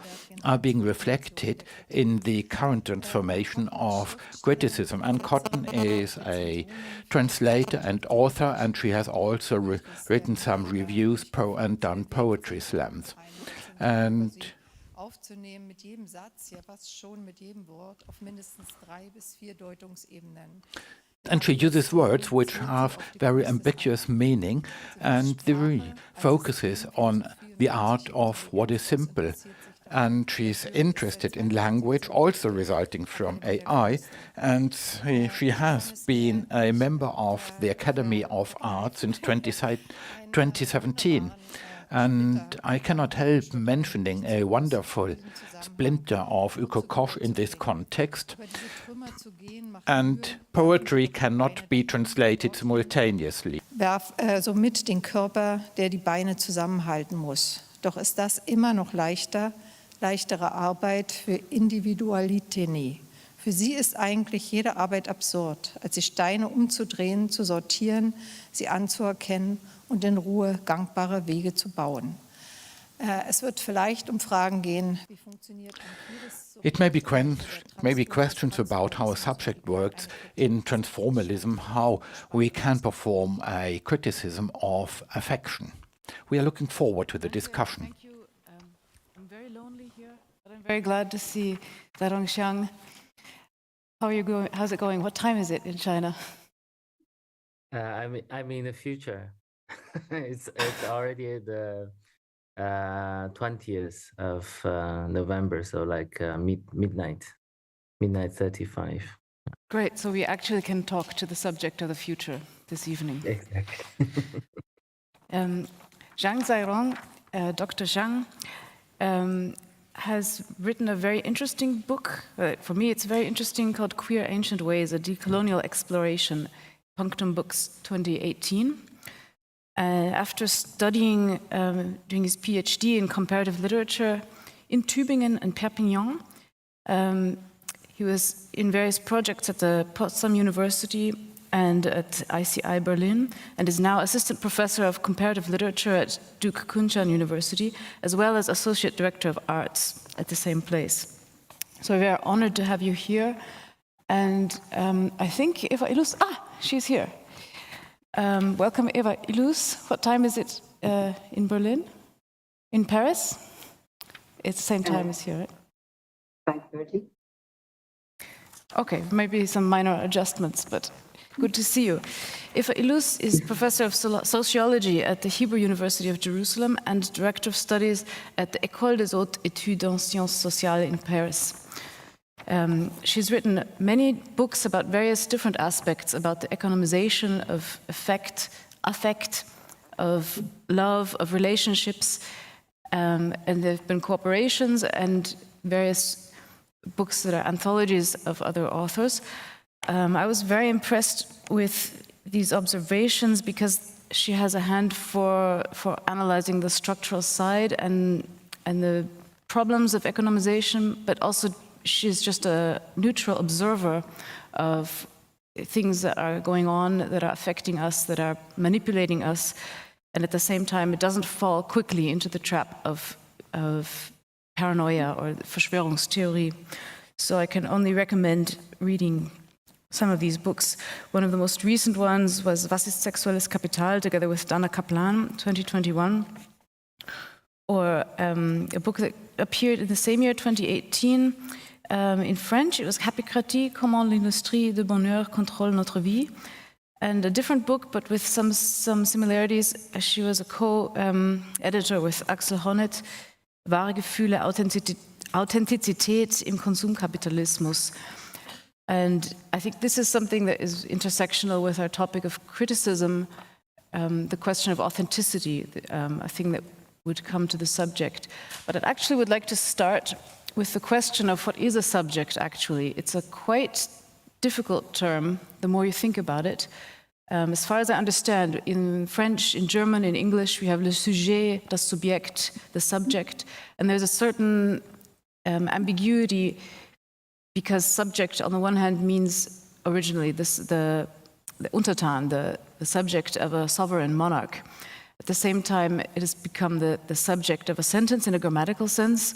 are being reflected in the current transformation of criticism. And Cotton is a translator and author, and she has also written some reviews and done poetry slams. And aufzunehmen mit jedem Satz, ja fast schon mit jedem Wort, auf mindestens 3 bis 4 Deutungsebenen. And she uses words which have very ambiguous meaning, and the focuses on the art of what is simple. And she's interested in language, also resulting from AI, and she has been a member of the Academy of Art since 2017. And I cannot help mentioning a wonderful splinter of Uko Koch in this context. And poetry cannot be translated simultaneously. Somit den Körper, der die Beine zusammenhalten muss. Doch ist das immer noch leichtere Arbeit für Individualität. Für sie ist eigentlich jede Arbeit absurd, als die Steine umzudrehen, zu sortieren, sie anzuerkennen und in Ruhe gangbare Wege zu bauen. Es wird vielleicht Fragen gehen, wie funktioniert It may be questions about how a subject works in transformalism, how we can perform a criticism of affection. We are looking forward to the discussion. Thank you. I'm very lonely here, but I'm very glad to see Zairong Xiang. How are you going? How's it going? What time is it in China? I'm in the future. it's already the 20th of November, so like midnight 35. Great. So we actually can talk to the subject of the future this evening. Exactly. Zhang Zairong, Dr. Zhang, has written a very interesting book. For me, it's very interesting, called Queer Ancient Ways, a Decolonial Exploration, Punctum Books 2018. After studying, doing his PhD in comparative literature in Tübingen and Perpignan, he was in various projects at the Potsdam University and at ICI Berlin, and is now assistant professor of comparative literature at Duke Kunshan University, as well as associate director of arts at the same place. So we are honored to have you here. And I think Eva Illouz, she's here. Welcome, Eva Illouz. What time is it in Berlin? In Paris? It's the same time as here, right? 5:30. Okay, maybe some minor adjustments, but good to see you. Eva Illouz is professor of sociology at the Hebrew University of Jerusalem and director of studies at the École des Hautes Études en Sciences Sociales in Paris. She's written many books about various different aspects about the economization of affect, of love, of relationships, and there have been cooperations and various books that are anthologies of other authors. I was very impressed with these observations because she has a hand for analyzing the structural side and the problems of economization, but also she's just a neutral observer of things that are going on, that are affecting us, that are manipulating us, and at the same time it doesn't fall quickly into the trap of paranoia or Verschwörungstheorie. So I can only recommend reading some of these books. One of the most recent ones was Was ist sexuelles Kapital, together with Dana Kaplan, 2021, or a book that appeared in the same year, 2018, in French. It was Capicratie, Comment l'industrie de bonheur contrôle notre vie, and a different book, but with some similarities. She was a co-editor with Axel Honneth, Wahre Gefühle, Authentizität im Konsumkapitalismus. And I think this is something that is intersectional with our topic of criticism, the question of authenticity, a thing that would come to the subject. But I actually would like to start with the question of what is a subject, actually. It's a quite difficult term, the more you think about it. As far as I understand, in French, in German, in English, we have le sujet, das Subjekt, the subject, and there's a certain ambiguity because subject, on the one hand, means originally the Untertan, the subject of a sovereign monarch. At the same time, it has become the subject of a sentence in a grammatical sense,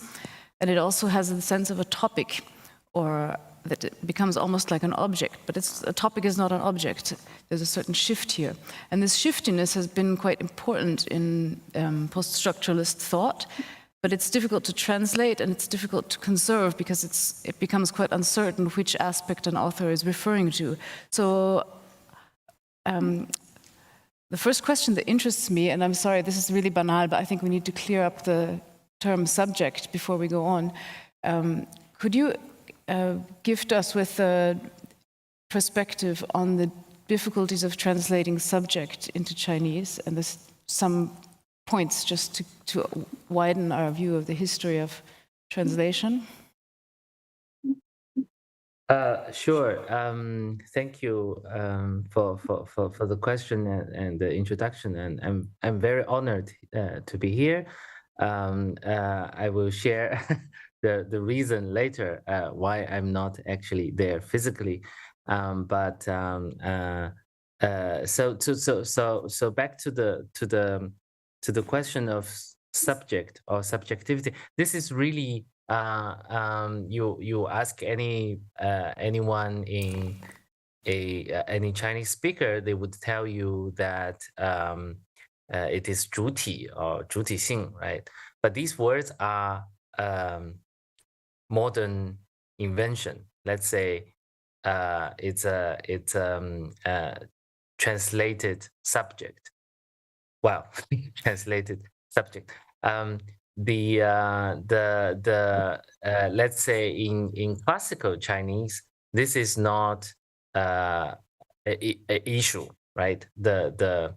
and it also has the sense of a topic, or that it becomes almost like an object, but a topic is not an object. There's a certain shift here. And this shiftiness has been quite important in post-structuralist thought, but it's difficult to translate and it's difficult to conserve because it becomes quite uncertain which aspect an author is referring to. So the first question that interests me, and I'm sorry, this is really banal, but I think we need to clear up the term subject before we go on. Could you gift us with a perspective on the difficulties of translating subject into Chinese, and there's some points just to widen our view of the history of translation? Sure. Thank you for the question and the introduction, and I'm very honored to be here. I will share the reason later why I'm not actually there physically, so back to the question of subject or subjectivity. This is really you ask anyone in any Chinese speaker, they would tell you that it is 主体 or 主体性, right? But these words are modern invention. Let's say it's a translated subject. Well, translated subject. Let's say in classical Chinese, this is not a issue, right? The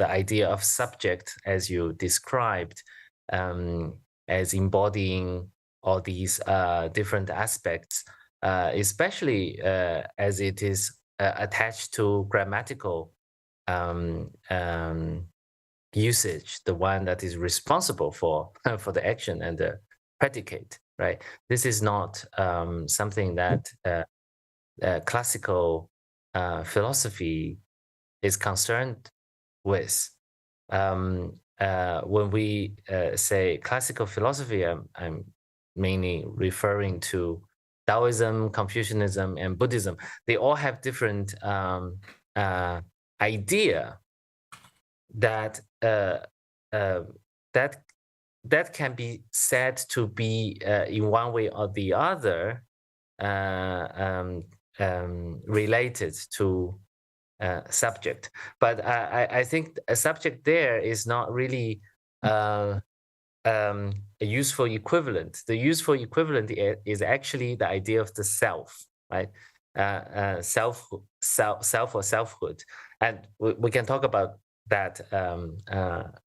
idea of subject, as you described, as embodying all these different aspects, especially as it is attached to grammatical usage, the one that is responsible for the action and the predicate, right? This is not something that classical philosophy is concerned with. When we say classical philosophy, I'm mainly referring to Taoism, Confucianism, and Buddhism. They all have different idea that that can be said to be in one way or the other related to subject. But I think a subject there is not really a useful equivalent. The useful equivalent is actually the idea of the self, right? Self or selfhood, and we can talk about that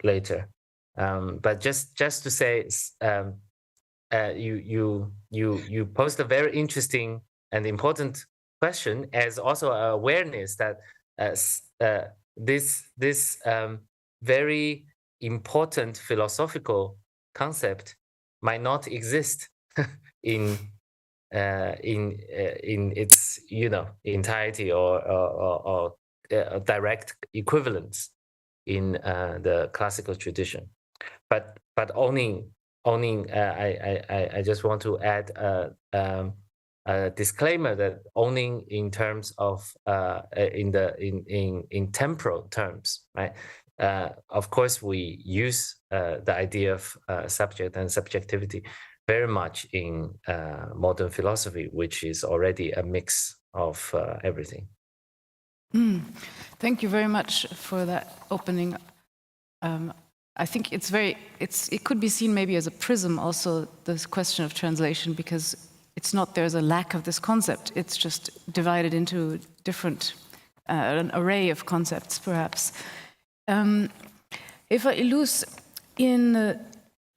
later. But just to say, you posed a very interesting and important question, as also awareness that this very important philosophical concept might not exist in its entirety or direct equivalence in the classical tradition. But owning I just want to add a disclaimer that owning in terms of in temporal terms, right? Of course, we use the idea of subject and subjectivity very much in modern philosophy, which is already a mix of everything. Thank you very much for that opening. I think it could be seen maybe as a prism also, this question of translation, because it's not there's a lack of this concept, it's just divided into different, an array of concepts, perhaps. Eva Illouz,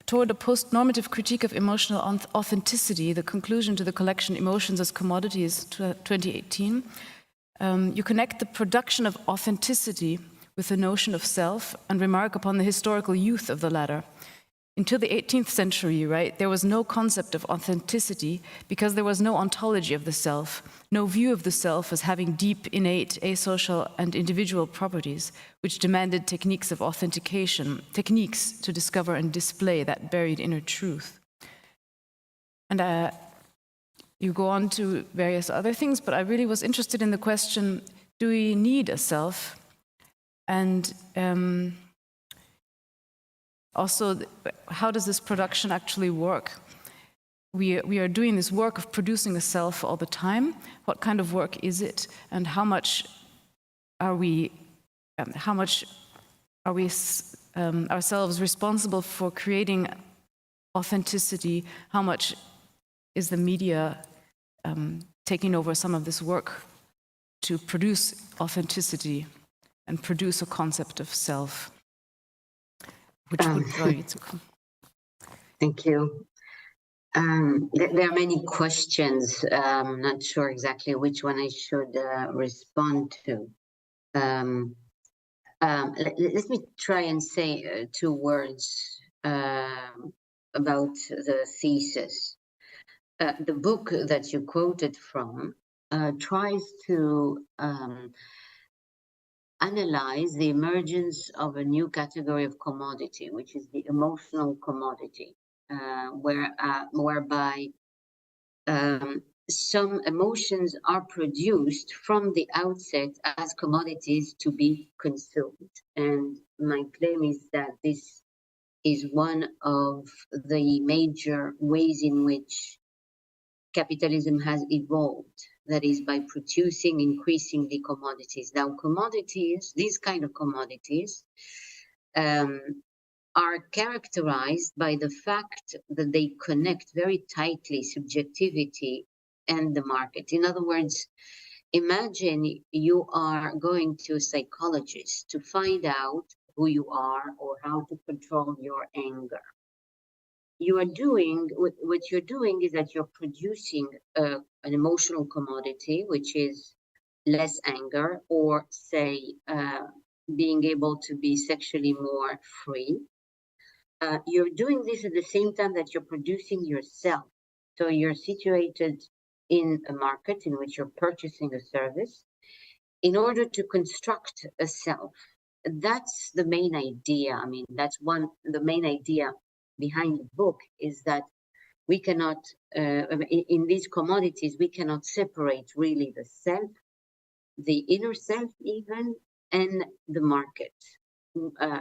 toward a post-normative critique of emotional authenticity, the conclusion to the collection Emotions as Commodities 2018, you connect the production of authenticity with the notion of self and remark upon the historical youth of the latter. Until the 18th century, right, there was no concept of authenticity because there was no ontology of the self, no view of the self as having deep, innate, asocial, and individual properties, which demanded techniques of authentication, techniques to discover and display that buried inner truth. And you go on to various other things, but I really was interested in the question, do we need a self? And also, how does this production actually work? We are doing this work of producing a self all the time. What kind of work is it? And how much are we ourselves responsible for creating authenticity? How much is the media taking over some of this work to produce authenticity and produce a concept of self? Which would Thank you. There are many questions. I'm not sure exactly which one I should respond to. Let me try and say 2 words about the thesis. The book that you quoted from tries to analyze the emergence of a new category of commodity, which is the emotional commodity, whereby some emotions are produced from the outset as commodities to be consumed. And my claim is that this is one of the major ways in which capitalism has evolved. That is by producing increasingly commodities. Now, commodities, these kind of commodities, are characterized by the fact that they connect very tightly subjectivity and the market. In other words, imagine you are going to a psychologist to find out who you are or how to control your anger. What you're doing is that you're producing an emotional commodity, which is less anger, or say being able to be sexually more free. You're doing this at the same time that you're producing yourself. So you're situated in a market in which you're purchasing a service in order to construct a self. That's the main idea. I mean, the main idea behind the book is that we cannot, in these commodities, we cannot separate really the self, the inner self even, and the market.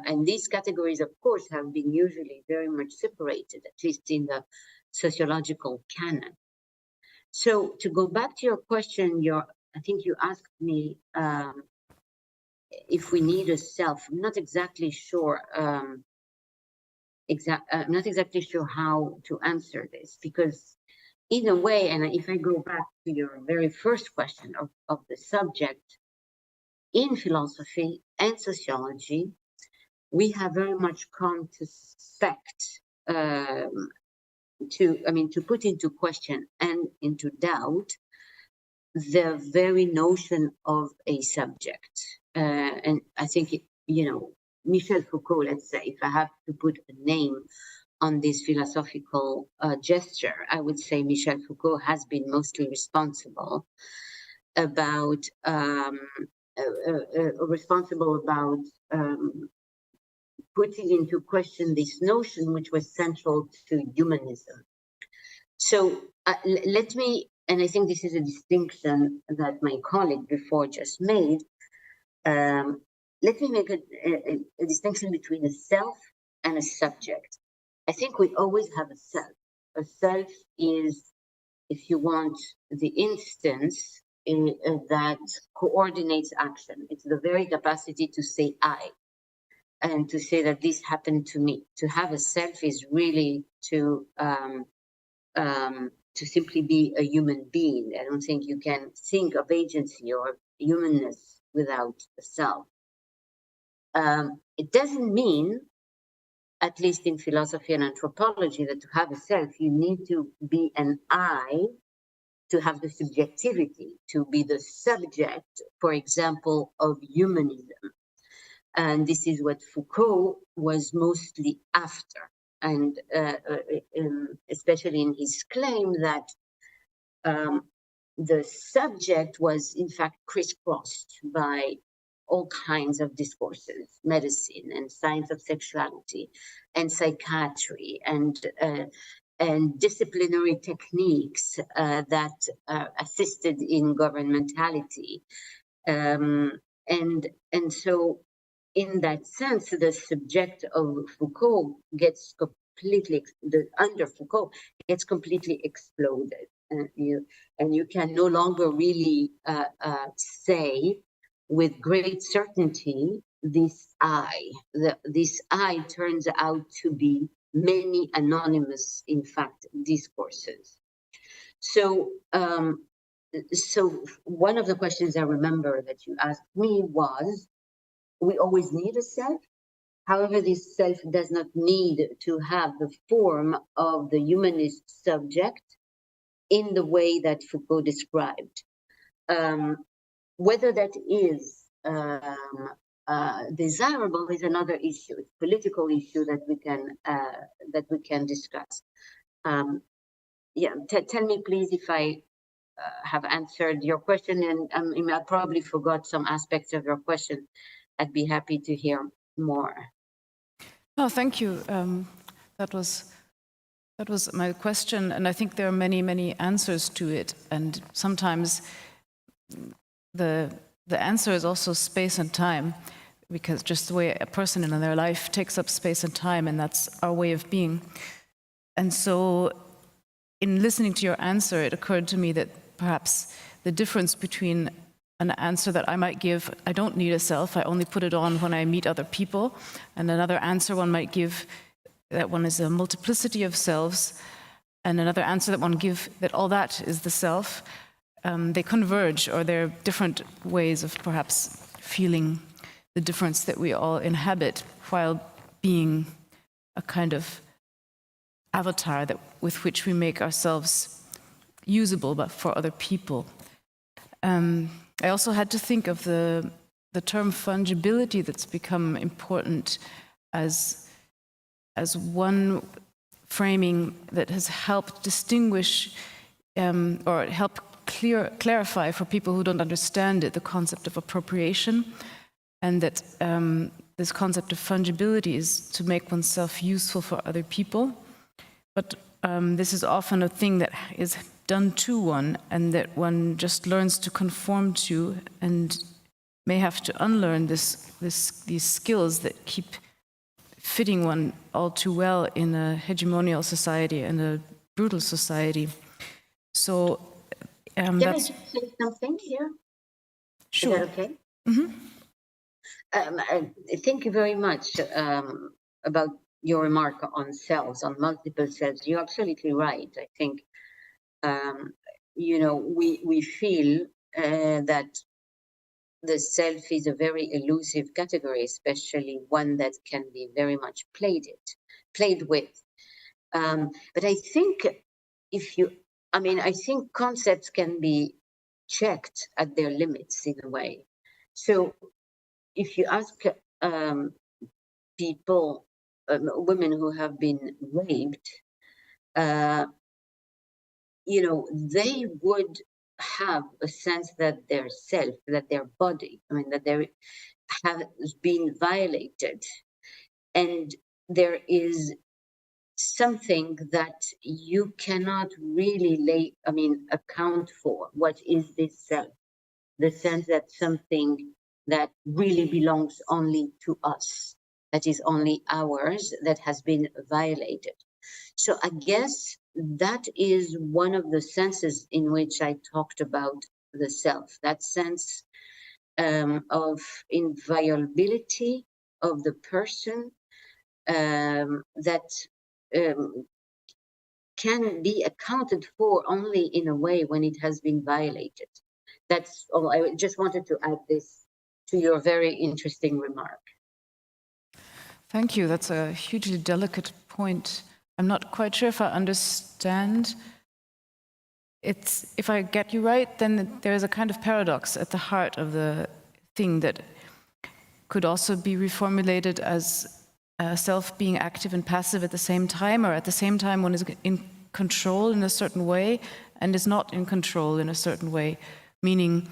And these categories, of course, have been usually very much separated, at least in the sociological canon. So to go back to your question, I think you asked me if we need a self. I'm not exactly sure. I'm not exactly sure how to answer this, because in a way, and if I go back to your very first question of the subject, in philosophy and sociology, we have very much come to suspect, to put into question and into doubt the very notion of a subject. And I think, Michel Foucault, let's say, if I have to put a name on this philosophical gesture, I would say Michel Foucault has been mostly responsible about putting into question this notion, which was central to humanism. So let me, and I think this is a distinction that my colleague before just made, let me make a distinction between a self and a subject. I think we always have a self. A self is, if you want, the instance that coordinates action. It's the very capacity to say I, and to say that this happened to me. To have a self is really to to simply be a human being. I don't think you can think of agency or humanness without a self. It doesn't mean, at least in philosophy and anthropology, that to have a self, you need to be an I, to have the subjectivity, to be the subject, for example, of humanism. And this is what Foucault was mostly after, and especially in his claim that the subject was in fact crisscrossed by all kinds of discourses, medicine and science of sexuality and psychiatry and disciplinary techniques that assisted in governmentality. And so in that sense, the subject of Foucault gets completely, under Foucault, gets completely exploded. And you can no longer really say with great certainty, this this I turns out to be many anonymous, in fact, discourses. So, so one of the questions I remember that you asked me was, we always need a self. However, this self does not need to have the form of the humanist subject in the way that Foucault described. Whether that is desirable is another issue, political issue that we can discuss. Yeah, tell me please if I have answered your question, and I probably forgot some aspects of your question. I'd be happy to hear more. Oh, thank you. That was my question, and I think there are many answers to it. And sometimes the answer is also space and time, because just the way a person in their life takes up space and time, and that's our way of being. And so, in listening to your answer, it occurred to me that perhaps the difference between an answer that I might give, I don't need a self, I only put it on when I meet other people, and another answer one might give, that one is a multiplicity of selves, and another answer that one give, that all that is the self, they converge, or they're different ways of perhaps feeling the difference that we all inhabit while being a kind of avatar with which we make ourselves usable, but for other people. I also had to think of the term fungibility that's become important as one framing that has helped distinguish or help clarify for people who don't understand it the concept of appropriation, and that this concept of fungibility is to make oneself useful for other people. But this is often a thing that is done to one, and that one just learns to conform to, and may have to unlearn these skills that keep fitting one all too well in a hegemonial society and a brutal society. So can I just say something here? Sure. Is that okay? Mm-hmm. Thank you very much about your remark on selves, on multiple selves. You're absolutely right. I think you know, we feel that the self is a very elusive category, especially one that can be very much played with. But I think I think concepts can be checked at their limits in a way. So if you ask people, women who have been raped, you know, they would have a sense that their self, that their body, that they have been violated. And there is something that you cannot really account for. What is this self? The sense that something that really belongs only to us, that is only ours, that has been violated. So I guess that is one of the senses in which I talked about the self, that sense of inviolability of the person, that can be accounted for only in a way when it has been violated. That's all. I just wanted to add this to your very interesting remark. Thank you. That's a hugely delicate point. I'm not quite sure if I understand. If I get you right, then there is a kind of paradox at the heart of the thing that could also be reformulated as self being active and passive at the same time, or at the same time one is in control in a certain way and is not in control in a certain way, meaning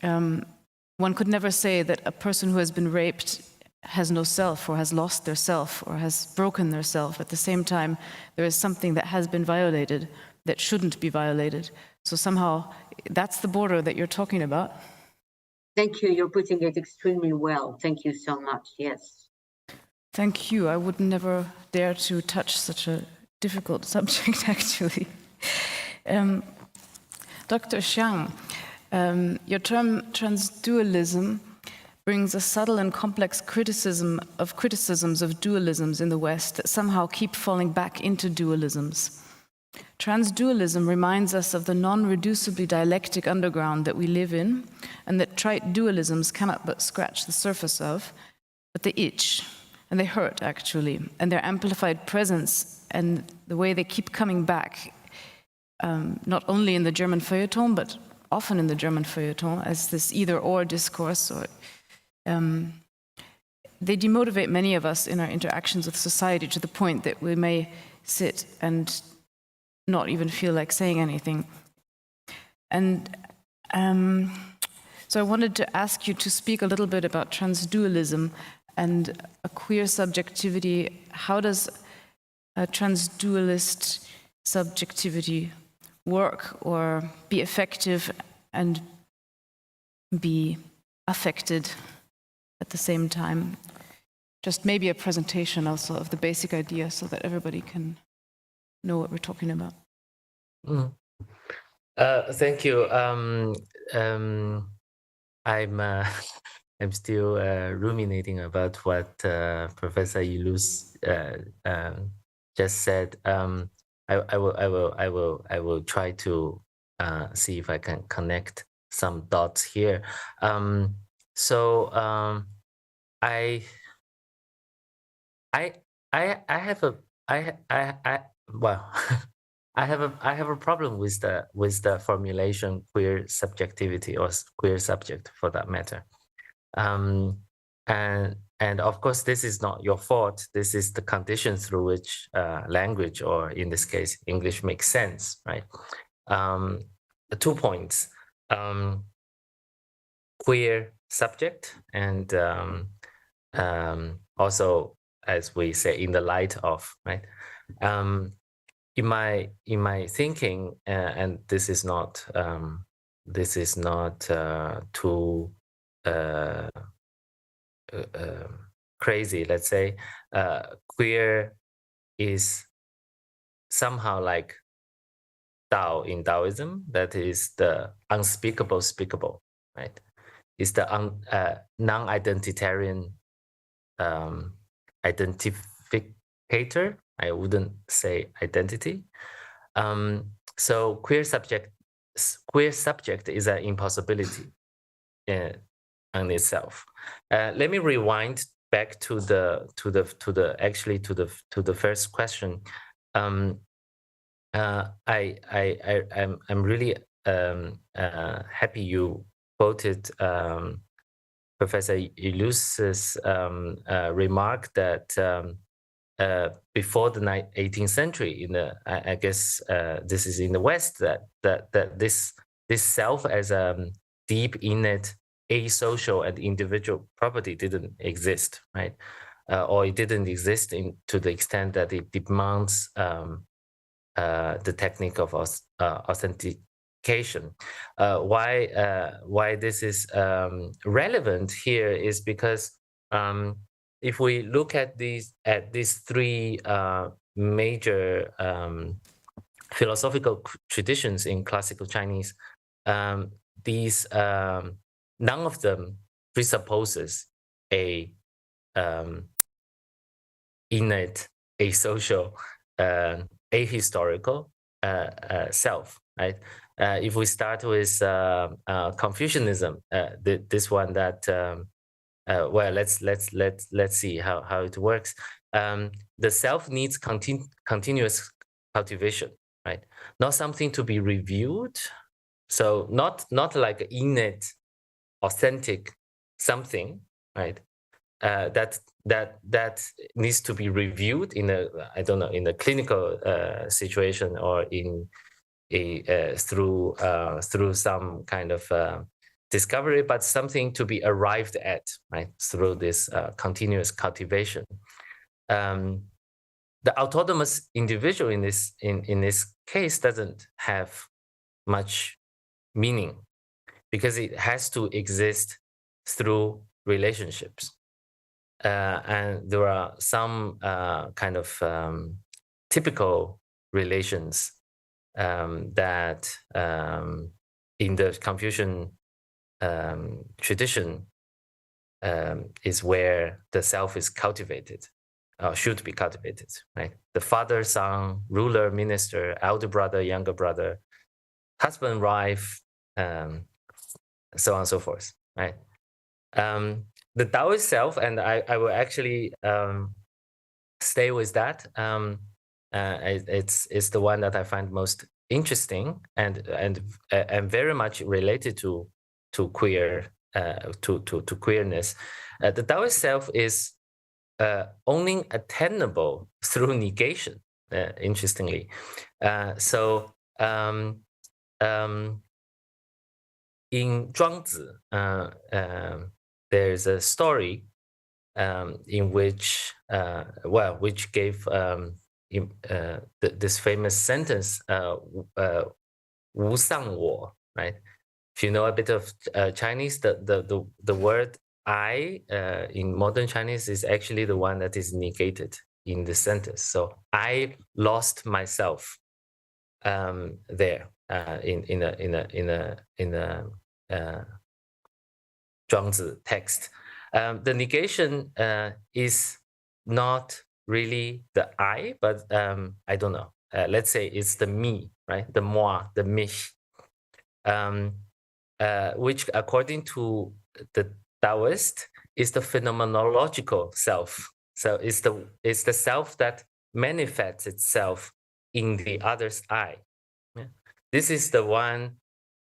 one could never say that a person who has been raped has no self, or has lost their self, or has broken their self. At the same time, there is something that has been violated that shouldn't be violated. So somehow that's the border that you're talking about. Thank you. You're putting it extremely well. Thank you so much. Yes. Thank you. I would never dare to touch such a difficult subject, actually. Dr. Xiang, your term transdualism brings a subtle and complex criticisms of dualisms in the West that somehow keep falling back into dualisms. Transdualism reminds us of the non-reducibly dialectic underground that we live in, and that trite dualisms cannot but scratch the surface of, but they itch, and they hurt, actually, and their amplified presence and the way they keep coming back, not only in the German feuilleton, but often in the German feuilleton, as this either-or discourse, or they demotivate many of us in our interactions with society to the point that we may sit and not even feel like saying anything. And so I wanted to ask you to speak a little bit about transdualism and a queer subjectivity. How does a transdualist subjectivity work or be effective and be affected at the same time? Just maybe a presentation also of the basic idea so that everybody can know what we're talking about. Thank you. I'm still ruminating about what Professor Illouz just said. I will try to see if I can connect some dots here. I have a problem with the formulation queer subjectivity, or queer subject for that matter. And of course, this is not your fault. This is the conditions through which language, or in this case, English, makes sense, right? 2 points: queer subject, and also, as we say, in the light of, right? In my thinking, and this is not too crazy, let's say, queer is somehow like Tao in Taoism, that is the unspeakable speakable, right? It's the non-identitarian identificator. I wouldn't say identity. So queer subject is an impossibility on itself. Let me rewind back to the first question. I'm really happy you quoted Professor Illouz's remark that before the 18th century, I guess this is in the West, that this self as a deep, innate, asocial and individual property didn't exist, right? Or it didn't exist to the extent that it demands the technique of authentication. Why this is relevant here is because if we look at these 3 major philosophical traditions in classical Chinese, these none of them presupposes a innate, asocial ahistorical self, right? If we start with Confucianism, this one that well, let's see how it works. The self needs continuous cultivation, right? Not something to be reviewed. So not like innate, authentic something, right? That needs to be reviewed in a, I don't know, in a clinical situation, or in a through some kind of discovery, but something to be arrived at, right, through this continuous cultivation. The autonomous individual in this case doesn't have much meaning, because it has to exist through relationships. And there are some kind of typical relations that in the Confucian tradition is where the self is cultivated, should be cultivated, right? The father, son, ruler, minister, elder brother, younger brother, husband, wife, so on and so forth, right? The Taoist self, and I will actually stay with that. It's the one that I find most interesting and very much related to queer to queerness. The Taoist self is only attainable through negation. Interestingly, so. In Zhuangzi, there's a story in which, which gave this famous sentence, "Wu sang wo," right? If you know a bit of Chinese, the word "I" in modern Chinese is actually the one that is negated in the sentence. So I lost myself there. In a Zhuangzi text, the negation is not really the I, but I don't know. Let's say it's the me, right? The moi, the mich, which, according to the Taoist, is the phenomenological self. So it's the self that manifests itself in the other's I. This is the one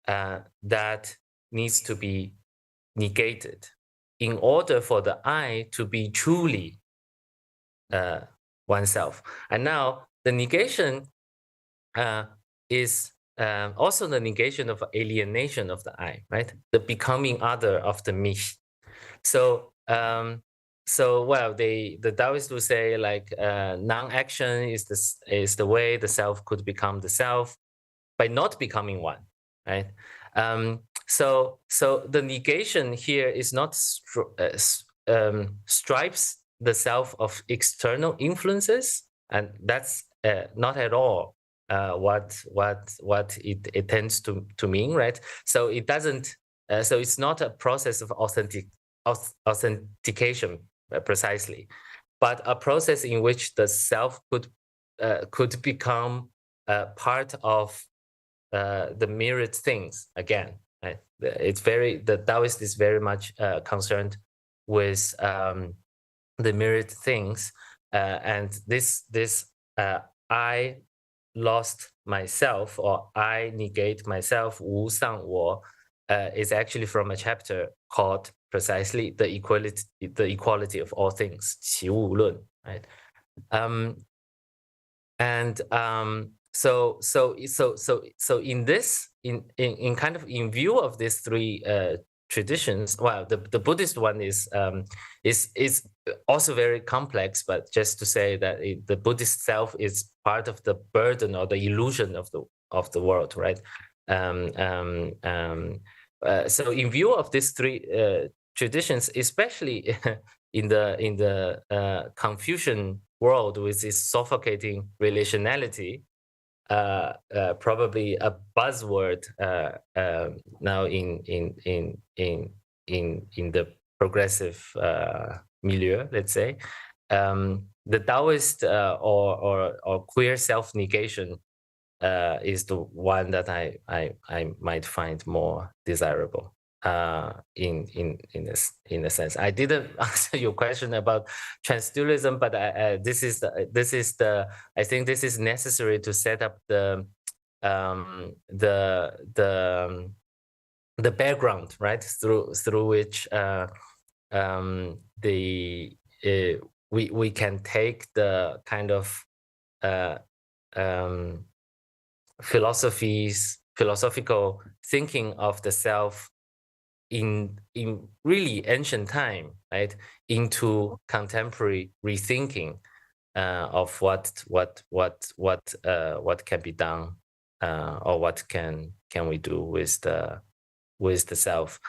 that needs to be negated in order for the I to be truly oneself. And now the negation is also the negation of alienation of the I, right? The becoming other of the me. So, well, the Taoists will say, like, non-action is the way the self could become the self, by not becoming one, right? So the negation here is not stripes the self of external influences, and that's not at all what it tends to mean, right? So it doesn't. So it's not a process of authentication precisely, but a process in which the self could become part of the mirrored things again. Right? The Taoist is very much concerned with the mirrored things, and this I lost myself, or I negate myself, Wu sang wo, is actually from a chapter called precisely the equality of all things, qi wu lun, right? So in this, in kind of in view of these three traditions, well, the Buddhist one is also very complex, but just to say that the Buddhist self is part of the burden or the illusion of the world, right? So in view of these three traditions, especially in the Confucian world with its suffocating relationality, probably a buzzword now in the progressive milieu, let's say, the Taoist or queer self-negation is the one that I might find more desirable in a sense. I didn't answer your question about transdualism, but this is I think this is necessary to set up the background, right, through which we can take the kind of philosophical thinking of the self in really ancient time, right, into contemporary rethinking of what can be done or what can we do with the self.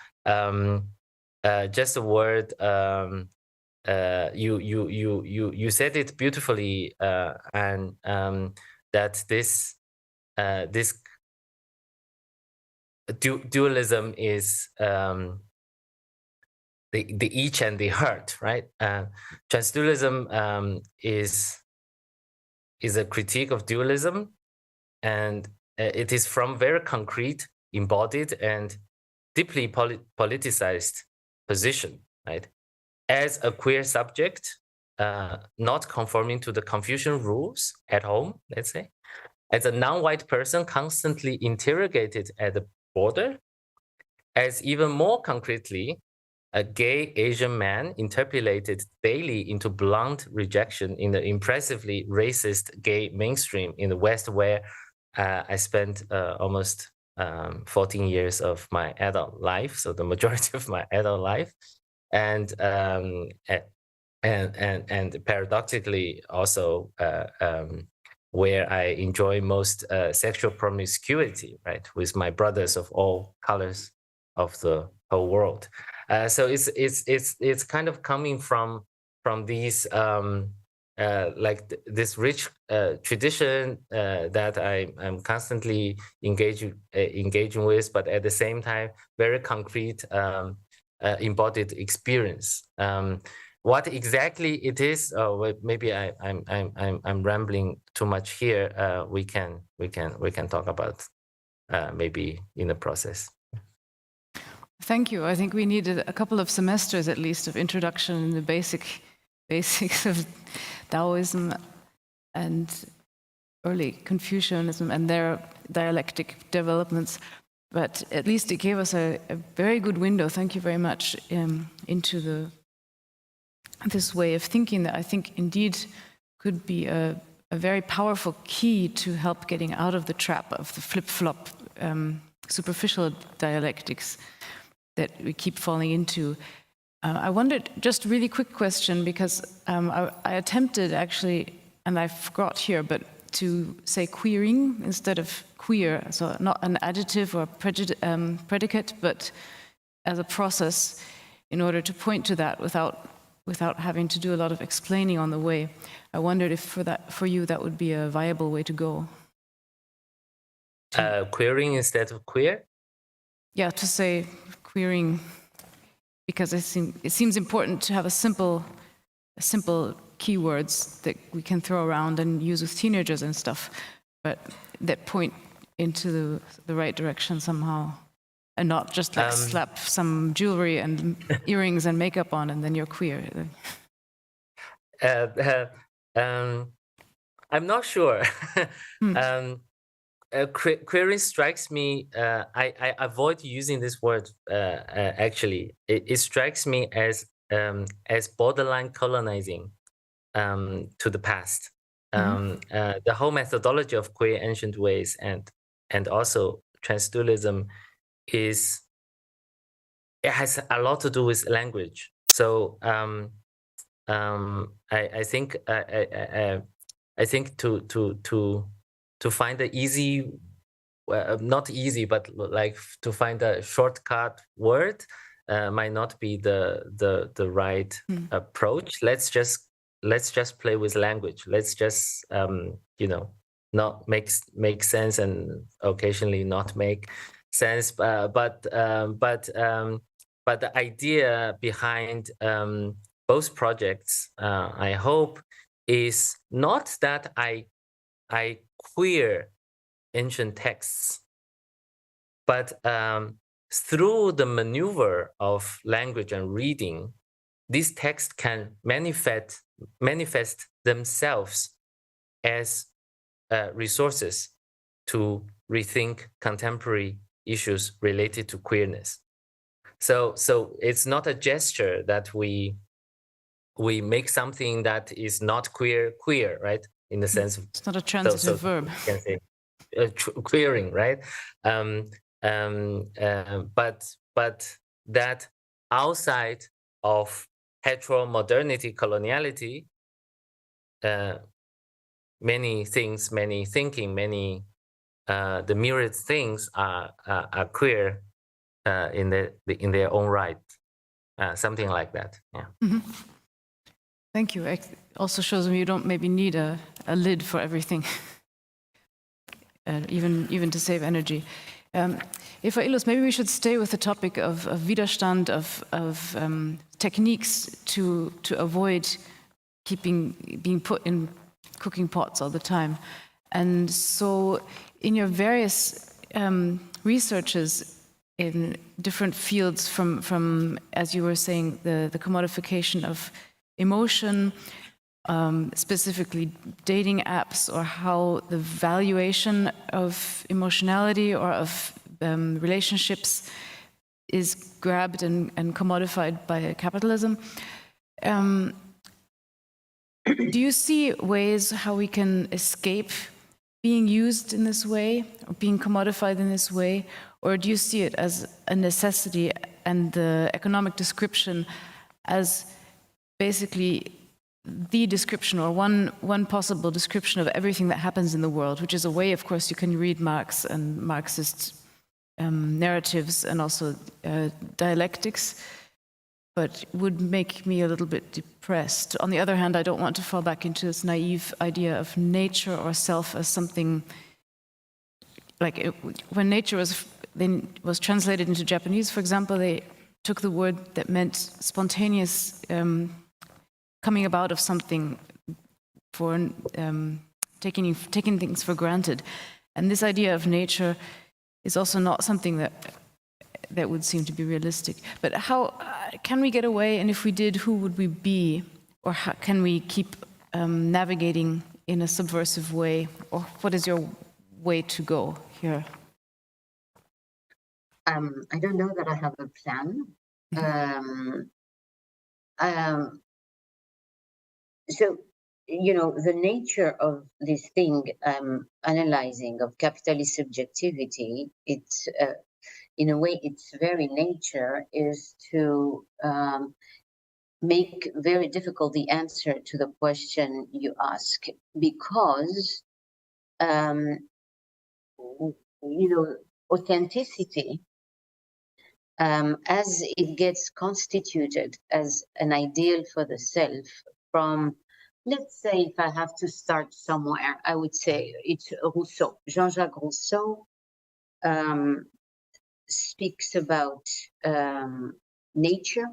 Just a word. You said it beautifully, and that this dualism is the each and the hurt, right? Transdualism is a critique of dualism, and it is from very concrete, embodied, and deeply politicized position, right? As a queer subject, not conforming to the Confucian rules at home, let's say, as a non-white person constantly interrogated at the border, as even more concretely, a gay Asian man interpolated daily into blunt rejection in the impressively racist gay mainstream in the West, where I spent almost 14 years of my adult life, so the majority of my adult life. And paradoxically also where I enjoy most sexual promiscuity, right, with my brothers of all colors of the whole world. So it's kind of coming from these like this rich tradition that I'm constantly engaging with, but at the same time very concrete. Embodied experience. What exactly it is? Maybe I'm rambling too much here. We can talk about maybe in the process. Thank you. I think we needed a couple of semesters at least of introduction in the basics of Taoism and early Confucianism and their dialectic developments. But at least it gave us a very good window, thank you very much, into this way of thinking that I think indeed could be a very powerful key to help getting out of the trap of the flip-flop superficial dialectics that we keep falling into. I wondered, just a really quick question, because I attempted actually, and I forgot here, but to say queering instead of queer, so not an adjective or predicate, but as a process in order to point to that without having to do a lot of explaining on the way. I wondered if for you that would be a viable way to go. Queering instead of queer? Yeah, to say queering, because it seems important to have a simple keywords that we can throw around and use with teenagers and stuff, but that point into the right direction somehow, and not just like slap some jewelry and earrings and makeup on and then you're queer. I'm not sure. Queering strikes me, I avoid using this word actually. It strikes me as borderline colonizing to the past. The whole methodology of queer ancient ways and also transdualism it has a lot to do with language. So I think to find the easy, not easy, but like to find a shortcut word might not be the right approach. Let's just play with language. Let's just not make sense and occasionally not make sense. But the idea behind both projects, I hope, is not that I queer ancient texts, but through the maneuver of language and reading, these texts can manifest themselves as resources to rethink contemporary issues related to queerness. So it's not a gesture that we make something that is not queer, right? In the sense of, it's not a transitive verb. You can say queering, right? But that outside of heteromodernity, coloniality, many things, many thinking, many the myriad things are queer in their own right, something like that. Yeah. Mm-hmm. Thank you. It also shows me you don't maybe need a lid for everything, even to save energy. If Illouz, maybe we should stay with the topic of Widerstand, of techniques to avoid being put in cooking pots all the time. And so in your various researches in different fields from, as you were saying, the commodification of emotion, specifically dating apps, or how the valuation of emotionality or of relationships is grabbed and commodified by capitalism. Do you see ways how we can escape being used in this way, or being commodified in this way, or do you see it as a necessity and the economic description as basically the description, or one possible description of everything that happens in the world, which is a way, of course, you can read Marx and Marxist narratives and also dialectics, but would make me a little bit depressed. On the other hand, I don't want to fall back into this naive idea of nature or self as something like when nature was translated into Japanese, for example, they took the word that meant spontaneous coming about of something, for taking things for granted. And this idea of nature is also not something that would seem to be realistic. But how can we get away? And if we did, who would we be? Or how can we keep navigating in a subversive way? Or what is your way to go here? I don't know that I have a plan. So, you know, the nature of this thing analyzing of capitalist subjectivity, it's in a way, its very nature is to make very difficult the answer to the question you ask, because, you know, authenticity, as it gets constituted as an ideal for the self from, let's say, if I have to start somewhere, I would say it's Rousseau. Jean-Jacques Rousseau speaks about nature,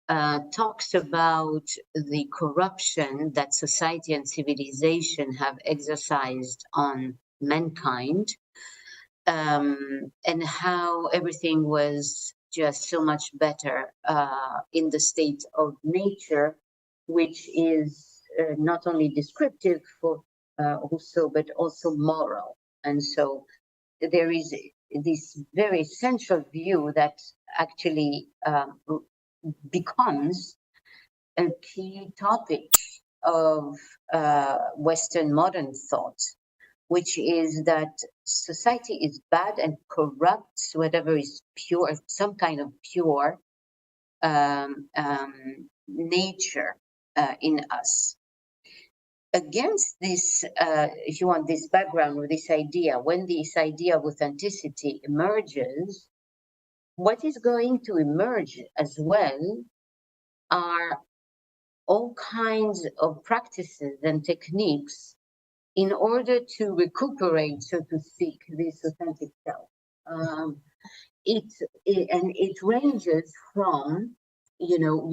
talks about the corruption that society and civilization have exercised on mankind, and how everything was just so much better in the state of nature, which is not only descriptive for Rousseau, but also moral. And so there is this very essential view that actually becomes a key topic of Western modern thought, which is that society is bad and corrupts whatever is pure, some kind of pure nature in us. Against this, if you want, this background or this idea, when this idea of authenticity emerges, what is going to emerge as well are all kinds of practices and techniques in order to recuperate, so to speak, this authentic self. It ranges from, you know,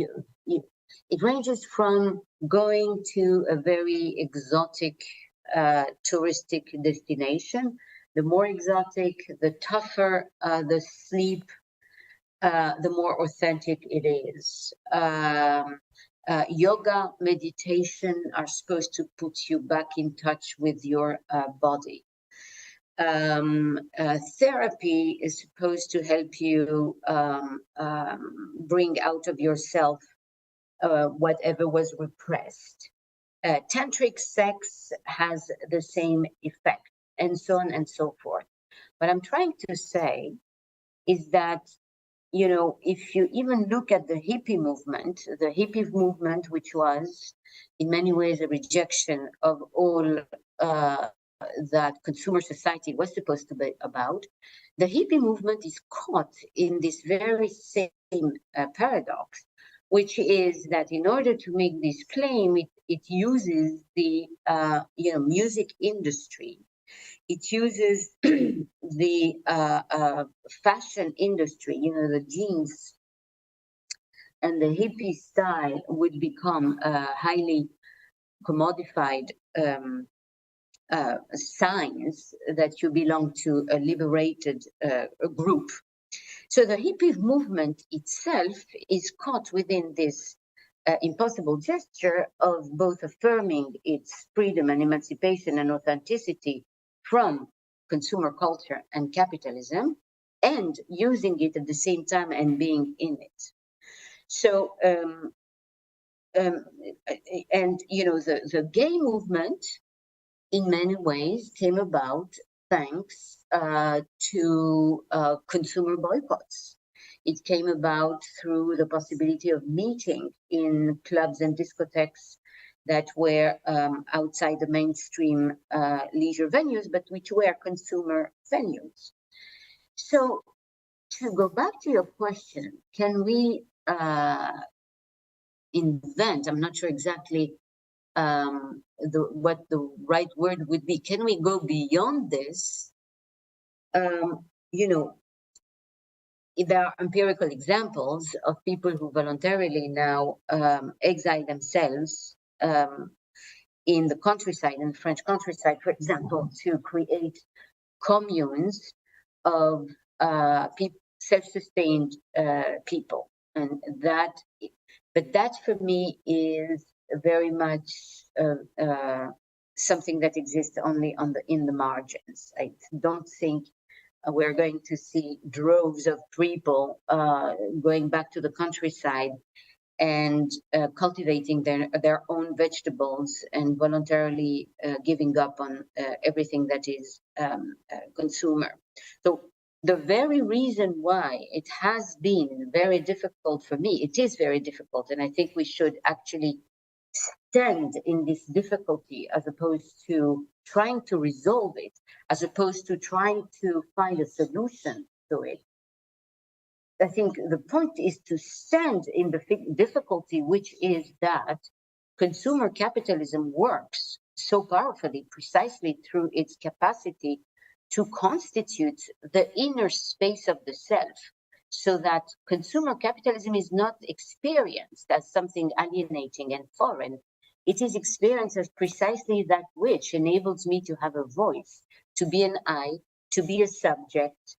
It ranges from going to a very exotic touristic destination. The more exotic, the tougher the sleep, the more authentic it is. Yoga, meditation are supposed to put you back in touch with your body. Therapy is supposed to help you bring out of yourself whatever was repressed. Tantric sex has the same effect, and so on and so forth. What I'm trying to say is that, you know, if you even look at the hippie movement, which was in many ways a rejection of all that consumer society was supposed to be about, the hippie movement is caught in this very same paradox, which is that in order to make this claim, it uses the music industry. It uses the fashion industry, the jeans and the hippie style would become highly commodified signs that you belong to a liberated group. So the hippie movement itself is caught within this impossible gesture of both affirming its freedom and emancipation and authenticity from consumer culture and capitalism, and using it at the same time and being in it. So, the gay movement in many ways came about thanks to consumer boycotts. It came about through the possibility of meeting in clubs and discotheques that were outside the mainstream leisure venues, but which were consumer venues. So to go back to your question, can we invent, I'm not sure exactly what the right word would be, can we go beyond this? There are empirical examples of people who voluntarily now exile themselves in the countryside, in the French countryside, for example, to create communes of self-sustained people. And that for me is very much something that exists only in the margins. I don't think we're going to see droves of people going back to the countryside and cultivating their own vegetables and voluntarily giving up on everything that is consumer. So the very reason why it has been very difficult for me, it is very difficult, and I think we should actually stand in this difficulty as opposed to trying to resolve it, as opposed to trying to find a solution to it. I think the point is to stand in the difficulty, which is that consumer capitalism works so powerfully precisely through its capacity to constitute the inner space of the self, so that consumer capitalism is not experienced as something alienating and foreign. It is experienced as precisely that which enables me to have a voice, to be an I, to be a subject,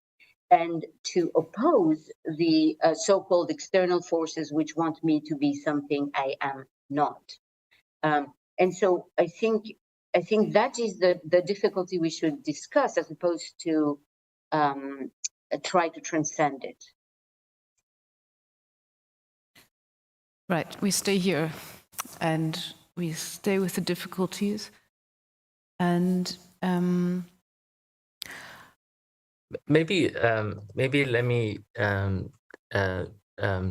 and to oppose the so-called external forces which want me to be something I am not. And so I think that is the difficulty we should discuss, as opposed to try to transcend it. Right, we stay here and we stay with the difficulties, and maybe let me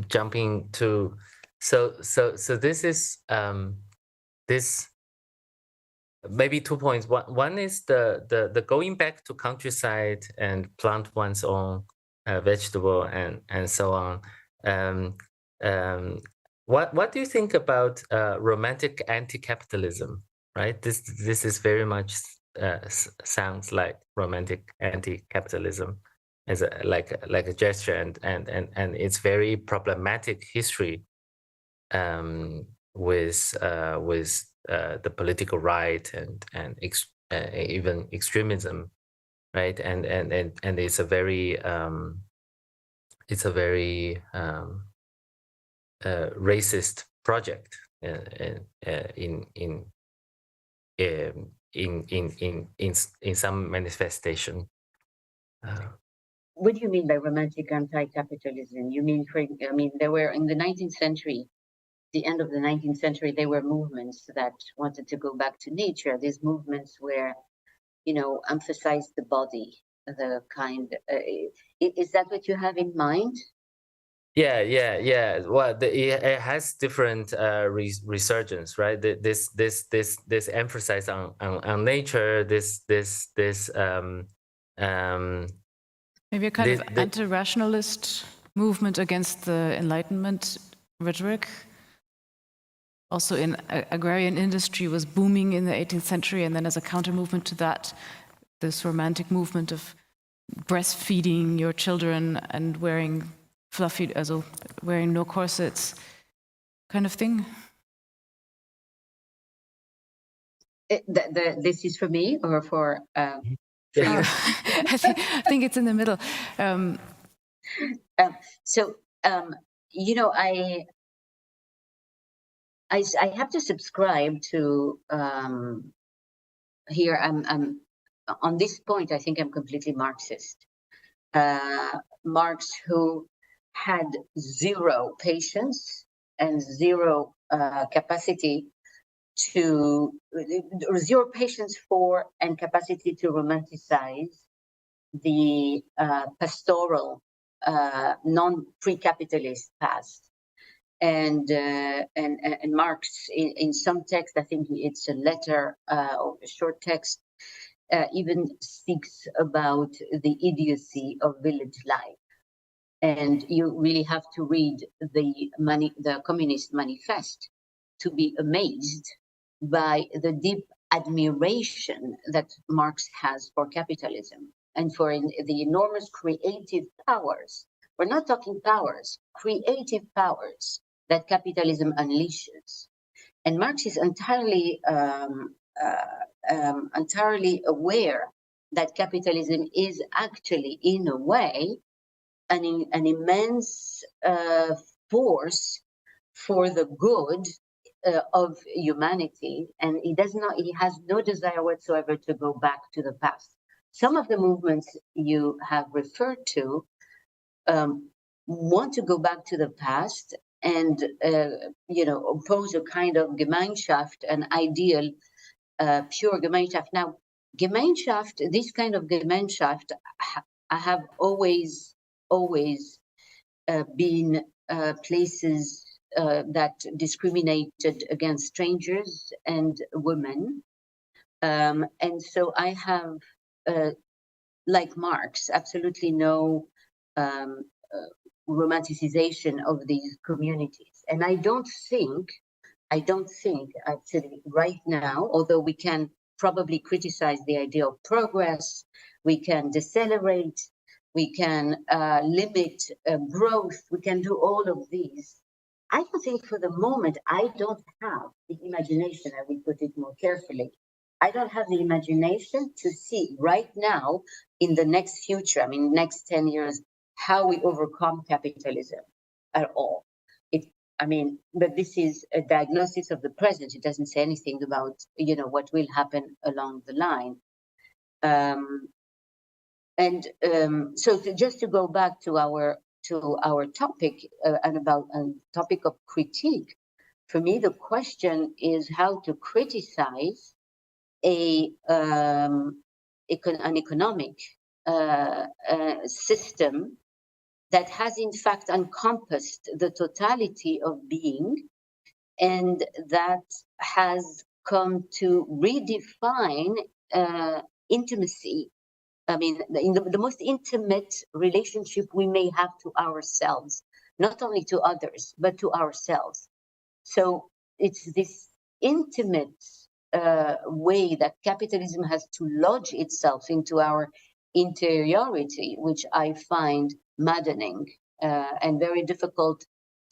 jump into so this is this maybe 2 points. One is the going back to countryside and plant one's own vegetable and so on. What do you think about romantic anti-capitalism? Right, this is very much sounds like romantic anti-capitalism as like a gesture, and it's very problematic history the political right and even extremism, right? And it's a very racist project in some manifestation. What do you mean by romantic anti-capitalism? You mean, there were in the 19th century, the end of the 19th century, there were movements that wanted to go back to nature. These movements were, emphasized the body, the kind. Is that what you have in mind? Yeah. Well, it has different resurgence, right? This emphasis on nature. Maybe a kind of anti-rationalist movement against the Enlightenment rhetoric. Also in agrarian industry was booming in the 18th century, and then as a counter movement to that, this romantic movement of breastfeeding your children and wearing fluffy, also wearing no corsets, kind of thing. This is for me or for you? I think it's in the middle. I have to subscribe to here. I'm on this point. I think I'm completely Marxist. Marx, who had zero patience and zero capacity to zero patience for and capacity to romanticize the pastoral, non-pre-capitalist past. And Marx, in some text, I think it's a letter or a short text, even speaks about the idiocy of village life. And you really have to read the Communist Manifest to be amazed by the deep admiration that Marx has for capitalism and for the enormous creative powers. We're not talking powers, creative powers that capitalism unleashes. And Marx is entirely aware that capitalism is actually, in a way, an immense force for the good of humanity, and he has no desire whatsoever to go back to the past. Some of the movements you have referred to want to go back to the past and oppose a kind of Gemeinschaft, an ideal pure Gemeinschaft. Now, Gemeinschaft, this kind of Gemeinschaft, I have always been places that discriminated against strangers and women. And so I have, like Marx, absolutely no romanticization of these communities. And I don't think actually right now, although we can probably criticize the idea of progress, we can decelerate, we can limit growth, we can do all of these. I don't think for the moment, I don't have the imagination, I will put it more carefully, I don't have the imagination to see right now in the next future, next 10 years, how we overcome capitalism at all. But this is a diagnosis of the present. It doesn't say anything about, what will happen along the line. So just to go back to our topic and about topic of critique, for me, the question is how to criticize an economic system that has in fact encompassed the totality of being and that has come to redefine intimacy. In the most intimate relationship we may have to ourselves, not only to others, but to ourselves. So it's this intimate way that capitalism has to lodge itself into our interiority, which I find maddening and very difficult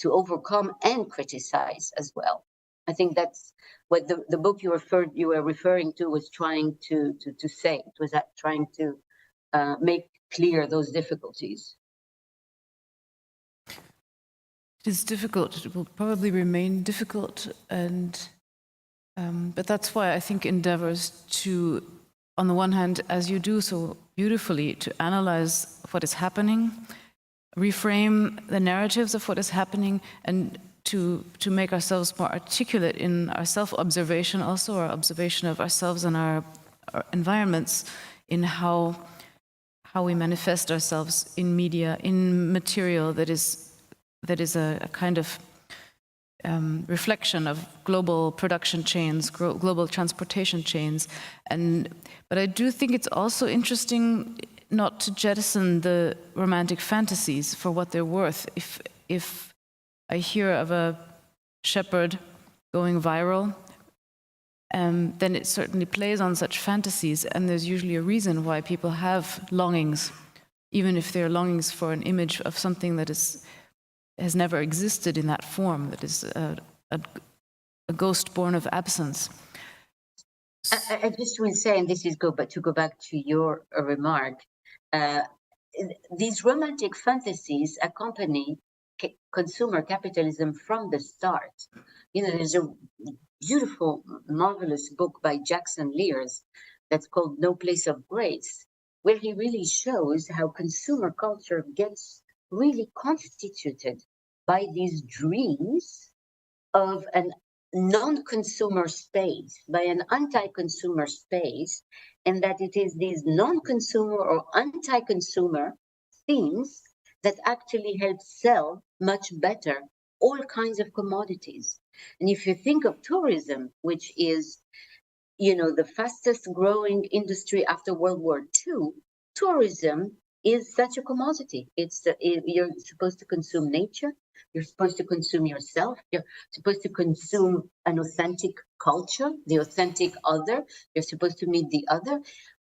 to overcome and criticize as well. I think that's what the book you were referring to was trying to say. It was trying to make clear those difficulties. It is difficult. It will probably remain difficult, and but that's why I think endeavors to, on the one hand, as you do so beautifully, to analyze what is happening, reframe the narratives of what is happening, and to make ourselves more articulate in our self-observation, also our observation of ourselves and our environments, in how we manifest ourselves in media, in material that is a kind of reflection of global production chains, global transportation chains. But I do think it's also interesting not to jettison the romantic fantasies for what they're worth. If I hear of a shepherd going viral, then it certainly plays on such fantasies, and there's usually a reason why people have longings, even if they're longings for an image of something that has never existed in that form, that is a ghost born of absence. I just will say, and this is to go back to your remark, these romantic fantasies accompany consumer capitalism from the start. You know, there's a beautiful, marvelous book by Jackson Lears that's called No Place of Grace, where he really shows how consumer culture gets really constituted by these dreams of an non-consumer space, by an anti-consumer space, and that it is these non-consumer or anti-consumer themes that actually help sell much better all kinds of commodities. And if you think of tourism, which is, you know, the fastest growing industry after World War II, tourism is such a commodity. You're supposed to consume nature, you're supposed to consume yourself, you're supposed to consume an authentic culture, the authentic other, you're supposed to meet the other.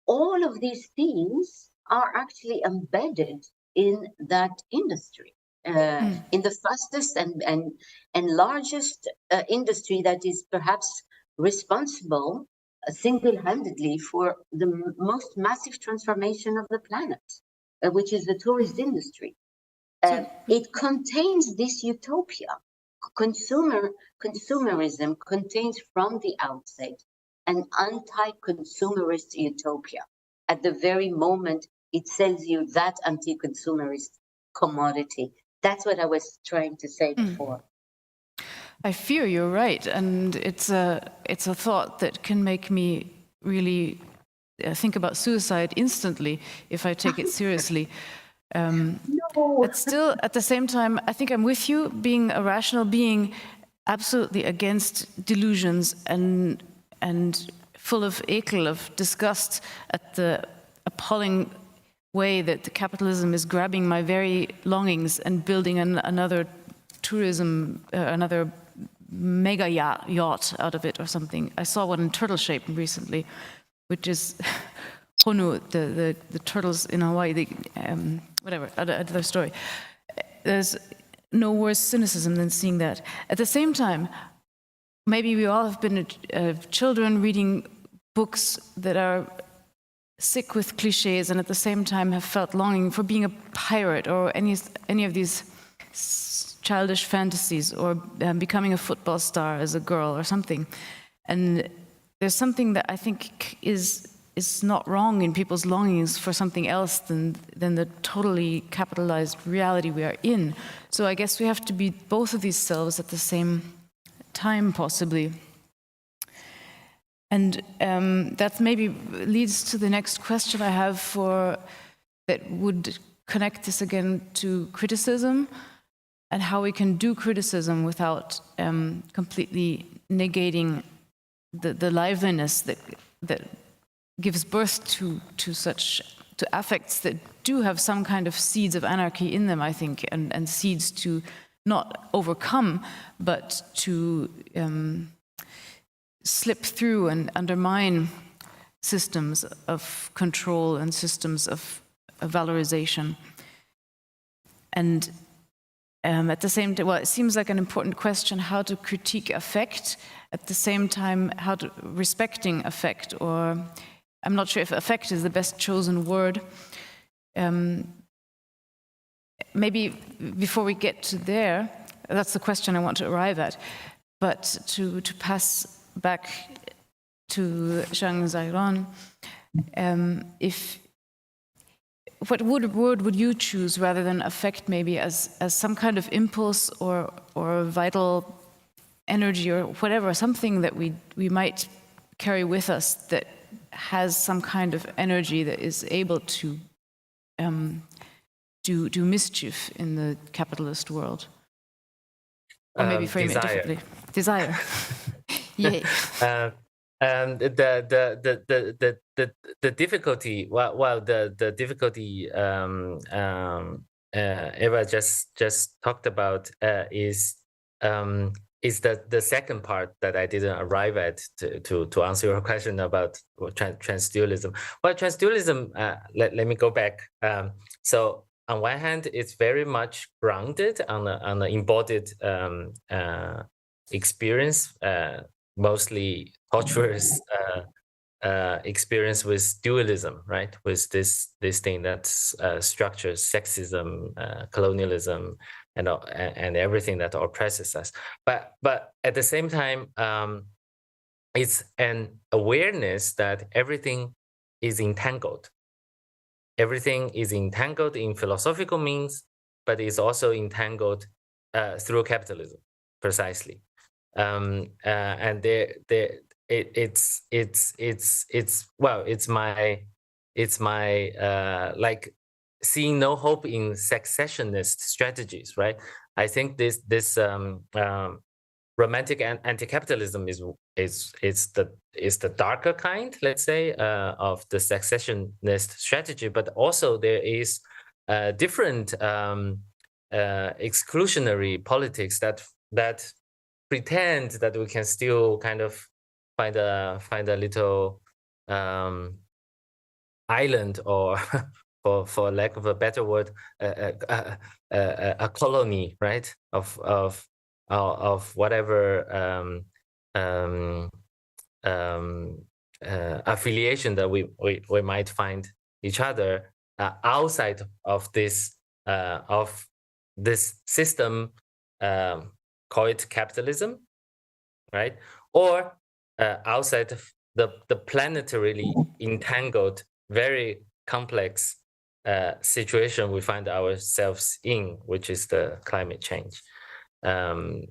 All of these themes are actually embedded in that industry, in the fastest and largest industry that is perhaps responsible single-handedly for the most massive transformation of the planet, which is the tourist industry. It contains this utopia. Consumerism contains from the outset an anti-consumerist utopia. At the very moment it sells you that anti-consumerist commodity. That's what I was trying to say before. I fear you're right, and it's a thought that can make me really think about suicide instantly if I take it seriously. But still, at the same time, I think I'm with you, being a rational being, absolutely against delusions and full of ekel, of disgust at the appalling way that the capitalism is grabbing my very longings and building another tourism, another mega yacht out of it or something. I saw one in turtle shape recently, which is Honu, the turtles in Hawaii, whatever, another story. There's no worse cynicism than seeing that. At the same time, maybe we all have been children reading books that are sick with cliches, and at the same time have felt longing for being a pirate or any of these childish fantasies, or becoming a football star as a girl or something. And there's something that I think is not wrong in people's longings for something else than the totally capitalized reality we are in. So I guess we have to be both of these selves at the same time, possibly. And that maybe leads to the next question I have that would connect this again to criticism, and how we can do criticism without completely negating the liveliness that gives birth to affects that do have some kind of seeds of anarchy in them, I think, and seeds to not overcome, but to slip through and undermine systems of control and systems of valorization. And at the same time, well, it seems like an important question how to critique affect, at the same time, how to respecting affect, or I'm not sure if affect is the best chosen word. Maybe before we get to there, that's the question I want to arrive at, but to pass back to Xiang and Zairong, what word would you choose rather than affect, maybe as some kind of impulse or vital energy or whatever, something that we might carry with us that has some kind of energy that is able to do mischief in the capitalist world? Or maybe frame it differently. Desire. Yay. The difficulty, the difficulty Eva just talked about is the second part that I didn't arrive at to answer your question about transdualism. Well, transdualism, let me go back. So on one hand, it's very much grounded on the embodied experience, mostly torturous experience with dualism, right? With this thing that structures sexism, colonialism, and everything that oppresses us. But at the same time, it's an awareness that everything is entangled. Everything is entangled in philosophical means, but it's also entangled through capitalism, precisely. And it's my like seeing no hope in successionist strategies, right? I think this romantic anti-capitalism is the darker kind, let's say, of the successionist strategy, but also there is different exclusionary politics that pretend that we can still kind of find a little island, or for lack of a better word, a colony, right, of whatever affiliation that we might find each other outside of this system, call it capitalism, right? Or outside of the planetarily entangled, very complex situation we find ourselves in, which is the climate change, part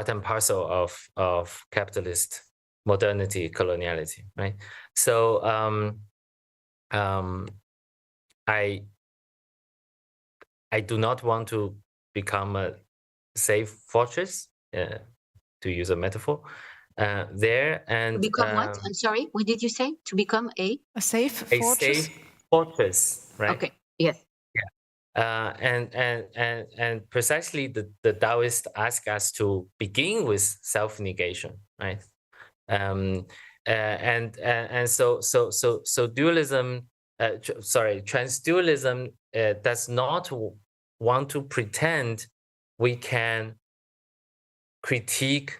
and parcel of capitalist modernity, coloniality, right? So I do not want to become a safe fortress, to use a metaphor, there, and to become what? I'm sorry. What did you say? To become a safe fortress. Safe fortress, right? Okay. Yes. Yeah. And precisely the Taoists ask us to begin with self-negation, right? And so dualism, transdualism does not want to pretend we can critique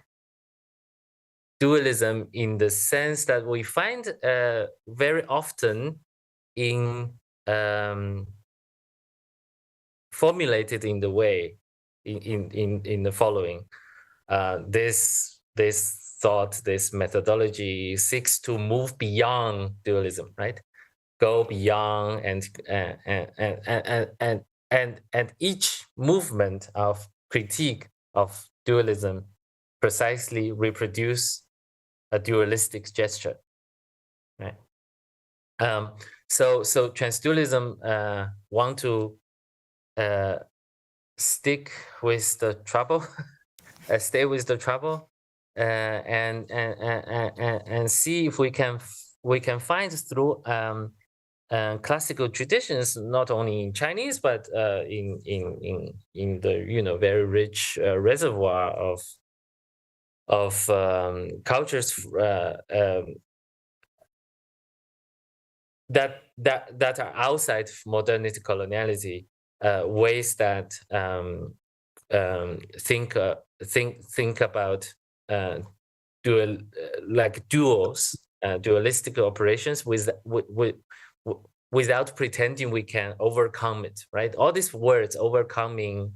dualism in the sense that we find very often in formulated in the way in the following. This thought, this methodology seeks to move beyond dualism, right? Go beyond, and each movement of critique of dualism precisely reproduce a dualistic gesture, right? So transdualism want to stick with the trouble, stay with the trouble, and see if we can find through classical traditions, not only in Chinese but in the very rich reservoir of cultures that are outside modernity, coloniality, ways that think about dualistic operations without pretending we can overcome it, right? All these words, overcoming,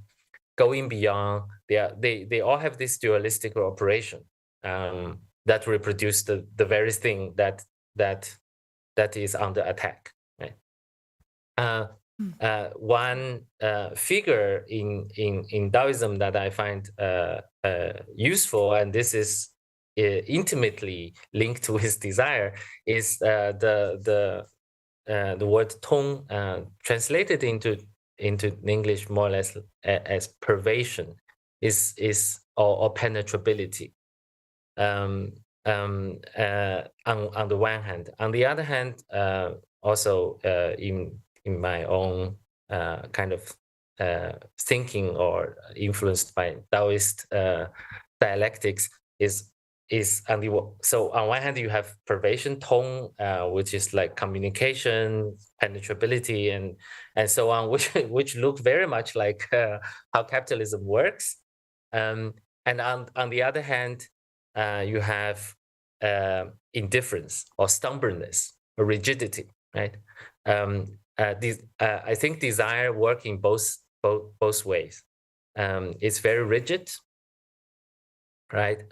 going beyond, they all have this dualistic operation that reproduce the very thing that is under attack, right? One figure in Taoism that I find useful, and this is intimately linked with desire, is the word tong, translated into English more or less as pervasion, or penetrability. On the one hand, on the other hand, also in my own kind of thinking or influenced by Taoist dialectics is so on one hand you have pervasion, tong, which is like communication, penetrability, and so on, which look very much like how capitalism works, and on the other hand you have indifference or stubbornness or rigidity, right? I think desire works in both ways. It's very rigid, right?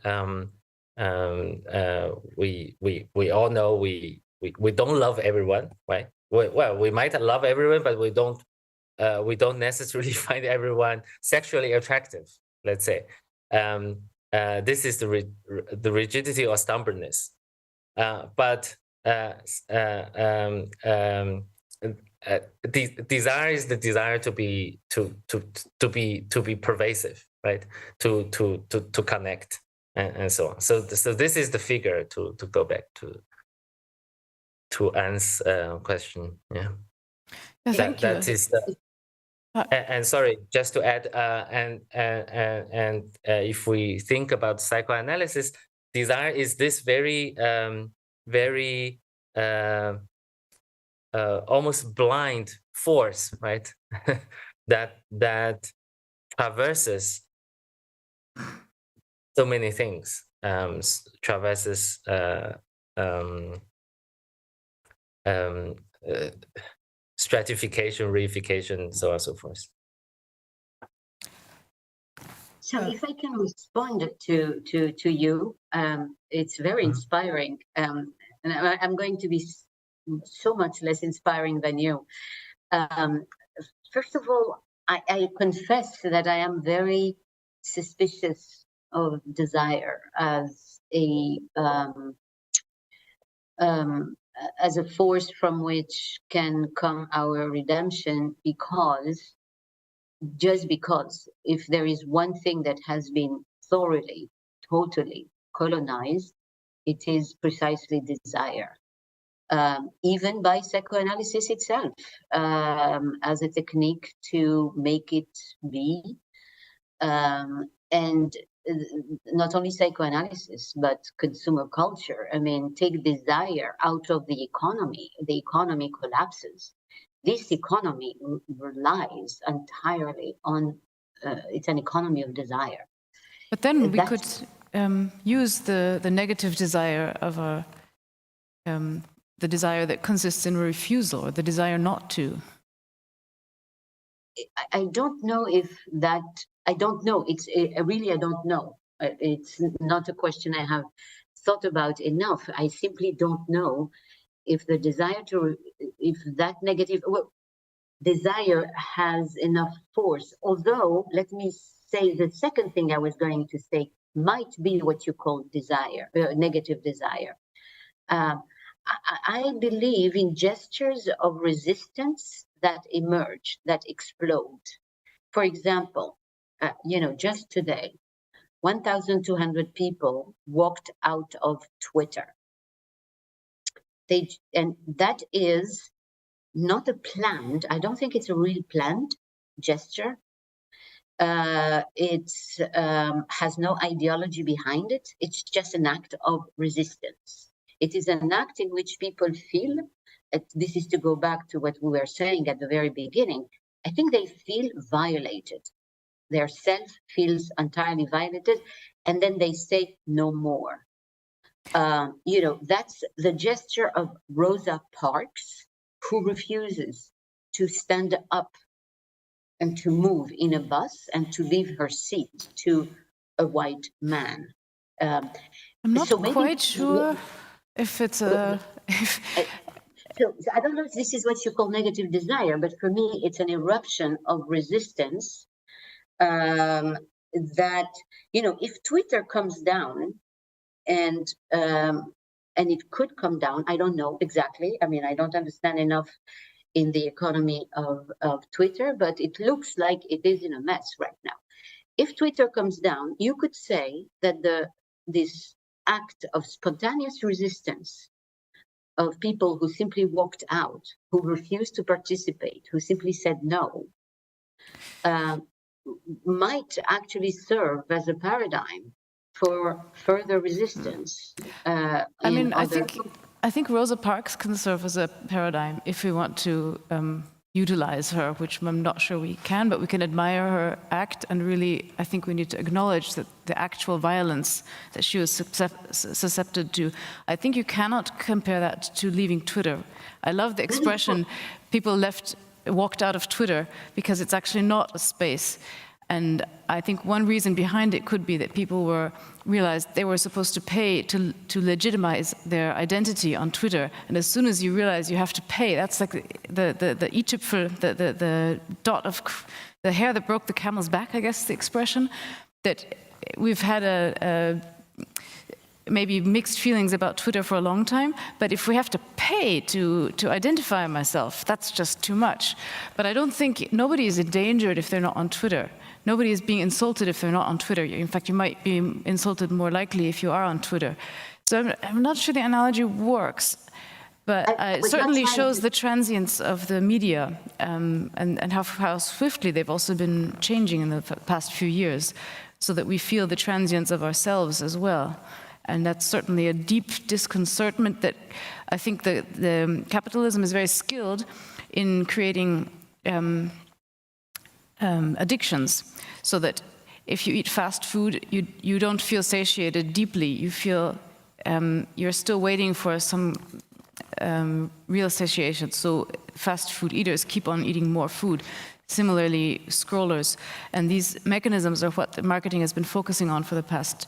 We all know we don't love everyone, right? Well, we might love everyone, but we don't necessarily find everyone sexually attractive, let's say. This is the rigidity or stubbornness, but desire is the desire to be pervasive, right? To connect and so on. So this is the figure to go back to Anne's question. Yeah. Thank you. That is the. And sorry, just to add, if we think about psychoanalysis, desire is this very almost blind force, right? that traverses so many things, traverses stratification, reification, so on and so forth. So if I can respond to you, it's very inspiring, and I'm going to be so much less inspiring than you. First of all, I confess that I am very suspicious of desire as a force from which can come our redemption, because if there is one thing that has been thoroughly, totally colonized, it is precisely desire. Even by psychoanalysis itself, as a technique to make it be, and not only psychoanalysis, but consumer culture. I mean, take desire out of the economy collapses. This economy relies entirely on, it's an economy of desire. But then we could use the negative desire of the desire that consists in refusal, or the desire not to. I don't know if that, I don't know. Really, I don't know. It's not a question I have thought about enough. I simply don't know if the desire if that negative, desire has enough force. Although, let me say, the second thing I was going to say might be what you call desire, negative desire. I believe in gestures of resistance that emerge, that explode. For example, just today, 1,200 people walked out of Twitter. And that is not a planned, I don't think it's a real planned gesture. It has no ideology behind it. It's just an act of resistance. It is an act in which people feel, this is to go back to what we were saying at the very beginning, I think they feel violated. Their self feels entirely violated, and then they say no more. You know, that's the gesture of Rosa Parks, who refuses to stand up and to move in a bus and to leave her seat to a white man. I'm not quite sure if it's a... So I don't know if this is what you call negative desire, but for me, it's an eruption of resistance that, you know, if Twitter comes down, and it could come down, I don't know exactly. I mean, I don't understand enough in the economy of Twitter, but it looks like it is in a mess right now. If Twitter comes down, you could say that this act of spontaneous resistance of people who simply walked out, who refused to participate, who simply said no, might actually serve as a paradigm for further resistance. I mean, I think Rosa Parks can serve as a paradigm if we want to utilize her, which I'm not sure we can, but we can admire her act, and really, I think we need to acknowledge that the actual violence that she was susceptible to. I think you cannot compare that to leaving Twitter. I love the expression, people walked out of Twitter, because it's actually not a space. And I think one reason behind it could be that people realized they were supposed to pay to legitimize their identity on Twitter. And as soon as you realize you have to pay, that's like the dot of the hair that broke the camel's back, I guess, the expression, that we've had maybe mixed feelings about Twitter for a long time, but if we have to pay to identify myself, that's just too much. But I don't think nobody is endangered if they're not on Twitter. Nobody is being insulted if they're not on Twitter. In fact, you might be insulted more likely if you are on Twitter. So I'm not sure the analogy works, but it certainly shows the transience of the media and how swiftly they've also been changing in the past few years, so that we feel the transience of ourselves as well. And that's certainly a deep disconcertment that I think the capitalism is very skilled in creating addictions, so that if you eat fast food, you don't feel satiated deeply. You feel you're still waiting for some real satiation. So fast food eaters keep on eating more food. Similarly, scrollers. And these mechanisms are what the marketing has been focusing on for the past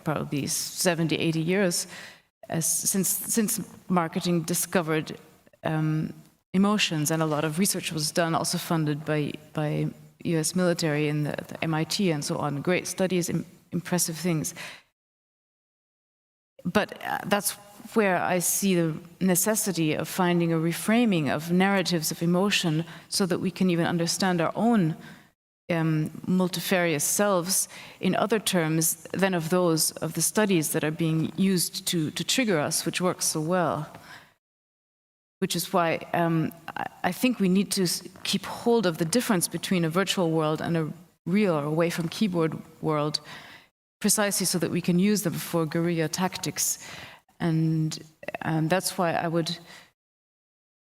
probably 70, 80 years, since marketing discovered emotions, and a lot of research was done, also funded by US military and the MIT and so on. Great studies, impressive things. But that's where I see the necessity of finding a reframing of narratives of emotion, so that we can even understand our own multifarious selves in other terms than of those of the studies that are being used to trigger us, which works so well. Which is why I think we need to keep hold of the difference between a virtual world and a real or away from keyboard world, precisely so that we can use them for guerrilla tactics. And that's why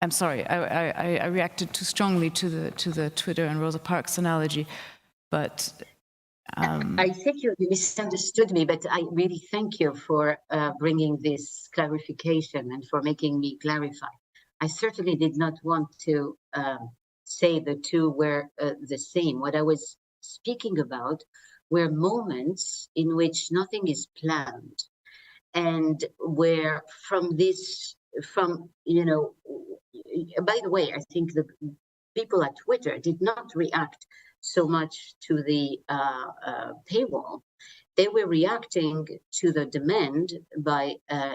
I'm sorry, I reacted too strongly to the Twitter and Rosa Parks analogy, but I think you misunderstood me, but I really thank you for bringing this clarification and for making me clarify. I certainly did not want to say the two were the same. What I was speaking about were moments in which nothing is planned, and where you know, by the way, I think the people at Twitter did not react so much to the paywall. They were reacting to the demand by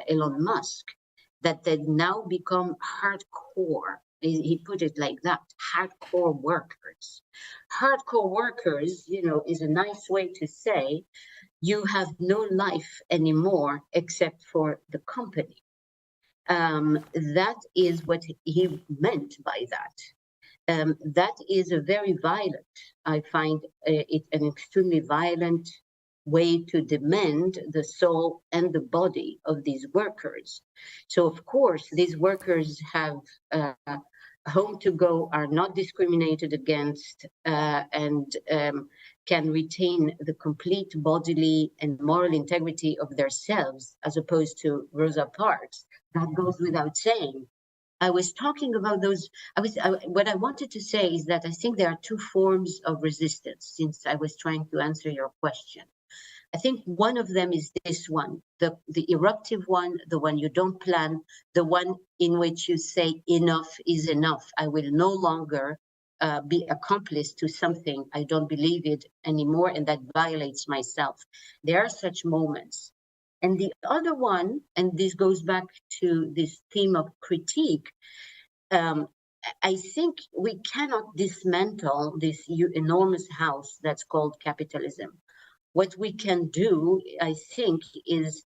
Elon Musk that they now become hardcore. He put it like that, hardcore workers. Hardcore workers, you know, is a nice way to say you have no life anymore except for the company. That is what he meant by that. That is a very violent, I find it an extremely violent way to demand the soul and the body of these workers. So of course, these workers have home to go are not discriminated against and can retain the complete bodily and moral integrity of themselves, as opposed to Rosa Parks. That goes without saying. I was talking about those. What I wanted to say is that I think there are two forms of resistance, since I was trying to answer your question. I think one of them is this one, the eruptive one, the one you don't plan, the one in which you say enough is enough. I will no longer be accomplice to something. I don't believe it anymore, and that violates myself. There are such moments. And the other one, and this goes back to this theme of critique, I think we cannot dismantle this enormous house that's called capitalism. What we can do, I think, is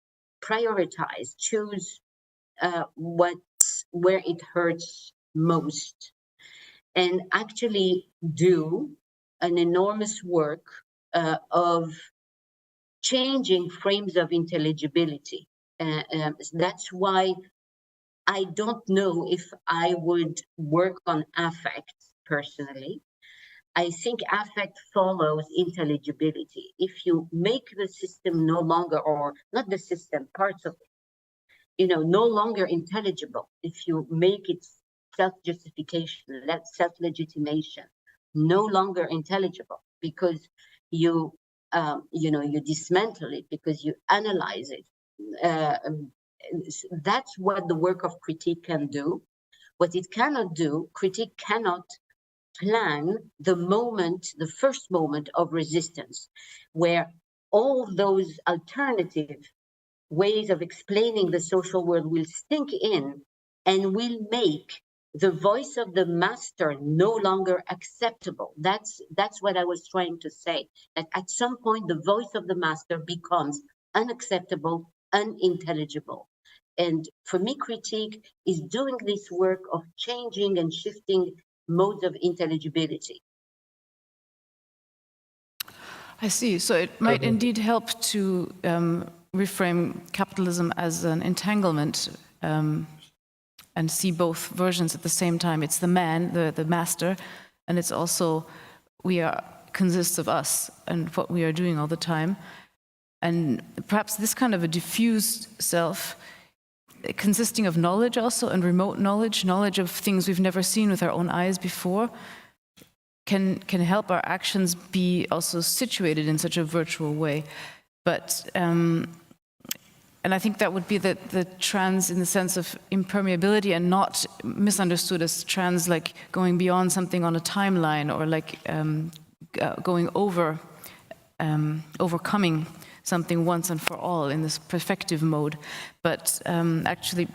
prioritize, choose where it hurts most, and actually do an enormous work of changing frames of intelligibility. That's why I don't know if I would work on affect personally. I think affect follows intelligibility. If you make the system no longer, or not the system, parts of it, no longer intelligible, if you make it self-justification, self-legitimation, no longer intelligible, because you dismantle it, because you analyze it. That's what the work of critique can do. What it cannot do, critique cannot plan the first moment of resistance, where all those alternative ways of explaining the social world will sink in and will make the voice of the master no longer acceptable. That's what I was trying to say, that at some point the voice of the master becomes unacceptable, unintelligible. And for me, critique is doing this work of changing and shifting modes of intelligibility. I see. So it might indeed help to reframe capitalism as an entanglement and see both versions at the same time. It's the man, the master, and it's also consists of us and what we are doing all the time. And perhaps this kind of a diffused self, consisting of knowledge also, and remote knowledge of things we've never seen with our own eyes before, can help our actions be also situated in such a virtual way. But and I think that would be the trans in the sense of impermeability, and not misunderstood as trans like going beyond something on a timeline, or like going over, overcoming something once and for all in this perfective mode. But actually,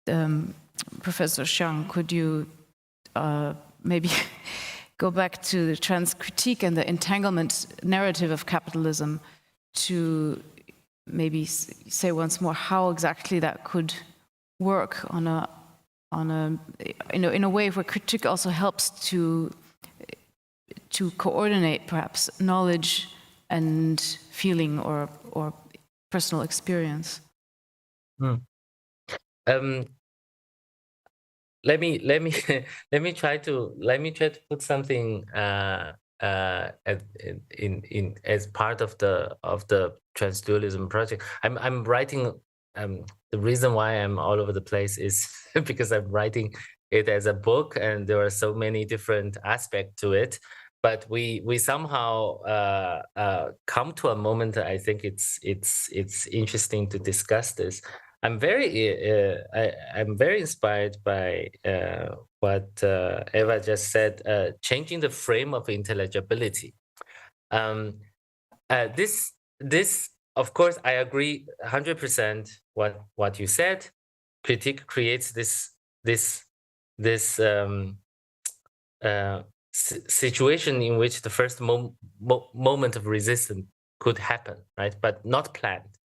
Professor Xiang, could you maybe go back to the trans critique and the entanglement narrative of capitalism to maybe say once more how exactly that could work in a way where critique also helps to coordinate perhaps knowledge and feeling or personal experience. Let me try to put something in as part of the transdualism project. I'm writing. The reason why I'm all over the place is because I'm writing it as a book, and there are so many different aspects to it. But we somehow come to a moment. I think it's interesting to discuss this. I'm very inspired by what Eva just said, changing the frame of intelligibility. This, of course, I agree 100% what you said. Critique creates this situation in which the first moment of resistance could happen, right? But not planned.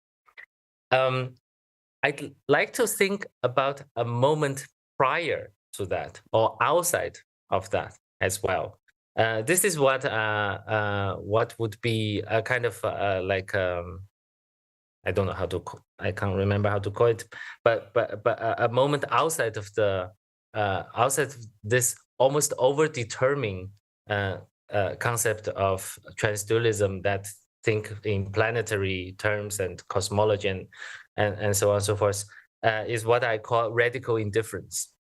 I'd like to think about a moment prior to that or outside of that as well. This is what would be a kind of like I don't know I can't remember how to call it, but a moment outside of the outside of this almost over-determining concept of transdualism that think in planetary terms and cosmology and so on and so forth, is what I call radical indifference.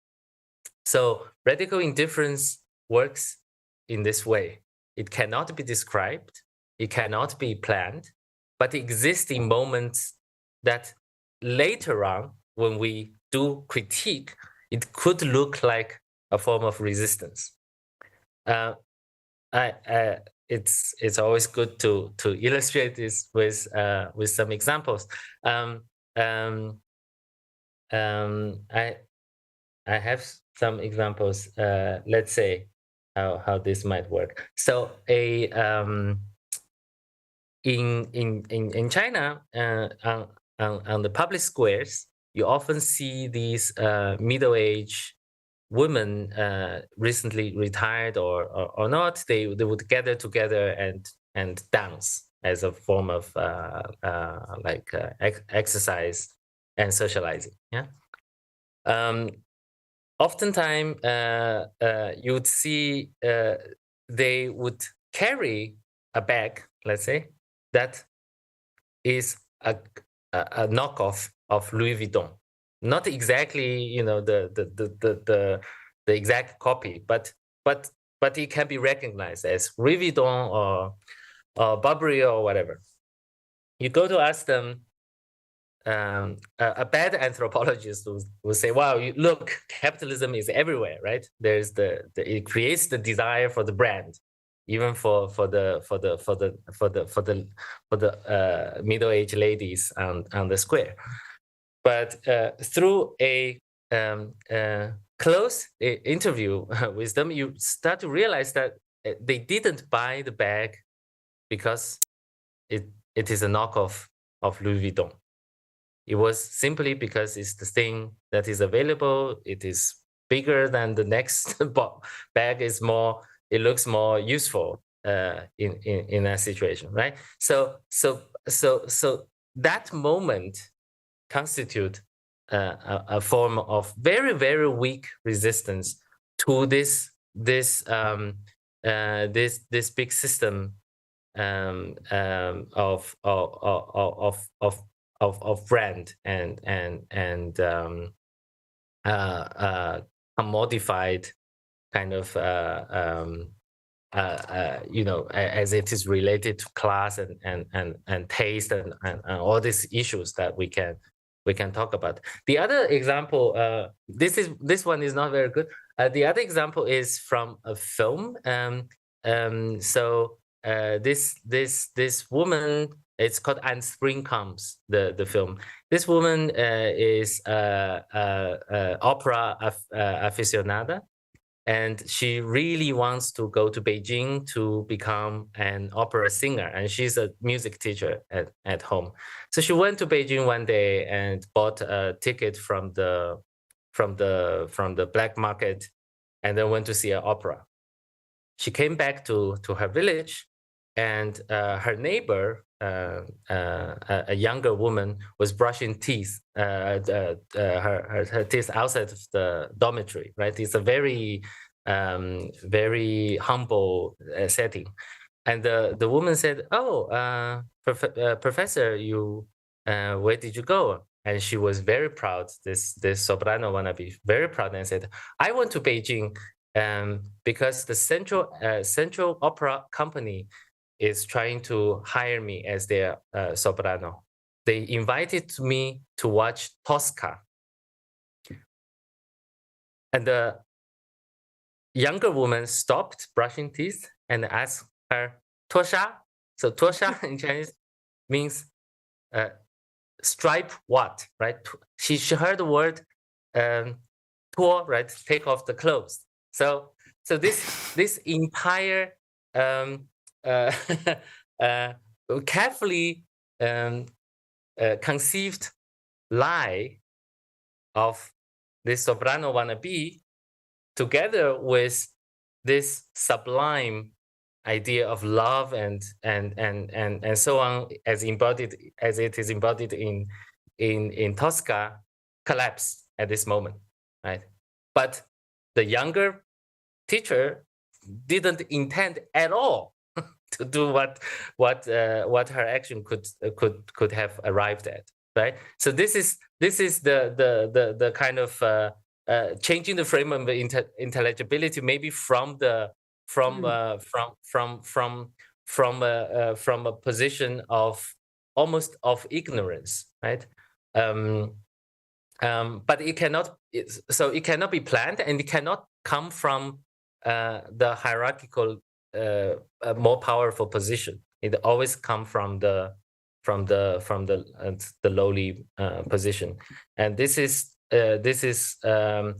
So radical indifference works in this way. It cannot be described, it cannot be planned, but exists in moments that later on, when we do critique, it could look like a form of resistance. It's always good to illustrate this with some examples. I have some examples. Let's say how this might work. So in China, on the public squares, you often see these middle-aged women, recently retired or not. They would gather together and dance as a form of exercise and socializing. Yeah. Oftentimes, you would see they would carry a bag, let's say, that is a knockoff of Louis Vuitton. Not exactly, you know, the exact copy, but it can be recognized as Louis Vuitton or Burberry or whatever. You go to ask them. A bad anthropologist will say, "Wow, look, capitalism is everywhere, right? There's it creates the desire for the brand, even for the middle-aged ladies on the square." But through a close interview with them, you start to realize that they didn't buy the bag because it is a knockoff of Louis Vuitton. It was simply because it's the thing that is available. It is bigger than the next bag. Is more. It looks more useful in that situation, right? So that moment constitute a form of very, very weak resistance to this big system of brand and commodified kind of you know, as it is related to class and taste and all these issues that we can talk about. The other example, this one is not very good. The other example is from a film. So this woman, it's called And Spring Comes, the film. This woman is opera aficionada, and she really wants to go to Beijing to become an opera singer, and she's a music teacher at home. So she went to Beijing one day and bought a ticket from the black market, and then went to see an opera. She came back to her village, and her neighbor, a younger woman, was brushing teeth, her teeth outside of the dormitory. Right, it's a very very humble setting, and the woman said, "Oh, Professor, you where did you go?" And she was very proud. This soprano wannabe, very proud, and said, "I went to Beijing because the Central Opera Company is trying to hire me as their soprano. They invited me to watch Tosca." And the younger woman stopped brushing teeth and asked her, "Tosha?" So Tosha in Chinese means stripe what, right? She heard the word tuo, right? Take off the clothes. So this entire carefully conceived lie of this soprano wannabe, together with this sublime idea of love and so on, as it is embodied in Tosca, collapse at this moment, right? But the younger teacher didn't intend at all to do what her action could have arrived at, right? So this is the kind of changing the frame of intelligibility, maybe from a position of almost of ignorance, right? But it cannot be planned, and it cannot come from the hierarchical, more powerful position. It always comes from the lowly position, and this is the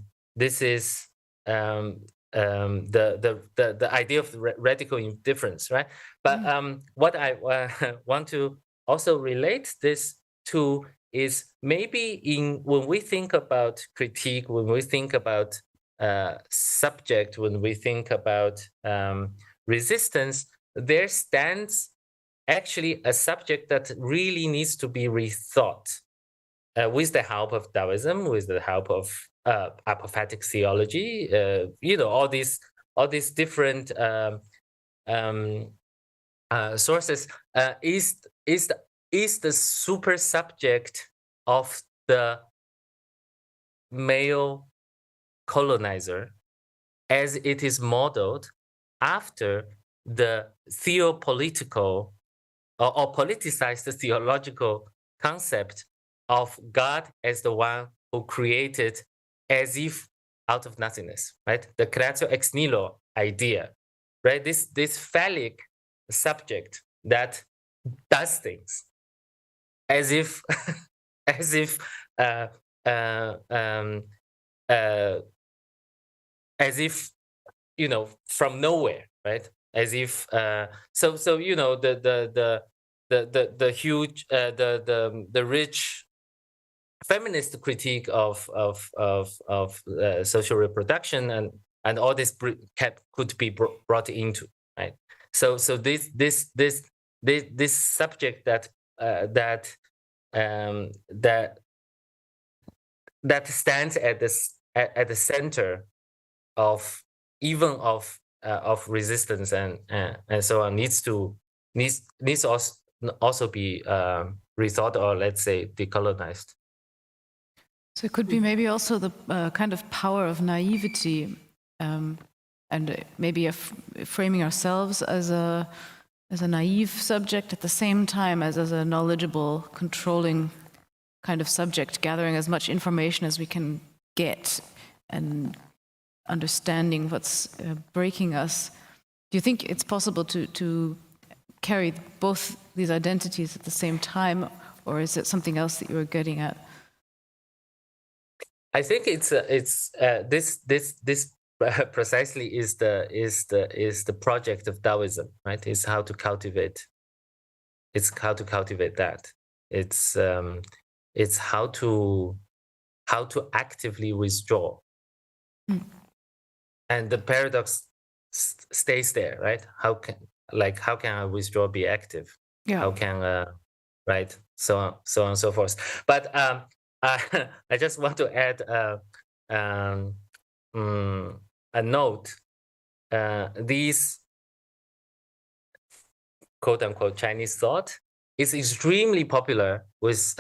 idea of radical indifference, right? But what I want to also relate this to is maybe when we think about critique, when we think about subject, when we think about resistance, there stands actually a subject that really needs to be rethought with the help of Taoism, with the help of apophatic theology, all these different sources, is the super subject of the male colonizer, as it is modeled after the theopolitical or politicized theological concept of God as the one who created as if out of nothingness, right? The creatio ex nihilo idea, right? This phallic subject that does things as if from nowhere, right? As if the huge the rich feminist critique of social reproduction and all this could be brought into, right? So this subject that stands at the center of resistance and so on needs also be rethought, or let's say decolonized. So it could be maybe also the kind of power of naivety, and maybe framing ourselves as a naive subject at the same time as a knowledgeable, controlling kind of subject, gathering as much information as we can get and understanding what's breaking us. Do you think it's possible to carry both these identities at the same time, or is it something else that you were getting at? I think it's this precisely is the project of Taoism, right? It's how to cultivate. It's how to cultivate that. It's how to actively withdraw. And the paradox stays there, right? How can a withdrawal be active? Yeah. How can right? So on and so forth. But I just want to add a note. These quote unquote Chinese thought is extremely popular with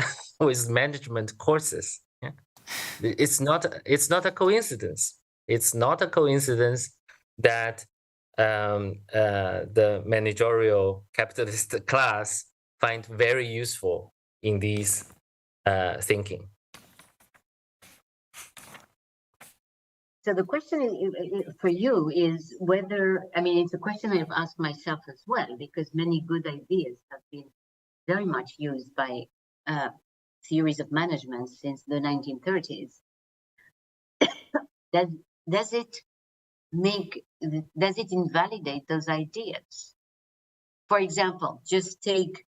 management courses. Yeah? It's not a coincidence. It's not a coincidence that the managerial capitalist class find very useful in these thinking. So the question for you is whether, I mean, it's a question I've asked myself as well, because many good ideas have been very much used by theories of management since the 1930s. Does it invalidate those ideas? For example, just take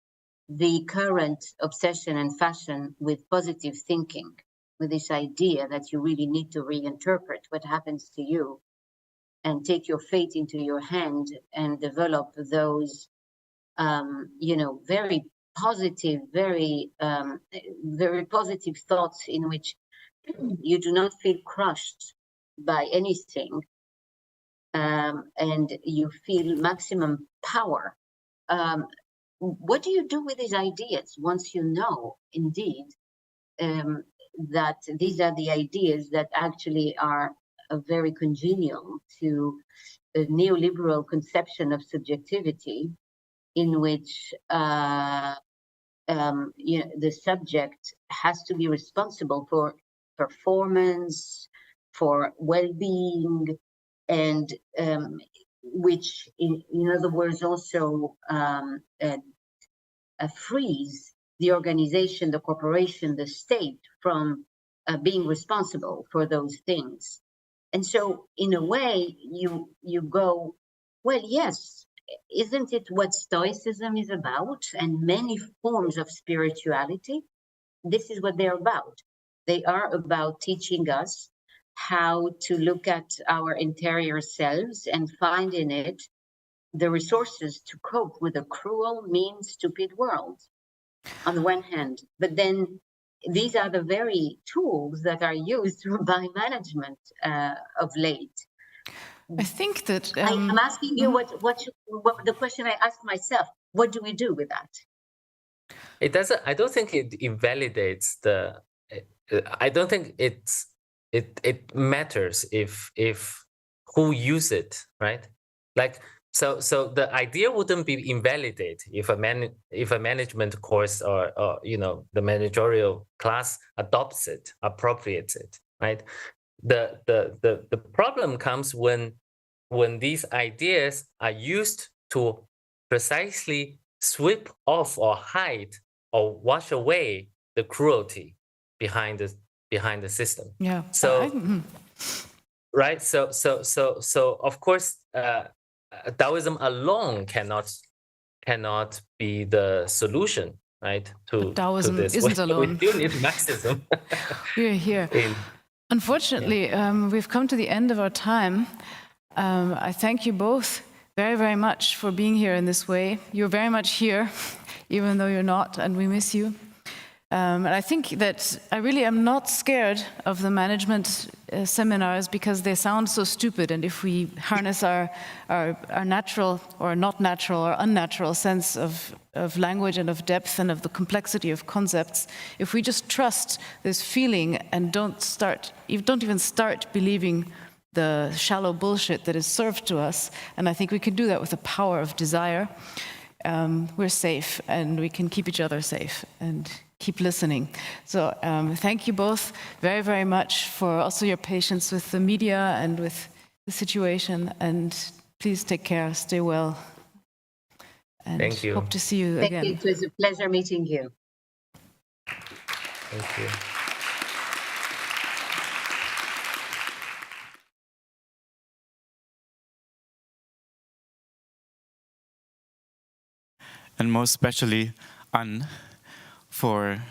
the current obsession and fashion with positive thinking, with this idea that you really need to reinterpret what happens to you and take your fate into your hand and develop those, very positive, very positive thoughts in which you do not feel crushed by anything, and you feel maximum power. What do you do with these ideas once you know, indeed, that these are the ideas that actually are very congenial to a neoliberal conception of subjectivity, in which the subject has to be responsible for performance, for well-being, and which, in other words, also frees the organization, the corporation, the state from being responsible for those things. And so, in a way, you go, well, yes, isn't it what Stoicism is about, and many forms of spirituality? This is what they're about. They are about teaching us how to look at our interior selves and find in it the resources to cope with a cruel, mean, stupid world, on the one hand. But then these are the very tools that are used by management of late. I think that I'm asking you what the question I asked myself: what do we do with that? It doesn't. I don't think it invalidates the. I don't think it matters if who use it, right? Like so the idea wouldn't be invalidated if a management course or the managerial class adopts it, appropriates it, right? The problem comes when these ideas are used to precisely sweep off or hide or wash away the cruelty behind the system. Yeah. So right. So of course, Taoism alone cannot be the solution, right? To Taoism this. isn't alone. We do need Marxism. We're here. Unfortunately, we've come to the end of our time. I thank you both very, very much for being here in this way. You're very much here, even though you're not, and we miss you. And I think that I really am not scared of the management seminars because they sound so stupid. And if we harness our natural or not natural or unnatural sense of language and of depth and of the complexity of concepts, if we just trust this feeling and don't even start believing the shallow bullshit that is served to us, and I think we can do that with the power of desire, we're safe and we can keep each other safe and keep listening. So thank you both very, very much for also your patience with the media and with the situation, and please take care, stay well, and thank you. Hope to see you again. Thank you. It was a pleasure meeting you. Thank you. And most especially Anne, for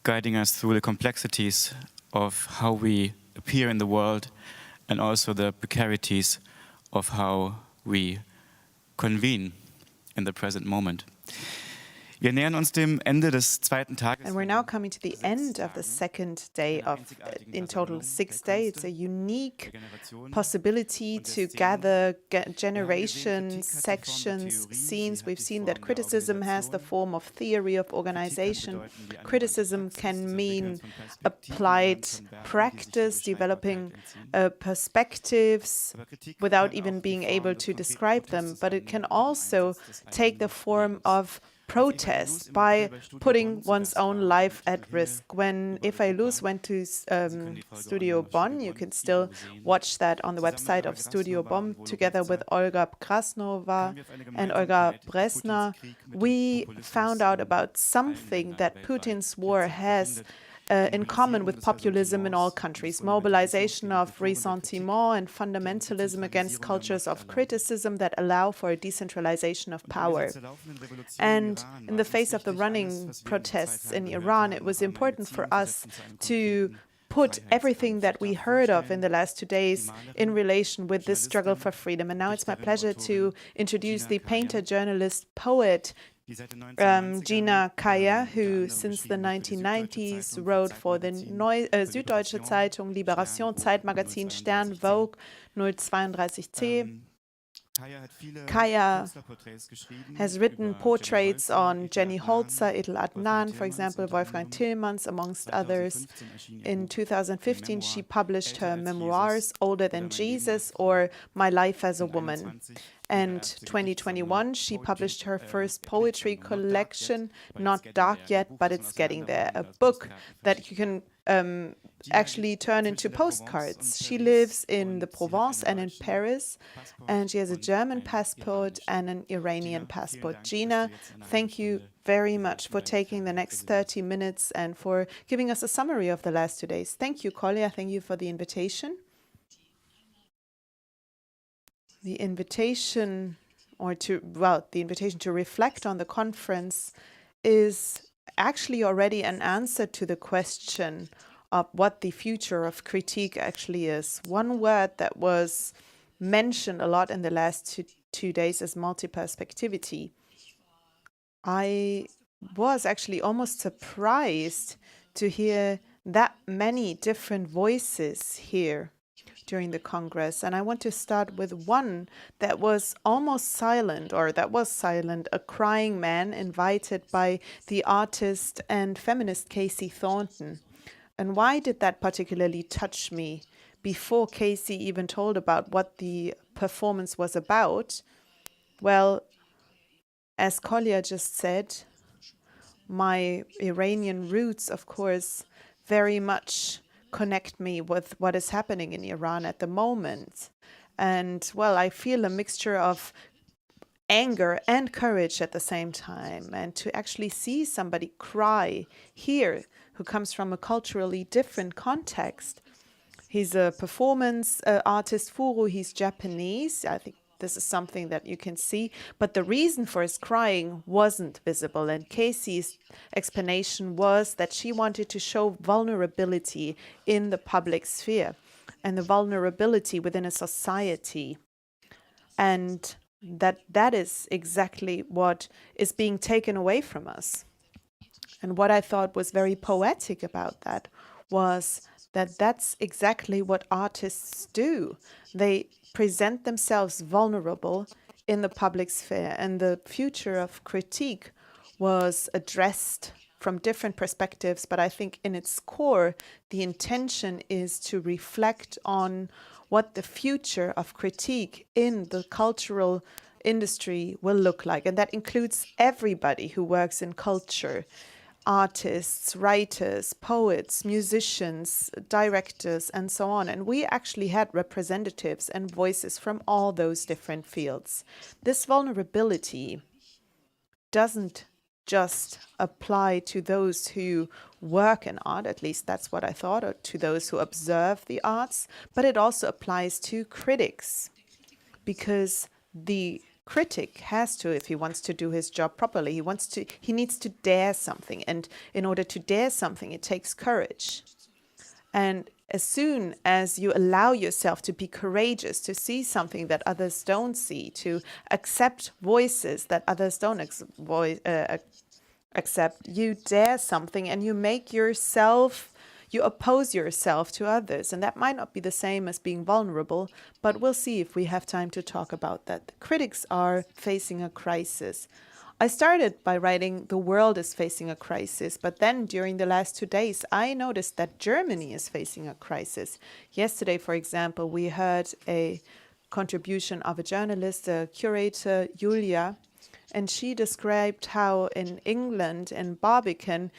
guiding us through the complexities of how we appear in the world and also the precarities of how we convene in the present moment. Wir nähern uns dem Ende des zweiten Tages. And we're now coming to the end of the second day of, in total, 6 days. It's a unique possibility to gather generations, sections, scenes. We've seen that criticism has the form of theory of organization. Criticism can mean applied practice, developing perspectives without even being able to describe them. But it can also take the form of protest by putting one's own life at risk. When Illouz went to Studio Bonn, you can still watch that on the website of Studio Bonn, together with Olga Krasnova and Olga Bresner. We found out about something that Putin's war has in common with populism in all countries: mobilization of ressentiment and fundamentalism against cultures of criticism that allow for a decentralization of power. And in the face of the running protests in Iran, it was important for us to put everything that we heard of in the last 2 days in relation with this struggle for freedom. And now it's my pleasure to introduce the painter, journalist, poet, Gina Kaya, who since the 1990s wrote for the Süddeutsche Zeitung, Liberation, Zeitmagazin, Stern, Vogue, 032C. Kaya has written portraits on Jenny Holzer, Edel Adnan, for example, Wolfgang Tillmans, amongst others. In 2015, she published her memoirs, Older Than Jesus, or My Life as a Woman. And 2021, she published her first poetry collection, Not Dark Yet, but It's Getting There, a book that you can actually turn into postcards. She lives in the Provence and in Paris, and she has a German passport and an Iranian passport. Gina, thank you very much for taking the next 30 minutes and for giving us a summary of the last 2 days. Thank you, Kolja. Thank you for the invitation. The invitation to reflect on the conference is actually already an answer to the question of what the future of critique actually is. One word that was mentioned a lot in the last two days is multi-perspectivity. I was actually almost surprised to hear that many different voices here during the Congress. And I want to start with one that was almost silent, or that was silent, a crying man invited by the artist and feminist Casey Thornton. And why did that particularly touch me? Before Casey even told about what the performance was about, well, as Kolja just said, my Iranian roots, of course, very much connect me with what is happening in Iran at the moment. And, well, I feel a mixture of anger and courage at the same time. And to actually see somebody cry here, who comes from a culturally different context. He's a performance artist, Furu, he's Japanese. I think this is something that you can see. But the reason for his crying wasn't visible. And Casey's explanation was that she wanted to show vulnerability in the public sphere and the vulnerability within a society. And that is exactly what is being taken away from us. And what I thought was very poetic about that was that that's exactly what artists do. They present themselves vulnerable in the public sphere, and the future of critique was addressed from different perspectives, but I think in its core, the intention is to reflect on what the future of critique in the cultural industry will look like. And that includes everybody who works in culture. Artists, writers, poets, musicians, directors, and so on. And we actually had representatives and voices from all those different fields. This vulnerability doesn't just apply to those who work in art, at least that's what I thought, or to those who observe the arts, but it also applies to critics, because the critic has to, if he wants to do his job properly, he needs to dare something. And in order to dare something, it takes courage. And as soon as you allow yourself to be courageous, to see something that others don't see, to accept voices that others don't accept, you dare something and you make yourself, you oppose yourself to others. And that might not be the same as being vulnerable, but we'll see if we have time to talk about that. The critics are facing a crisis. I started by writing the world is facing a crisis, but then during the last 2 days, I noticed that Germany is facing a crisis. Yesterday, for example, we heard a contribution of a journalist, a curator, Julia, and she described how in England, in Barbican,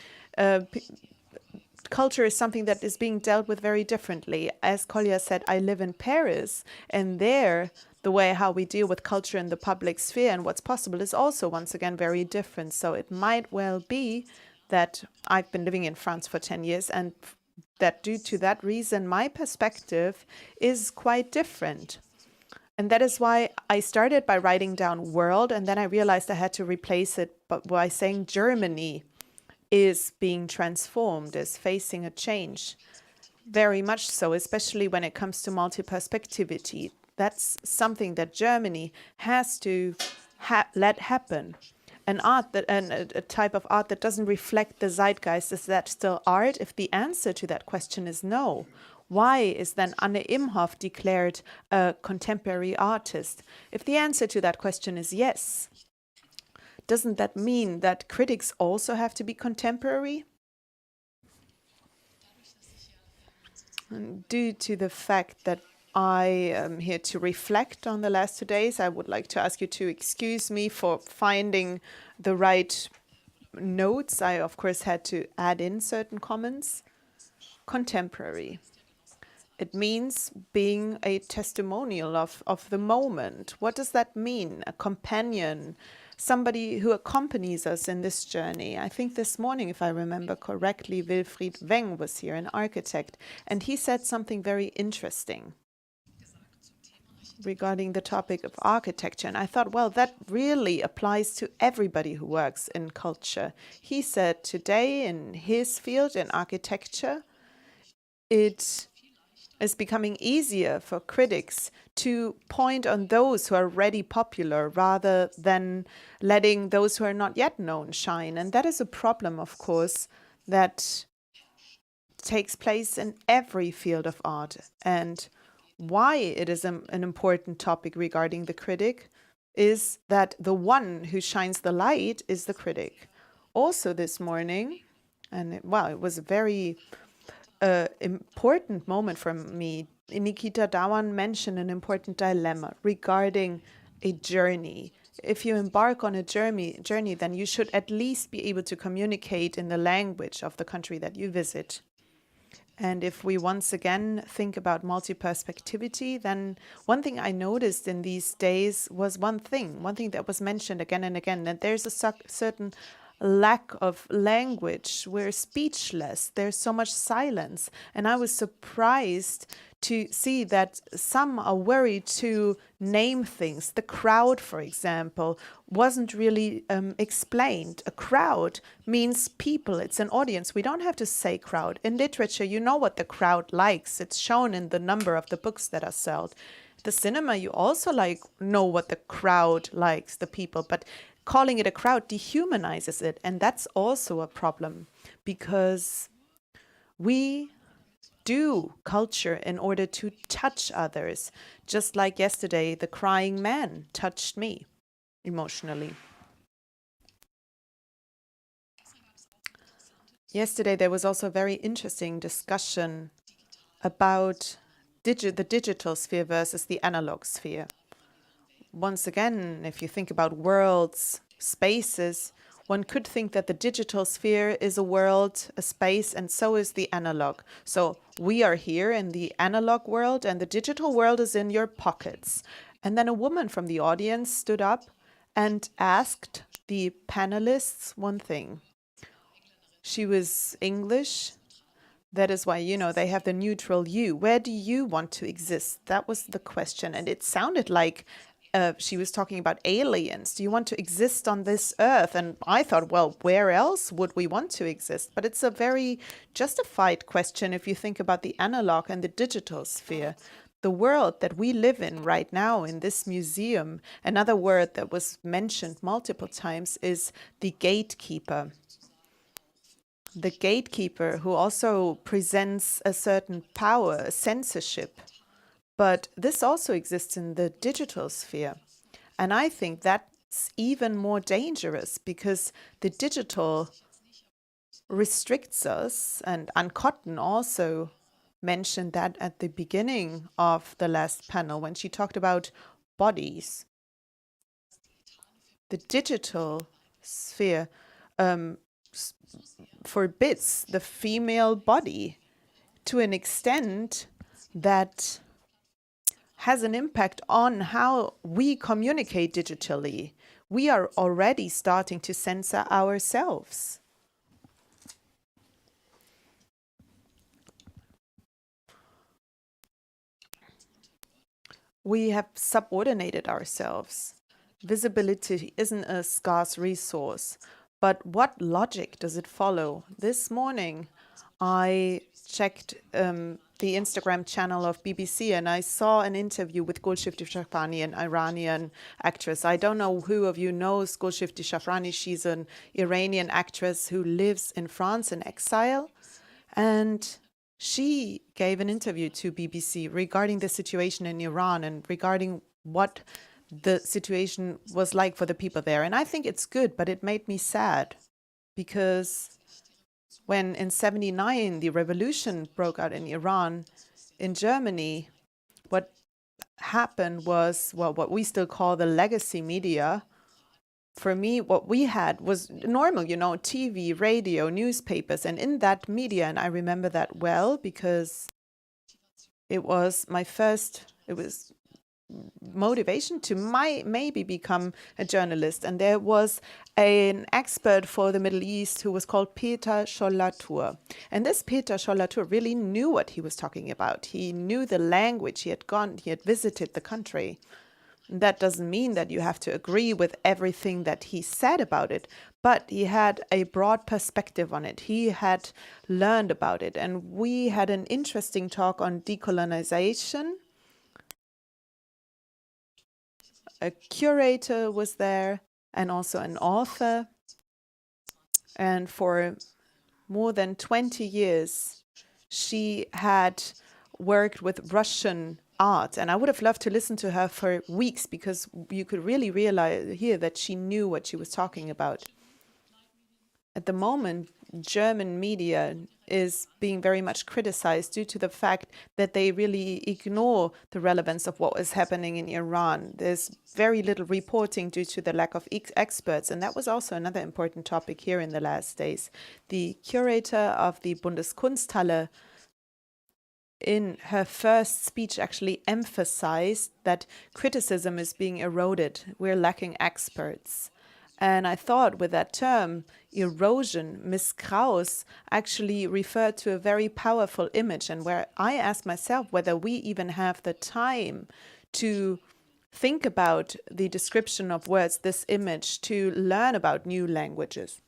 culture is something that is being dealt with very differently. As Kolja said, I live in Paris, and there the way how we deal with culture in the public sphere and what's possible is also, once again, very different. So it might well be that I've been living in France for 10 years and that due to that reason, my perspective is quite different. And that is why I started by writing down world, and then I realized I had to replace it by saying Germany is being transformed, is facing a change. Very much so, especially when it comes to multi-perspectivity. That's something that Germany has to let happen. an art that and a type of art that doesn't reflect the zeitgeist, is that still art? If the answer to that question is no, why is then Anne Imhoff declared a contemporary artist? If the answer to that question is yes, doesn't that mean that critics also have to be contemporary? And due to the fact that I am here to reflect on the last 2 days, I would like to ask you to excuse me for finding the right notes. I, of course, had to add in certain comments. Contemporary. It means being a testimonial of the moment. What does that mean? A companion, somebody who accompanies us in this journey. I think this morning, if I remember correctly, Wilfried Wang was here, an architect, and he said something very interesting regarding the topic of architecture. And I thought, well, that really applies to everybody who works in culture. He said today in his field, in architecture, it is becoming easier for critics to point on those who are already popular rather than letting those who are not yet known shine. And that is a problem, of course, that takes place in every field of art. And why it is an important topic regarding the critic is that the one who shines the light is the critic. Also this morning, and it was a very important moment for me. Nikita, Dhawan mentioned an important dilemma regarding a journey. If you embark on a journey, then you should at least be able to communicate in the language of the country that you visit. And if we once again think about multi-perspectivity, then one thing I noticed in these days was one thing that was mentioned again and again, that there's a certain lack of language. We're speechless. There's so much silence. And I was surprised to see that some are worried to name things. The crowd, for example, wasn't really explained. A crowd means people. It's an audience. We don't have to say crowd. In literature, you know what the crowd likes. It's shown in the number of the books that are sold. The cinema, you also know what the crowd likes, the people. But calling it a crowd dehumanizes it. And that's also a problem, because we do culture in order to touch others. Just like yesterday, the crying man touched me emotionally. Yesterday, there was also a very interesting discussion about the digital sphere versus the analog sphere. Once again, if you think about worlds, spaces, one could think that the digital sphere is a world, a space, and so is the analog. So we are here in the analog world, and the digital world is in your pockets. And then a woman from the audience stood up and asked the panelists one thing. She was English. That is why, they have the neutral you. Where do you want to exist? That was the question. And it sounded like she was talking about aliens. Do you want to exist on this earth? And I thought, well, where else would we want to exist? But it's a very justified question if you think about the analog and the digital sphere. The world that we live in right now in this museum, another word that was mentioned multiple times is the gatekeeper. The gatekeeper who also presents a certain power, a censorship. But this also exists in the digital sphere. And I think that's even more dangerous, because the digital restricts us, and Ann Cotton also mentioned that at the beginning of the last panel when she talked about bodies. The digital sphere forbids the female body to an extent that has an impact on how we communicate digitally. We are already starting to censor ourselves. We have subordinated ourselves. Visibility isn't a scarce resource, but what logic does it follow? This morning, I checked the Instagram channel of BBC, and I saw an interview with Golshifteh Shafrani, an Iranian actress. I don't know who of you knows Golshifteh Shafrani. She's an Iranian actress who lives in France in exile. And she gave an interview to BBC regarding the situation in Iran and regarding what the situation was like for the people there. And I think it's good, but it made me sad because when in 79 the revolution broke out in Iran, in Germany, what happened was, well, what we still call the legacy media. For me, what we had was normal, you know, TV, radio, newspapers, and in that media, and I remember that well because it was my first, it was motivation to maybe become a journalist. And there was an expert for the Middle East who was called Peter Schollatur. And this Peter Schollatur really knew what he was talking about. He knew the language. He had visited the country. That doesn't mean that you have to agree with everything that he said about it, but he had a broad perspective on it. He had learned about it. And we had an interesting talk on decolonization. A curator was there and also an author. And for more than 20 years, she had worked with Russian art. And I would have loved to listen to her for weeks because you could really hear that she knew what she was talking about. At the moment, German media is being very much criticized due to the fact that they really ignore the relevance of what is happening in Iran. There's very little reporting due to the lack of experts, and that was also another important topic here in the last days. The curator of the Bundeskunsthalle, in her first speech, actually emphasized that criticism is being eroded. We're lacking experts. And I thought with that term, erosion, Misskraus, actually referred to a very powerful image, and where I asked myself whether we even have the time to think about the description of words, this image, to learn about new languages.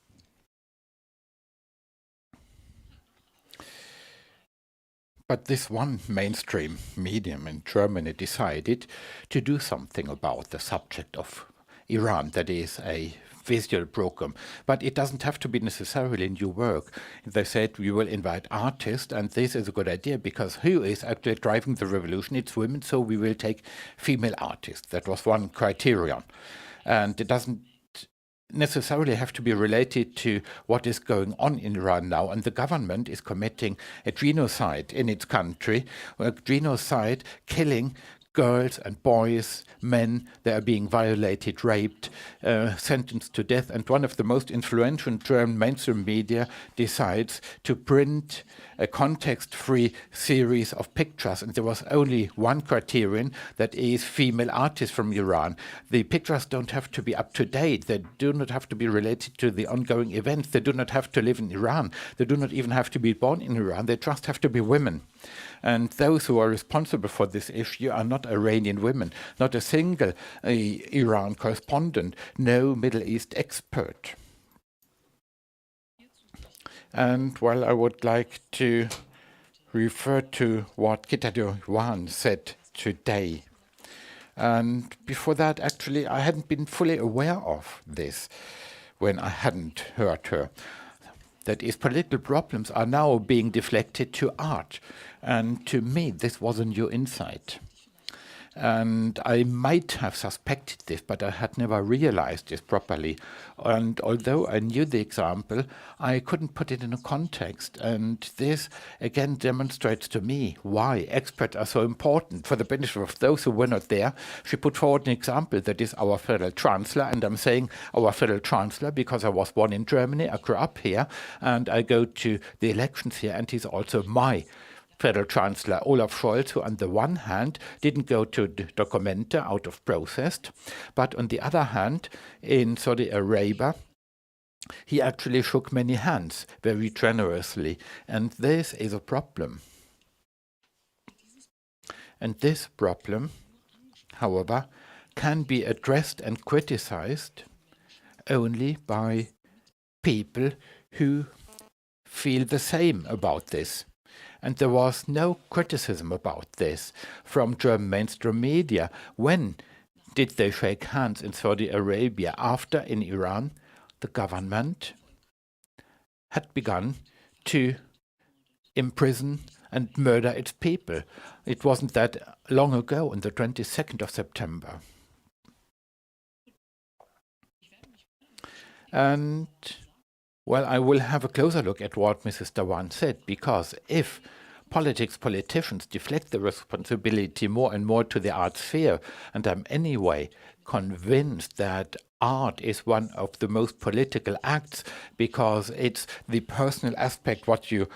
But this one mainstream medium in Germany decided to do something about the subject of Iran, that is a visual program. But it doesn't have to be necessarily new work. They said we will invite artists, and this is a good idea because who is actually driving the revolution? It's women, so we will take female artists. That was one criterion. And it doesn't necessarily have to be related to what is going on in Iran now. And the government is committing a genocide in its country, a genocide killing girls and boys, men, they are being violated, raped, sentenced to death. And one of the most influential German mainstream media decides to print a context-free series of pictures. And there was only one criterion, that is female artists from Iran. The pictures don't have to be up to date. They do not have to be related to the ongoing events. They do not have to live in Iran. They do not even have to be born in Iran. They just have to be women. And those who are responsible for this issue are not Iranian women, not a single Iran correspondent, no Middle East expert. And well, I would like to refer to what Dhawan said today. And before that, actually, I hadn't been fully aware of this when I hadn't heard her. That is, political problems are now being deflected to art. And to me, this was a new insight. And I might have suspected this, but I had never realized this properly. And although I knew the example, I couldn't put it in a context. And this, again, demonstrates to me why experts are so important. For the benefit of those who were not there, she put forward an example that is our federal chancellor. And I'm saying our federal chancellor because I was born in Germany, I grew up here, and I go to the elections here, and he's also my Federal Chancellor Olaf Scholz, who on the one hand didn't go to the Dokumente out of protest, but on the other hand, in Saudi Arabia, he actually shook many hands very generously. And this is a problem. And this problem, however, can be addressed and criticized only by people who feel the same about this. And there was no criticism about this from German mainstream media. When did they shake hands in Saudi Arabia? After, in Iran, the government had begun to imprison and murder its people. It wasn't that long ago, on the 22nd of September. And, well, I will have a closer look at what Mrs. Dhawan said, because if politicians deflect the responsibility more and more to the art sphere, and I'm anyway convinced that art is one of the most political acts, because it's the personal aspect, what you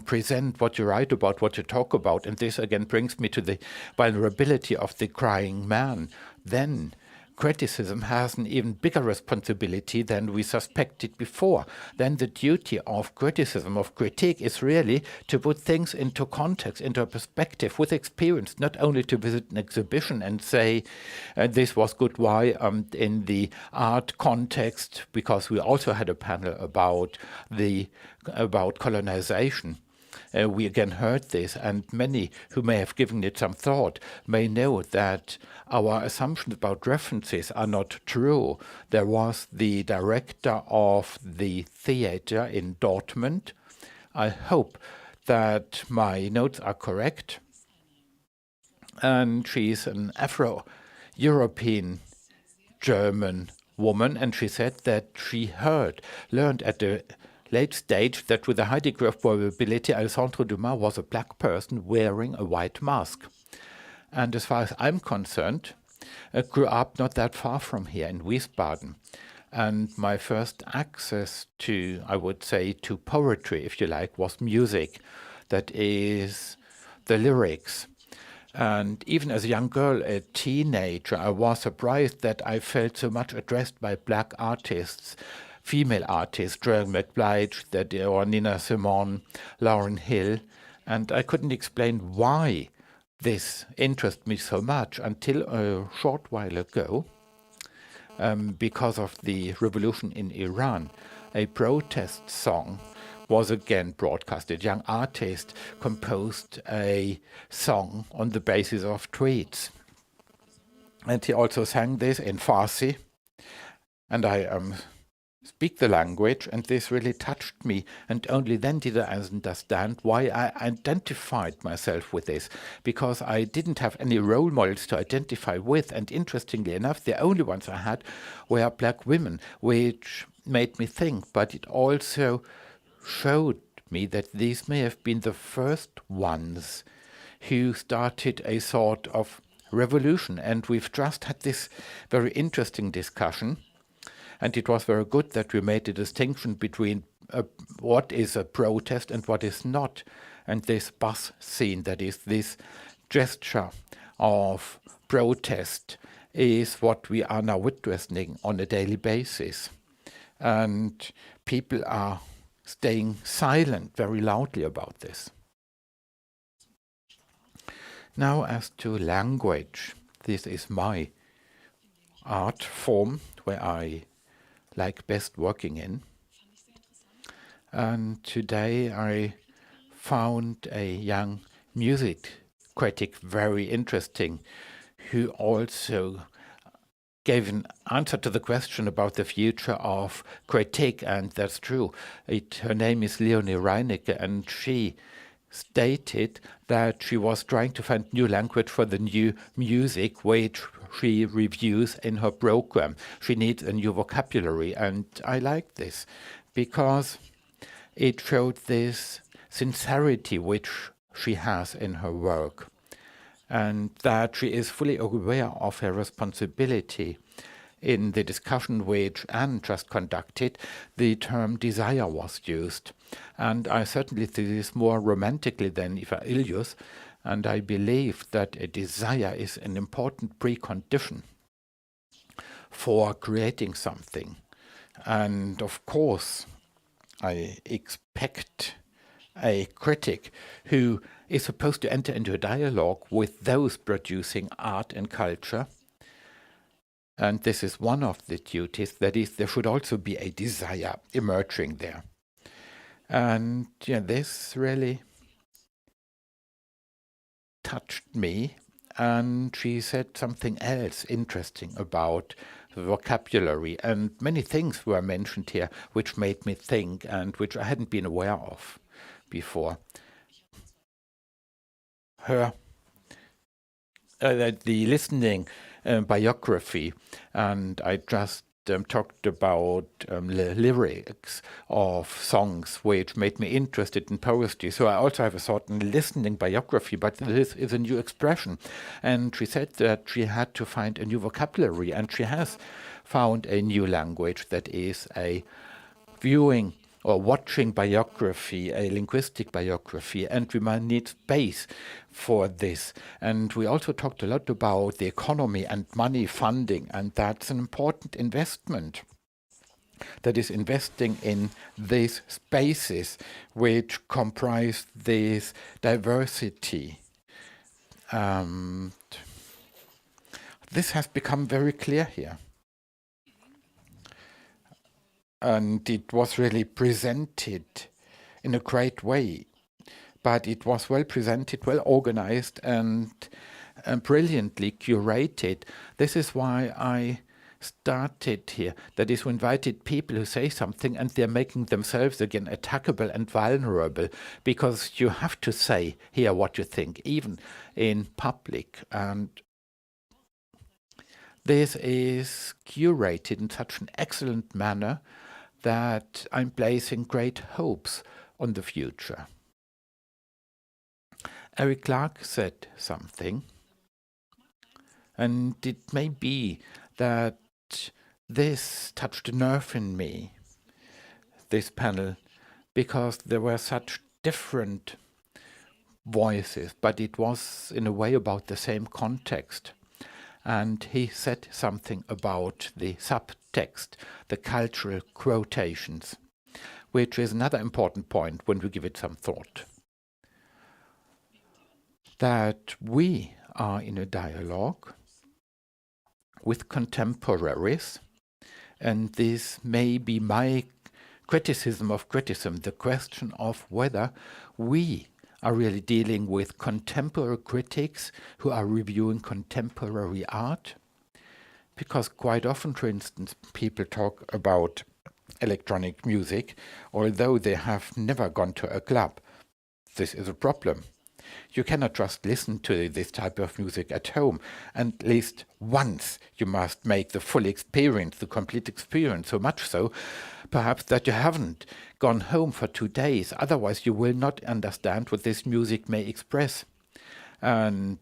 present, what you write about, what you talk about, and this again brings me to the vulnerability of the crying man. Then criticism has an even bigger responsibility than we suspected before. Then the duty of criticism, of critique, is really to put things into context, into perspective, with experience, not only to visit an exhibition and say, this was good, why, in the art context, because we also had a panel about colonization. We again heard this, and many who may have given it some thought may know that our assumptions about references are not true. There was the director of the theater in Dortmund. I hope that my notes are correct. And she's an Afro-European German woman, and she said that she learned at the late stage that with a high degree of probability, Alexandre Dumas was a black person wearing a white mask. And as far as I'm concerned, I grew up not that far from here in Wiesbaden. And my first access to, I would say, to poetry, if you like, was music. That is the lyrics. And even as a young girl, a teenager, I was surprised that I felt so much addressed by black artists, female artists, Joan McBride, or Nina Simone, Lauryn Hill, and I couldn't explain why this interested me so much until a short while ago, because of the revolution in Iran. A protest song was again broadcasted. A young artist composed a song on the basis of tweets. And he also sang this in Farsi, and I speak the language, and this really touched me, and only then did I understand why I identified myself with this, because I didn't have any role models to identify with, and interestingly enough, the only ones I had were black women, which made me think, but it also showed me that these may have been the first ones who started a sort of revolution, and we've just had this very interesting discussion. And it was very good that we made a distinction between what is a protest and what is not. And this bus scene, that is this gesture of protest, is what we are now witnessing on a daily basis. And people are staying silent very loudly about this. Now, as to language, this is my art form where I like best working in. And today I found a young music critic very interesting, who also gave an answer to the question about the future of critique, and that's true. Her name is Leonie Reineke, and she stated that she was trying to find new language for the new music, which she reviews in her program. She needs a new vocabulary, and I like this because it showed this sincerity which she has in her work, and that she is fully aware of her responsibility. In the discussion which Anne just conducted, the term desire was used, and I certainly see this more romantically than Illouz, and I believe that a desire is an important precondition for creating something. And of course, I expect a critic who is supposed to enter into a dialogue with those producing art and culture. And this is one of the duties, that is, there should also be a desire emerging there. And this really me, and she said something else interesting about the vocabulary, and many things were mentioned here which made me think and which I hadn't been aware of before. The listening biography, and I just talked about lyrics of songs which made me interested in poetry. So I also have a certain listening biography, but this is a new expression. And she said that she had to find a new vocabulary, and she has found a new language that is a viewing or watching biography, a linguistic biography, and we might need space for this. And we also talked a lot about the economy and money funding, and that's an important investment. That is investing in these spaces which comprise this diversity. This has become very clear here. And it was really presented in a great way. But it was well presented, well organized, and brilliantly curated. This is why I started here. That is, we invited people who say something and they're making themselves again attackable and vulnerable, because you have to say here what you think, even in public. And this is curated in such an excellent manner that I'm placing great hopes on the future. Eric Clark said something, and it may be that this touched a nerve in me, this panel, because there were such different voices, but it was in a way about the same context. And he said something about the subtext, the cultural quotations, which is another important point when we give it some thought. That we are in a dialogue with contemporaries, and this may be my criticism of criticism, the question of whether we are really dealing with contemporary critics who are reviewing contemporary art. Because quite often, for instance, people talk about electronic music, although they have never gone to a club. This is a problem. You cannot just listen to this type of music at home, and at least once you must make the full experience, the complete experience, so much so, perhaps that you haven't gone home for 2 days, otherwise you will not understand what this music may express. And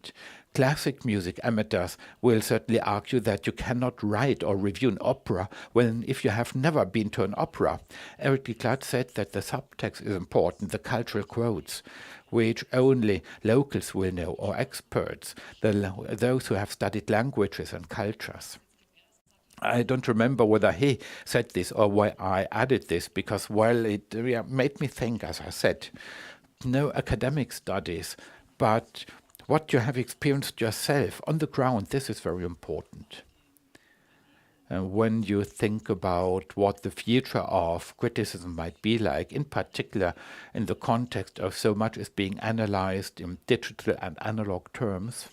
classic music amateurs will certainly argue that you cannot write or review an opera when if you have never been to an opera. Eric Clark said that the subtext is important, the cultural quotes, which only locals will know, or experts, those who have studied languages and cultures. I don't remember whether he said this or why I added this, because, well, it made me think, as I said, no academic studies, but what you have experienced yourself on the ground, this is very important. And when you think about what the future of criticism might be like, in particular in the context of so much is being analyzed in digital and analog terms,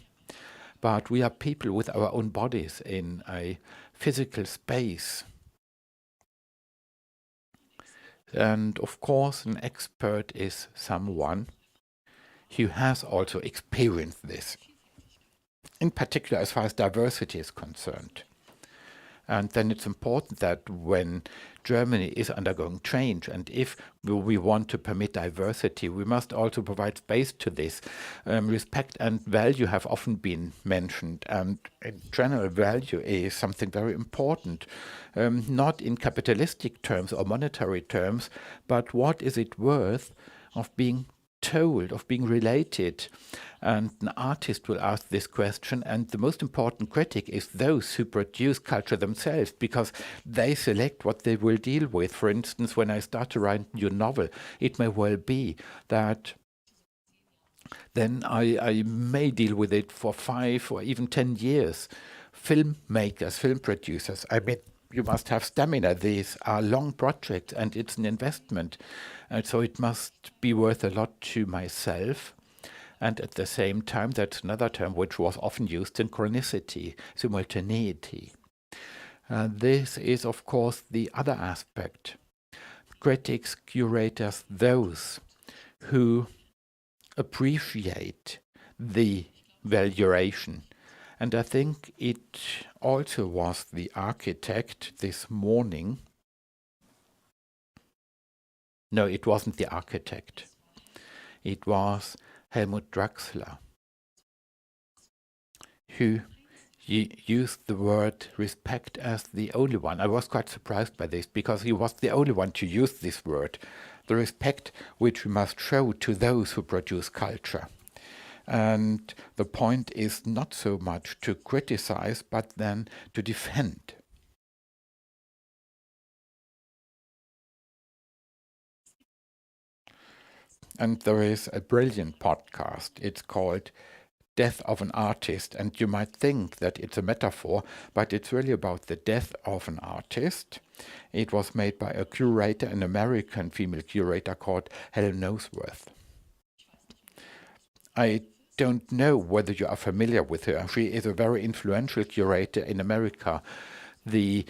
but we are people with our own bodies in a physical space. And of course, an expert is someone who has also experienced this, in particular as far as diversity is concerned. And then it's important that when Germany is undergoing change, and if we want to permit diversity, we must also provide space to this. Respect and value have often been mentioned, and in general, value is something very important, not in capitalistic terms or monetary terms, but what is it worth of being told, of being related. And an artist will ask this question, and the most important critic is those who produce culture themselves, because they select what they will deal with. For instance, when I start to write a new novel, it may well be that then I may deal with it for 5 or even 10 years. Filmmakers, film producers, I mean, you must have stamina. These are long projects and it's an investment. And so it must be worth a lot to myself. And at the same time, that's another term which was often used, synchronicity, simultaneity. This is, of course, the other aspect. Critics, curators, those who appreciate the valuation. And I think it also was the architect this morning. No, it wasn't the architect. It was Helmut Draxler who used the word respect as the only one. I was quite surprised by this because he was the only one to use this word. The respect which we must show to those who produce culture. And the point is not so much to criticize, but then to defend. And there is a brilliant podcast. It's called Death of an Artist. And you might think that it's a metaphor, but it's really about the death of an artist. It was made by a curator, an American female curator called Helen Noseworth. I don't know whether you are familiar with her. She is a very influential curator in America. The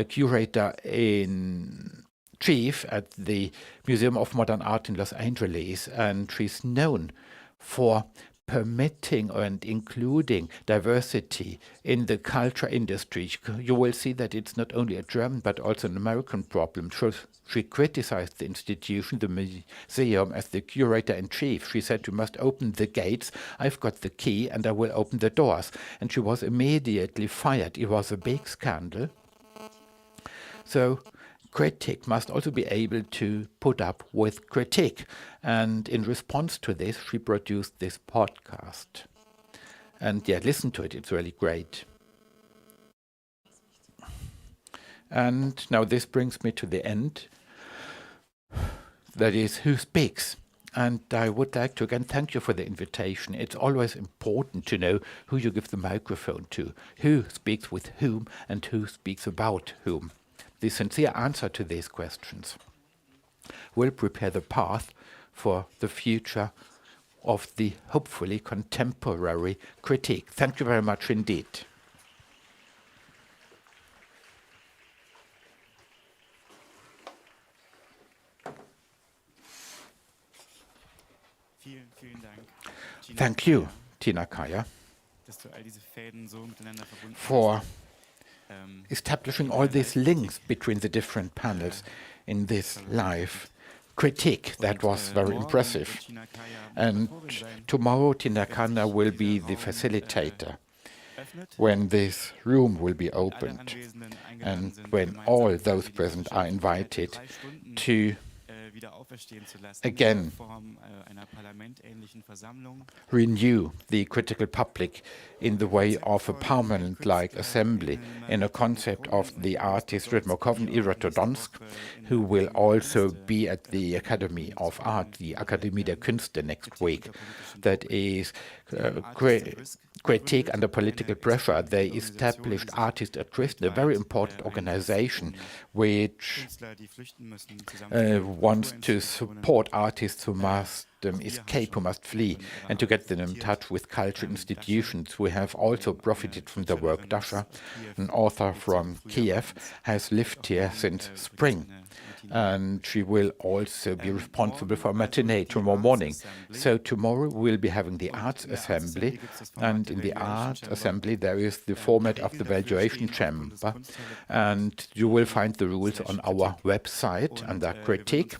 curator in chief at the Museum of Modern Art in Los Angeles, and she's known for permitting and including diversity in the culture industry. You will see that it's not only a German but also an American problem. She criticized the institution, the museum, as the curator-in-chief. She said, "You must open the gates. I've got the key and I will open the doors." And she was immediately fired. It was a big scandal. So critic must also be able to put up with critique. And in response to this, she produced this podcast. And yeah, listen to it, it's really great. And now this brings me to the end. That is, who speaks? And I would like to again thank you for the invitation. It's always important to know who you give the microphone to, who speaks with whom, and who speaks about whom. The sincere answer to these questions will prepare the path for the future of the hopefully contemporary critique. Thank you very much indeed. Thank you, Tina Kaya, for establishing all these links between the different panels in this live critique. That was very impressive. And tomorrow Tina Kaya will be the facilitator when this room will be opened and when all those present are invited to again renew the critical public in the way of a parliament-like assembly in a concept of the artist Rytmokovny Iratodonsk, who will also be at the Academy of Art, the Akademie der Künste, next week. That is critique under political pressure. They established Artists at Risk, a very important organization which wants to support artists who must escape, who must flee, and to get them in touch with culture institutions. We have also profited from the work. Dasha, an author from Kiev, has lived here since spring, and she will also be responsible for a matinee tomorrow morning. So tomorrow we'll be having the Arts Assembly, and in the Art Assembly there is the format of the Valuation Chamber, and you will find the rules on our website under Critique.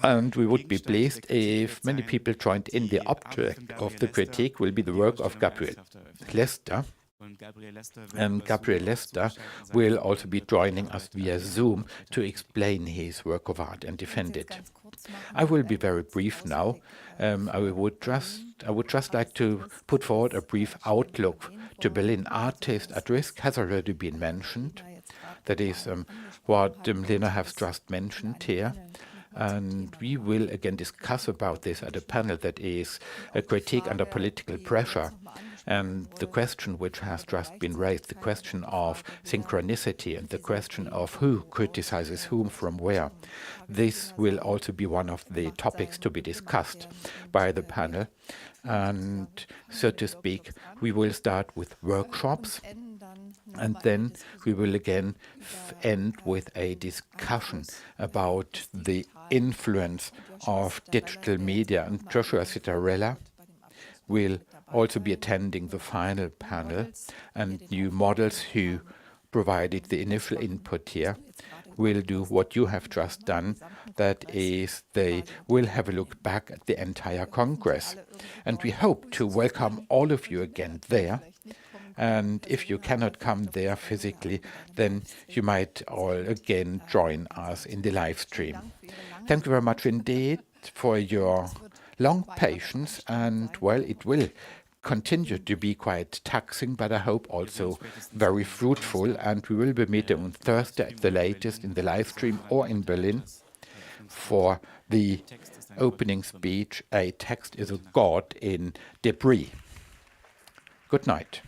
And we would be pleased if many people joined in. The object of the critique will be the work of Gabriel Lester. And Gabriel Lester will also be joining us via Zoom to explain his work of art and defend it. I will be very brief now. I would just like to put forward a brief outlook to Berlin. Artist at Risk has already been mentioned. That is what Lena has just mentioned here. And we will again discuss about this at a panel that is a critique under political pressure. And the question which has just been raised, the question of synchronicity and the question of who criticizes whom from where, this will also be one of the topics to be discussed by the panel. And so to speak, we will start with workshops, and then we will again end with a discussion about the influence of digital media. And Joshua Citarella will also be attending the final panel, and new models who provided the initial input here will do what you have just done. That is, they will have a look back at the entire Congress. And we hope to welcome all of you again there. And if you cannot come there physically, then you might all again join us in the live stream. Thank you very much indeed for your long patience, and well, it will continue to be quite taxing, but I hope also very fruitful. And we will be meeting on Thursday at the latest in the live stream or in Berlin for the opening speech, A Text is a God in Debris. Good night.